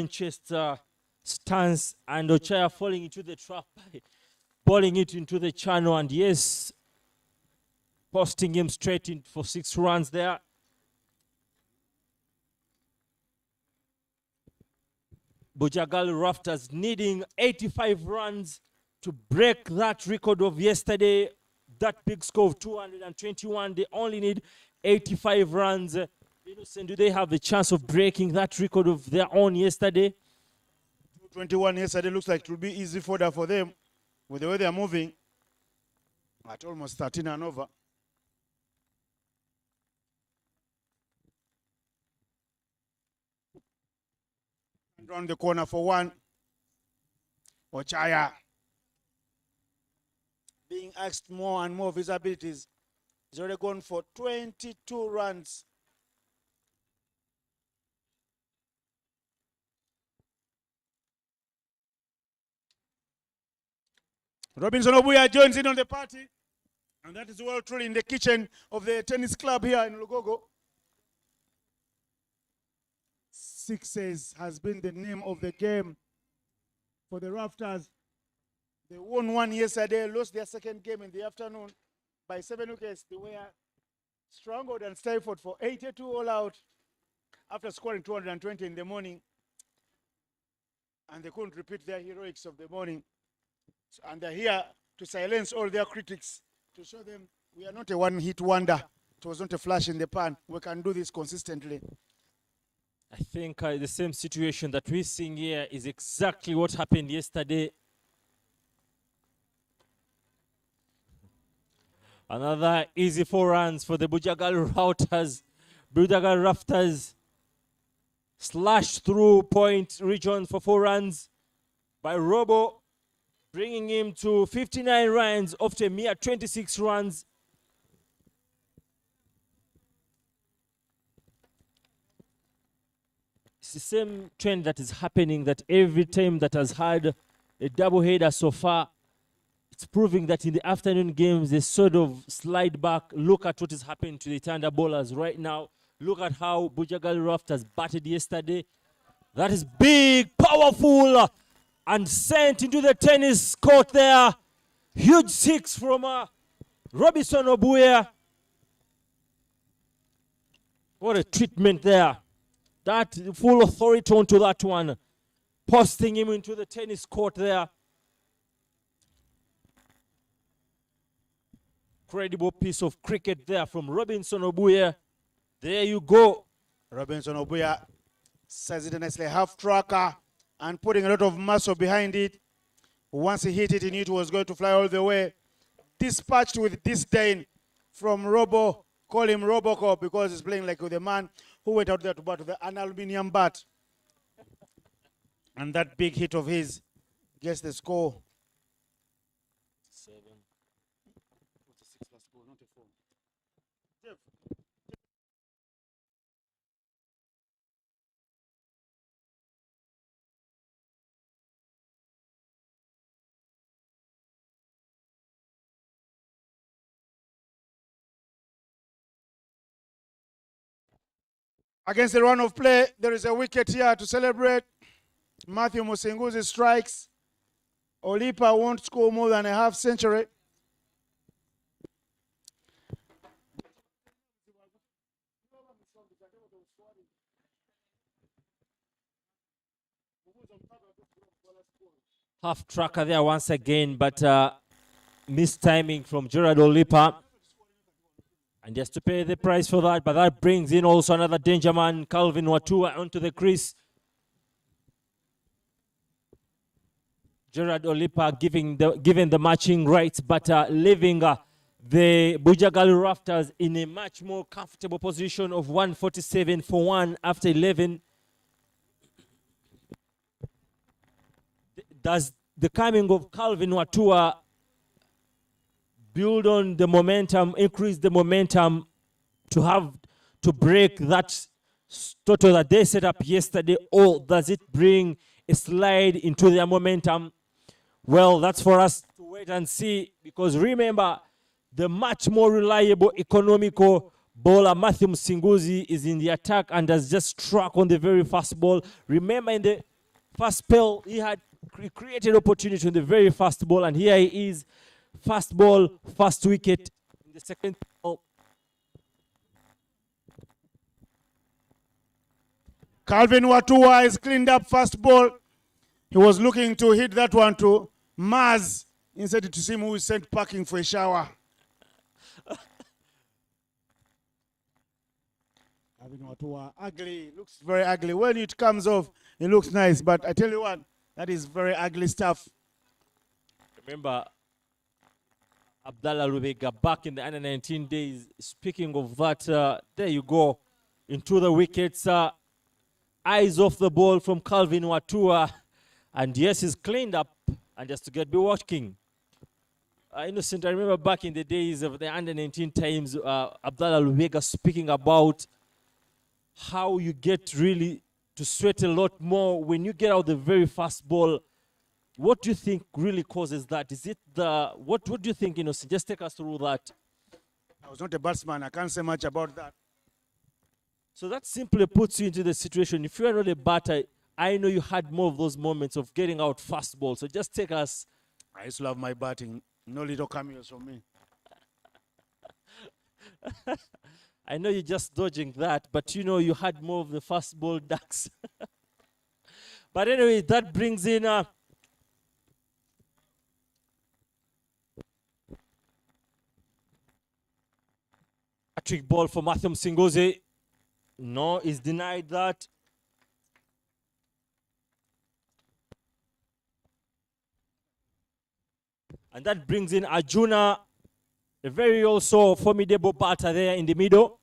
chest stance, and Ochaya falling into the trap, bowling it into the channel, and yes, posting him straight in for 6 runs there. Bujjagali Rafters needing 85 runs to break that record of yesterday, that big score of 221. They only need 85 runs. Innocent, do they have the chance of breaking that record of their own yesterday? 21 yesterday looks like it will be easy fodder for them with the way they are moving at almost 13 and over. And round the corner for 1. Ochaya being asked more and more of his abilities. He's already gone for 22 runs. Robinson Obuya joins in on the party, and that is well truly in the kitchen of the tennis club here in Lugogo. 6s has been the name of the game for the Rafters. They won 1 yesterday, lost their second game in the afternoon by 7 wickets. They were strangled and stifled for 82 all out after scoring 220 in the morning, and they couldn't repeat their heroics of the morning. And they're here to silence all their critics, to show them we are not a one-hit wonder. It was not a flash in the pan. We can do this consistently. I think the same situation that we're seeing here is exactly what happened yesterday. Another easy 4 runs for the Bujjagali Rafters. Slashed through point region for 4 runs by Robo, bringing him to 59 runs after a mere 26 runs. It's the same trend that is happening, that every team that has had a double-header so far, it's proving that in the afternoon games, they sort of slide back. Look at what is happening to the Itanda bowlers right now. Look at how Bujjagali Rafters batted yesterday. That is big, powerful, and sent into the tennis court there. Huge 6 from Robinson Obuya. What a treatment there. That full authority onto that one. Posting him into the tennis court there. Incredible piece of cricket there from Robinson Obuya. There you go. Robinson Obuya says it nicely, half tracker and putting a lot of muscle behind it. Once he hit it, he knew it was going to fly all the way. Dispatched with disdain from Robo. Call him Robocop because he's playing like with a man who went out there to bat with an aluminium bat. And that big hit of his gets the score. 7. Against the run of play, there is a wicket here to celebrate. Matthew Musinguzi strikes. Olipa won't score more than a half century. Half tracker there once again, but missed timing from Gerard Olipa. And he has to pay the price for that, but that brings in also another danger man, Calvin Watua, onto the crease. Gerard Olipa given the matching rights, but leaving the Bujjagali Rafters in a much more comfortable position of 147 for 1 after 11. Does the coming of Calvin Watua build on the momentum, increase the momentum to break that total that they set up yesterday, or does it bring a slide into their momentum? Well, that's for us to wait and see, because remember, the much more reliable, economical bowler Matthew Musinguzi is in the attack and has just struck on the very first ball. Remember, in the first spell, he had created opportunity on the very first ball, and here he is. First ball, first wicket in the second ball. Calvin Watua is cleaned up first ball. He was looking to hit that one to Maz. Instead to see him who is sent packing for a shower. Calvin Watua, ugly, looks very ugly. When it comes off, it looks nice, but I tell you what, that is very ugly stuff. Remember, Abdallah Lubega back in the under 19 days. Speaking of that, there you go. Into the wickets. Eyes off the ball from Calvin Watua. And yes, he's cleaned up and just to get be working. Innocent, I remember back in the days of the under 19 times, Abdallah Lubega speaking about how you get really to sweat a lot more when you get out the very first ball. What do you think really causes that? Is it what do you think, Innocent? Just take us through that. I was not a batsman. I can't say much about that. So that simply puts you into the situation. If you are not a batter, I know you had more of those moments of getting out fast ball. So just take us. I used to love my batting. No little cameos from me. I know you're just dodging that, but you know you had more of the fast ball ducks. But anyway, that brings in trick ball for Matthew Musinguzi. No, he's denied that. And that brings in Arjuna, a very also formidable batter there in the middle.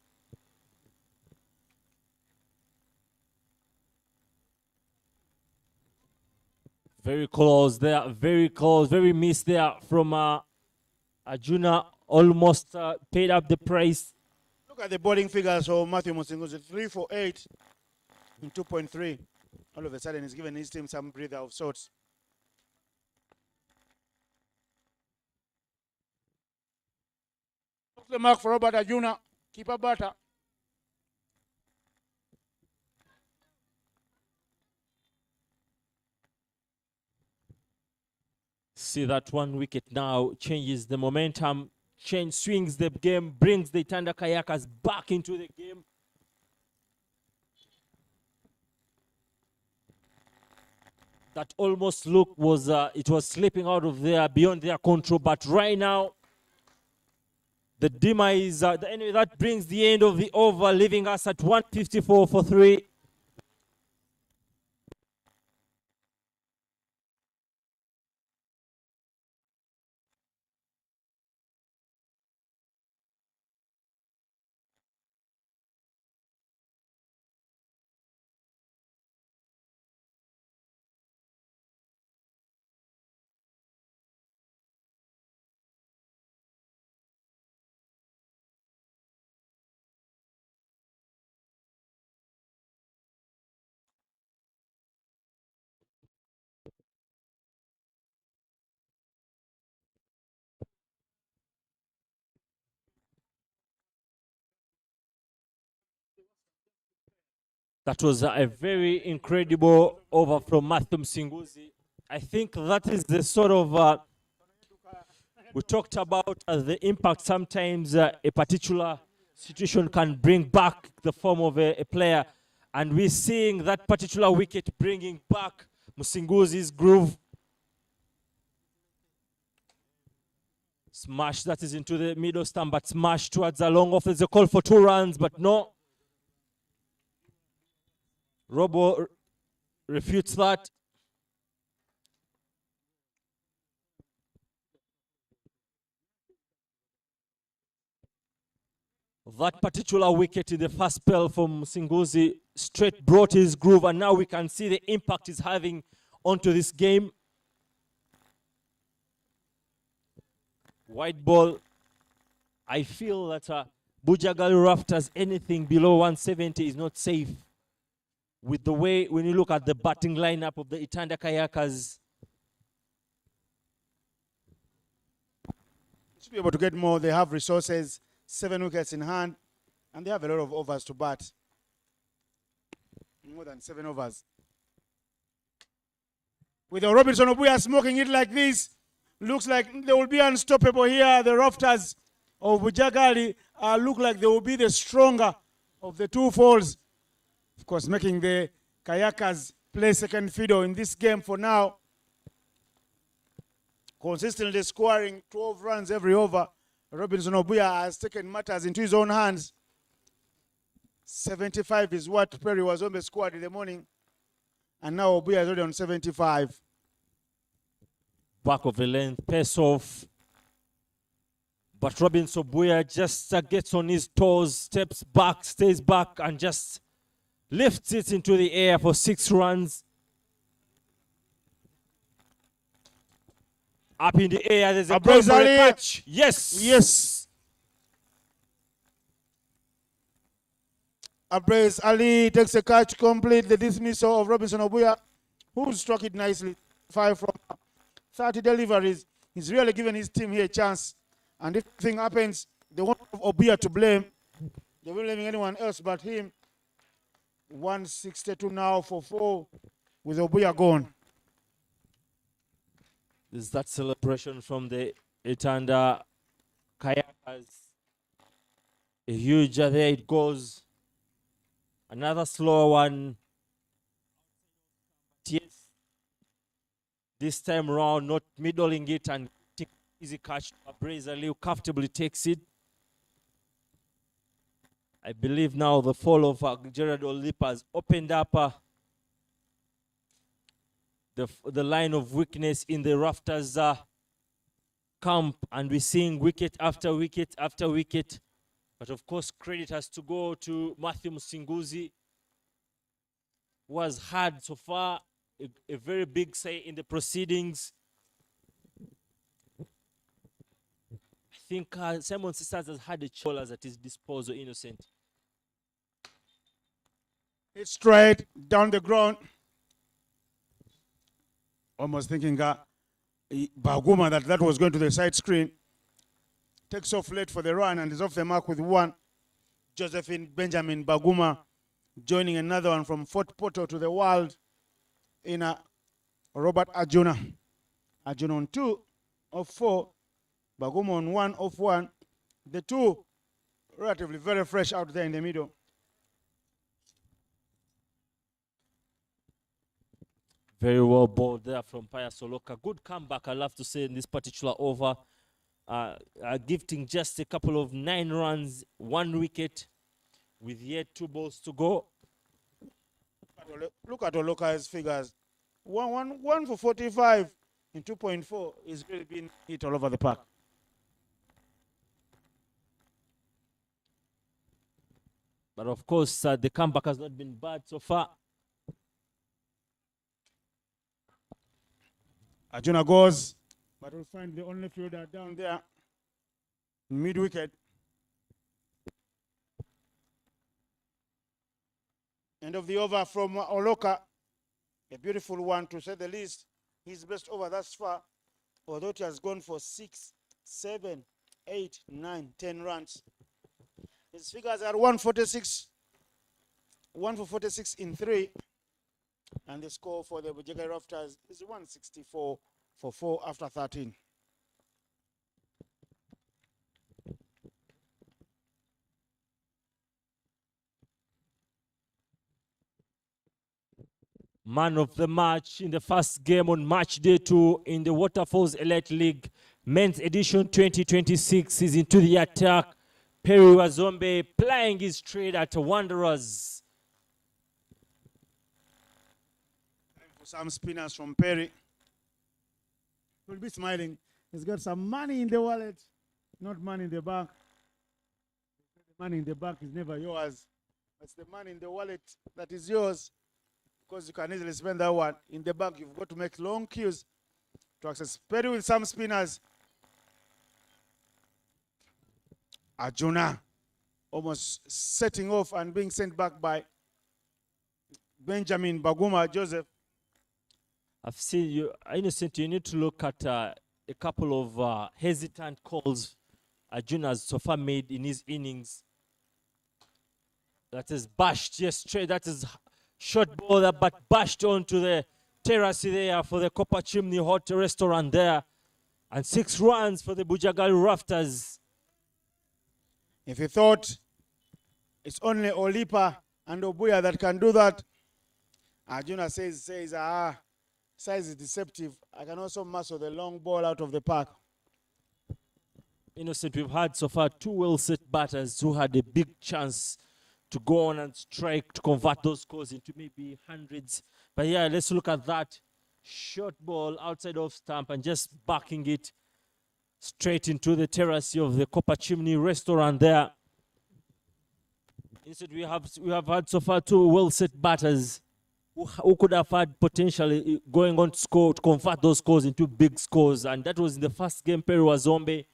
Very close there, very close, very miss there from Arjuna. Almost paid up the price. Look at the bowling figures of Matthew Musinguzi. 3 for 8 in 2.3. All of a sudden, he's given his team some breather of sorts. The mark for Robert Arjuna. Keeper batter. See that one wicket now changes the momentum, swings the game, brings the Itanda Kayakas back into the game. That almost look was, it was slipping out of there beyond their control, but right now, the demise, anyway, that brings the end of the over, leaving us at 154 for 3. That was a very incredible over from Matthew Msinguzi. I think that is the sort of, we talked about the impact sometimes a particular situation can bring back the form of a player. And we're seeing that particular wicket bringing back Msinguzi's groove. Smash that is into the middle stump, but smash towards the long off. There's a call for 2 runs, but no. Robo refutes that. That particular wicket in the first spell from Msinguzi straight brought his groove, and now we can see the impact he's having onto this game. White ball. I feel that Bujjagali Rafters, anything below 170 is not safe. With the way, when you look at the batting lineup of the Itanda Kayakas, Should be able to get more. They have resources, 7 wickets in hand, and they have a lot of overs to bat. More than 7 overs. With the Robinson Obuya smoking it like this, looks like they will be unstoppable here. The Rafters of Bujjagali look like they will be the stronger of the 2 falls. Of course, making the Kayakas play second fiddle in this game for now. Consistently scoring 12 runs every over. Robinson Obuya has taken matters into his own hands. 75 is what Perry was on the squad in the morning. And now Obuya is already on 75. Back of the length, pace off. But Robinson Obuya just gets on his toes, steps back, stays back, and just lifts it into the air for 6 runs. Up in the air, there's a goal for a catch. Yes. Yes. Abrez Ali takes a catch, complete the dismissal of Robinson Obuya, who struck it nicely. 5 from 30 deliveries. He's really given his team here a chance. And if anything happens, they won't have Obuya to blame. They won't blame anyone else but him. 162 now for 4 with Obuya gone. There's that celebration from the Itanda Kayakas. A huge, there it goes. Another slower one. Yes. This time around, not middling it and easy catch. Brazil comfortably takes it. I believe now the fall of Gerard Olipa has opened up the line of weakness in the Rafters camp, and we're seeing wicket after wicket after wicket. But of course, credit has to go to Matthew Musinguzi, who has had so far a very big say in the proceedings. I think Simon Sisters has had the bowlers at his disposal, Innocent. It's straight down the ground. Almost thinking Baguma that was going to the side screen. Takes off late for the run and is off the mark with one. Josephine Benjamin Baguma joining another one from Fort Portal to the world in Robert Ajuna. Ajuna on 2 of 4. Baguma on 1 of 1. The two relatively very fresh out there in the middle. Very well bowled there from Paya Soloka. Good comeback, I love to say, in this particular over. Gifting just a couple of 9 runs, 1 wicket, with yet 2 balls to go. Look at Oloka's figures. One for 45 in 2.4 is really being hit all over the park. But of course, the comeback has not been bad so far. Ajuna goes, but we'll find the only fielder down there, mid-wicket. End of the over from Oloka. A beautiful one, to say the least. His best over thus far, although he has gone for 6, 7, 8, 9, 10 runs. His figures are 146, 1 for 46 in 3. And the score for the Bujjagali Rafters is 164 for 4 after 13. Man of the match in the first game on match day 2 in the Waterfalls Elite League Men's Edition 2026 is into the attack. Perry Wazombe plying his trade at Wanderers. For some spinners from Perry. He'll be smiling. He's got some money in the wallet, not money in the bank. The money in the bank is never yours. It's the money in the wallet that is yours, because you can easily spend that one. In the bank, you've got to make long queues to access. Perry with some spinners. Ajuna almost setting off and being sent back by Benjamin Baguma Joseph. I've seen you, Innocent, you need to look at a couple of hesitant calls Ajuna has so far made in his innings. That is bashed, yes, straight, that is short ball, but bashed onto the terrace there for the Copper Chimney Hot Restaurant there. And 6 runs for the Bujjagali Rafters. If you thought it's only Olipa and Obuya that can do that, Ajuna says, size is deceptive. I can also muscle the long ball out of the park. Innocent, we've had so far 2 well-set batters who had a big chance to go on and strike to convert those scores into maybe hundreds. But yeah, let's look at that. Short ball outside of stump and just backing it straight into the terrace of the Copper Chimney Restaurant there. Instead, we have had so far 2 well-set batters who could have had potentially going on to score, to convert those scores into big scores. And that was in the first game, Perry Wazombe.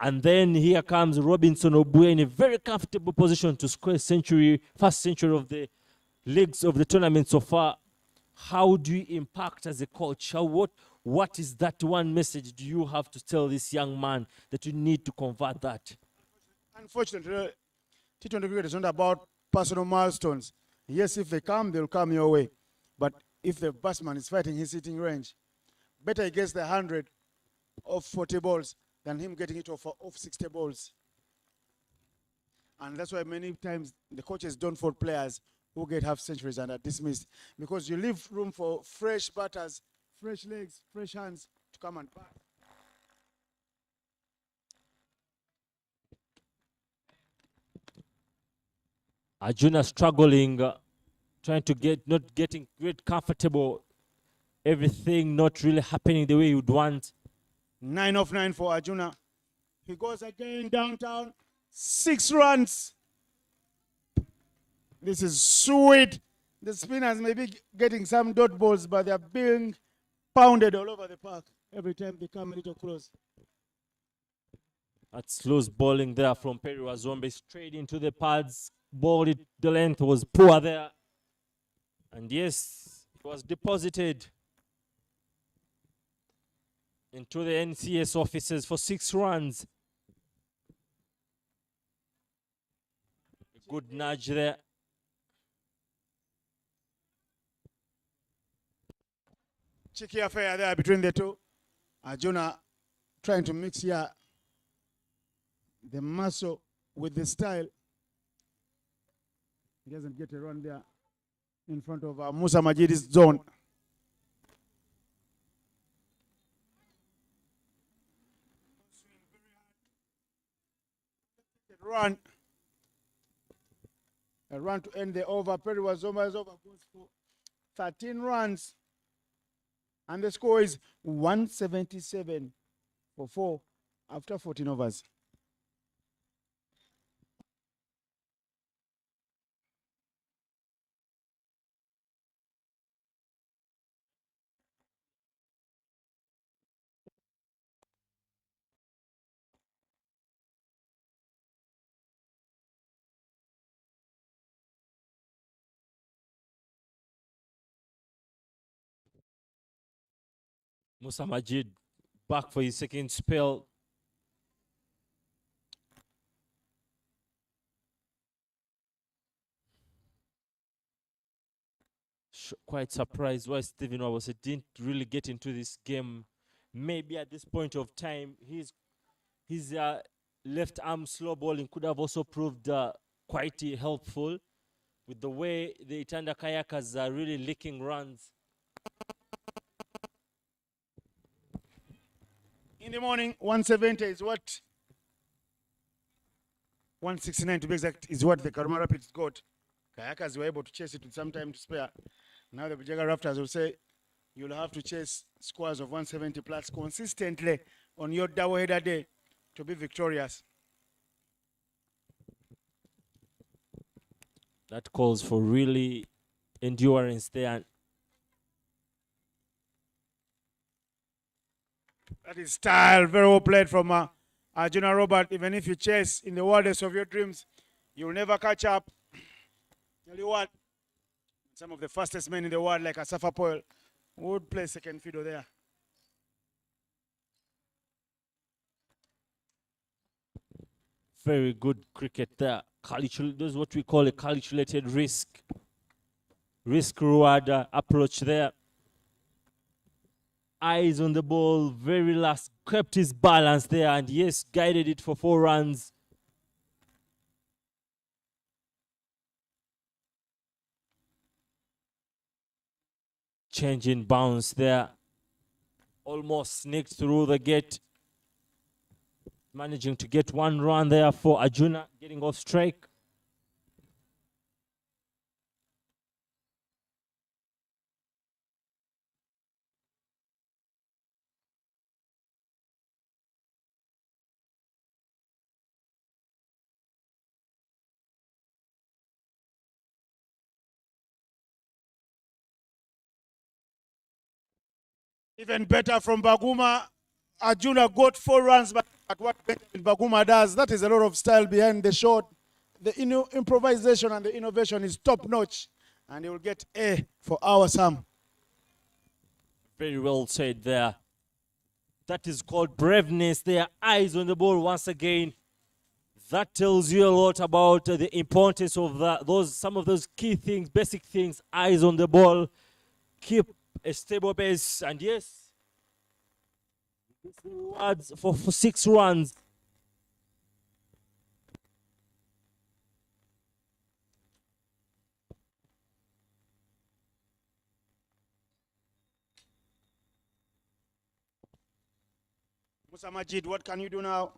And then here comes Robinson Obuye in a very comfortable position to score a century, first century of the leagues of the tournament so far. How do you impact as a coach? What is that one message do you have to tell this young man that you need to convert that? Unfortunately, T20 cricket is not about personal milestones. Yes, if they come, they'll come your way. But if the batsman is fighting his hitting range, better he gets the 100 of 40 balls than him getting it off 60 balls. And that's why many times the coaches don't fault players who get half centuries and are dismissed, because you leave room for fresh batters, fresh legs, fresh hands to come and bat. Arjuna struggling, trying to not getting great comfortable, everything not really happening the way you'd want. 9 of 9 for Arjuna. He goes again downtown. 6 runs. This is sweet. The spinners may be getting some dot balls, but they're being pounded all over the park every time they come a little close. That's loose bowling there from Perry Wazombe, straight into the pads. Ball it, the length was poor there. And yes, it was deposited into the NCS offices for 6 runs. A good nudge there. Cheeky affair there between the two. Arjuna trying to mix here the muscle with the style. He doesn't get a run there in front of Musa Majid's zone. A run to end the over. Perry Wazombe is over. Goes for 13 runs. And the score is 177 for 4 after 14 overs. Musa Majid back for his second spell. Quite surprised why Stephen Wabose didn't really get into this game. Maybe at this point of time, his left arm slow bowling could have also proved quite helpful with the way the Itanda Kayakas are really licking runs. In the morning, 170 is what? 169 to be exact is what the Karuma Rapids got. Kayakas were able to chase it with some time to spare. Now the Bujjagali Rafters will say you'll have to chase scores of 170 plus consistently on your double-header day to be victorious. That calls for really endurance there. That is style, very well played from Arjuna Robert. Even if you chase in the wildest of your dreams, you'll never catch up. Tell you what, some of the fastest men in the world, like Asafa Poel, would play second fiddle there. Very good cricket there. This is what we call a calculated risk-reward approach there. Eyes on the ball, very last, kept his balance there, and yes, guided it for 4 runs. Changing bounce there. Almost sneaked through the gate. Managing to get 1 run there for Arjuna, getting off strike. Even better from Baguma. Arjuna got 4 runs, but at what Baguma does, that is a lot of style behind the shot. The improvisation and the innovation is top notch, and he will get A for our Sam. Very well said there. That is called braveness. Their eyes on the ball once again. That tells you a lot about the importance of some of those key things, basic things. Eyes on the ball, keep a stable base, and yes, rewards for 6 runs. Musa Majid, what can you do now?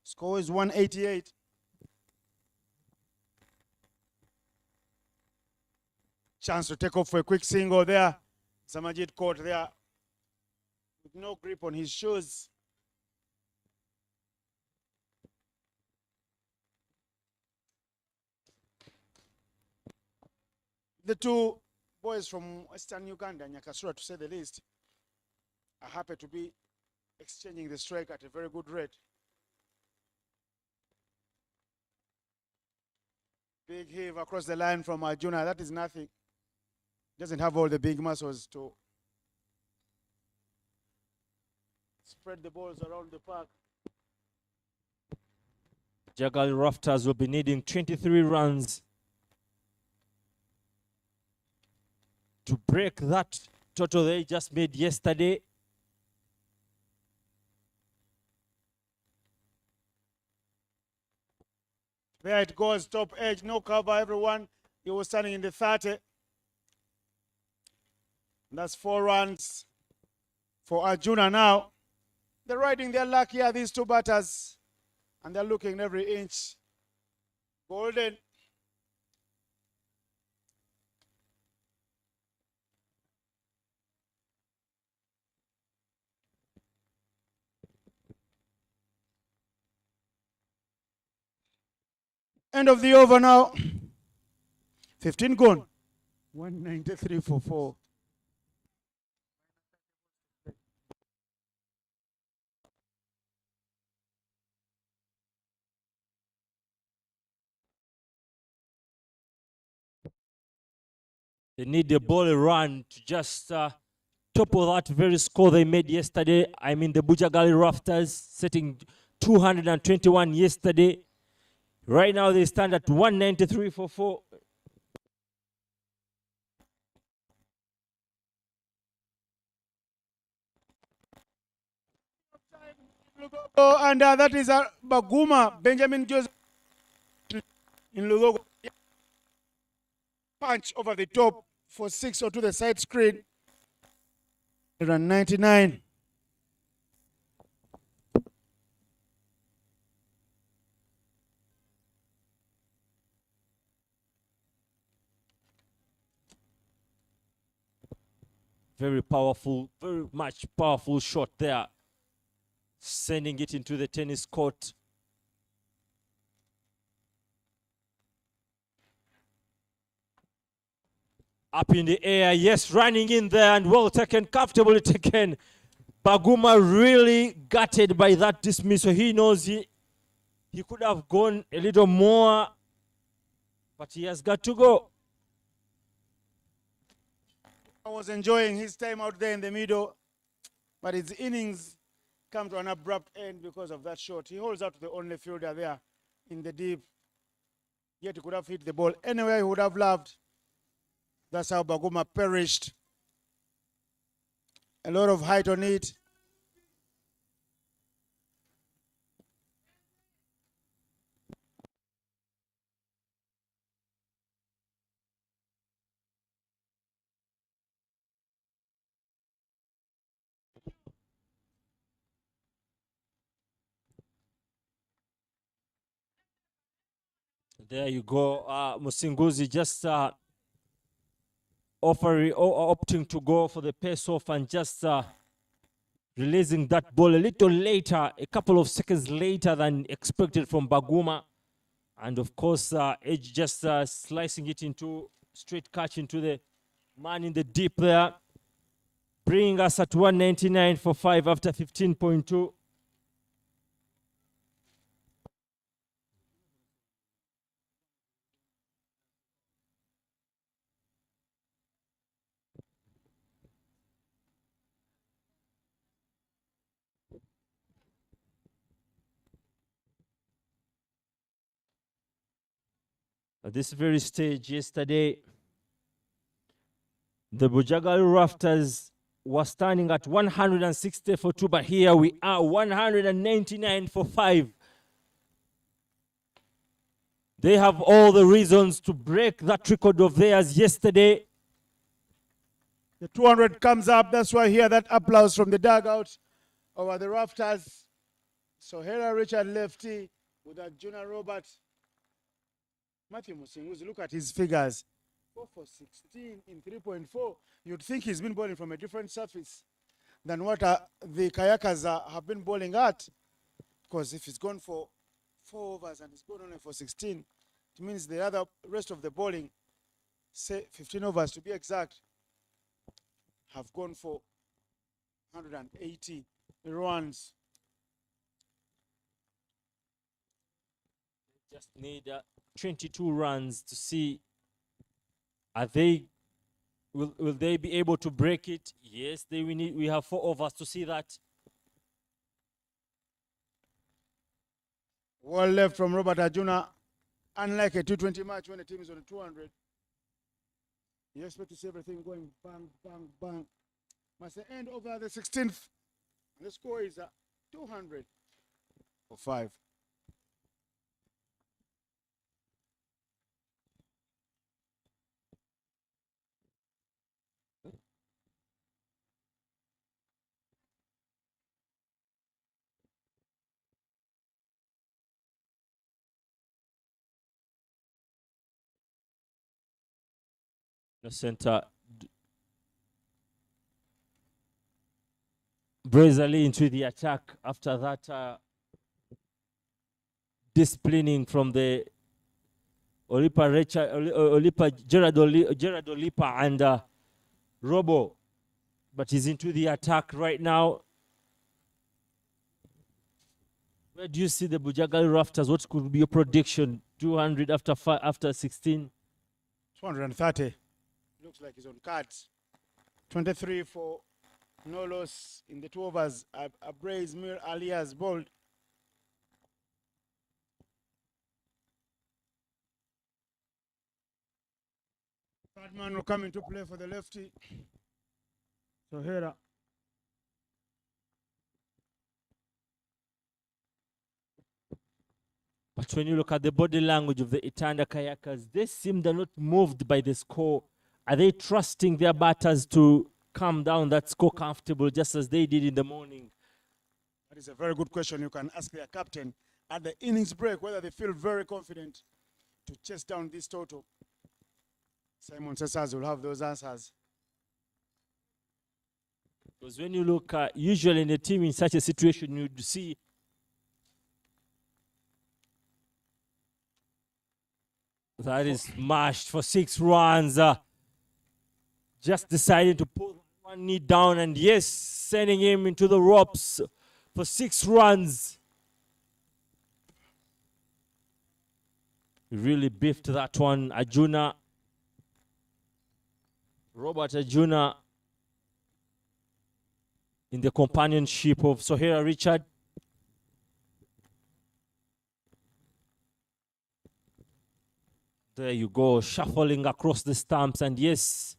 Score is 188. Chance to take off for a quick single there. Musa Majid caught there with no grip on his shoes. The two boys from Western Uganda, Nyakasura to say the least, are happy to be exchanging the strike at a very good rate. Big heave across the line from Arjuna. That is nothing. Doesn't have all the big muscles to spread the balls around the park. Bujjagali Rafters will be needing 23 runs to break that total they just made yesterday. There it goes, top edge, no cover, everyone. He was standing in the 30. That's 4 runs for Arjuna now. They're riding their luck here, these two batters. And they're looking every inch golden. End of the over now. 15 gone. 193 for 4. They need a ball run to just topple that very score they made yesterday. I mean, the Bujjagali Rafters setting 221 yesterday. Right now they stand at 193 for 4. Oh, and that is Baguma, Benjamin Joseph in Lugogo. Punch over the top for 6 or to the side screen. 199. Very powerful, very much powerful shot there. Sending it into the tennis court. Up in the air, yes, running in there and well taken, comfortably taken. Baguma really gutted by that dismissal. He knows he could have gone a little more, but he has got to go. I was enjoying his time out there in the middle, but his innings come to an abrupt end because of that shot. He holds out to the only fielder there in the deep. Yet he could have hit the ball anywhere he would have loved. That's how Baguma perished. A lot of height on it. There you go. Musinguzi just opting to go for the pace off and just releasing that ball a little later, a couple of seconds later than expected from Baguma. And of course, Edge just slicing it into straight catch into the man in the deep there, bringing us at 199 for 5 after 15.2. At this very stage yesterday, the Bujjagali Rafters were standing at 160 for 2, but here we are 199 for 5. They have all the reasons to break that record of theirs yesterday. The 200 comes up. That's why I hear that applause from the dugout over the Rafters. So Hera Richard lefty with Arjuna Robert. Matthew Musinguzi, look at his figures. 4 for 16 in 3.4. You'd think he's been bowling from a different surface than what the Kayakas have been bowling at. Because if he's gone for 4 overs and he's gone only for 16, it means the rest of the bowling say 15 overs to be exact, have gone for 180 runs. Just need 22 runs to see, are they, will they be able to break it? Yes, we have 4 overs to see that. Well left from Robert Ajuna. Unlike a T20 match when the team is on 200, you expect to see everything going bang, bang, bang. Must end over the 16th. The score is 200 for 5. The center brazily into the attack after that disciplining from the Gerard Olipa and Robo, but he's into the attack right now. Where do you see the Bujjagali Rafters? What could be your prediction? 200 after 16? 230. Looks like he's on cards. 23 for no loss in the 2 overs. Abraze Mir Alias bowled. Third man will come into play for the lefty. So here. But when you look at the body language of the Itanda Kayakas, they seem they're not moved by the score. Are they trusting their batters to calm down that score comfortable just as they did in the morning? That is a very good question. You can ask their captain at the innings break whether they feel very confident to chase down this total. Simon Cesars will have those answers. Because when you look usually in a team in such a situation, you'd see that is smashed for 6 runs. Just decided to put one knee down and yes, sending him into the ropes for 6 runs. He really beefed that one. Ajuna, Robert Ajuna, in the companionship of Sohera Richard. There you go, shuffling across the stumps, and yes,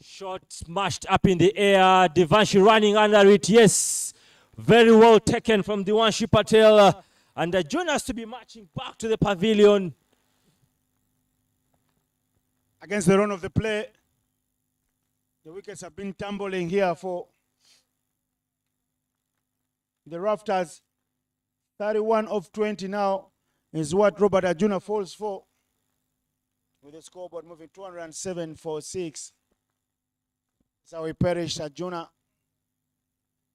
shot smashed up in the air. Devanshi running under it, yes, very well taken from Devanshi Patel. And Ajuna has to be marching back to the pavilion. Against the run of the play, the wickets have been tumbling here for the Rafters. 31 of 20 now is what Robert Ajuna falls for, with the scoreboard moving 207 for 6. That's how he perished. Ajuna.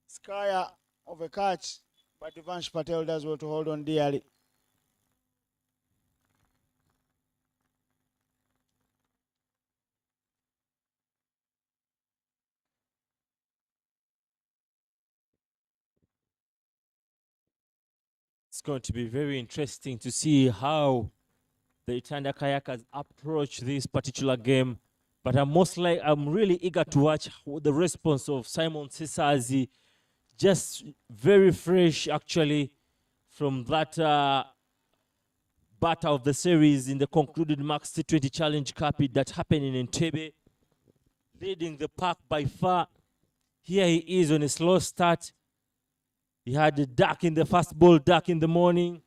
Skyer of a catch, but Devansh Patel does well to hold on dearly. It's going to be very interesting to see how the Itanda Kayakas approach this particular game. But I'm really eager to watch the response of Simon Sesazi, just very fresh actually from that batter of the series in the concluded Max T20 Challenge Cup that happened in Entebbe, leading the pack by far. Here he is on a slow start. He had a duck in the first ball, duck in the morning.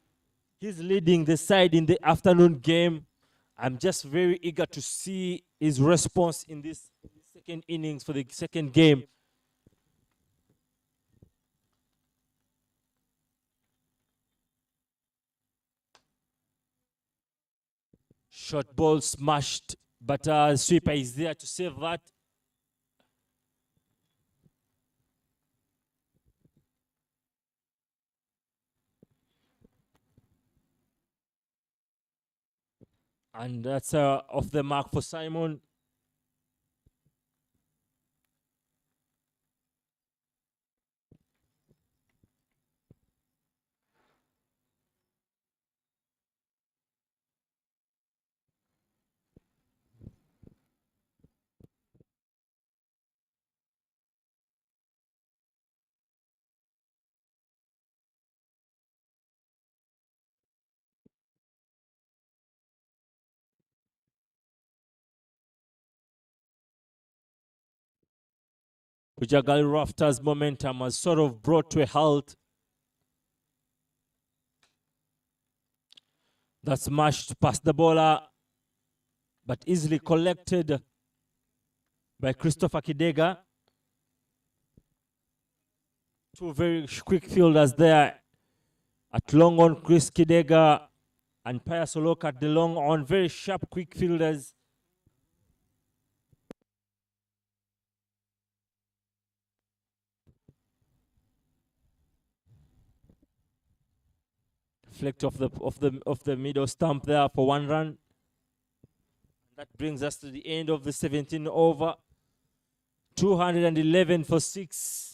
He's leading the side in the afternoon game. I'm just very eager to see his response in this second innings for the second game. Short ball smashed, but sweeper is there to save that. And that's off the mark for Simon. Bujjagali Rafters' momentum was sort of brought to a halt. That's mashed past the bowler, but easily collected by Christopher Kidega. Two very quick fielders there at long on, Chris Kidega and Pius Olok at the long on. Very sharp, quick fielders. Flicked off the middle stump there for 1 run. That brings us to the end of the 17th over. 211 for 6.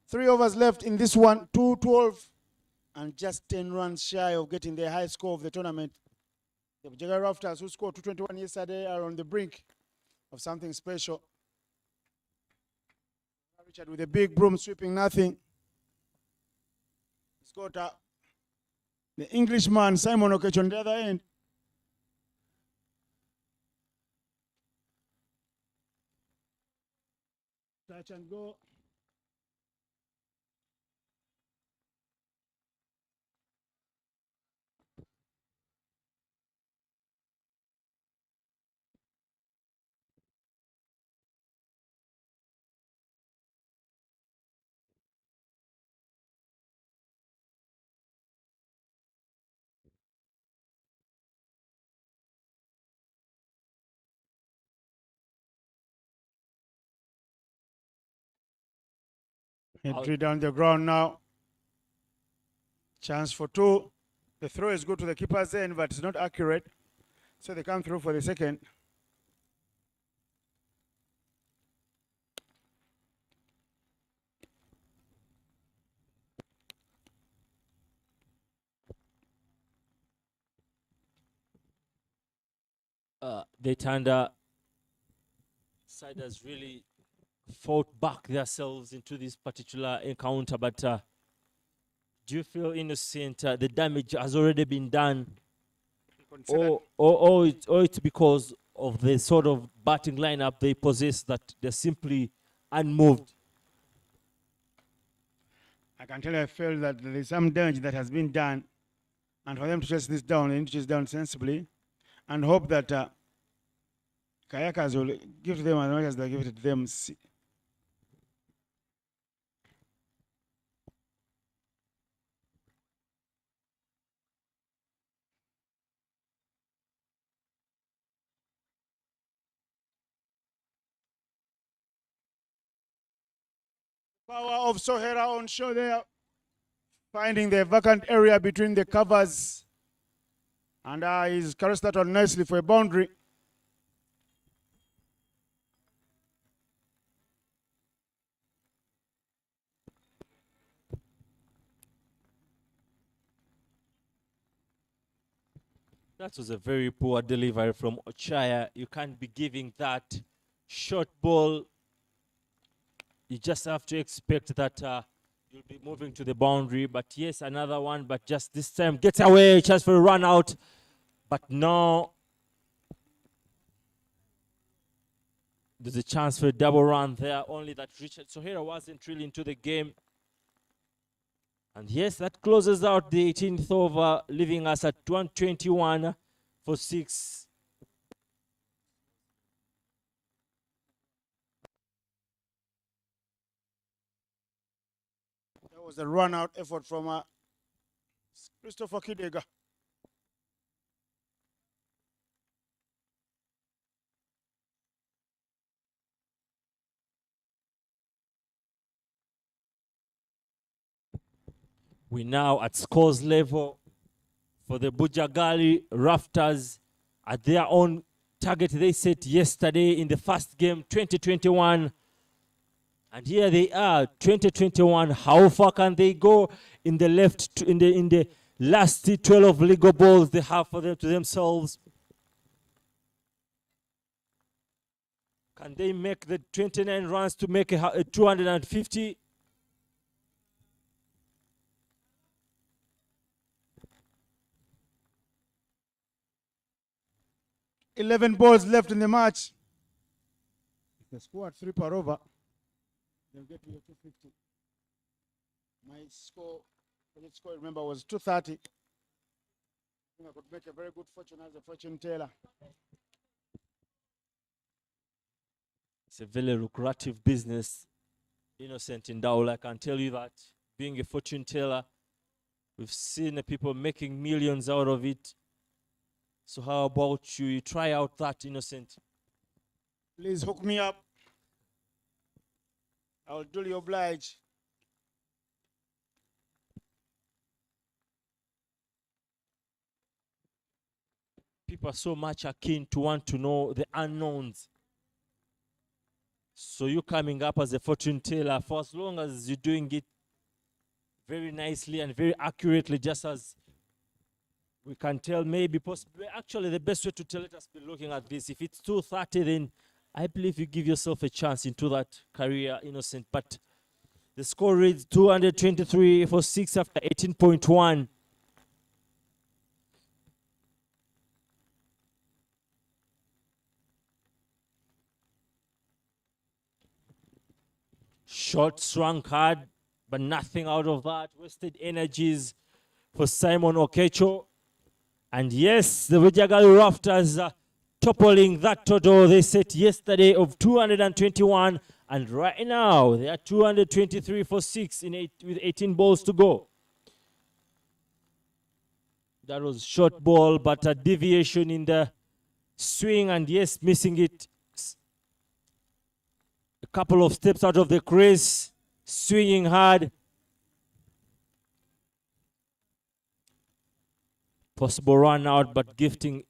Three overs left in this one, 2-12, and just 10 runs shy of getting the high score of the tournament. The Bujjagali Rafters, who scored 221 yesterday, are on the brink of something special. Richard with a big broom sweeping nothing. He's got the Englishman, Simon Okech, on the other end. Touch and go. Three down the ground now. Chance for 2. The throw is good to the keeper's end, but it's not accurate. So they come through for the second. The Itanda side has really fought back themselves into this particular encounter, but do you feel innocent? The damage has already been done, or it's because of the sort of batting lineup they possess that they're simply unmoved? I can tell you I feel that there is some damage that has been done, and for them to chase this down, they need to chase down sensibly and hope that Kayakas will give to them as much as they give it to them. Power of Sohera on show there, finding the vacant area between the covers, and he's caressed that one nicely for a boundary. That was a very poor delivery from Ochaya. You can't be giving that short ball. You just have to expect that you'll be moving to the boundary. But yes, another one, but just this time gets away, chance for a run out. But no. There's a chance for a double run there, only that Richard Sohera wasn't really into the game. And yes, that closes out the 18th over, leaving us at 121 for 6. That was a run-out effort from Christopher Kidega. We're now at scores level for the Bujjagali Rafters at their own target they set yesterday in the first game, 2021. And here they are, 2021. How far can they go in the in the last 12 legal balls they have for them to themselves? Can they make the 29 runs to make a 250? 11 balls left in the match. If they score at 3 per over, they'll get to your 250. My score, remember, was 230. I think I could make a very good fortune as a fortune teller. It's a very lucrative business, Innocent in Daula. I can tell you that. Being a fortune teller, we've seen people making millions out of it. So how about you try out that, Innocent? Please hook me up. I'll duly oblige. People are so much keen to want to know the unknowns. So you coming up as a fortune teller, for as long as you're doing it very nicely and very accurately, just as we can tell, maybe possibly. Actually, the best way to tell, let us be looking at this. If it's 230, then I believe you give yourself a chance into that career, Innocent. But the score reads 223 for 6 after 18.1. Shot swung hard, but nothing out of that. Wasted energies for Simon Okecho. And yes, the Bujjagali Rafters toppling that total they set yesterday of 221. And right now, they are 223 for 6 with 18 balls to go. That was short ball, but a deviation in the swing. And yes, missing it a couple of steps out of the crease, swinging hard. Possible run out, but gifting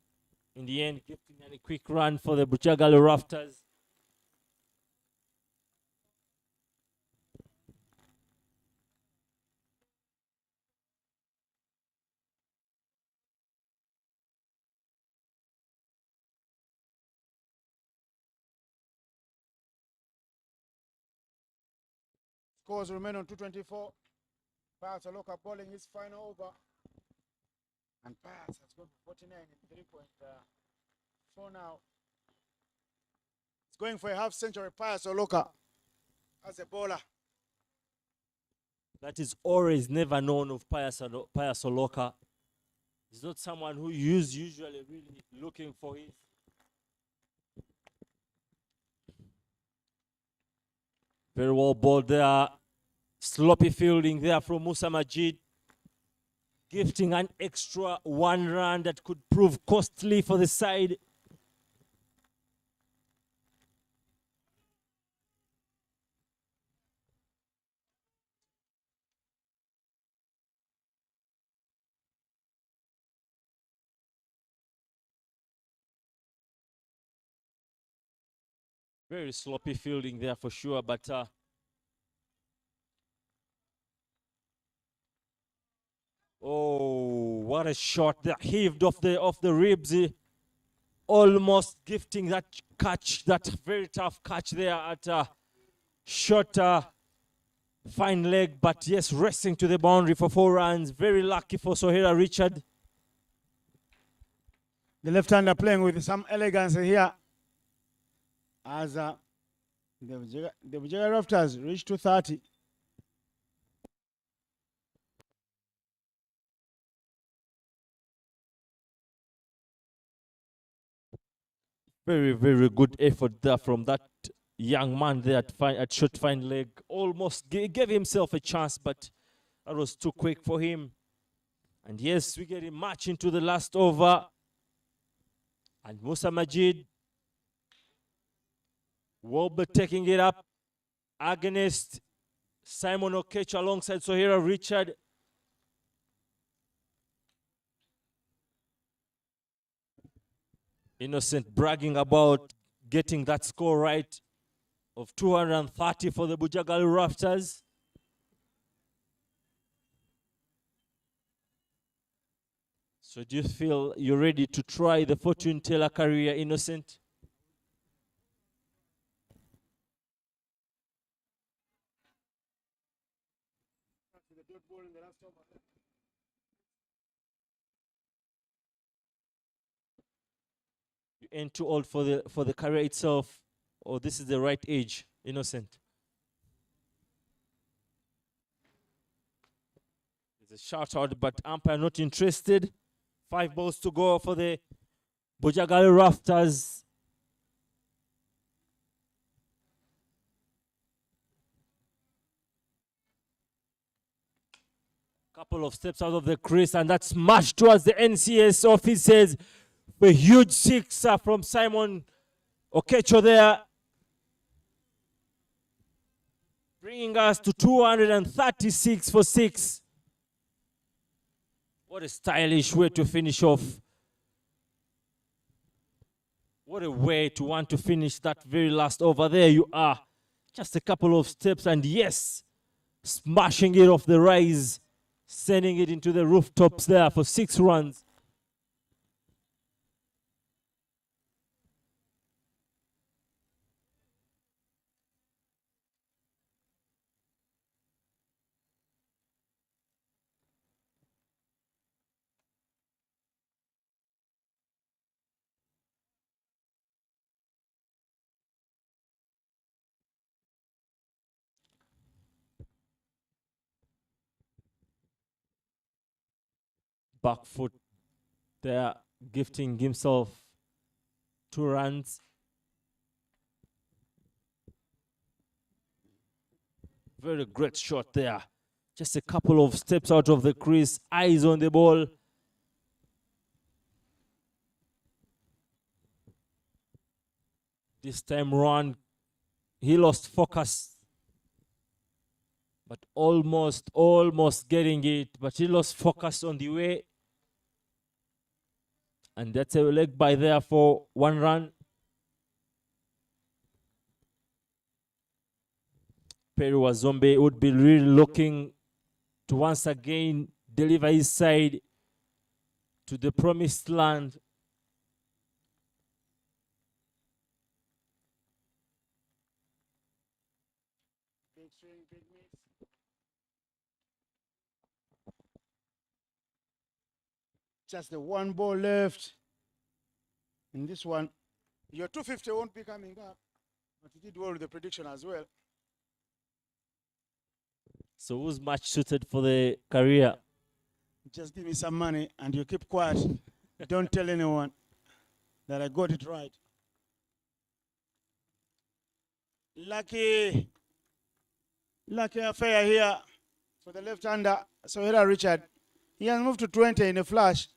in the end, gifting a quick run for the Bujjagali Rafters. Scores remain on 224. Pius Oloka bowling his final over. And Pius has gone for 49 in 3.4 now. It's going for a half century. Pius Oloka as a bowler. That is always never known of Pius Oloka. He's not someone who is usually really looking for his. Very well bowled there. Sloppy fielding there from Musa Majid. Gifting an extra 1 run that could prove costly for the side. Very sloppy fielding there for sure, but oh, what a shot that heaved off the ribs, almost gifting that catch, that very tough catch there at short fine leg, but yes, racing to the boundary for 4 runs. Very lucky for Sohera Richard. The left-hander playing with some elegance here as The Bujjagali Rafters reached 230. Very, very good effort there from that young man there at short fine leg. Almost gave himself a chance, but that was too quick for him. And yes, we get him much into the last over. And Musa Majid will be taking it up against Simon Okech alongside Sohira Richard. Innocent bragging about getting that score right of 230 for the Bujjagali Rafters. So do you feel you're ready to try the fortune teller career, Innocent? You ain't too old for the career itself, or this is the right age, Innocent? It's a shout out, but umpire not interested. 5 balls to go for the Bujjagali Rafters. Couple of steps out of the crease, and that's smashed towards the NCS officers. A huge sixer from Simon Okecho there, bringing us to 236 for 6. What a stylish way to finish off. What a way to want to finish that very last over. There you are. Just a couple of steps, and yes, smashing it off the rise, sending it into the rooftops there for 6 runs. Back foot there, gifting himself 2 runs. Very great shot there. Just a couple of steps out of the crease, eyes on the ball. This time round, he lost focus, but almost getting it, but he lost focus on the way. And that's a leg by there for 1 run. Perry Wazombe would be really looking to once again deliver his side to the promised land. Big swing, big miss. Just the 1 ball left. In this one, your 250 won't be coming up, but you did well with the prediction as well. So who's much suited for the career? Just give me some money and you keep quiet. Don't tell anyone that I got it right. Lucky affair here for the left-hander, Sohira Richard. He has moved to 20 in a flash.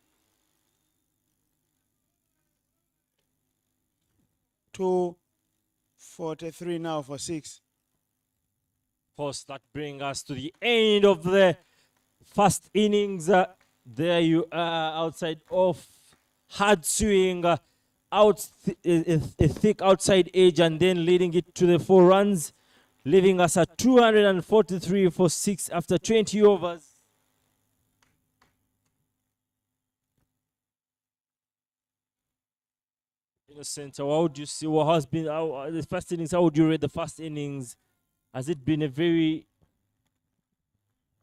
243 now for 6. Of course, that brings us to the end of the first innings. There you are, outside off, hard swing, a thick outside edge, and then leading it to the 4 runs, leaving us at 243 for 6 after 20 overs. Innocent, how would you see what has been the first innings? How would you rate the first innings? Has it been a very...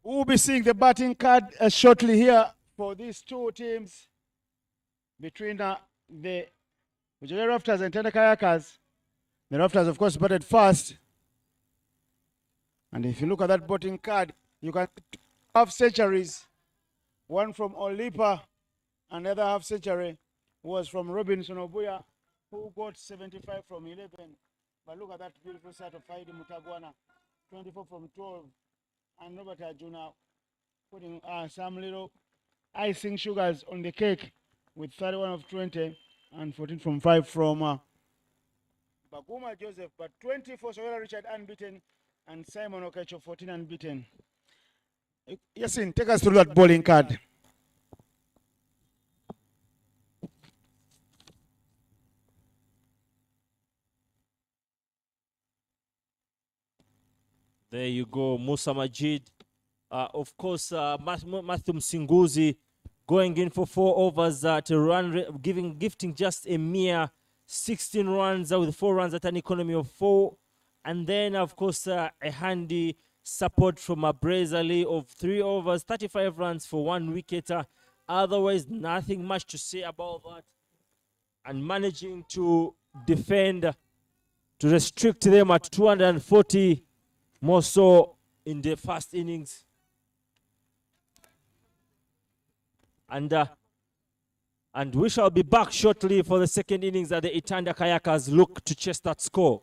We'll be seeing the batting card shortly here for these 2 teams between the Bujjagali Rafters and Itanda Kayakas. The Rafters, of course, batted first. And if you look at that voting card, you can half centuries. One from Olipa and the other half century was from Robinson Obuya, who got 75 from 11. But look at that beautiful set of Faidi Mutagwana, 24 from 12. And Robert Ajuna putting some little icing sugars on the cake with 31 of 20 and 14 from 5 from Baguma Joseph. But 20 for Sawela Richard unbeaten and Simon Okecho 14 unbeaten. Yasin, take us through that bowling card. There you go, Musa Majid. Of course, Matthew Msinguzi going in for 4 overs to run, gifting just a mere 16 runs with 4 runs at an economy of 4. And then, of course, a handy support from Brazali of 3 overs, 35 runs for 1 wicket. Otherwise, nothing much to say about that. And managing to defend, to restrict them at 240 more so in the first innings. And we shall be back shortly for the second innings as the Itanda Kayakas look to chase that score.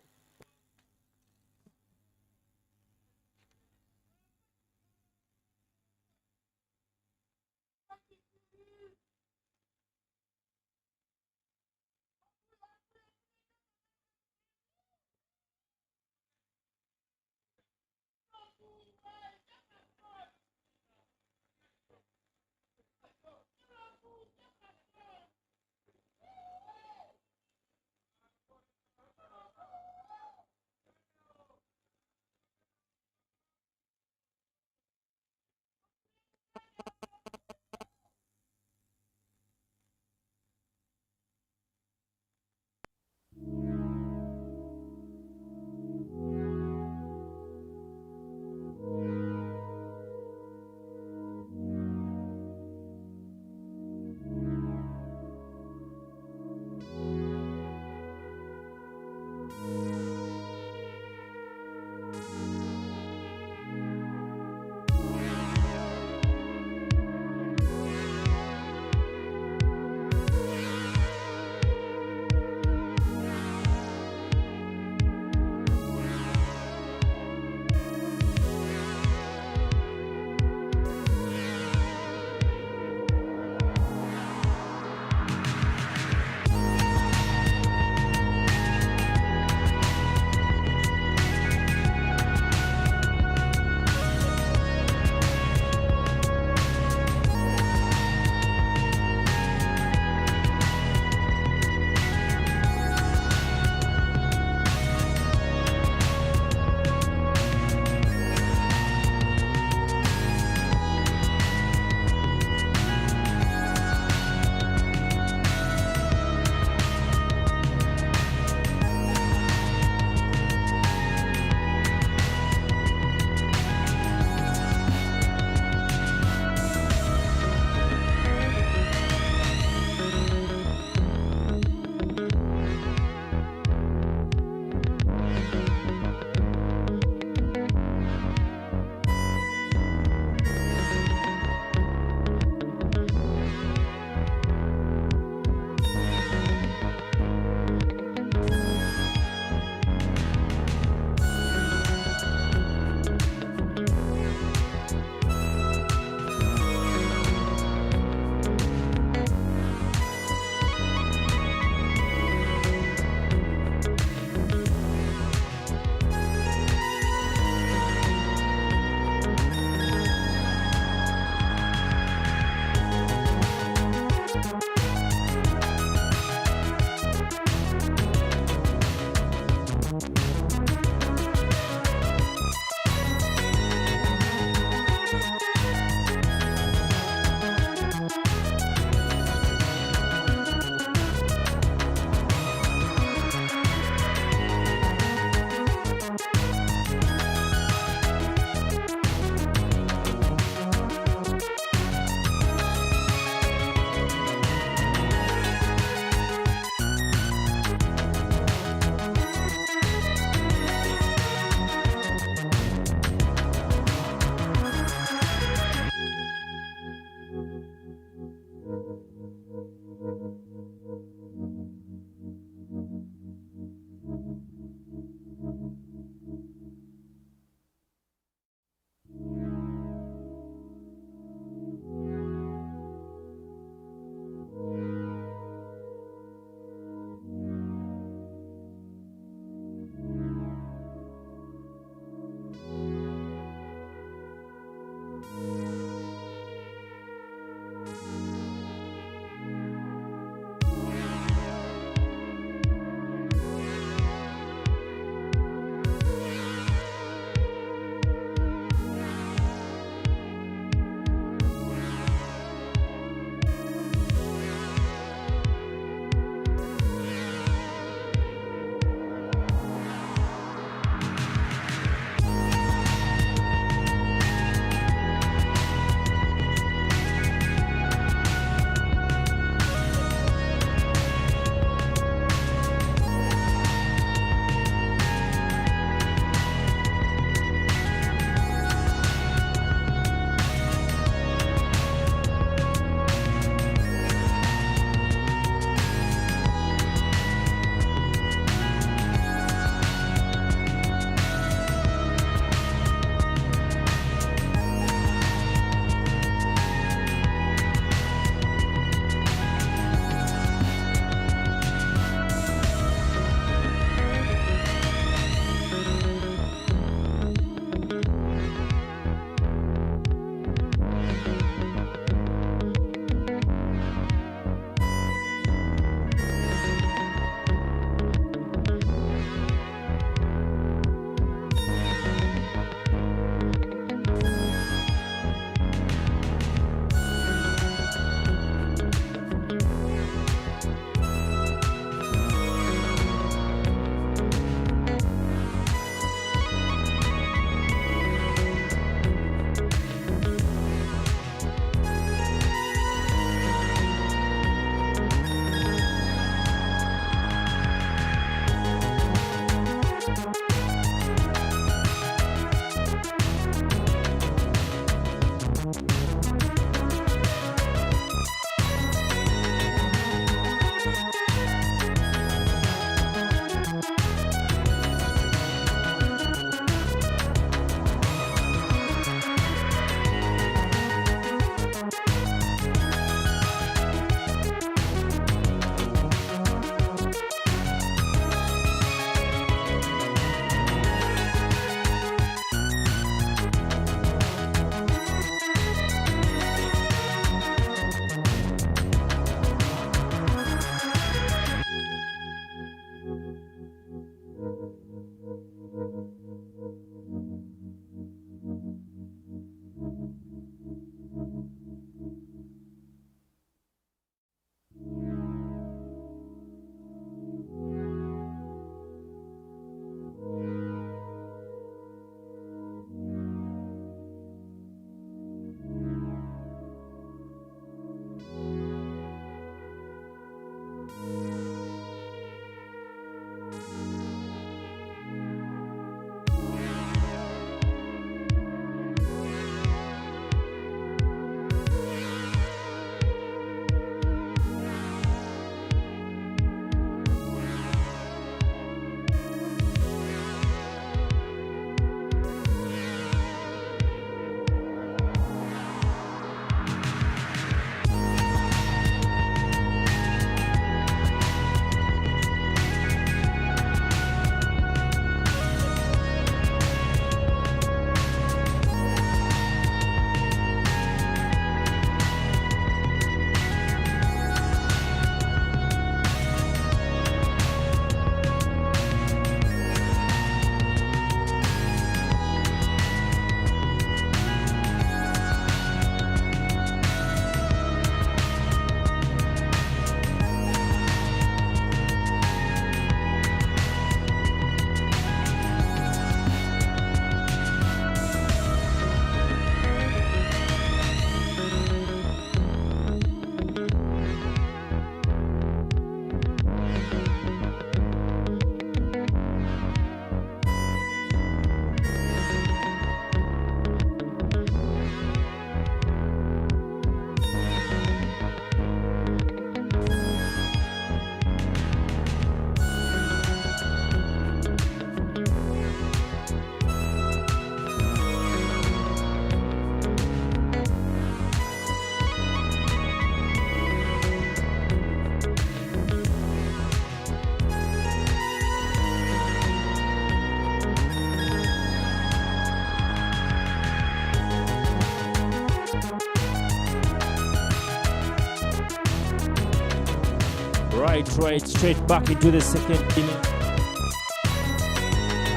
Right, straight back into the second inning.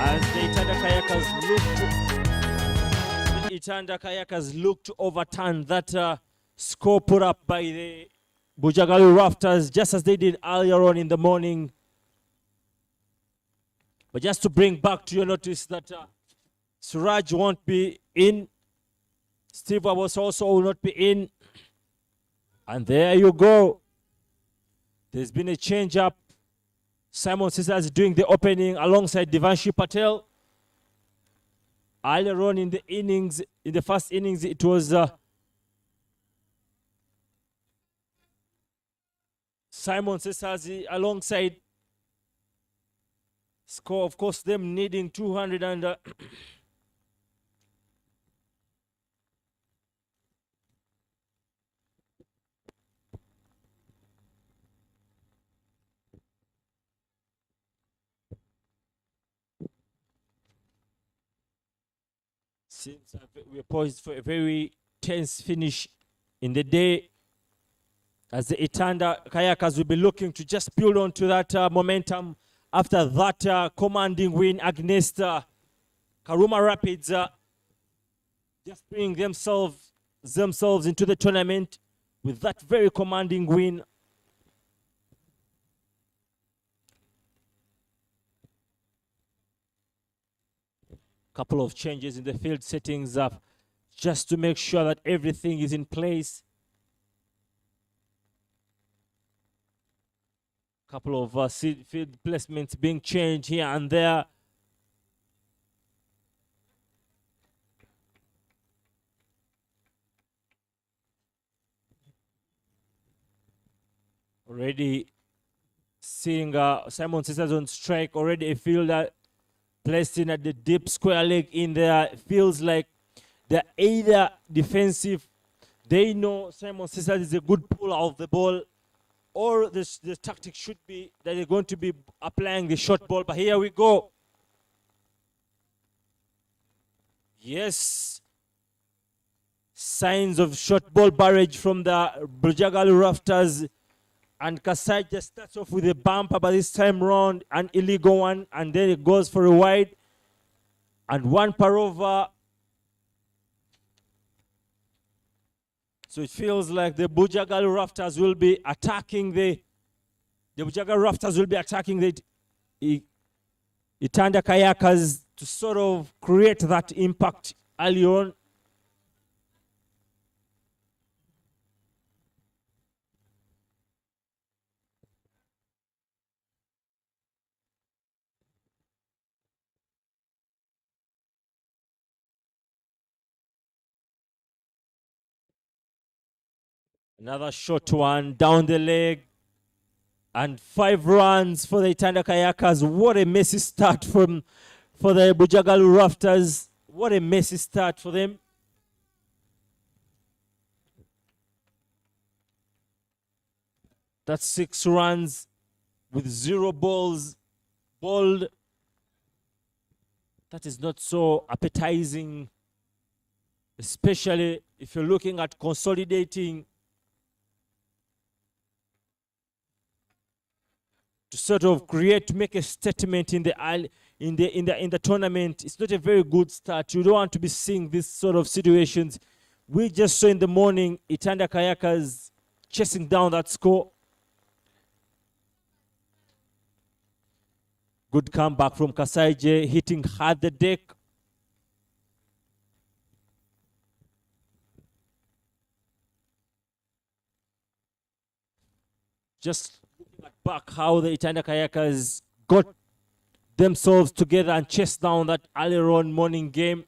As the Itanda Kayakas look to overturn that score put up by the Bujjagali Rafters, just as they did earlier on in the morning. But just to bring back to your notice that Suraj won't be in. Steve Wabos also will not be in. And there you go. There's been a change up. Simon Sisters doing the opening alongside Devanshi Patel. Earlier on in the innings, in the first innings, it was Simon Sisters alongside score, of course, them needing 200 and seems we're poised for a very tense finish in the day, as the Itanda Kayakas will be looking to just build on to that momentum after that commanding win against Karuma Rapids, just bring themselves into the tournament with that very commanding win. Couple of changes in the field settings just to make sure that everything is in place. Couple of field placements being changed here and there. Already seeing Simon Sisters on strike. Already a fielder placed in at the deep square leg in there. Feels like they're either defensive. They know Simon Sisters is a good puller of the ball, or the tactic should be that they're going to be applying the short ball. But here we go. Yes. Signs of short ball barrage from the Bujjagali Rafters. And Kasai just starts off with a bumper, but this time round an illegal one, and then it goes for a wide and one par over. So it feels like the Bujjagali Rafters will be attacking the Itanda Kayakas to sort of create that impact early on. Another short one down the leg. And 5 runs for the Itanda Kayakas. What a messy start for the Bujjagali Rafters. What a messy start for them. That's 6 runs with 0 balls bowled. That is not so appetizing, especially if you're looking at consolidating to sort of make a statement in the tournament. It's not a very good start. You don't want to be seeing this sort of situations. We just saw in the morning Itanda Kayakas chasing down that score. Good comeback from Kasaije, hitting hard the deck. Just looking at back how the Itanda Kayakas got themselves together and chased down that earlier on morning game.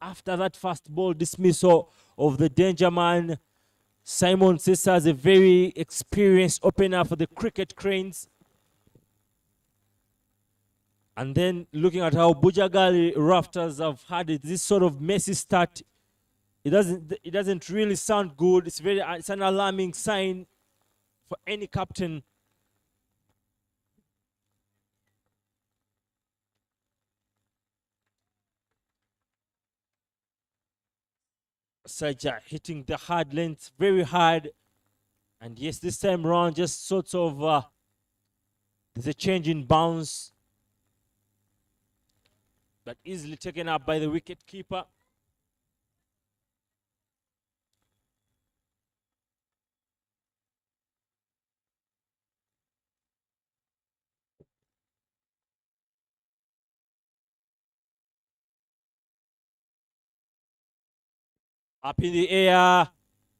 After that first ball dismissal of the danger man, Simon Sisters, a very experienced opener for the Cricket Cranes. And then looking at how Bujjagali Rafters have had this sort of messy start, it doesn't really sound good. It's an alarming sign for any captain. Saja hitting the hard length very hard. And yes, this time round just sort of There's a change in bounce, but easily taken up by the wicket keeper. Up in the air.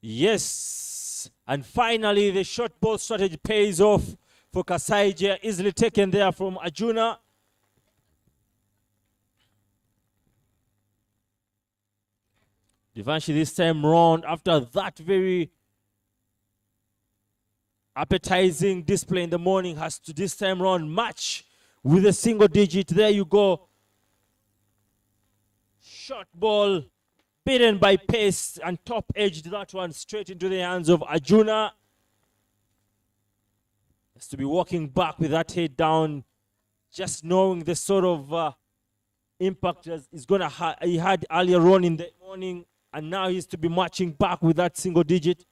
Yes. And finally, the short ball strategy pays off for Kasaija. Easily taken there from Arjuna. Devanshi this time round, after that very appetizing display in the morning, has to this time round match with a single digit. There you go. Short ball beaten by pace and top edged that one straight into the hands of Arjuna. Has to be walking back with that head down, just knowing the sort of impact he had earlier on in the morning, and now he's to be marching back with that single digit.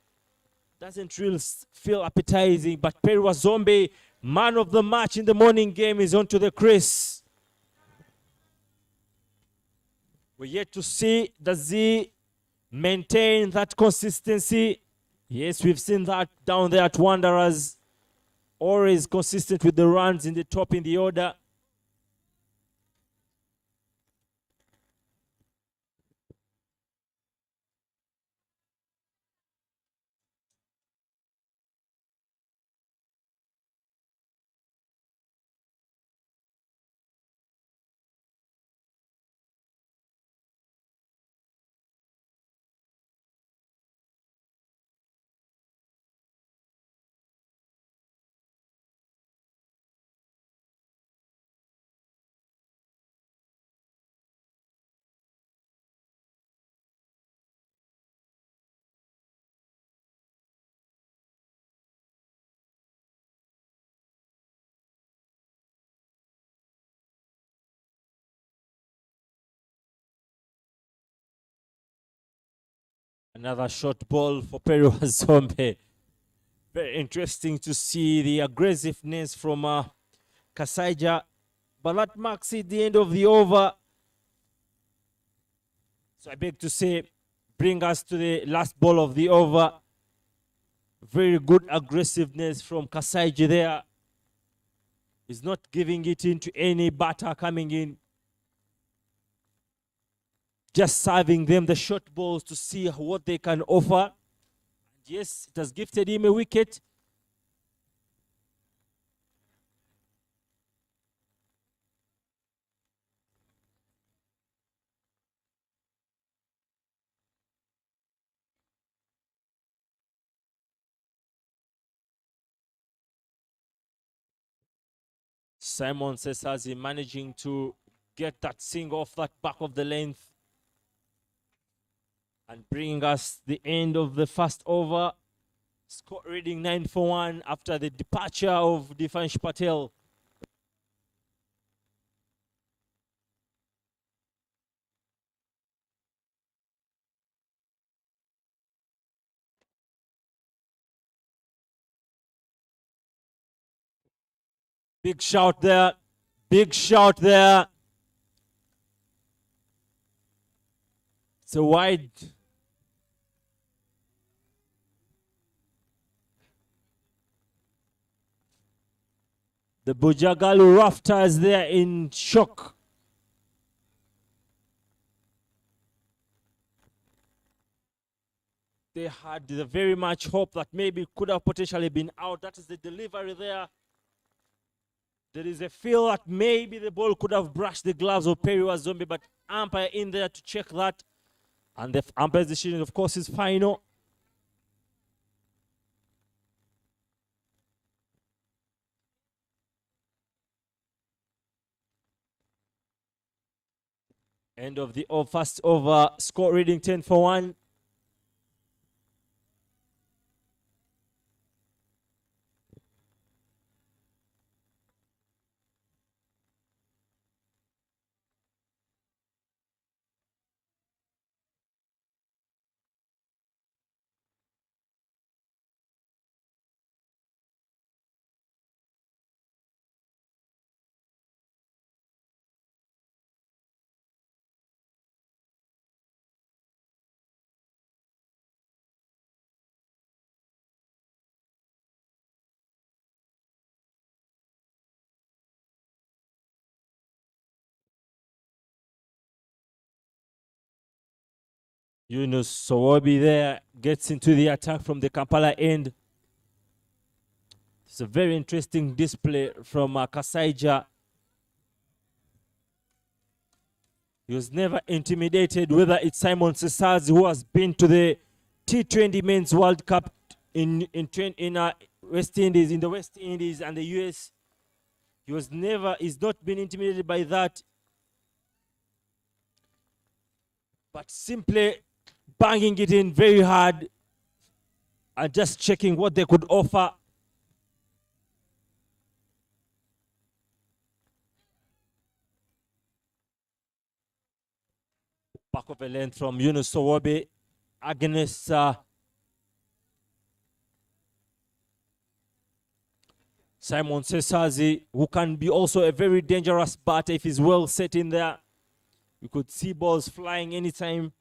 Doesn't really feel appetizing, but Perwa Zombie, man of the match in the morning game, is onto the crease. We're yet to see, does he maintain that consistency? Yes, we've seen that down there at Wanderers. Always consistent with the runs in the top in the order. Another short ball for Perwa Zombie. Very interesting to see the aggressiveness from Kasaija. But that marks it the end of the over. So I beg to say, bring us to the last ball of the over. Very good aggressiveness from Kasaija there. He's not giving it into any batter coming in. Just serving them the short balls to see what they can offer. Yes, it has gifted him a wicket. Simon Sesazi managing to get that single off that back of the length and bringing us the end of the first over. Score reading 9 for 1 after the departure of Divansh Patel. Big shout there. Big shout there. It's a wide. The Bujjagali Rafters there in shock. They had very much hope that maybe could have potentially been out. That is the delivery there. There is a feel that maybe the ball could have brushed the gloves of Perwa Zombie, but umpire in there to check that. And the umpire's decision, of course, is final. End of the first over, score reading 10 for 1. Yunus Sowobi there gets into the attack from the Kampala end. It's a very interesting display from Kasaija. He was never intimidated, whether it's Simon Sesazi, who has been to the T20 Men's World Cup in West Indies, in the West Indies and the US. He's not been intimidated by that. But simply banging it in very hard and just checking what they could offer. Back of a length from Yunus Sowobi against Simon Sesazi, who can be also a very dangerous batter if he's well set in there. You could see balls flying anytime.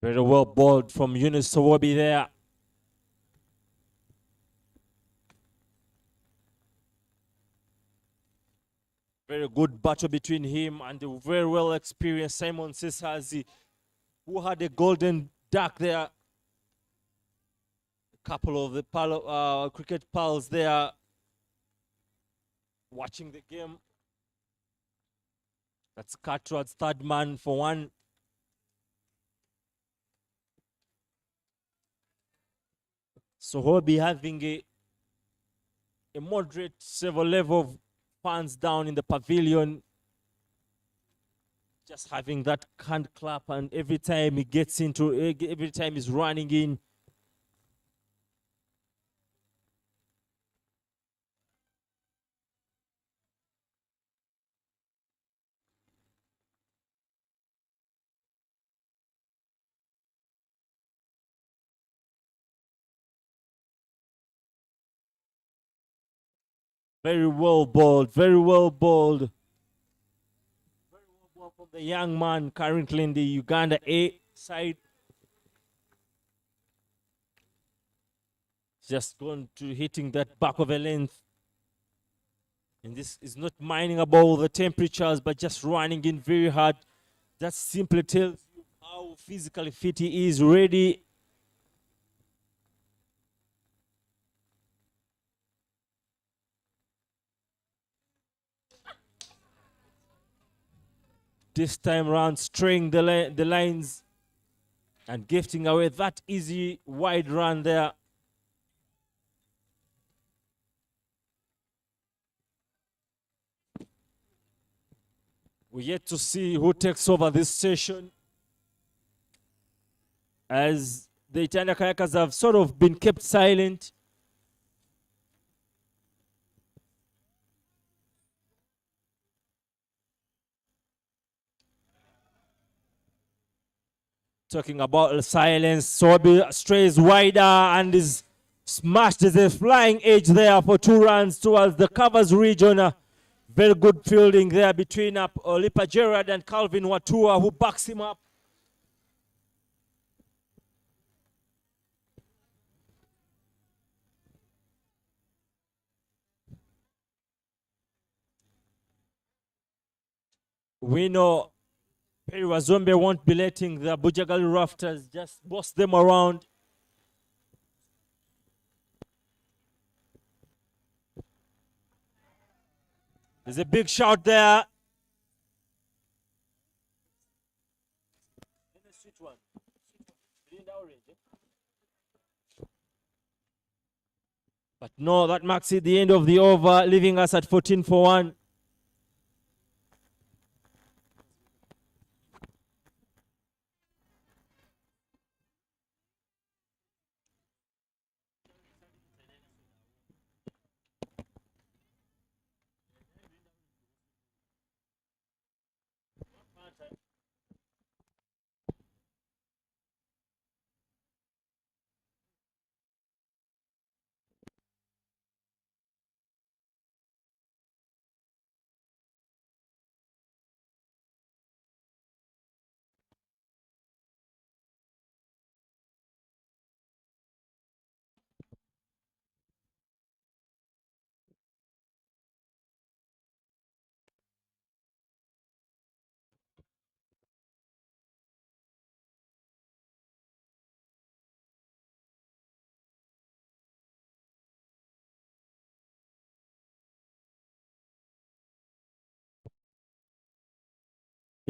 Very well bowled from Yunus Sowobi there. Very good battle between him and the very well experienced Simon Sesazi, who had a golden duck there. A couple of the cricket pals there watching the game. That's Cartwright's third man for one. Sowobi having a moderate several level of fans down in the pavilion. Just having that hand clap, and every time he gets into, every time he's running in. Very well bowled, very well bowled. Very well bowled from the young man currently in the Uganda A side. Just going to hitting that back of a length. And this is not minding about the temperatures, but just running in very hard. That simply tells you how physically fit he is, ready. This time around, straying the lines and gifting away that easy wide run there. We're yet to see who takes over this session, as the Itanda Kayakas have sort of been kept silent. Talking about silence, Sowobi strays wider and is smashed as a flying edge there for 2 runs towards the covers region. Very good fielding there between Olipa Gerard and Calvin Watua, who backs him up. We know Perry Wazombe won't be letting the Bujjagali Rafters just boss them around. There's a big shout there. But no, that marks it the end of the over, leaving us at 14 for 1.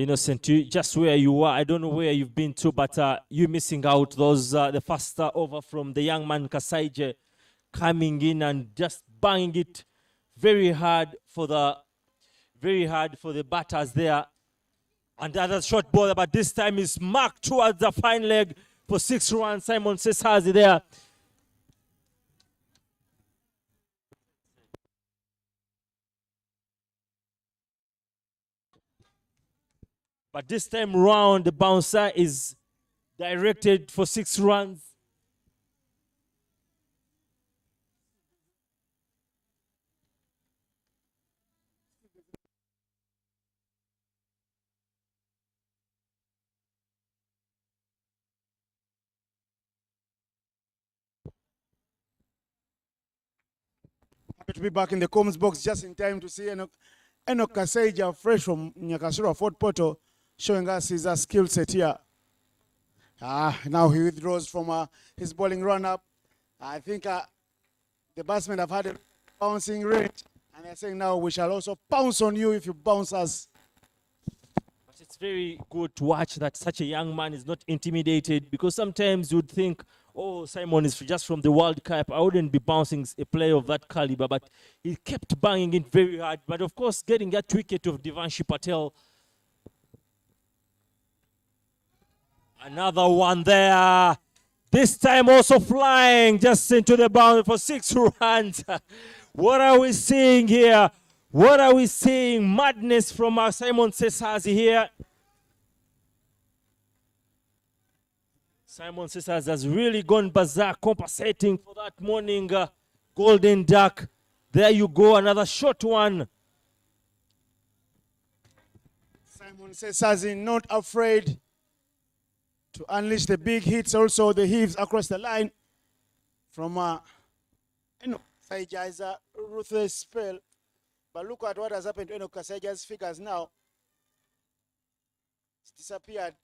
Innocent, you just where you are. I don't know where you've been to, but you missing out those the first over from the young man Kasaije coming in and just banging it very hard for the batters there. And other short ball, but this time is marked towards the fine leg for 6 runs. Simon Sesazi there. But this time round, the bouncer is directed for 6 runs. Happy to be back in the comms box just in time to see Enoch Kasaija, fresh from Nyakasura Fort Portal, showing us his skill set here. Now he withdraws from his bowling run-up. I think the batsmen have had a bouncing range, and they're saying now we shall also pounce on you if you bounce us. But it's very good to watch that such a young man is not intimidated, because sometimes you'd think, oh, Simon is just from the World Cup, I wouldn't be bouncing a player of that caliber, but he kept banging it very hard. But of course, getting that wicket of Devanshi Patel. Another one there. This time also flying just into the boundary for 6 runs. What are we seeing here? What are we seeing? Madness from our Simon Sesazi here. Simon Sesazi has really gone berserk, compensating for that morning golden duck. There you go, another short one. Simon Sesazi not afraid to unleash the big hits, also the heaves across the line from Enoch Kasaija's ruthless spell. But look at what has happened to Enoch Kasaija's figures now. It's disappeared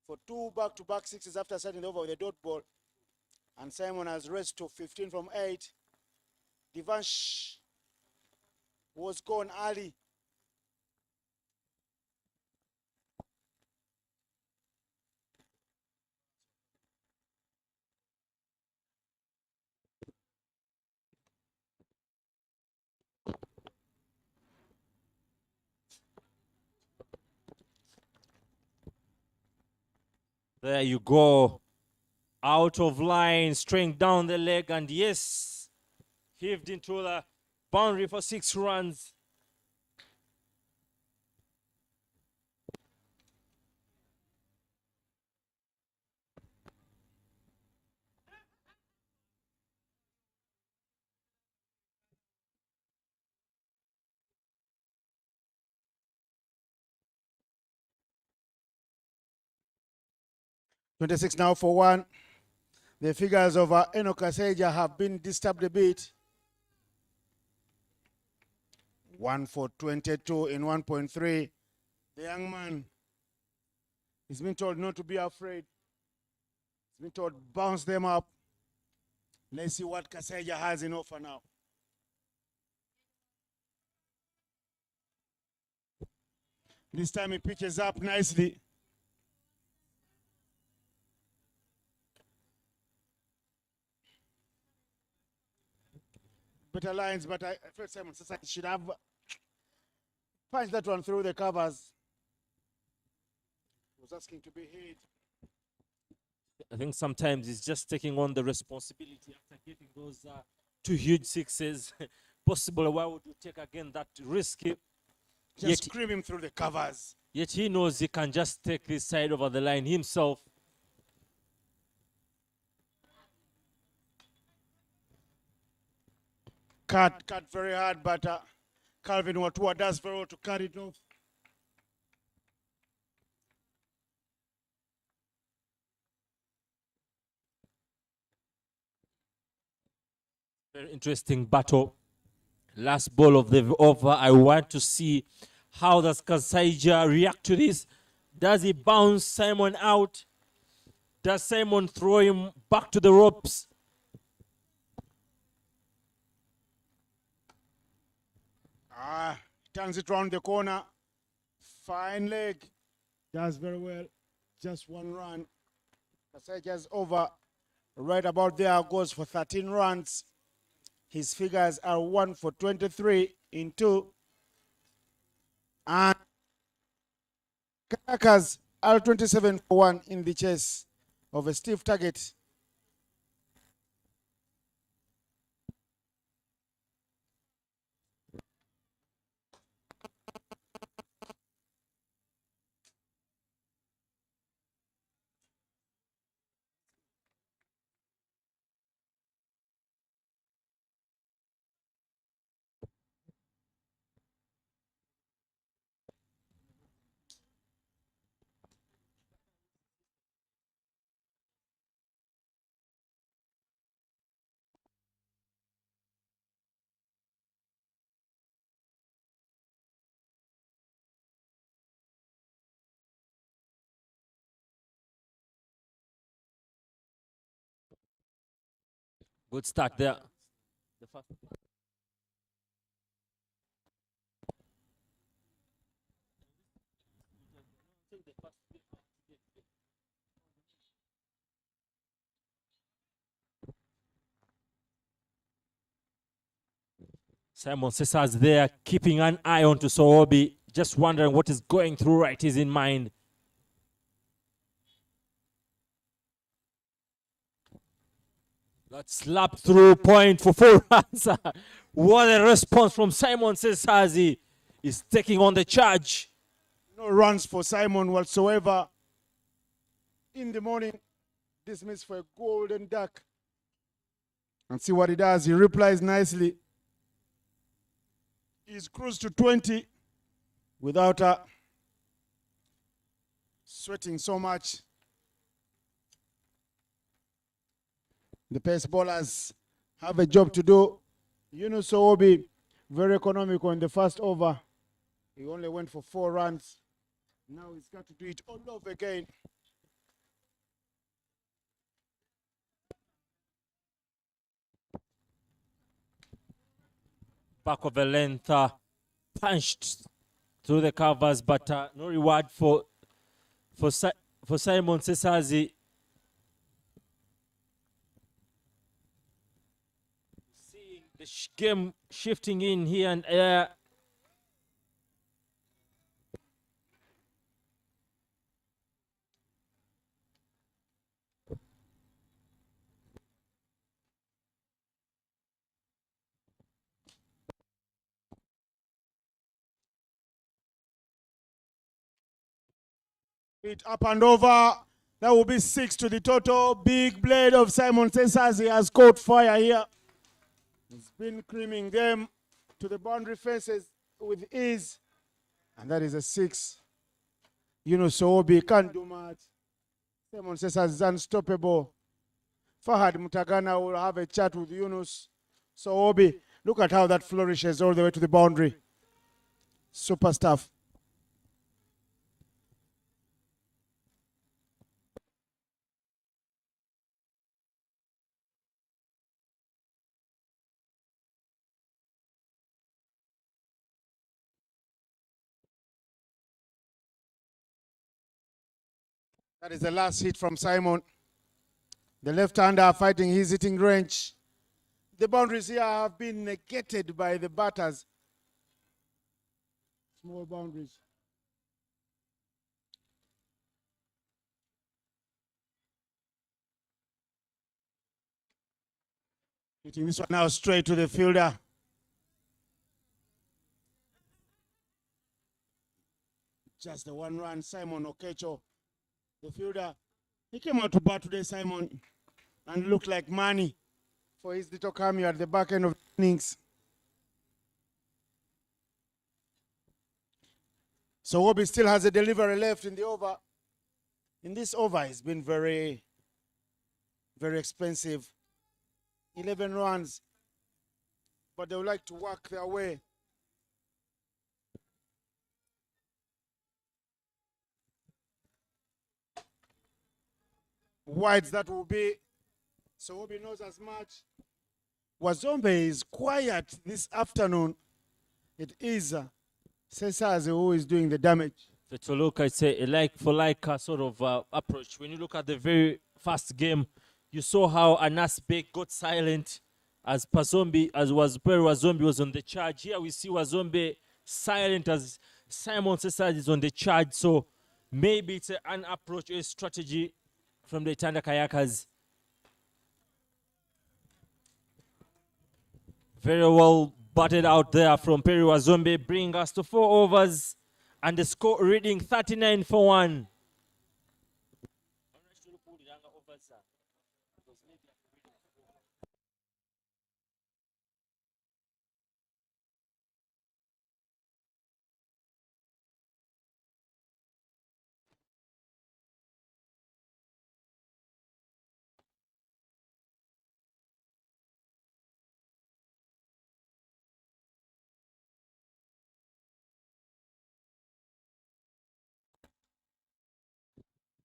for 2 back-to-back sixes after starting over with a dot ball. And Simon has raced to 15 from 8. Devansh was gone early. There you go. Out of line, straying down the leg, and yes, heaved into the boundary for 6 runs. .26 now for 1. The figures of Enoch Kasaija have been disturbed a bit. 1 for 22 in 1.3. The young man is being told not to be afraid. He's been told bounce them up. Let's see what Kasaija has in offer now. This time he pitches up nicely. Better lines, but I felt Simon Sesazi should have punched that one through the covers. He was asking to be hit. I think sometimes it's just taking on the responsibility after getting those 2 huge sixes. Possible, why would you take again that risky? Just scream him through the covers. Yet he knows he can just take this side over the line himself. Cut very hard, but Calvin Watua does very well to cut it off. Very interesting battle. Last ball of the over. I want to see how does Kasaija react to this. Does he bounce Simon out? Does Simon throw him back to the ropes? Turns it round the corner. Fine leg. Does very well. Just one run. Kasaja's over. Right about there goes for 13 runs. His figures are 1 for 23 in 2. And Kayakas are 27 for 1 in the chase of a stiff target. Good start there. The first. Simon Cesar's there, keeping an eye on to Soobi, just wondering what is going through right his in mind. That slap through point for 4 runs. What a response from Simon Cesazi. He's taking on the charge. No runs for Simon whatsoever. In the morning, dismissed for a golden duck. And see what he does. He replies nicely. He's cruised to 20 without sweating so much. The pace bowlers have a job to do. Yunus Soobi, very economical in the first over. He only went for 4 runs. Now he's got to do it all over again. Back of the length, punched through the covers, but no reward for Simon Cesazi. Seeing the game shifting in here and there. It up and over. That will be 6 to the total. Big blade of Simon Cesazi has caught fire here. He's been creaming them to the boundary fences with ease. And that is a 6. Yunus Soobi can't do much. Simon Cesazi is unstoppable. Fahad Mutagana will have a chat with Yunus Soobi. Look at how that flourishes all the way to the boundary. Super stuff. That is the last hit from Simon. The left-hander fighting his hitting range. The boundaries here have been negated by the batters. Small boundaries. Hitting this one now straight to the fielder. Just the 1 run, Simon Okecho. The fielder, he came out to bat today, Simon, and looked like money for his little cameo at the back end of the innings. So Wobby still has a delivery left in the over. In this over, it's been very, very expensive. 11 runs, but they would like to work their way. Wides that will be. So Obi knows as much. Wazombe is quiet this afternoon. It is Cesaze who is doing the damage. To look, it's a like for like sort of approach. When you look at the very first game, you saw how Anas Bek got silent as Peri Wazombi was on the charge. Here we see Wazombi silent as Simon Cesar is on the charge. So maybe it's an approach, a strategy from the Itanda Kayakas. Very well batted out there from Peri Wazombi, bring us to 4 overs and the score reading 39 for 1.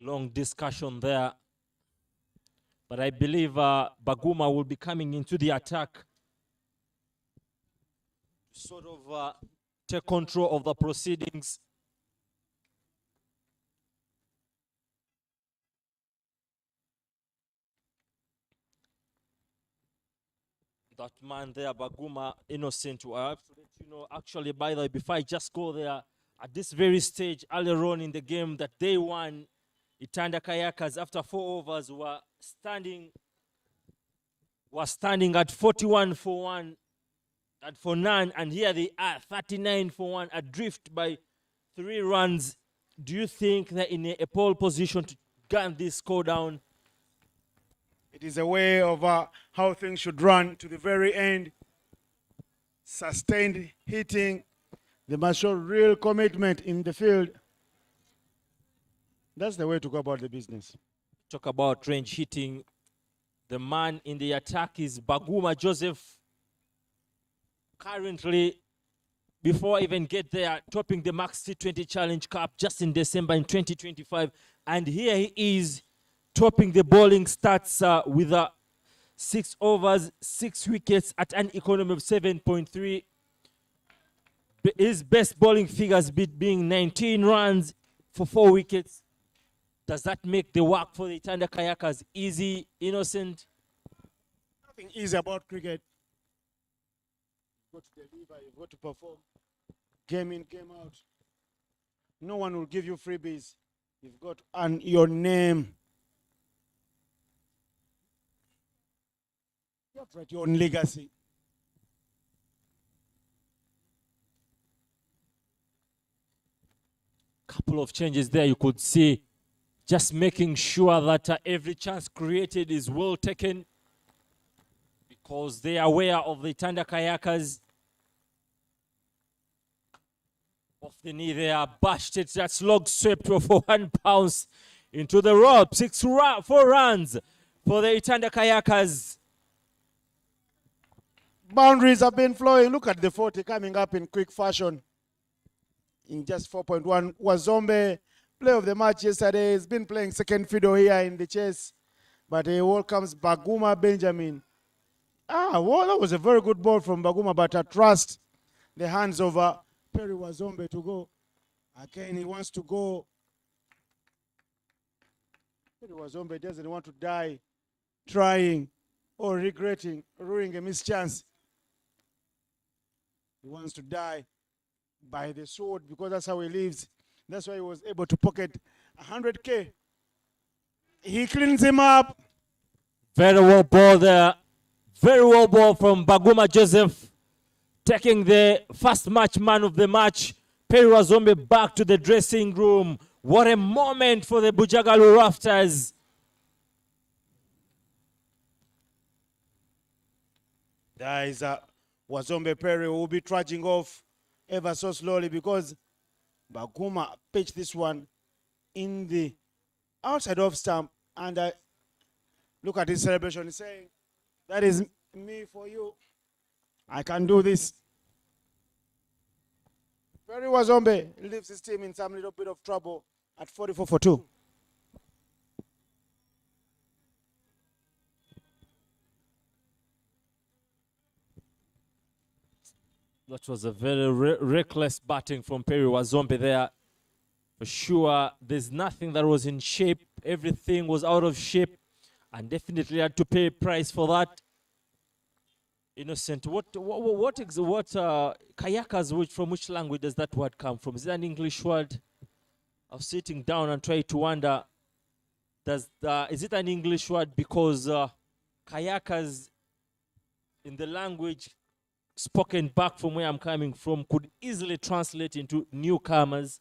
Long discussion there. But I believe Baguma will be coming into the attack to sort of take control of the proceedings. That man there, Baguma, innocent. I have to let you know, actually, by the way, before I just go there, at this very stage, earlier on in the game that they won, Itanda Kayakas, after 4 overs, were standing at 41 for 1 and for none, and here they are 39 for 1, adrift by 3 runs. Do you think they're in a pole position to gun this score down? It is a way of how things should run to the very end. Sustained hitting. They must show real commitment in the field. That's the way to go about the business. Talk about range hitting. The man in the attack is Baguma Joseph. Currently, before I even get there, topping the Max T20 Challenge Cup just in December in 2025. And here he is topping the bowling stats with 6 overs, 6 wickets at an economy of 7.3. His best bowling figures being 19 runs for 4 wickets. Does that make the work for the Itanda Kayakas easy, innocent? Nothing easy about cricket. You've got to deliver, you've got to perform. Game in, game out. No one will give you freebies. You've got to earn your name. You have to write your own legacy. Couple of changes there you could see. Just making sure that every chance created is well taken, because they are aware of the Itanda Kayakas. Off the knee there, bashed it. That's log swept for 1 pounce into the rope. 4 runs for the Itanda Kayakas. Boundaries have been flowing. Look at the 40 coming up in quick fashion. In just 4.1. Wazombe, play of the match yesterday. He's been playing second fiddle here in the chase. But he welcomes Baguma Benjamin. Well, that was a very good ball from Baguma, but I trust the hands of Peri Wazombe to go. Again, he wants to go. Peri Wazombe doesn't want to die trying or regretting, ruining a missed chance. He wants to die by the sword, because that's how he lives. That's why he was able to pocket 100K. He cleans him up. Very well ball there. Very well ball from Baguma Joseph, taking the first match man of the match. Peri Wazombe back to the dressing room. What a moment for the Bujjagali Rafters. There is Wazombe Peri who will be trudging off ever so slowly, because Baguma pitched this one in the outside off stump, and look at his celebration. He's saying, that is me for you. I can do this. Peri Wazombe leaves his team in some little bit of trouble at 44 for 2. That was a very reckless batting from Perry Wazombe there. For sure, there's nothing that was in shape. Everything was out of shape, and definitely had to pay a price for that. Innocent, what kayakas, from which language does that word come from? Is it an English word? I was sitting down and trying to wonder, is it an English word? Because kayakas in the language spoken back from where I'm coming from could easily translate into newcomers.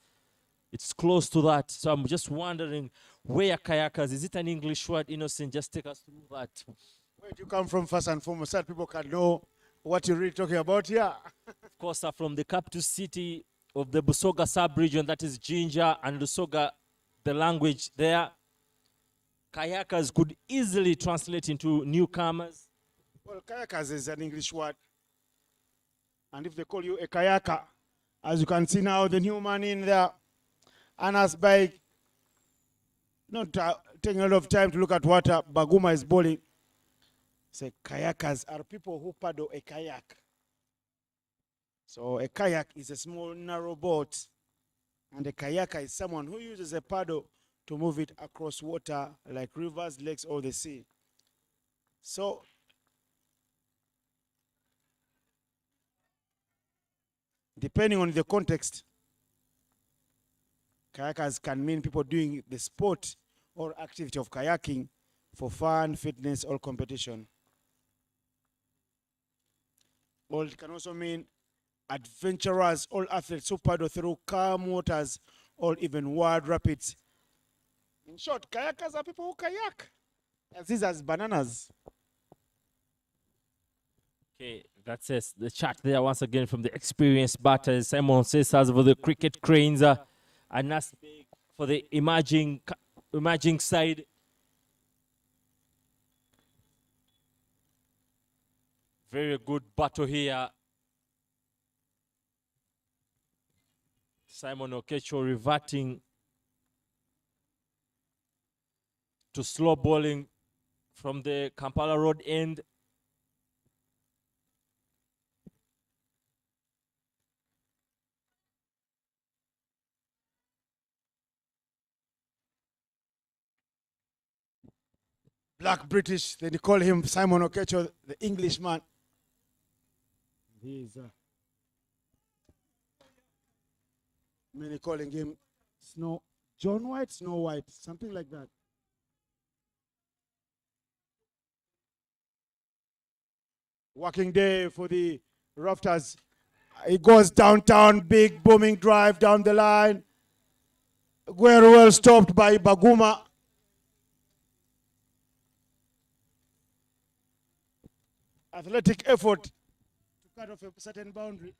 It's close to that. So I'm just wondering, where kayakas, is it an English word? Innocent, just take us through that. Where do you come from first and foremost, so that people can know what you're really talking about here? Of course, from the capital city of the Busoga sub-region, that is Jinja and Lusoga, the language there. Kayakas could easily translate into newcomers. Well, kayakas is an English word. And if they call you a kayaker, as you can see now, the new man in there, Anas Baig, not taking a lot of time to look at what Baguma is bowling. Say kayakers are people who paddle a kayak. So a kayak is a small narrow boat, and a kayaker is someone who uses a paddle to move it across water like rivers, lakes, or the sea. So depending on the context, kayakers can mean people doing the sport or activity of kayaking for fun, fitness, or competition. Or it can also mean adventurers, all athletes who paddle through calm waters or even wild rapids. In short, kayakers are people who kayak. As these as bananas. Okay, that's it. The chat there once again from the experienced batters. Simon Cesars for the cricket cranes, and Nasbeg for the emerging side. Very good battle here. Simon Okecho reverting to slow bowling from the Kampala Road end. Black British, they call him Simon Okecho, the Englishman. He's many calling him John White, Snow White, something like that. Working day for the Rafters. It goes downtown, big booming drive down the line. Very well stopped by Baguma. Athletic effort to cut off a certain boundary.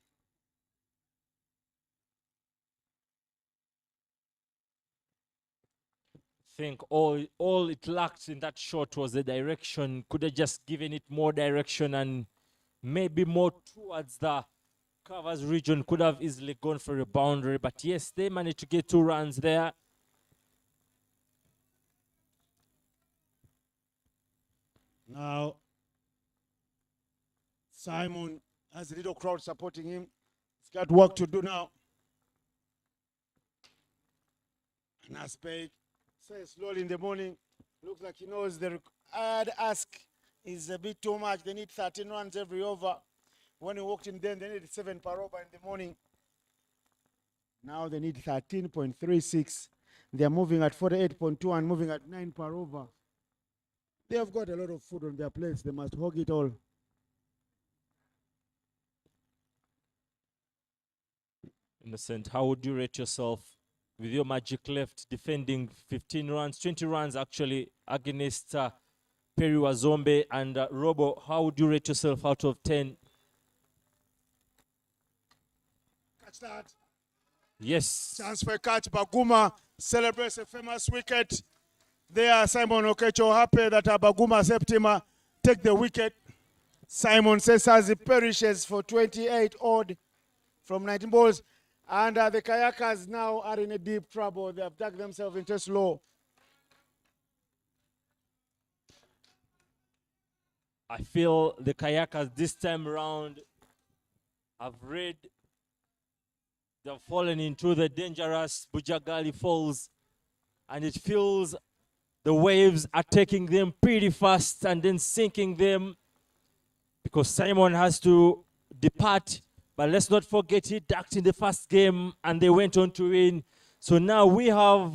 I think all it lacked in that shot was the direction. Could have just given it more direction and maybe more towards the covers region. Could have easily gone for a boundary. But yes, they managed to get 2 runs there. Now, Simon has a little crowd supporting him. He's got work to do now. And Aspeg says slowly in the morning, looks like he knows the required ask is a bit too much. They need 13 runs every over. When he walked in then, they needed 7 per over in the morning. Now they need 13.36. They are moving at 48.2 and moving at 9 per over. They have got a lot of food on their plates. They must hog it all. Innocent, how would you rate yourself with your magic left, defending 15 runs, 20 runs actually against Perry Wazombe and Robo? How would you rate yourself out of 10? Catch that. Yes. Chance for a catch. Baguma celebrates a famous wicket. There, Simon Okecho happy that Baguma Septima take the wicket. Simon says as he perishes for 28 odd from 19 balls. And the Kayakas now are in a deep trouble. They have dug themselves into a slow. I feel the Kayakas this time around I've read they've fallen into the dangerous Bujjagali Falls, and it feels the waves are taking them pretty fast and then sinking them because Simon has to depart. But let's not forget he ducked in the first game and they went on to win. So now we have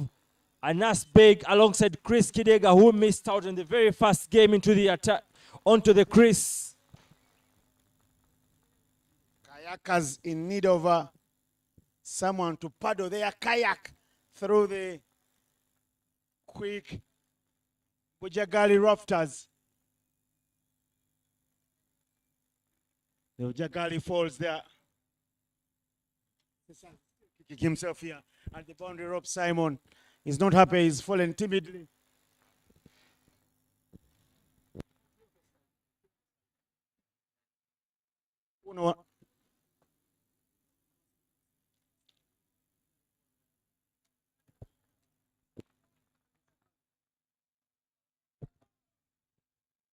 Anas Beg alongside Chris Kidega, who missed out in the very first game into the attack onto the crease. Kayakas in need of someone to paddle their kayak through the quick Bujjagali Rafters. The Bujjagali falls there. Kicking himself here at the boundary rope. Simon is not happy. He's fallen timidly.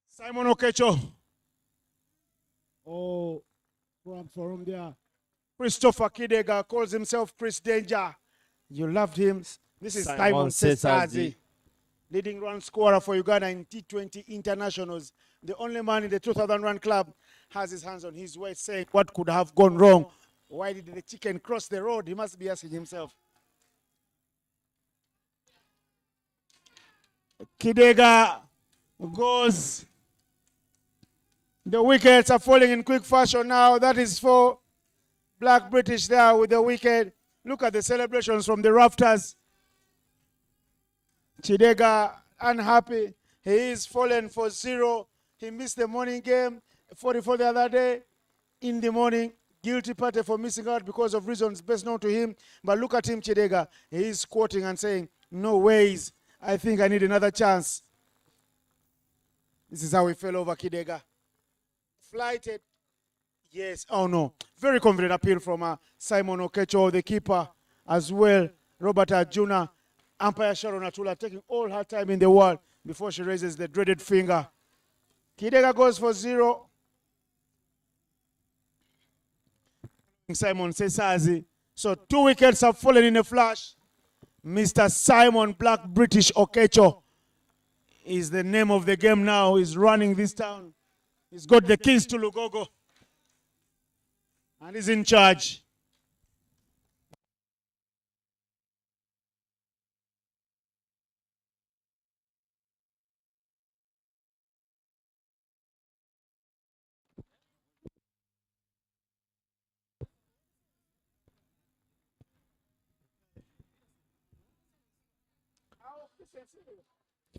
Simon Okecho. Oh, for him there. Christopher Kidega calls himself Chris Danger. You loved him. This is Simon Sesazi, leading run scorer for Uganda in T20 internationals. The only man in the 2000 run club has his hands on his waist saying, what could have gone wrong? Why did the chicken cross the road? He must be asking himself. Kidega goes. The wickets are falling in quick fashion now. That is for Black British there with the wicket. Look at the celebrations from the Rafters. Kidega unhappy. He is fallen for 0. He missed the morning game, 44 the other day. In the morning, guilty party for missing out because of reasons best known to him. But look at him, Kidega. He is quoting and saying, no ways. I think I need another chance. This is how he fell over Kidega. Flighted. Yes. Oh, no. Very confident appeal from Simon Okecho, the keeper, as well. Robert Arjuna, umpire Sharon Atula, taking all her time in the world before she raises the dreaded finger. Kidega goes for 0. Simon Sesazi. So 2 wickets have fallen in a flash. Mr. Simon Black British Okecho is the name of the game now. He's running this town. He's got the keys to Lugogo. And he's in charge.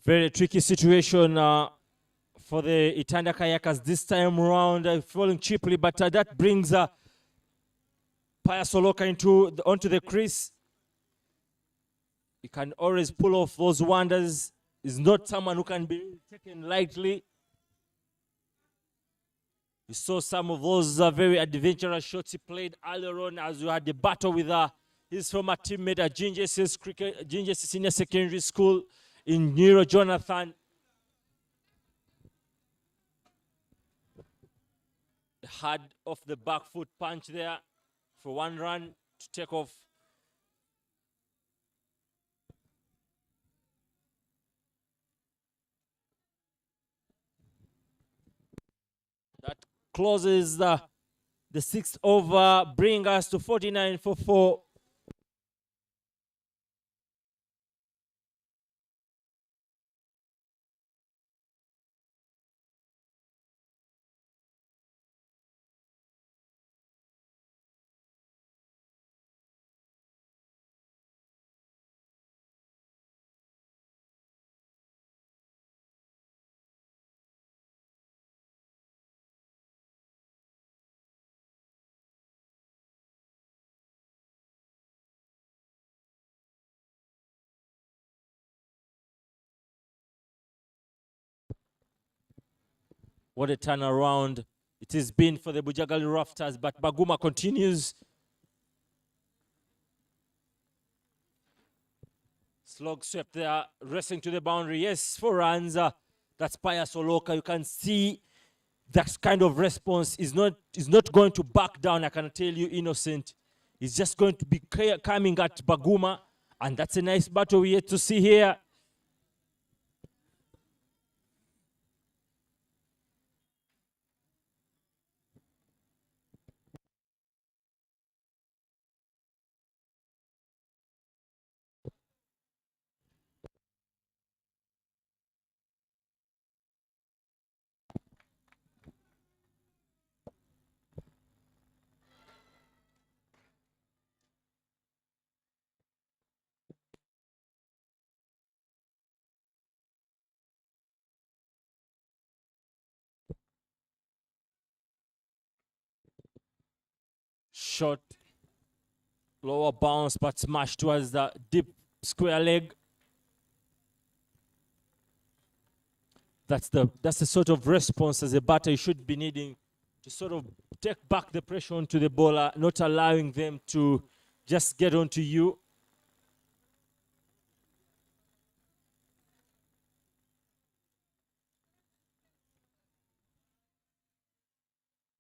Very tricky situation for the Itanda Kayakas this time around, falling cheaply, but that brings Paya Soloka onto the crease. He can always pull off those wonders. He's not someone who can be taken lightly. We saw some of those very adventurous shots he played earlier on as we had the battle with his former teammate at Ginger's Senior Secondary School in Neuro Jonathan. Hard off the back foot punch there for 1 run to take off. That closes the 6th over, bring us to 49 for 4. What a turnaround it has been for the Bujjagali Rafters, but Baguma continues. Slog swept there, racing to the boundary. Yes, 4 runs. That's Paya Soloka. You can see that kind of response is not going to back down. I can tell you, Innocent. He's just going to be coming at Baguma, and that's a nice battle we yet to see here. Shot, lower bounce, but smash towards the deep square leg. That's the sort of response as a batter you should be needing to sort of take back the pressure onto the bowler, not allowing them to just get onto you.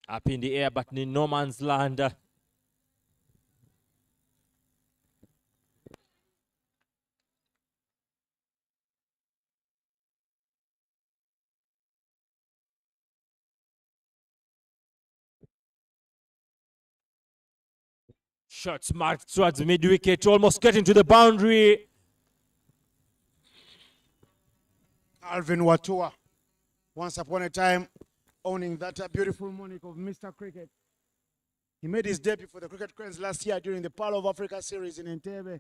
Up in the air, but in no man's land. Shots marked towards mid-wicket, almost getting to the boundary. Alvin Watua, once upon a time, owning that beautiful moniker of Mr. Cricket. He made his debut for the Cricket Cranes last year during the Pearl of Africa series in Entebbe.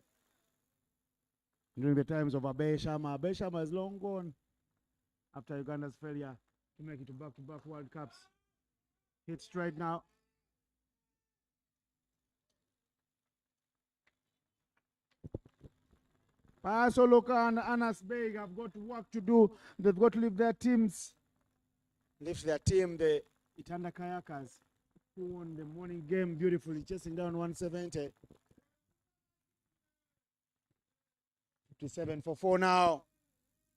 During the times of Abe Sharma. Abe Sharma is long gone after Uganda's failure to make it to back-to-back World Cups. Hit straight now. Paso Loka and Anas Beg have got work to do. They've got to lift their teams. Lift their team, the Itanda Kayakas, who won the morning game beautifully, chasing down 170. 57 for 4 now,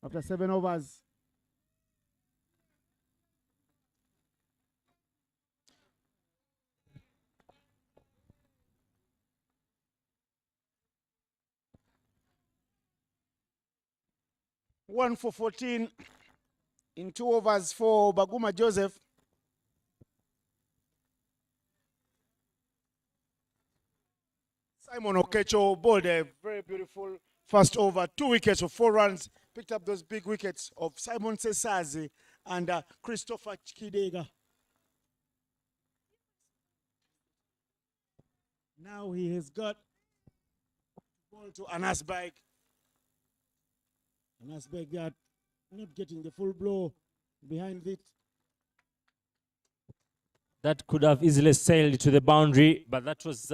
after 7 overs. One for 14 in 2 overs for Baguma Joseph. Simon Okecho bowled a very beautiful first over, 2 wickets of 4 runs, picked up those big wickets of Simon Sesazi and Christopher Chikidega. Now he has got ball to Anas Beg. Anas Beg not getting the full blow behind it. That could have easily sailed to the boundary, but that was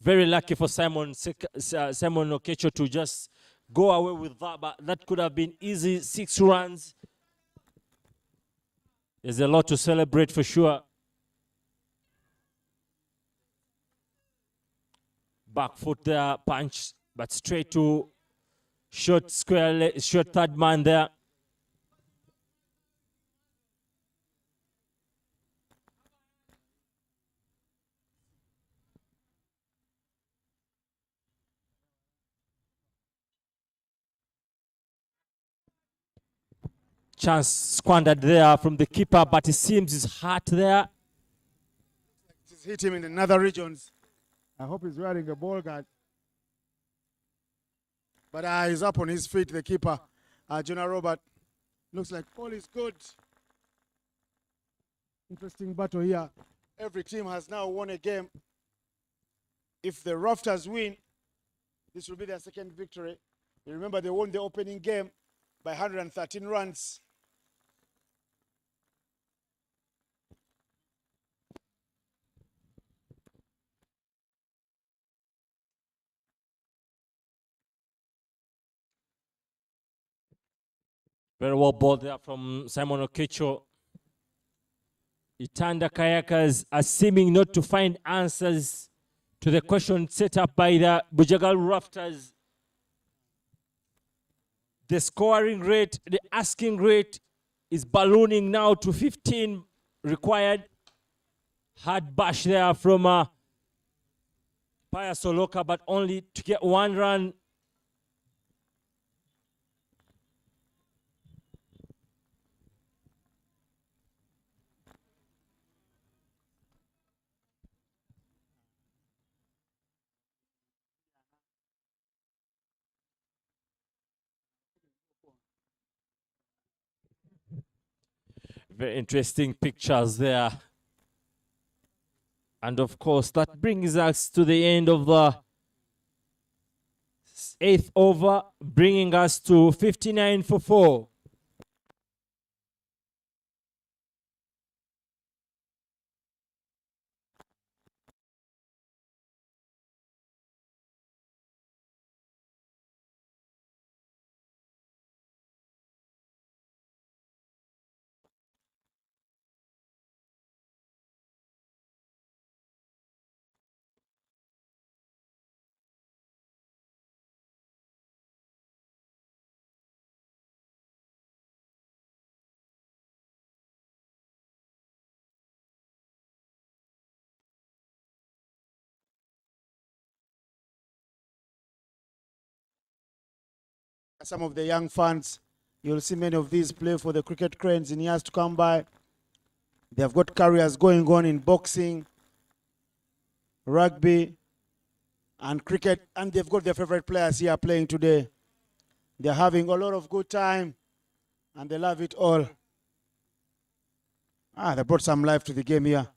very lucky for Simon Okecho to just go away with that, but that could have been easy 6 runs. There's a lot to celebrate for sure. Back foot there, punch, but straight to short square, short third man there. Chance squandered there from the keeper, but it seems he's hurt there. It's hit him in the nether regions. I hope he's wearing a ball guard. But he's up on his feet, the keeper, Jonah Robert. Looks like all is good. Interesting battle here. Every team has now won a game. If the Rafters win, this will be their second victory. You remember they won the opening game by 113 runs. Very well bowled there from Simon Okecho. Itanda Kayakas are seeming not to find answers to the question set up by the Bujjagali Rafters. The scoring rate, the asking rate is ballooning now to 15 required. Hard bash there from Paya Soloka, but only to get 1 run. Very interesting pictures there. And of course, that brings us to the end of the 8th over, bringing us to 59 for 4. Some of the young fans, you'll see many of these play for the Cricket Cranes in years to come by. They have got careers going on in boxing, rugby, and cricket, and they've got their favorite players here playing today. They're having a lot of good time, and they love it all. They brought some life to the game here.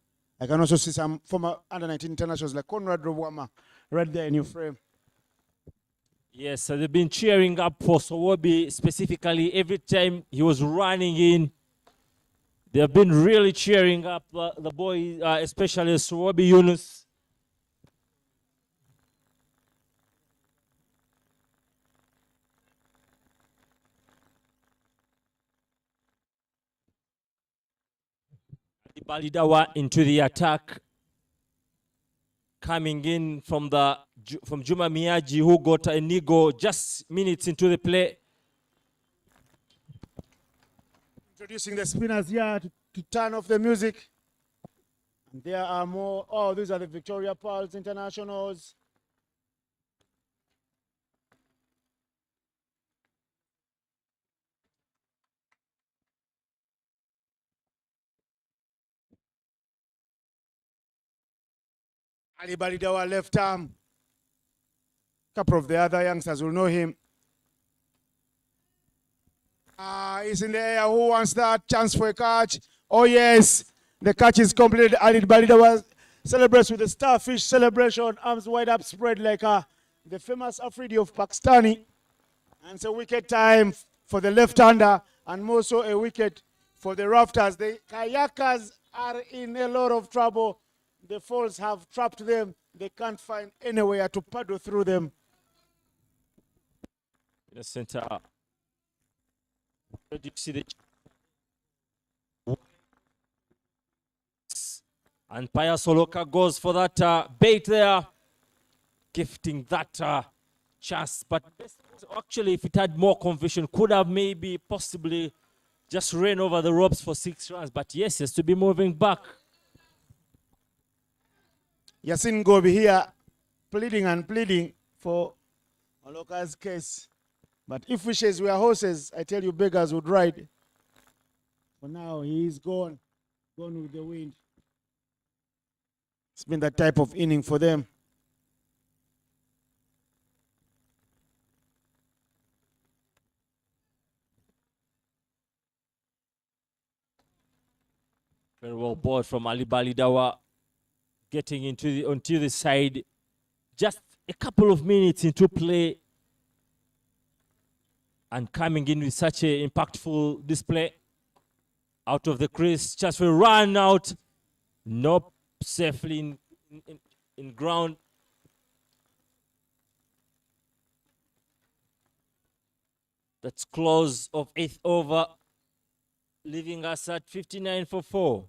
I can also see some former under-19 internationals like Conrad Robwama right there in your frame. Yes, so they've been cheering up for Sowobi specifically every time he was running in. They've been really cheering up the boy, especially Sowobi Yunus. Balidawa into the attack, coming in from Juma Miyaji, who got a nigo just minutes into the play. Introducing the spinners here to turn off the music. And there are more. Oh, these are the Victoria Pearls internationals. Ali Balidawa left arm. A couple of the other youngsters will know him. He's in the air. Who wants that chance for a catch? Oh, yes. The catch is completed. Ali Balidawa celebrates with the starfish celebration. Arms wide up spread like the famous Afridi of Pakistani. And it's a wicket time for the left-hander and more so a wicket for the Rafters. The Kayakas are in a lot of trouble. The Falls have trapped them. They can't find anywhere to paddle through them. In the center. Where do you see the... And Paya Soloka goes for that bait there, gifting that chance. But actually, if it had more conviction, could have maybe possibly just ran over the ropes for 6 runs. But yes, he has to be moving back. Yasin Gobi here pleading and pleading for Oloka's case. But if wishes were horses, I tell you beggars would ride. For now, he is gone with the wind. It's been that type of inning for them. Very well bought from Ali Balidawa, getting onto the side. Just a couple of minutes into play and coming in with such an impactful display. Out of the crease, just for a run out. Nope, safely in ground. That's close of 8th over, leaving us at 59 for 4.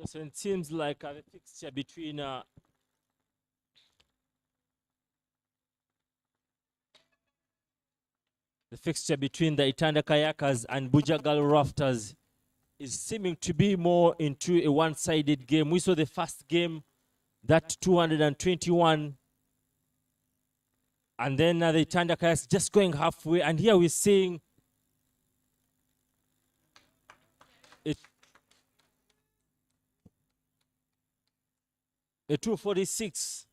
So it seems like the fixture between the Itanda Kayakas and Bujjagali Rafters is seeming to be more into a one-sided game. We saw the first game, that 221, and then the Itanda Kayakas just going halfway, and here we're seeing it. A 246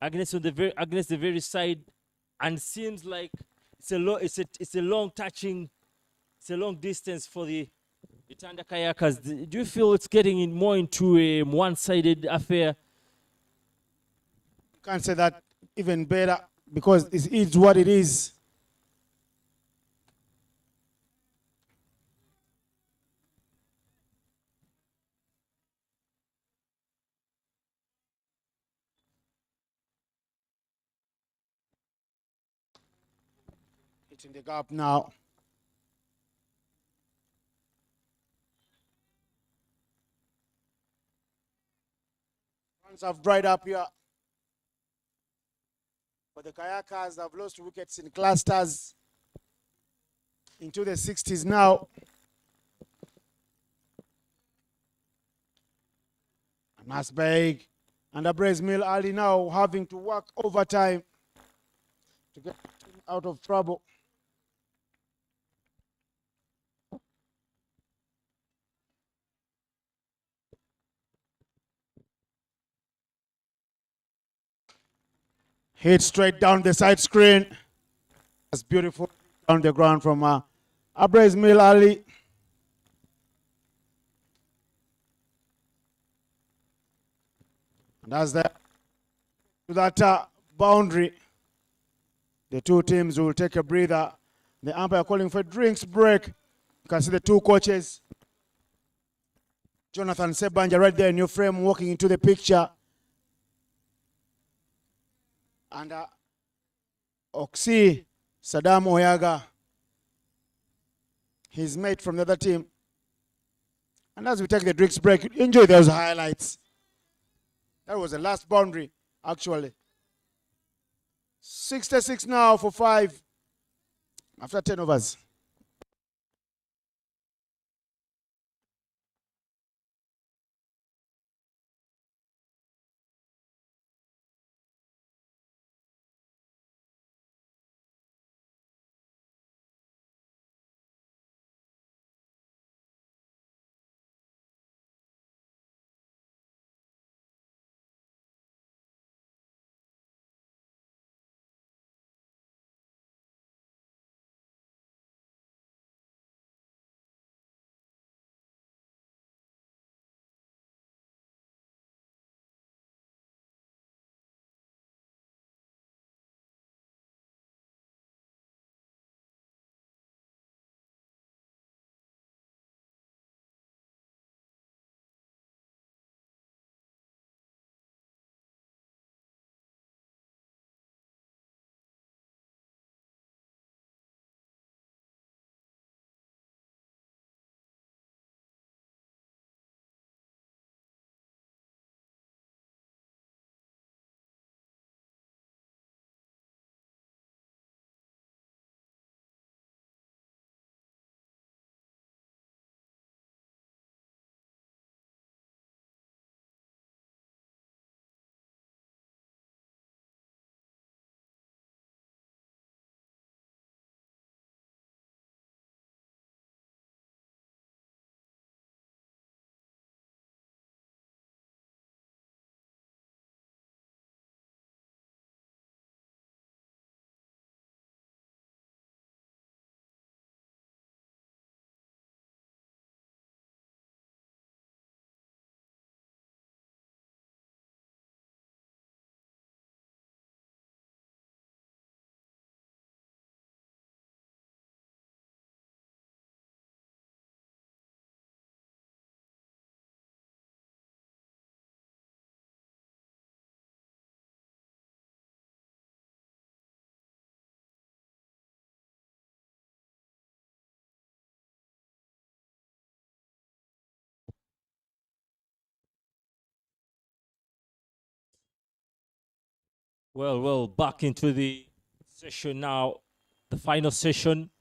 against the very side, and seems like it's a long touching, it's a long distance for the Itanda Kayakas. Do you feel it's getting in more into a one-sided affair? Can't say that even better because it is what it is. Hitting the gap now. Runs have dried up here. But the Kayakers have lost wickets in clusters into the 60s now. And that's big. And Abrez Mill Ali now having to work overtime to get out of trouble. Hit straight down the side screen. That's beautiful down the ground from Abrez Mill Ali. And that's that. To that boundary. The two teams will take a breather. The umpire calling for a drinks break. You can see the two coaches. Jonathan Sebanja right there in your frame walking into the picture. And Oxy Saddam Oyaga, his mate from the other team. And as we take the drinks break, enjoy those highlights. That was the last boundary, actually. 66 now for 5 after 10 overs. Well, back into the session now. The final session.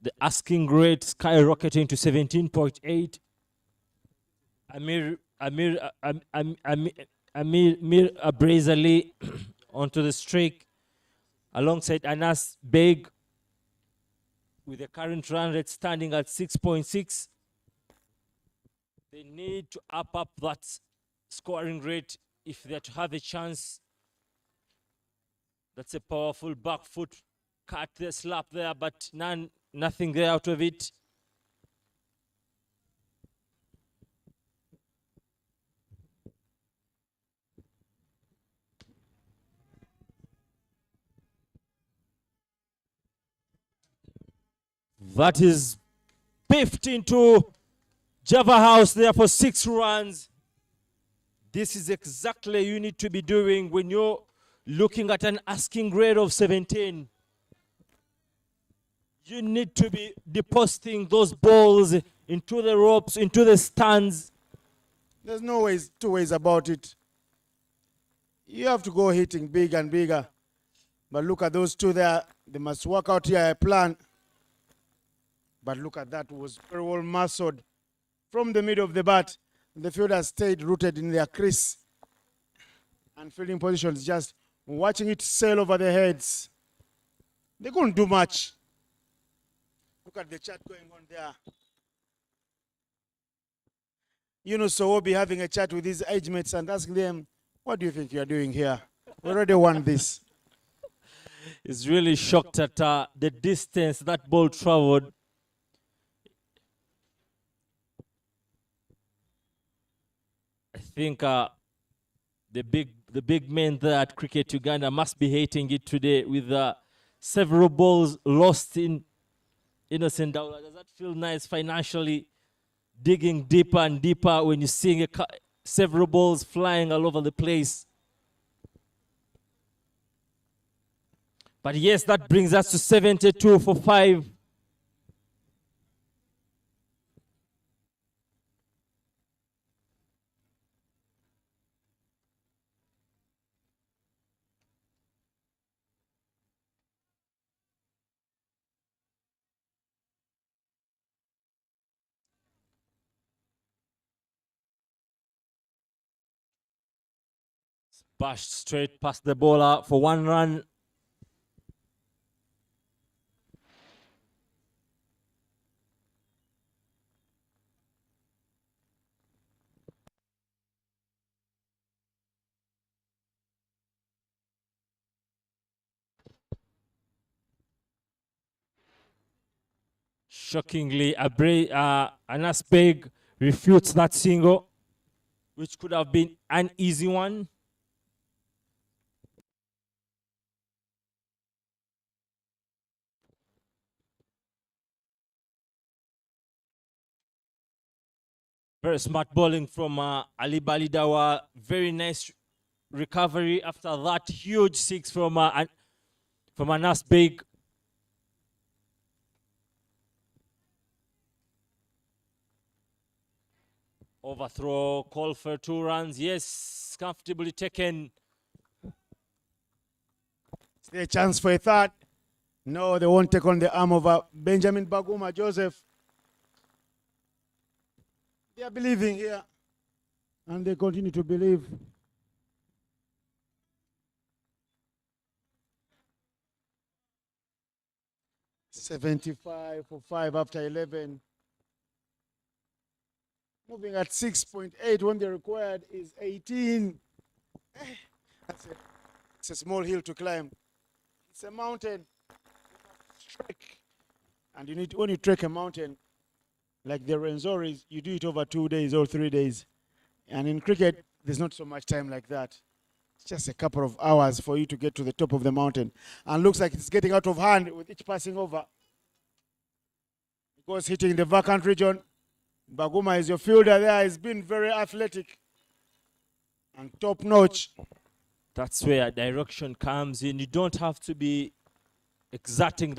The asking rate skyrocketing to 17.8. Amir Abrazali onto the streak alongside Anas Beg with the current run rate standing at 6.6. They need to up that scoring rate if they're to have a chance. That's a powerful back foot cut, the slap there, but nothing there out of it. That is piffed into Java House there for 6 runs. This is exactly you need to be doing when you're looking at an asking grade of 17. You need to be depositing those balls into the ropes, into the stands. There's no two ways about it. You have to go hitting big and bigger. But look at those two there. They must work out here a plan. But look at that, was very well muscled from the middle of the bat. The fielder stayed rooted in their crease and fielding positions, just watching it sail over their heads. They couldn't do much. Look at the chat going on there. So we'll be having a chat with his age mates and asking them, what do you think you're doing here? We already won this. He's really shocked at the distance that ball traveled. I think the big men there at Cricket Uganda must be hating it today with several balls lost in Innocent Dawla. Does that feel nice financially? Digging deeper and deeper when you're seeing several balls flying all over the place. But yes, that brings us to 72 for 5. Bashed straight past the bowler for 1 run. Shockingly, Anas Beg refutes that single, which could have been an easy one. Very smart bowling from Ali Balidawa. Very nice recovery after that huge 6 from Anas Beg. Overthrow, call for 2 runs. Yes, comfortably taken. Is there a chance for a third? No, they won't take on the arm of Benjamin Baguma Joseph. They are believing here, and they continue to believe. $75 for 5 after 11. Moving at 6.8 when the required is 18. It's a small hill to climb. It's a mountain. Trek. And when you trek a mountain, like the Renzoris, you do it over 2 days or 3 days. And in cricket, there's not so much time like that. It's just a couple of hours for you to get to the top of the mountain. And looks like it's getting out of hand with each passing over. Because hitting the vacant region, Baguma is your fielder there. He's been very athletic and top notch. That's where direction comes in. You don't have to be exerting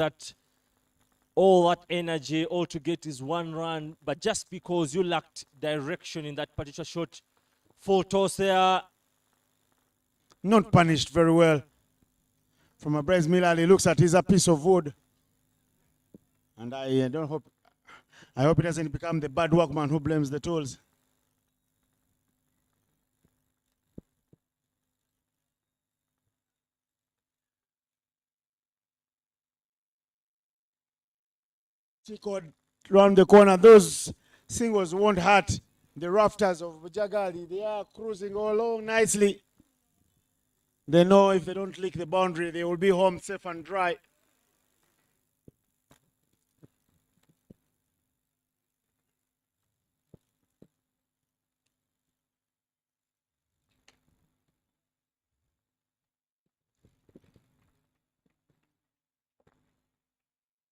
all that energy, all to get is 1 run. But just because you lacked direction in that particular shot, full toss there. not punished very well. From a Bryce Miller, he looks at his a piece of wood. And I hope it doesn't become the bad workman who blames the tools. Chico round the corner. Those singles won't hurt the Rafters of Bujjagali. They are cruising all along nicely. They know if they don't lick the boundary, they will be home safe and dry.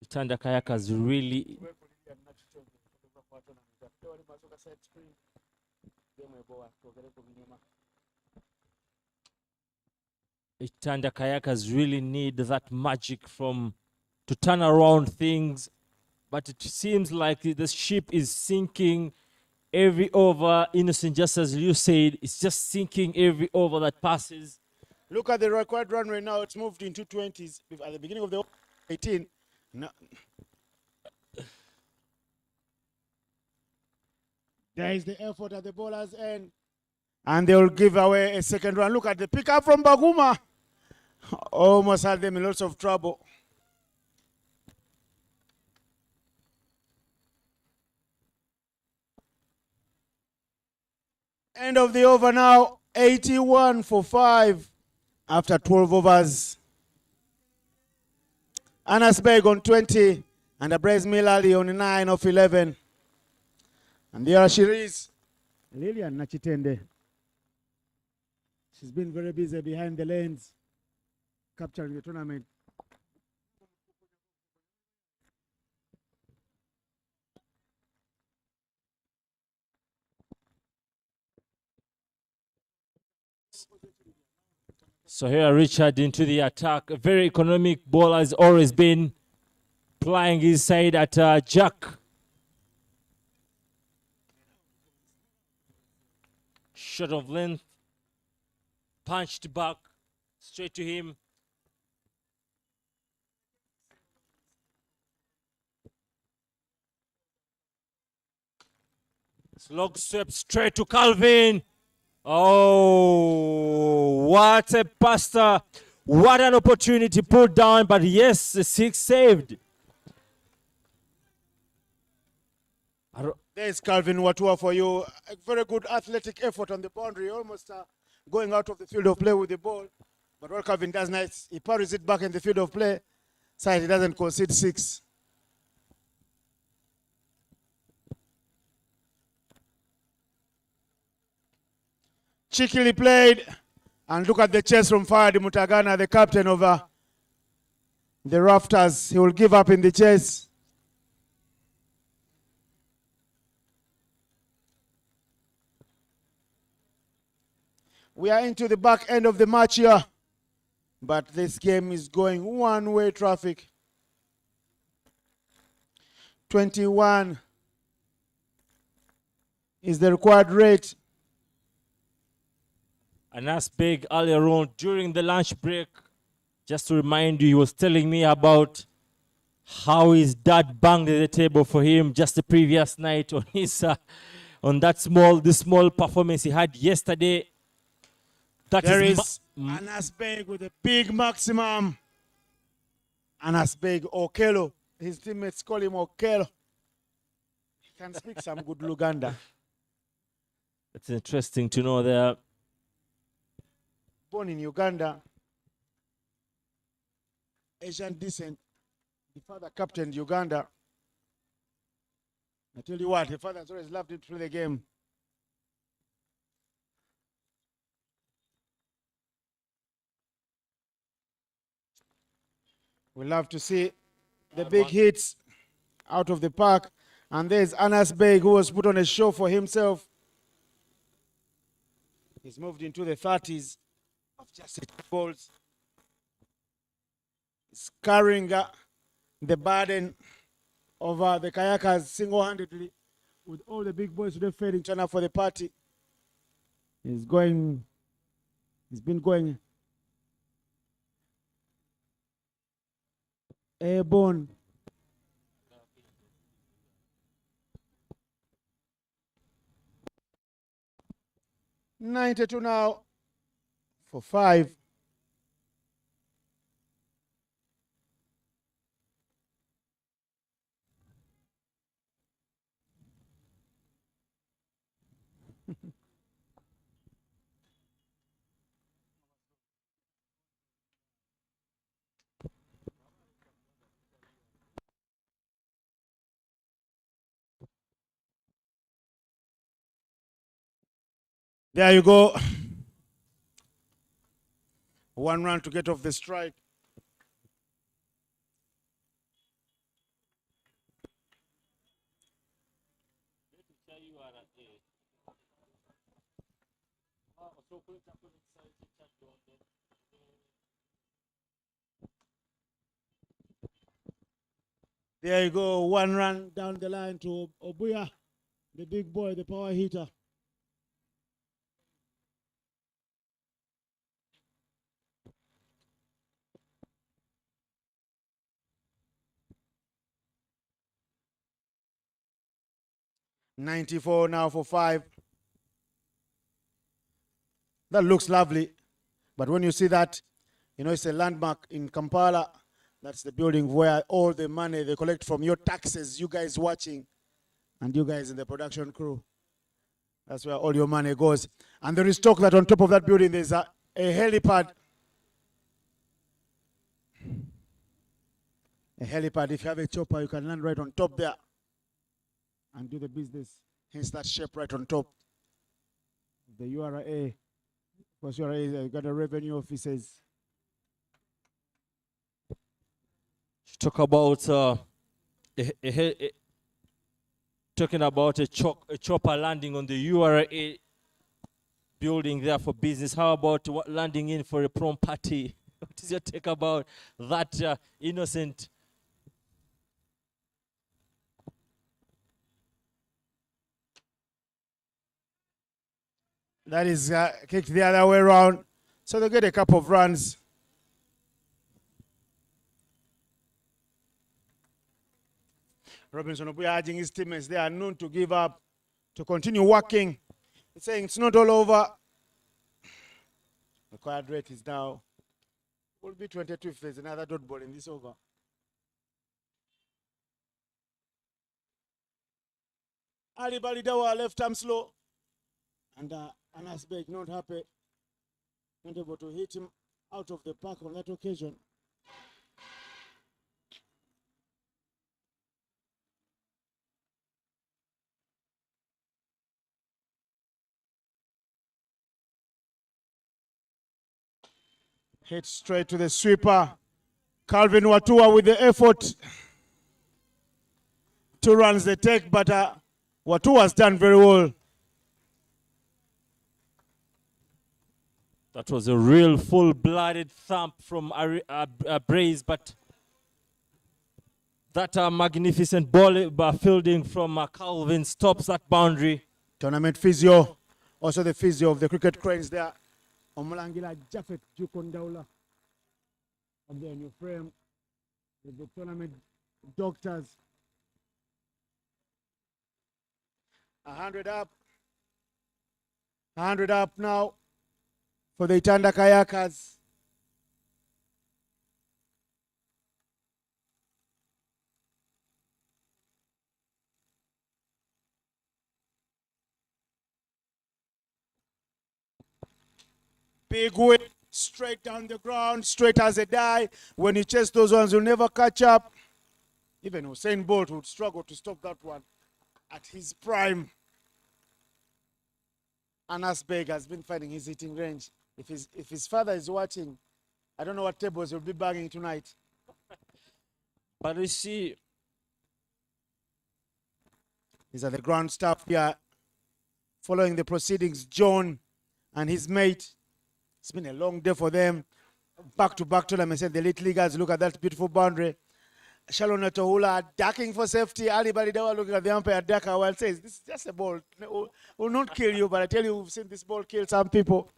Itanda Kayakas really Itanda Kayakas really need that magic to turn around things, but it seems like the ship is sinking every over. Innocent, just as you said, it's just sinking every over that passes. Look at the required runway now. It's moved into 20s at the beginning of the 18. No. There is the effort at the bowler's end. And they will give away a second run. Look at the pickup from Baguma. Almost had them in lots of trouble. End of the over now. 81 for 5 after 12 overs. Anas Beg on 20 and a Bryce Milali on 9 of 11. And there she is, Lilian Nachitende. She's been very busy behind the lanes, capturing the tournament. So here Richard into the attack. A very economic bowler has always been plying his side at Jack. Shot of length. Punched back. Straight to him. Slog swept straight to Calvin. Oh, what a pasta. What an opportunity put down, but yes, the 6 saved. There's Calvin Watua for you. A very good athletic effort on the boundary, almost going out of the field of play with the ball. But what Calvin does nice, he parries it back in the field of play, so he doesn't concede 6. Cheekily played, and look at the chase from Fadi Mutagana, the captain of the Rafters. He will give up in the chase. We are into the back end of the match here, but this game is going one-way traffic. 21 is the required rate. Anas Beg earlier on during the lunch break, just to remind you, he was telling me about how his dad banged the table for him just the previous night on his on that small performance he had yesterday. There is Anas Beg with a big maximum. Anas Beg Okelo. His teammates call him Okelo. He can speak some good Luganda. It's interesting to know there. Born in Uganda, Asian descent. The father captained Uganda. I tell you what, the father has always loved it through the game. We love to see the big hits out of the park. And there's Anas Beg, who was put on a show for himself. He's moved into the 30s of just 8 balls. He's carrying the burden of the Kayakas single-handedly, with all the big boys today fading China for the party. He's He's been going airborne. $92 now for 5. There you go. 1 run to get off the strike. There you go. 1 run down the line to Obuya, the big boy, the power hitter. $94 now for 5. That looks lovely. But when you see that, you know, it's a landmark in Kampala. That's the building where all the money they collect from your taxes, you guys watching, and you guys in the production crew. That's where all your money goes. And there is talk that on top of that building, there's a helipad. A helipad, if you have a chopper, you can land right on top there and do the business. Hence that shape right on top. The URA, because URA got a revenue officers. Talk about talking about a chopper landing on the URA building there for business. How about landing in for a prom party? What is your take about that innocent? That is kicked the other way around. So they get a couple of runs. Robinson Obuya urging his teammates, they are known to give up, to continue working. He's saying it's not all over. The quiet rate is now, will be 22 if there's another dot ball in this over. Ali Balidawa left arm slow. And Anas Beg not happy, not able to hit him out of the park on that occasion. Hit straight to the sweeper. Calvin Watua with the effort. 2 runs they take, but Watua has done very well. That was a real full-blooded thump from Braze, but that magnificent ball fielding from Calvin stops that boundary. Tournament physio, also the physio of the cricket cranes there. Omulangila Jaffet Jukondaula up there in your frame with the tournament doctors. 100 up. 100 up now for the Itanda Kayakas. Big whip, straight down the ground, straight as a die. When you chase those ones, you'll never catch up. Even Usain Bolt would struggle to stop that one at his prime. Anas Beg has been finding his hitting range. If his father is watching, I don't know what tables he'll be banging tonight. But you see, these are the ground staff here following the proceedings. John and his mate. It's been a long day for them. Back-to-back tournaments. And the late leaguers, look at that beautiful boundary. Shalom Tohula ducking for safety. Ali Balidawa looking at the umpire ducker while says, this is just a ball. Will not kill you, but I tell you, we've seen this ball kill some people.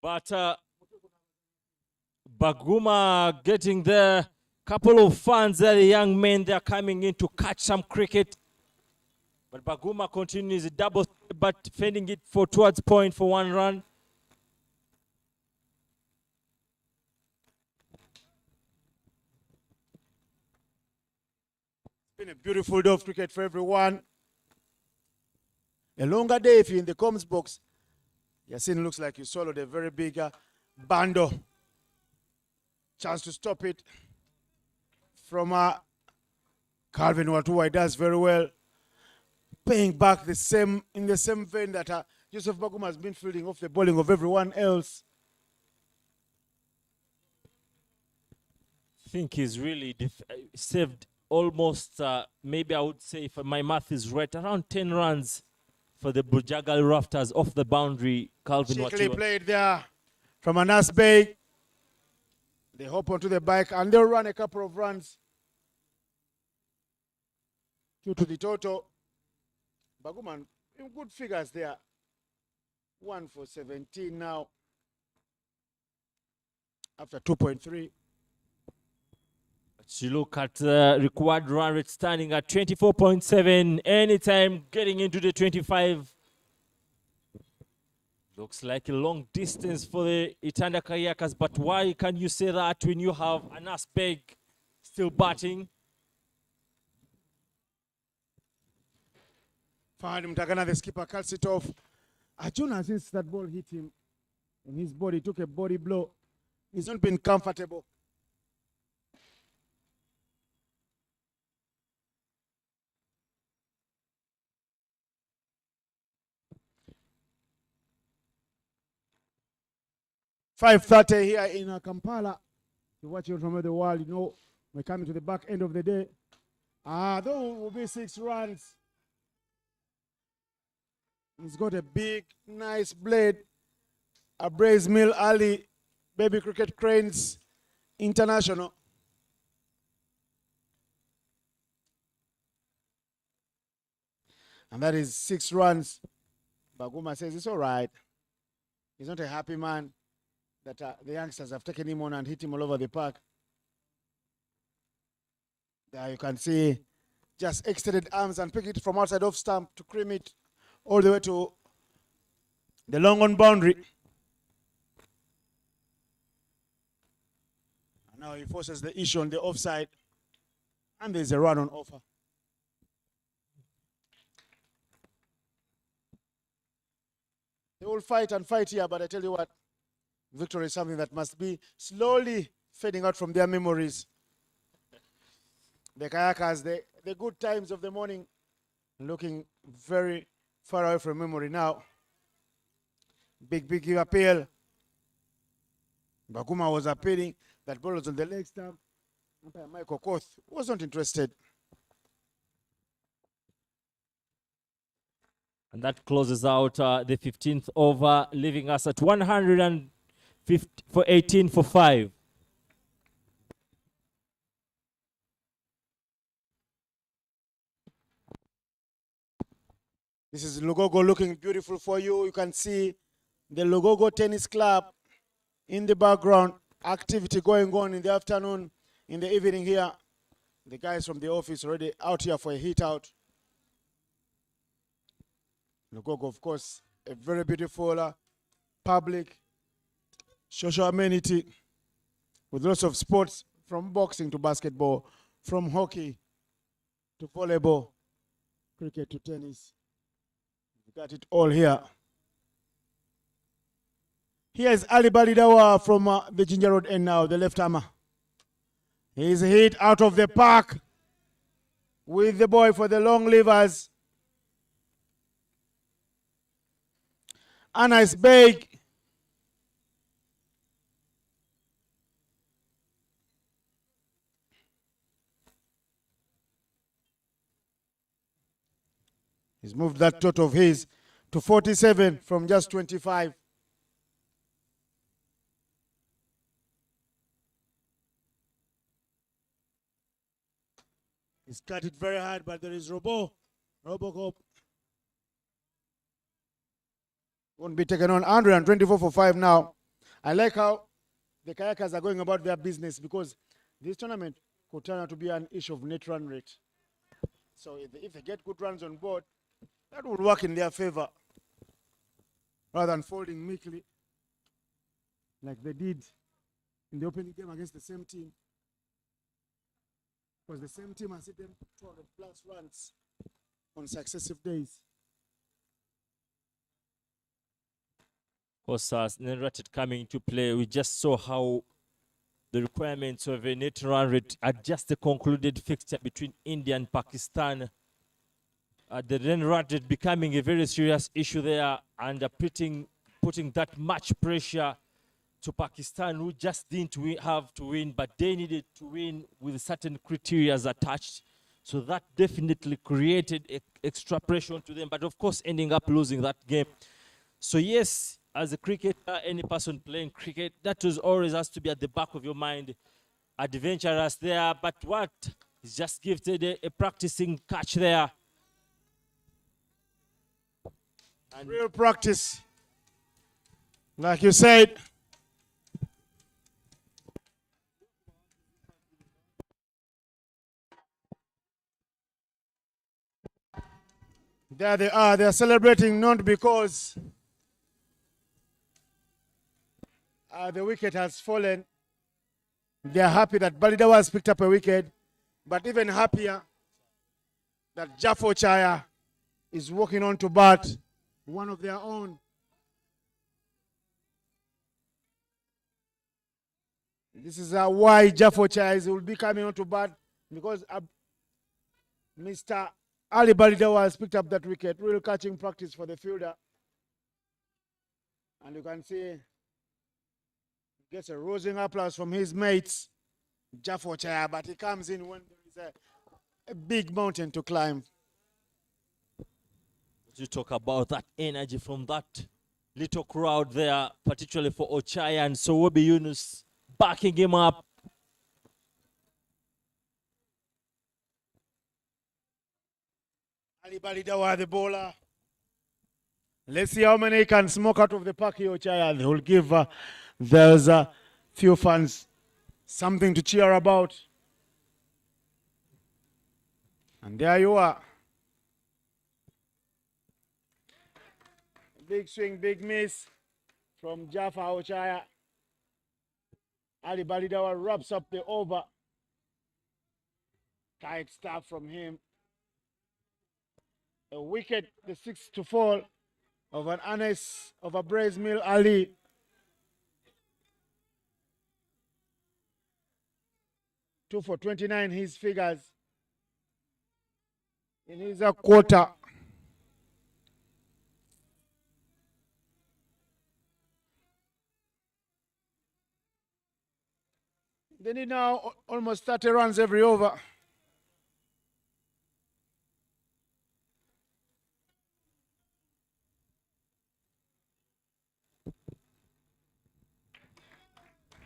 But Baguma getting there. Couple of fans there, the young men, they're coming in to catch some cricket. But Baguma continues a double, but fending it for towards point for 1 run. It's been a beautiful day of cricket for everyone. A longer day if you're in the comms box. Yasin looks like you swallowed a very big bundle. Chance to stop it from Calvin Watua. He does very well. Paying back in the same vein that Joseph Baguma has been fielding off the bowling of everyone else. I think he's really saved almost, maybe I would say, if my math is right, around 10 runs for the Bujjagali Rafters off the boundary. Calvin Watua Played there from Anas Bay. They hop onto the bike and they'll run a couple of runs. 2 to the total. Baguma in good figures there. 1 for 17 now. After 2.3. But you look at the required run rate standing at 24.7. Anytime getting into the 25. Looks like a long distance for the Itanda Kayakas, but why can you say that when you have Anas Beg still batting? Fahad Mtagana, the skipper, cuts it off. Ajuna, since that ball hit him in his body, took a body blow. He's not been comfortable. .5:30 here in Kampala. You're watching from the world, you know, we're coming to the back end of the day. Though will be 6 runs. He's got a big, nice blade. A Braze Mill Ali, Baby Cricket Cranes International. And that is 6 runs. Baguma says it's all right. He's not a happy man that the youngsters have taken him on and hit him all over the park. There you can see just extended arms and pick it from outside off stump to cream it all the way to the long on boundary. And now he forces the issue on the offside. And there's a run on offer. They will fight and fight here, but I tell you what, victory is something that must be slowly fading out from their memories. The Kayakas, the good times of the morning, looking very far away from memory now. Big appeal. Baguma was appealing. That ball was on the leg stump. Umpire Michael Koth was not interested. And that closes out the 15th over, leaving us at 150 for 18 for 5. This is Lugogo looking beautiful for you. You can see the Lugogo Tennis Club in the background. Activity going on in the afternoon, in the evening here. The guys from the office already out here for a hit out. Lugogo, of course, a very beautiful public social amenity with lots of sports, from boxing to basketball, from hockey to volleyball, cricket to tennis. We got it all here. Here's Ali Balidawa from the Ginger Road end now, the left hammer. He's hit out of the park with the boy for the long levers. A nice bag. He's moved that total of his to 47 from just 25. He's cut it very hard, but there is Robocop. Won't be taken on. 124 for 5 now. I like how the Kayakers are going about their business, because this tournament could turn out to be an issue of net run rate. So if they get good runs on board, that would work in their favor, rather than folding meekly like they did in the opening game against the same team. Because the same team has hit them 200 plus runs on successive days. Of course, net rate coming into play, we just saw how the requirements of a net run rate at just the concluded fixture between India and Pakistan. The net run rate becoming a very serious issue there, and putting that much pressure to Pakistan, who just didn't have to win, but they needed to win with certain criteria attached. So that definitely created extra pressure onto them, but of course ending up losing that game. So yes, as a cricketer, any person playing cricket, that always has to be at the back of your mind. Adventurous there, but what? He's just gifted a practicing catch there. And real practice. Like you said. There they are. They are celebrating not because the wicket has fallen. They are happy that Balidawa has picked up a wicket, but even happier that Jaffo Chaya is walking on to bat, one of their own. This is why Jaffo Chaya will be coming on to bat, because Mr. Ali Balidawa has picked up that wicket. Real catching practice for the fielder. And you can see gets a rousing applause from his mates, Jaffo Chaya, but he comes in when there is a big mountain to climb. You talk about that energy from that little crowd there, particularly for Ochaya and Sowobi Yunus, backing him up. Ali Balidawa, the bowler. Let's see how many he can smoke out of the park here, Ochaya. They will give those few fans something to cheer about. And there you are. Big swing, big miss from Jaffa Ochaya. Ali Balidawa wraps up the over. Tight stuff from him. A wicket, the sixth to fall of an Anes of a Braze Mill Ali. Two for 29, his figures in his quarter. They need now almost 30 runs every over.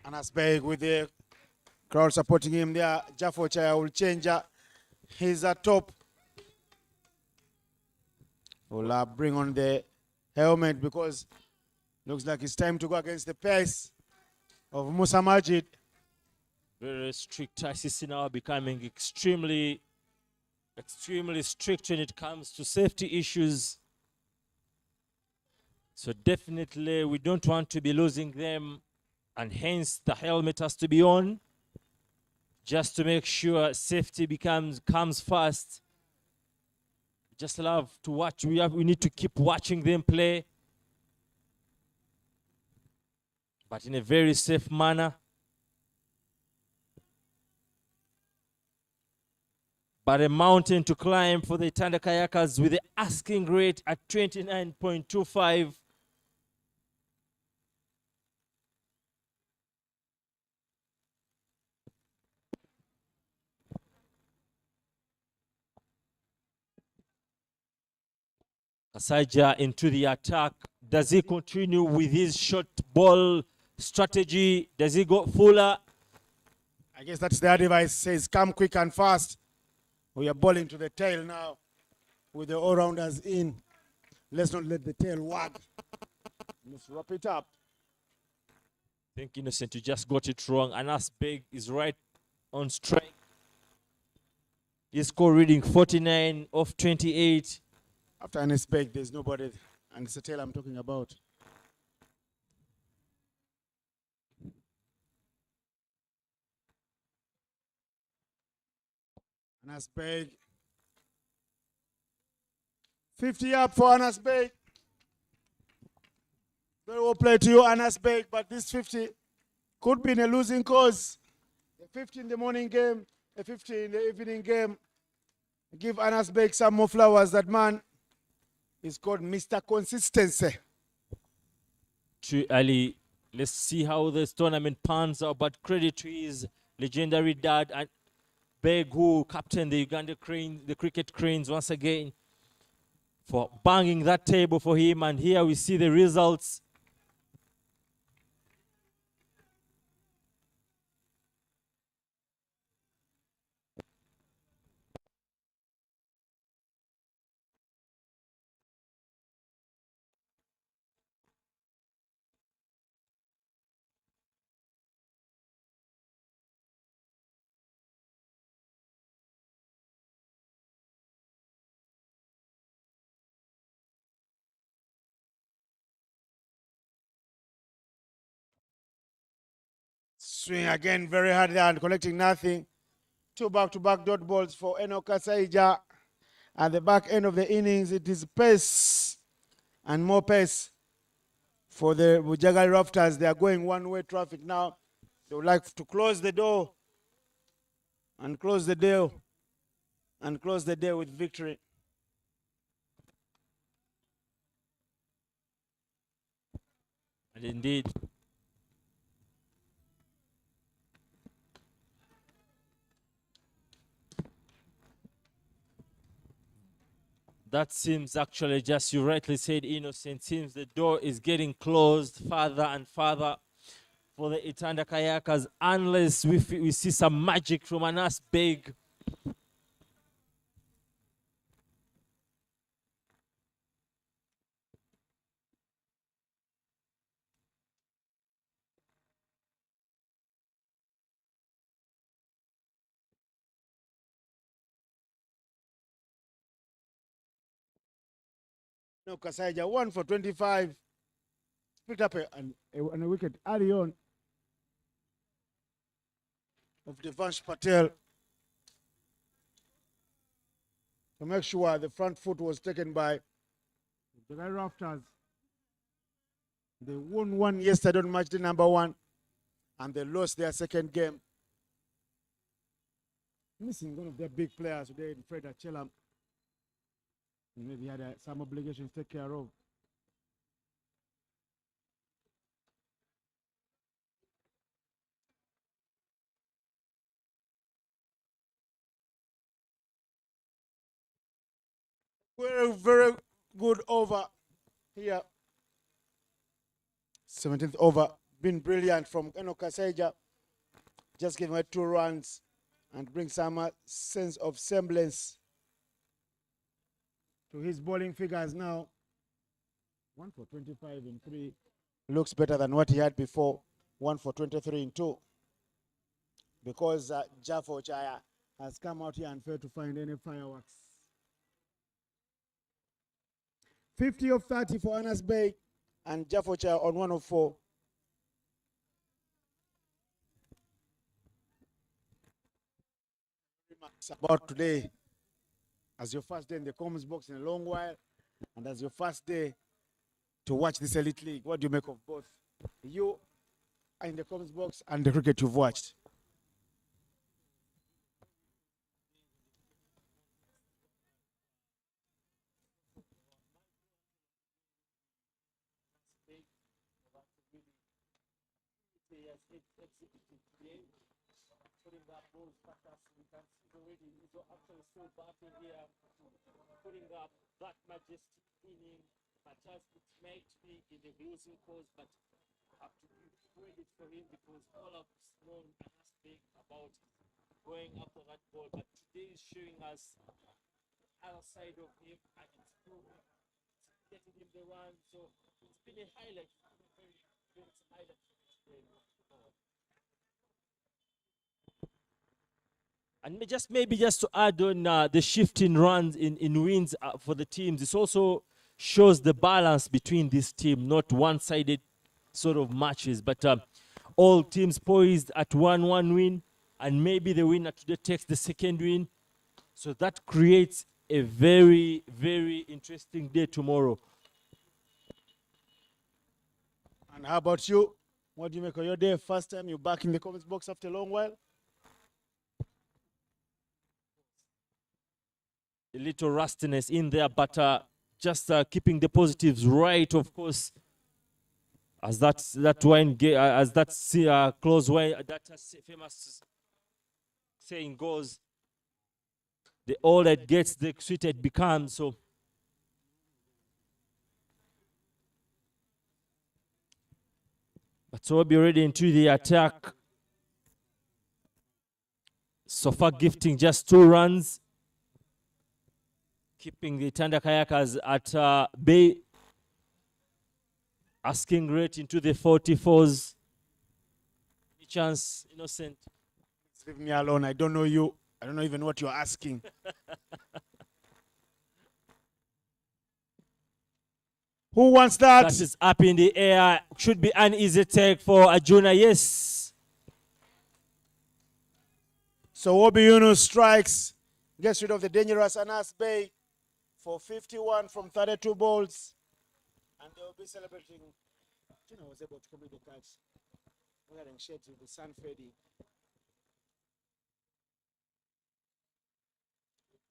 Anas Beg with the crowd supporting him there. Jaffo Chaya will change his top. Will bring on the helmet, because looks like it's time to go against the pace of Musa Majid. Very strict. ICC now becoming extremely strict when it comes to safety issues. So definitely we don't want to be losing them, and hence the helmet has to be on, just to make sure safety comes first. Just love to watch. We need to keep watching them play, but in a very safe manner. But a mountain to climb for the Itanda Kayakas, with the asking rate at 29.25. Kasaija into the attack. Does he continue with his short ball strategy? Does he go fuller? I guess that's the advice. Says come quick and fast. We are bowling to the tail now with the all-rounders in. Let's not let the tail wag. Let's wrap it up. think Innocent, you just got it wrong. Anas Beg is right on strike. His score reading 49 of 28. After Anas Beg, there's nobody. And it's a tail I'm talking about. Anas Beg. 50 up for Anas Beg. Very well played to you, Anas Beg, but this 50 could be in a losing cause. The 50 in the morning game, the 50 in the evening game. Give Anas Beg some more flowers. That man is called Mr. Consistency. Too early. Let's see how this tournament pans out. But credit to his legendary dad and Beg, who captained the Uganda Cranes, the cricket Cranes once again, for banging that table for him. And here we see the results. Swing again very hard there and collecting nothing. 2 back-to-back dot balls for Eno Kasaija. At the back end of the innings, it is pace and more pace for the Bujjagali Rafters. They are going one-way traffic now. They would like to close the door and close the deal and close the day with victory. And indeed, that seems actually, just you rightly said, Innocent, seems the door is getting closed farther and farther for the Itanda Kayakas, unless we see some magic from Anas Beg. No, Kasaija 1 for 25. Picked up a wicket early on of Devansh Patel to make sure the front foot was taken by the Rafters. They won one yesterday on match day number 1, and they lost their second game. Missing one of their big players today in Fred Achelam. Maybe had some obligations to take care of. Very, very good over here. 17th over. Been brilliant from Eno Kasaija. Just giving away 2 runs and bring some sense of semblance to his bowling figures now. 1 for 25 in 3. Looks better than what he had before. 1 for 23 in 2. Because Jaffo Chaya has come out here and failed to find any fireworks. 50 of 30 for Anas Bey and Jaffo Chaya on 1 of 4. About today as your first day in the comments box in a long while, and as your first day to watch this elite league. What do you make of both you in the comments box and the cricket you've watched? Putting up those packers, we can see already he's actually still batting here, putting up that majestic inning, but just it might be in the losing cause, but have to give credit for him because all of us known and has big about going after that ball, but today is showing us the other side of him and it's proving, it's getting him the run, so it's been a highlight, a very great highlight for me today. And maybe just to add on the shift in runs in wins for the teams, this also shows the balance between this team, not one-sided sort of matches, but all teams poised at 1-1 win, and maybe the winner today takes the second win. So that creates a very, very interesting day tomorrow. And how about you? What do you make of your day? First time you're back in the comments box after a long while? A little rustiness in there, but just keeping the positives right, of course. As that close wine, that famous saying goes, the older it gets, the sweeter it becomes. So, but so we'll be ready into the attack. So far, gifting just 2 runs, keeping the Itanda Kayakas at bay. Asking rate into the 44s. Any chance, Innocent? Leave me alone. I don't know you. I don't know even what you're asking. Who wants that? That is up in the air. Should be an easy take for Arjuna. Yes. So Obi Yunus strikes, gets rid of the dangerous Anas Bay for 51 from 32 balls. And they will be celebrating. I was able to complete the catch. Wearing shades with the sun fading.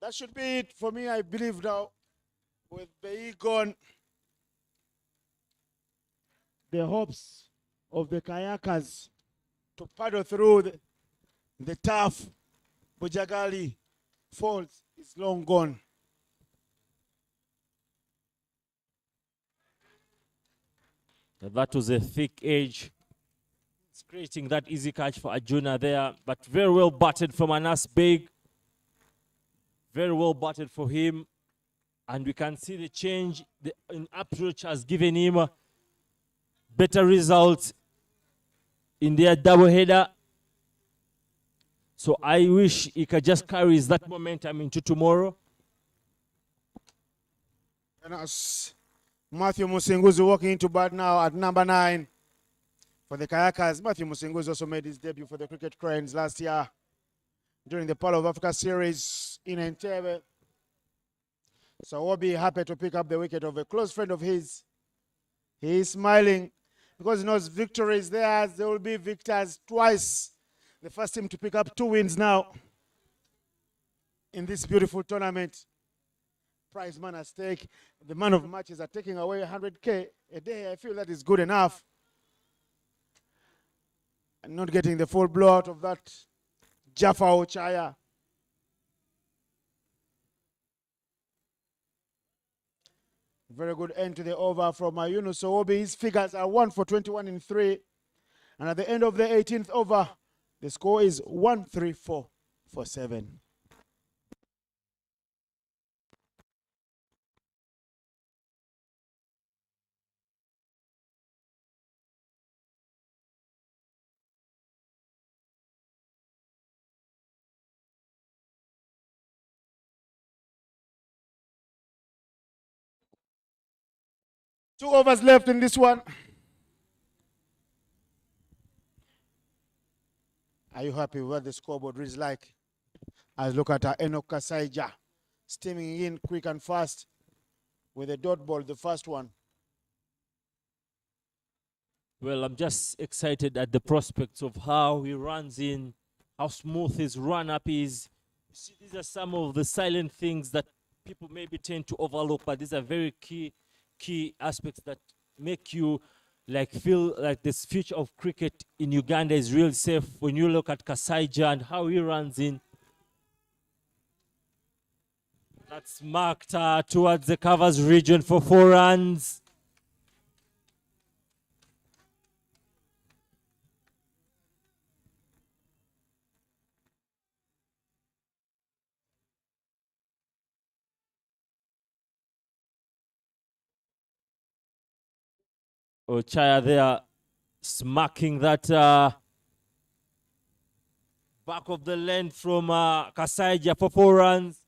That should be it for me, I believe now. With Bei gone, the hopes of the Kayakers to paddle through the tough Bujjagali Falls is long gone. That was a thick edge. It's creating that easy catch for Arjuna there, but very well batted from Anas Beg. Very well batted for him. And we can see the change in approach has given him a better result in their double header. So I wish he could just carry that momentum into tomorrow. And as Matthew Musinguzi walking into bat now at number 9 for the Kayakas. Matthew Musinguzi also made his debut for the Cricket Cranes last year during the Pearl of Africa series in Entebbe. So we'll be happy to pick up the wicket of a close friend of his. He is smiling because he knows victory is theirs. There will be victors twice. The first team to pick up 2 wins now in this beautiful tournament. Prize man at stake. The man of matches are taking away 100K a day. I feel that is good enough. And not getting the full blowout of that Jaffa Ochaya. Very good end to the over from Yunus Obi. His figures are 1 for 21 in 3. And at the end of the 18th over, the score is 134 for 7. Two overs left in this one. Are you happy with what the scoreboard reads like? As look at Enoch Kasaija steaming in quick and fast with a dot ball, the first one. Well, I'm just excited at the prospects of how he runs in, how smooth his run-up is. See, these are some of the silent things that people maybe tend to overlook, but these are very key aspects that make you feel like this future of cricket in Uganda is real safe when you look at Kasaija and how he runs in. That's marked towards the covers region for 4 runs. Ochaya there smacking that Back of the lane from Kasaija for 4 runs.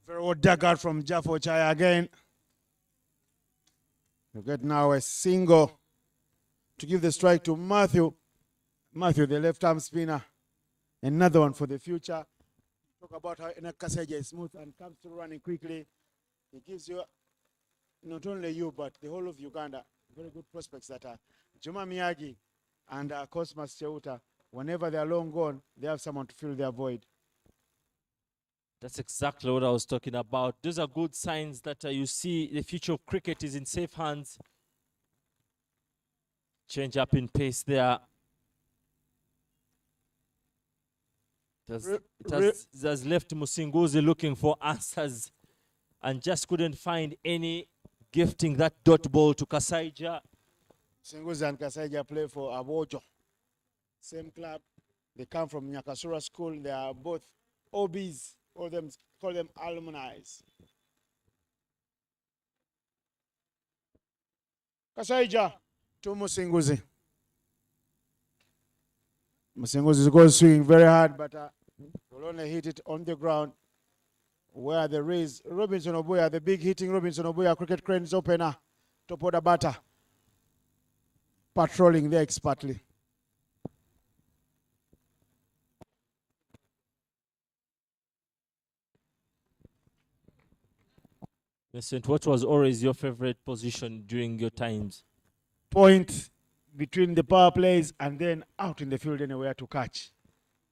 Very well dug out from Jaffo Chaya again. You get now a single to give the strike to Matthew. Matthew, the left-arm spinner. Another one for the future. Talk about how Kasaija is smooth and comes to running quickly. It gives you, not only you, but the whole of Uganda, very good prospects that are Juma Miyagi and Cosmas Cheuta. Whenever they are long gone, they have someone to fill their void. That's exactly what I was talking about. Those are good signs that you see the future of cricket is in safe hands. Change up in pace there. It has left Musinguzi looking for answers and just couldn't find any, gifting that dot ball to Kasaija. Musinguzi and Kasaija play for Abojo. Same club. They come from Nyakasura School. They are both OBs. All them call them alumni. Kasaija to Musinguzi. Musinguzi goes swinging very hard, but will only hit it on the ground where there is Robinson Obuya, the big hitting Robinson Obuya, cricket cranes opener, top order batter, patrolling there expertly. Listen, what was always your favorite position during your times? Point between the power plays and then out in the field anywhere to catch.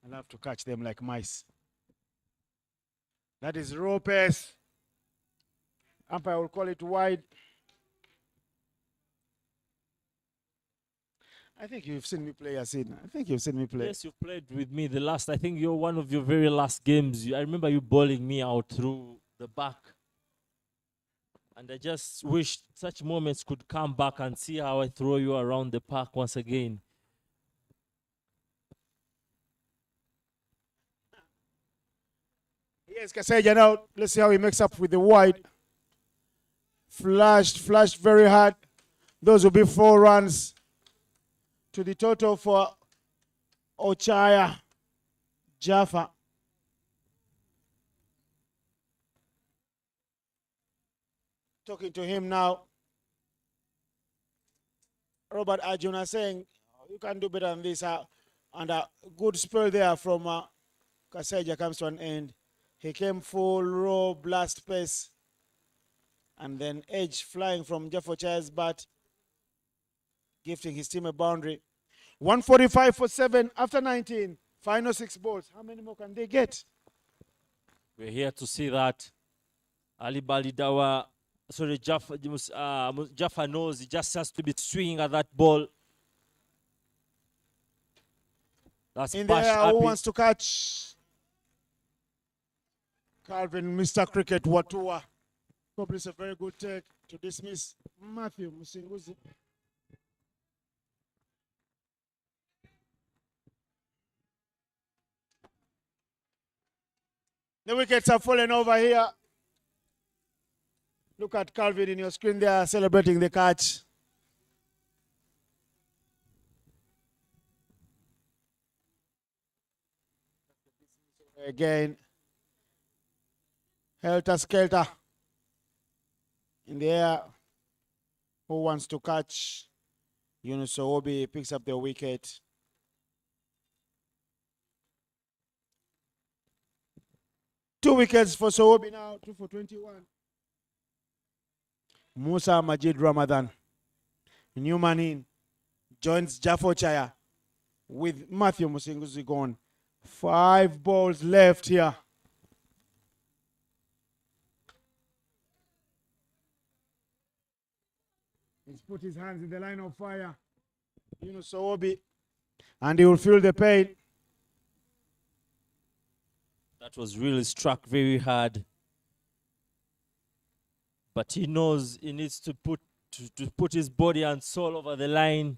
I love to catch them like mice. That is raw pace. Umpire will call it wide. I think you've seen me play, Yasin. I think you've seen me play. Yes, you played with me the last. I think you're one of your very last games. I remember you bowling me out through the back. And I just wish such moments could come back and see how I throw you around the park once again. Yes, Kasaija now. Let's see how he makes up with the wide. Flashed very hard. Those will be 4 runs to the total for Ochaya Jaffa. Talking to him now. Robert Arjuna saying, you can do better than this. And a good spell there from Kasaija comes to an end. He came full raw blast pace. And then edge flying from Jaffo Chaya's bat, gifting his team a boundary. 145 for 7 after 19. Final 6 balls. How many more can they get? We're here to see that. Ali Balidawa, sorry, Jaffa knows he just has to be swinging at that ball. That's in the air, who wants to catch? Calvin, Mr. Cricket Watua. Probably it's a very good take to dismiss Matthew Musinguzi. The wickets are falling over here. Look at Calvin in your screen there celebrating the catch. Again, helter skelter in the air. Who wants to catch? Yunus Obi picks up the wicket. Two wickets for Sowobi now, 2 for 21. Musa Majid Ramadan, Newman in, joins Jaffo Chaya with Matthew Musinguzi gone. 5 balls left here. He's put his hands in the line of fire. Yunus Obi, and he will feel the pain. That was really struck very hard. But he knows he needs to put his body and soul over the line.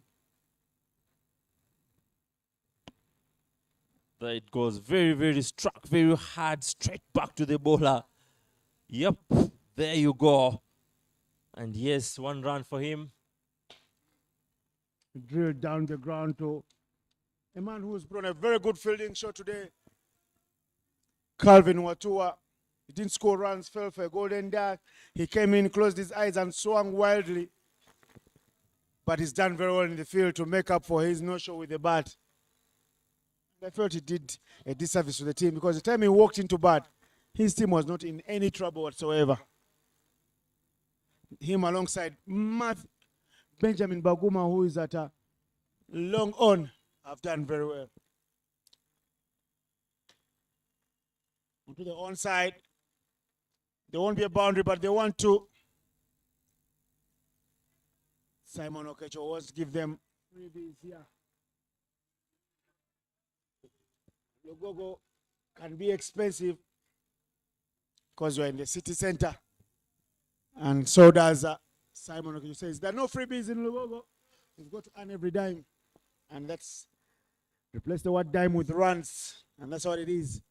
There it goes. Very, very struck, very hard, straight back to the bowler. Yep, there you go. And yes, 1 run for him. drilled down the ground to a man who's brought a very good fielding shot today, Calvin Watua. He didn't score runs, fell for a golden duck. He came in, closed his eyes, and swung wildly. But he's done very well in the field to make up for his no-show with the bat. I felt he did a disservice to the team because the time he walked into bat, his team was not in any trouble whatsoever. Him alongside Benjamin Baguma, who is at a long on, have done very well. Onto the onside. There won't be a boundary, but they want to. Simon Okecho wants to give them freebies here. Lugogo can be expensive because you're in the city center. And so does Simon Okecho says, there are no freebies in Lugogo. You've got to earn every dime. And that's replace the word dime with runs. And that's what it is.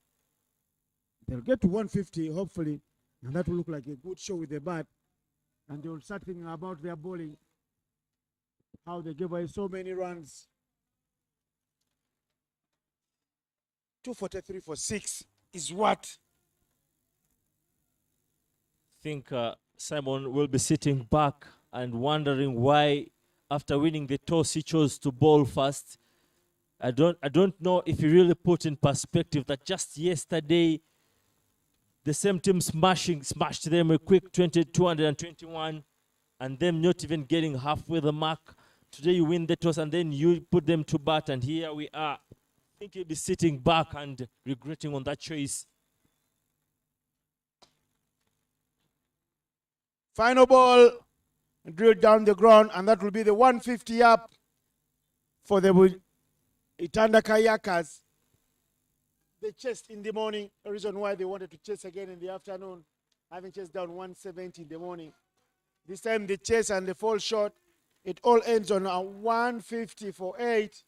They'll get to 150, hopefully. And that will look like a good show with the bat. And they'll start thinking about their bowling. How they gave away so many runs. 243 for 6 is what? I think Simon will be sitting back and wondering why, after winning the toss, he chose to bowl first. I don't know if he really put in perspective that just yesterday, the same team smashed them a quick 221, and them not even getting halfway the mark. Today you win the toss and then you put them to bat, and here we are. I think he'll be sitting back and regretting on that choice. Final ball drilled down the ground, and that will be the 150 up for the Itanda Kayakas. They chased in the morning, the reason why they wanted to chase again in the afternoon, having chased down 170 in the morning. This time they chase and they fall short. It all ends on a 150 for 8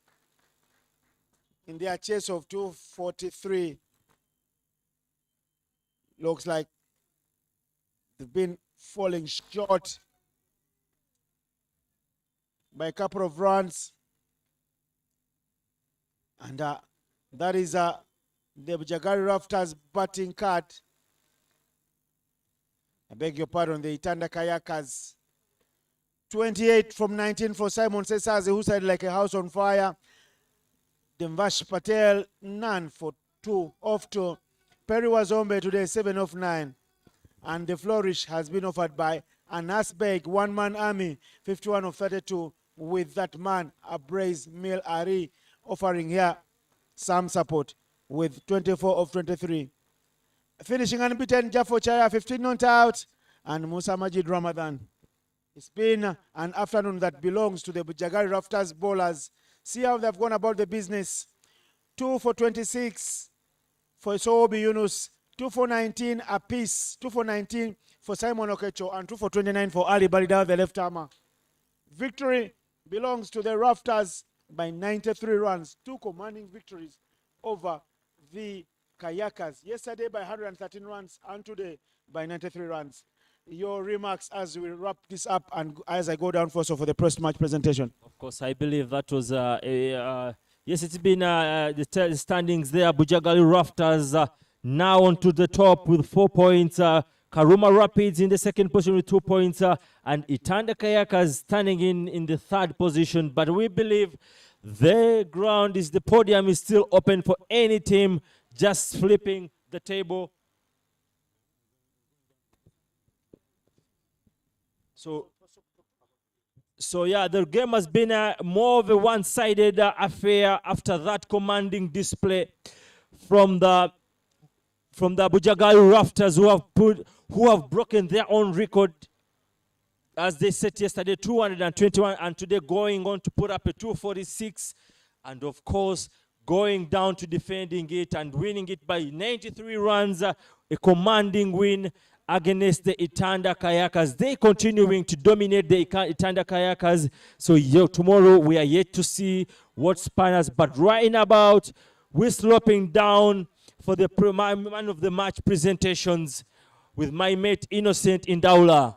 in their chase of 243. Looks like they've been falling short by a couple of runs. And that is the Bujjagali Rafters batting card. I beg your pardon, the Itanda Kayakas. 28 from 19 for Simon Sesazi, who said like a house on fire. Demvash Patel, none for 2 off 2. Perry Wazombe today, 7 off 9. And the flourish has been offered by Anas Beg, one-man army, 51 of 32, with that man, Abraze Mil Ari, offering here some support with 24 of 23. Finishing unbeaten, Jafo Chaya, 15 not out, and Musa Majid Ramadan. It's been an afternoon that belongs to the Bujjagali Rafters bowlers. See how they've gone about the business. 2 for 26 for Sobi Yunus, 2 for 19 apiece, 2 for 19 for Simon Okecho, and 2 for 29 for Ali Balida, the left armer. Victory belongs to the Rafters by 93 runs. 2 commanding victories over the Kayakas. Yesterday by 113 runs and today by 93 runs. Your remarks as we wrap this up and as I go down first for the post-match presentation. Of course, I believe that was yes, it's been the standings there. Bujjagali Rafters now onto the top with 4 points. Karuma Rapids in the second position with 2 points, and Itanda Kayakas standing in the third position. But we believe the podium is still open for any team just flipping the table. So yeah, the game has been more of a one-sided affair after that commanding display from the Bujjagali Rafters, who have broken their own record, as they set yesterday, 221, and today going on to put up a 246, and of course going down to defending it and winning it by 93 runs, a commanding win against the Itanda Kayakas. They continuing to dominate the Itanda Kayakas. So tomorrow we are yet to see what spanners, but right about we're sloping down for the man of the match presentations with my mate Innocent Indaula.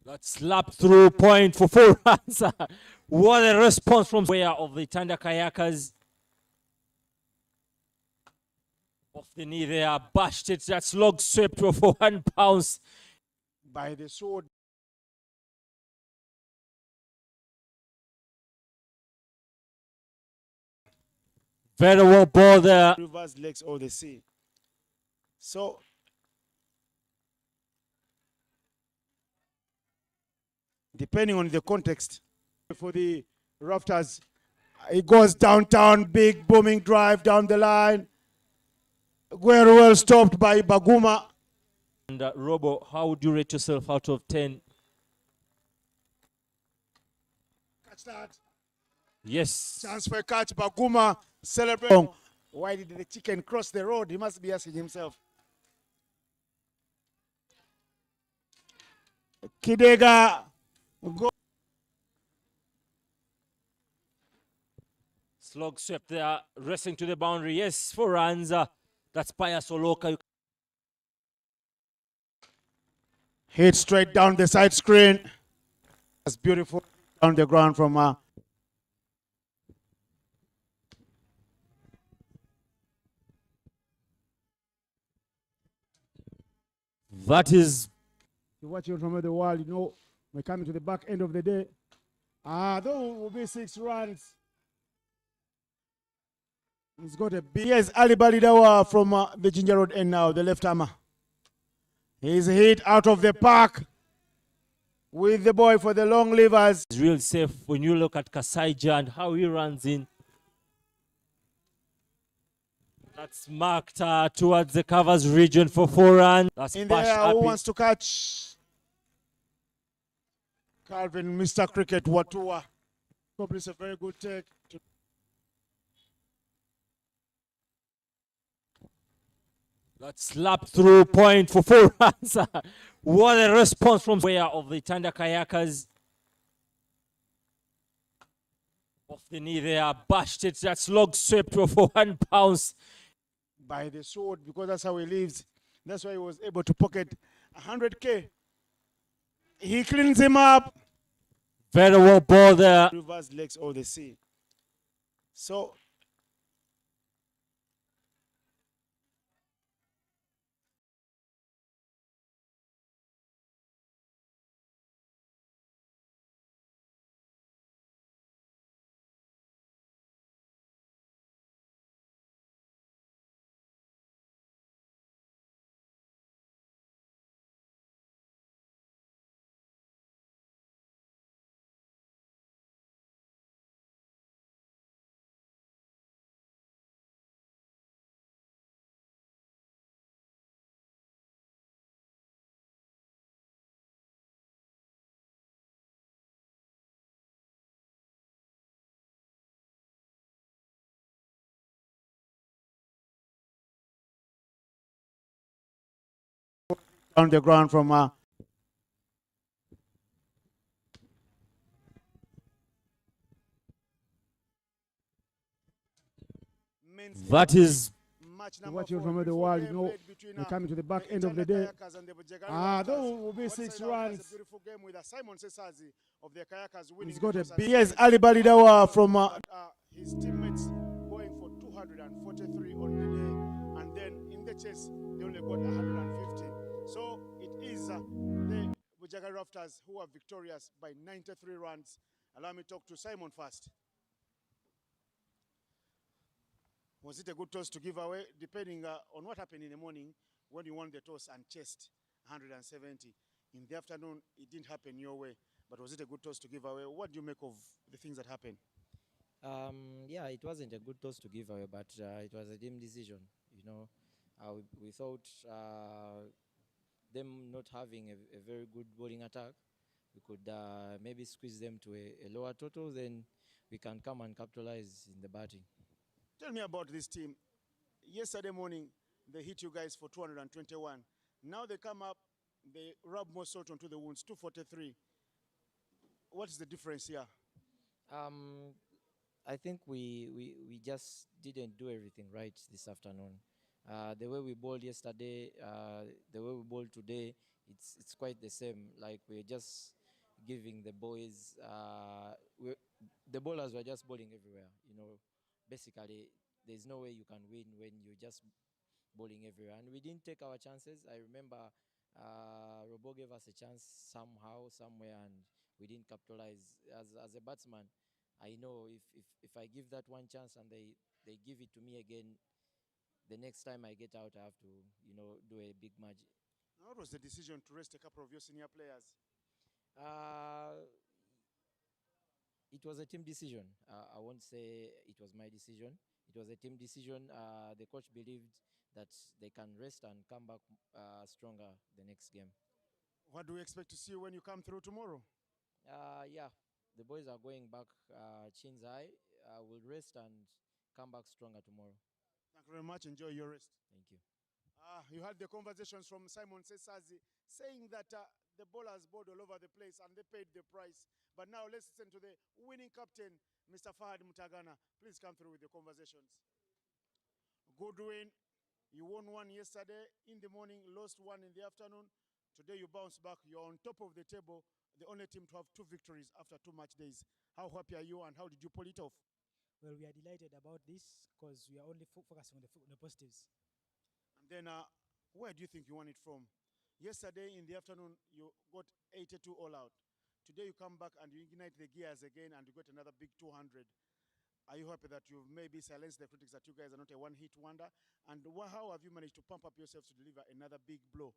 That slap through point for 4 runs. What a response from where of the Itanda Kayakas. Off the knee there, bashed it. That's log swept for 1 pounce. By the sword. Very well ball there. Reverse legs all the sea. So depending on the context for the Rafters, it goes downtown, big booming drive down the line. Very well stopped by Baguma. And Robo, how would you rate yourself out of 10? Catch that. Yes. Chance for a catch. Baguma celebrating. Why did the chicken cross the road? He must be asking himself. Kidega. Go. Slog swept there, racing to the boundary. Yes, 4 runs. That's Paya Soloka. Hit straight down the side screen. That's beautiful. Down the ground from That is. You watch it from the world, you know, we're coming to the back end of the day. Those will be 6 runs. He's got a big. Yes, Ali Balidawa from the Ginger Road end now, the left armer. He's hit out of the park with the boy for the long levers. It's real safe when you look at Kasaija and how he runs in. That's marked towards the covers region for 4 runs. That's In Bash there, who Happy. wants to catch? Calvin, Mr. Cricket, Watua. Probably a very good take. That slap through point for 4 runs. What a response from where of the Itanda Kayakas. Off the knee there, bashed it. That's log swept for 1 pounce. By the sword, because that's how he lives. That's why he was able to pocket 100K. He cleans him up. Very well ball there. Reverse legs all the sea. So on the ground from That is. you watch it from the world, you know, we're coming to the back end of the day. Those will be 6 runs. He's got a big. Yes, Ali Balidawa from his teammates going for 243 on the day, and then in the chase they only got 150. So it is the Bujjagali Rafters who are victorious by 93 runs. Allow me to talk to Simon first. Was it a good toss to give away? Depending on what happened in the morning when you won the toss and chased 170. In the afternoon, it didn't happen your way. But was it a good toss to give away? What do you make of the things that happened? Yeah, it wasn't a good toss to give away, but it was a team decision. You know, we thought them not having a very good bowling attack, we could maybe squeeze them to a lower total, then we can come and capitalize in the batting. Tell me about this team. Yesterday morning, they hit you guys for 221. Now they come up, they rub more salt onto the wounds, 243. What is the difference here? I think we just didn't do everything right this afternoon. The way we bowled yesterday, the way we bowled today, it's quite the same. Like we're just giving the boys. The bowlers were just bowling everywhere. Basically, there's no way you can win when you're just bowling everywhere. And we didn't take our chances. I remember Robo gave us a chance somehow, somewhere, and we didn't capitalize. As a batsman, I know if I give that one chance and they give it to me again, the next time I get out, I have to, do a big match. What was the decision to rest a couple of your senior players? It was a team decision. I won't say it was my decision. It was a team decision. The coach believed that they can rest and come back stronger the next game. What do we expect to see when you come through tomorrow? Yeah, the boys are going back chins high. We'll rest and come back stronger tomorrow. Thank you very much. Enjoy your rest. Thank you. You had the conversations from Simon Sesazi saying that the bowlers bowled all over the place and they paid the price. But now let's listen to the winning captain, Mr. Fahad Mutagana. Please come through with the conversations. Good win. You won one yesterday in the morning, lost one in the afternoon. Today you bounce back. You're on top of the table, the only team to have 2 victories after 2 match days. How happy are you and how did you pull it off? Well, we are delighted about this because we are only focusing on the positives. And then where do you think you won it from? Yesterday in the afternoon, you got 82 all out. Today you come back and you ignite the gears again and you got another big 200. Are you happy that you've maybe silenced the critics that you guys are not a one-hit wonder? And how have you managed to pump up yourselves to deliver another big blow?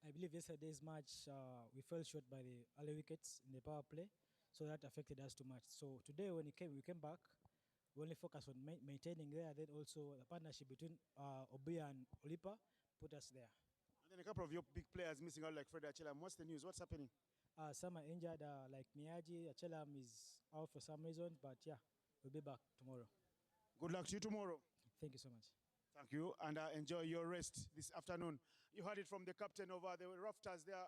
I believe yesterday's match, we fell short by the early wickets in the power play, so that affected us too much. So today when we came back, we only focused on maintaining there. Then also the partnership between Obuya and Olipa put us there. And then a couple of your big players missing out like Fred Achelam. What's the news? What's happening? Some are injured, like Niaji. Achelam is out for some reason, but yeah, we'll be back tomorrow. Good luck to you tomorrow. Thank you so much. Thank you, and enjoy your rest this afternoon. You heard it from the captain of the Rafters there,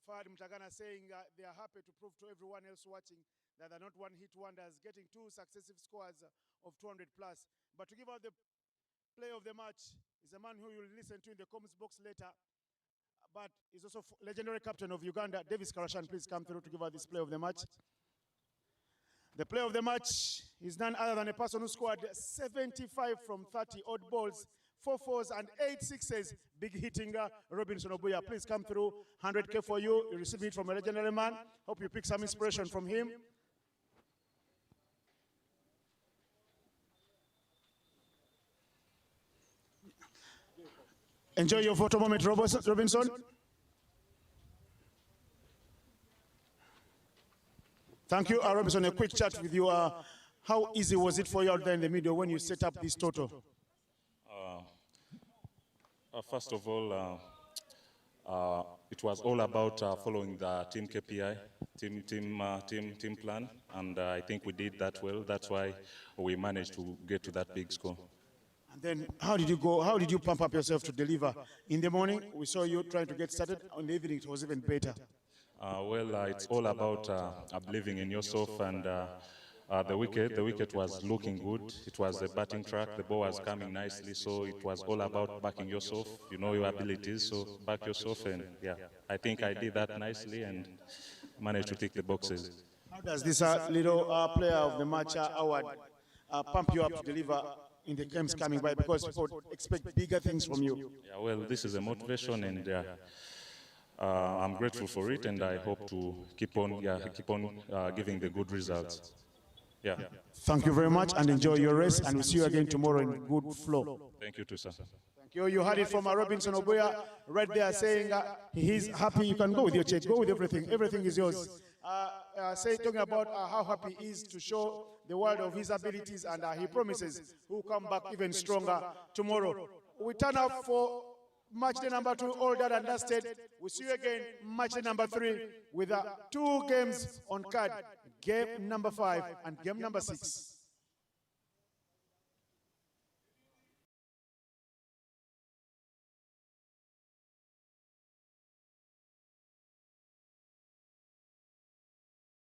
Fahad Mutagana, saying that they are happy to prove to everyone else watching that they're not one-hit wonders, getting 2 successive scores of 200 plus. But to give out the play of the match is a man who you'll listen to in the comments box later, but he's also legendary captain of Uganda, Davis Karashan. Please come through to give out this play of the match. The play of the match is none other than a person who scored 75 from 30 odd balls, 4 fours and 8 sixes. Big hitting Robinson Obuya. Please come through. 100K for you. You receive it from a legendary man. Hope you pick some inspiration from him. Enjoy your photo moment, Robinson. Thank you, Robinson. A quick chat with you. How easy was it for you out there in the middle when you set up this total? First of all, it was all about following the team KPI, team plan, and I think we did that well. That's why we managed to get to that big score. And then, how did you go? How did you pump up yourself to deliver? In the morning, we saw you trying to get started. In the evening, it was even better. It's all about believing in yourself, and the wicket was looking good. It was a batting track. The ball was coming nicely, so it was all about backing yourself. You know your abilities, so back yourself, and yeah, I think I did that nicely and managed to tick the boxes. How does this little player of the match award pump you up to deliver in the games coming by, because people expect bigger things from you? Yeah, well, this is a motivation, and I'm grateful for it, and I hope to keep on giving the good results. Yeah. Thank you very much, and enjoy your rest, and we'll see you again tomorrow in good flow. Thank you too, sir. Thank you. You heard it from Robinson Obuya right there saying he's happy. You can go with your check, go with everything. Everything is yours. Talking about how happy he is to show the world of his abilities, and he promises he'll come back even stronger tomorrow. We turn up for match day number 2, all that and dusted. We'll see you again match day number 3 with 2 games on card. Game number 5 and game number 6.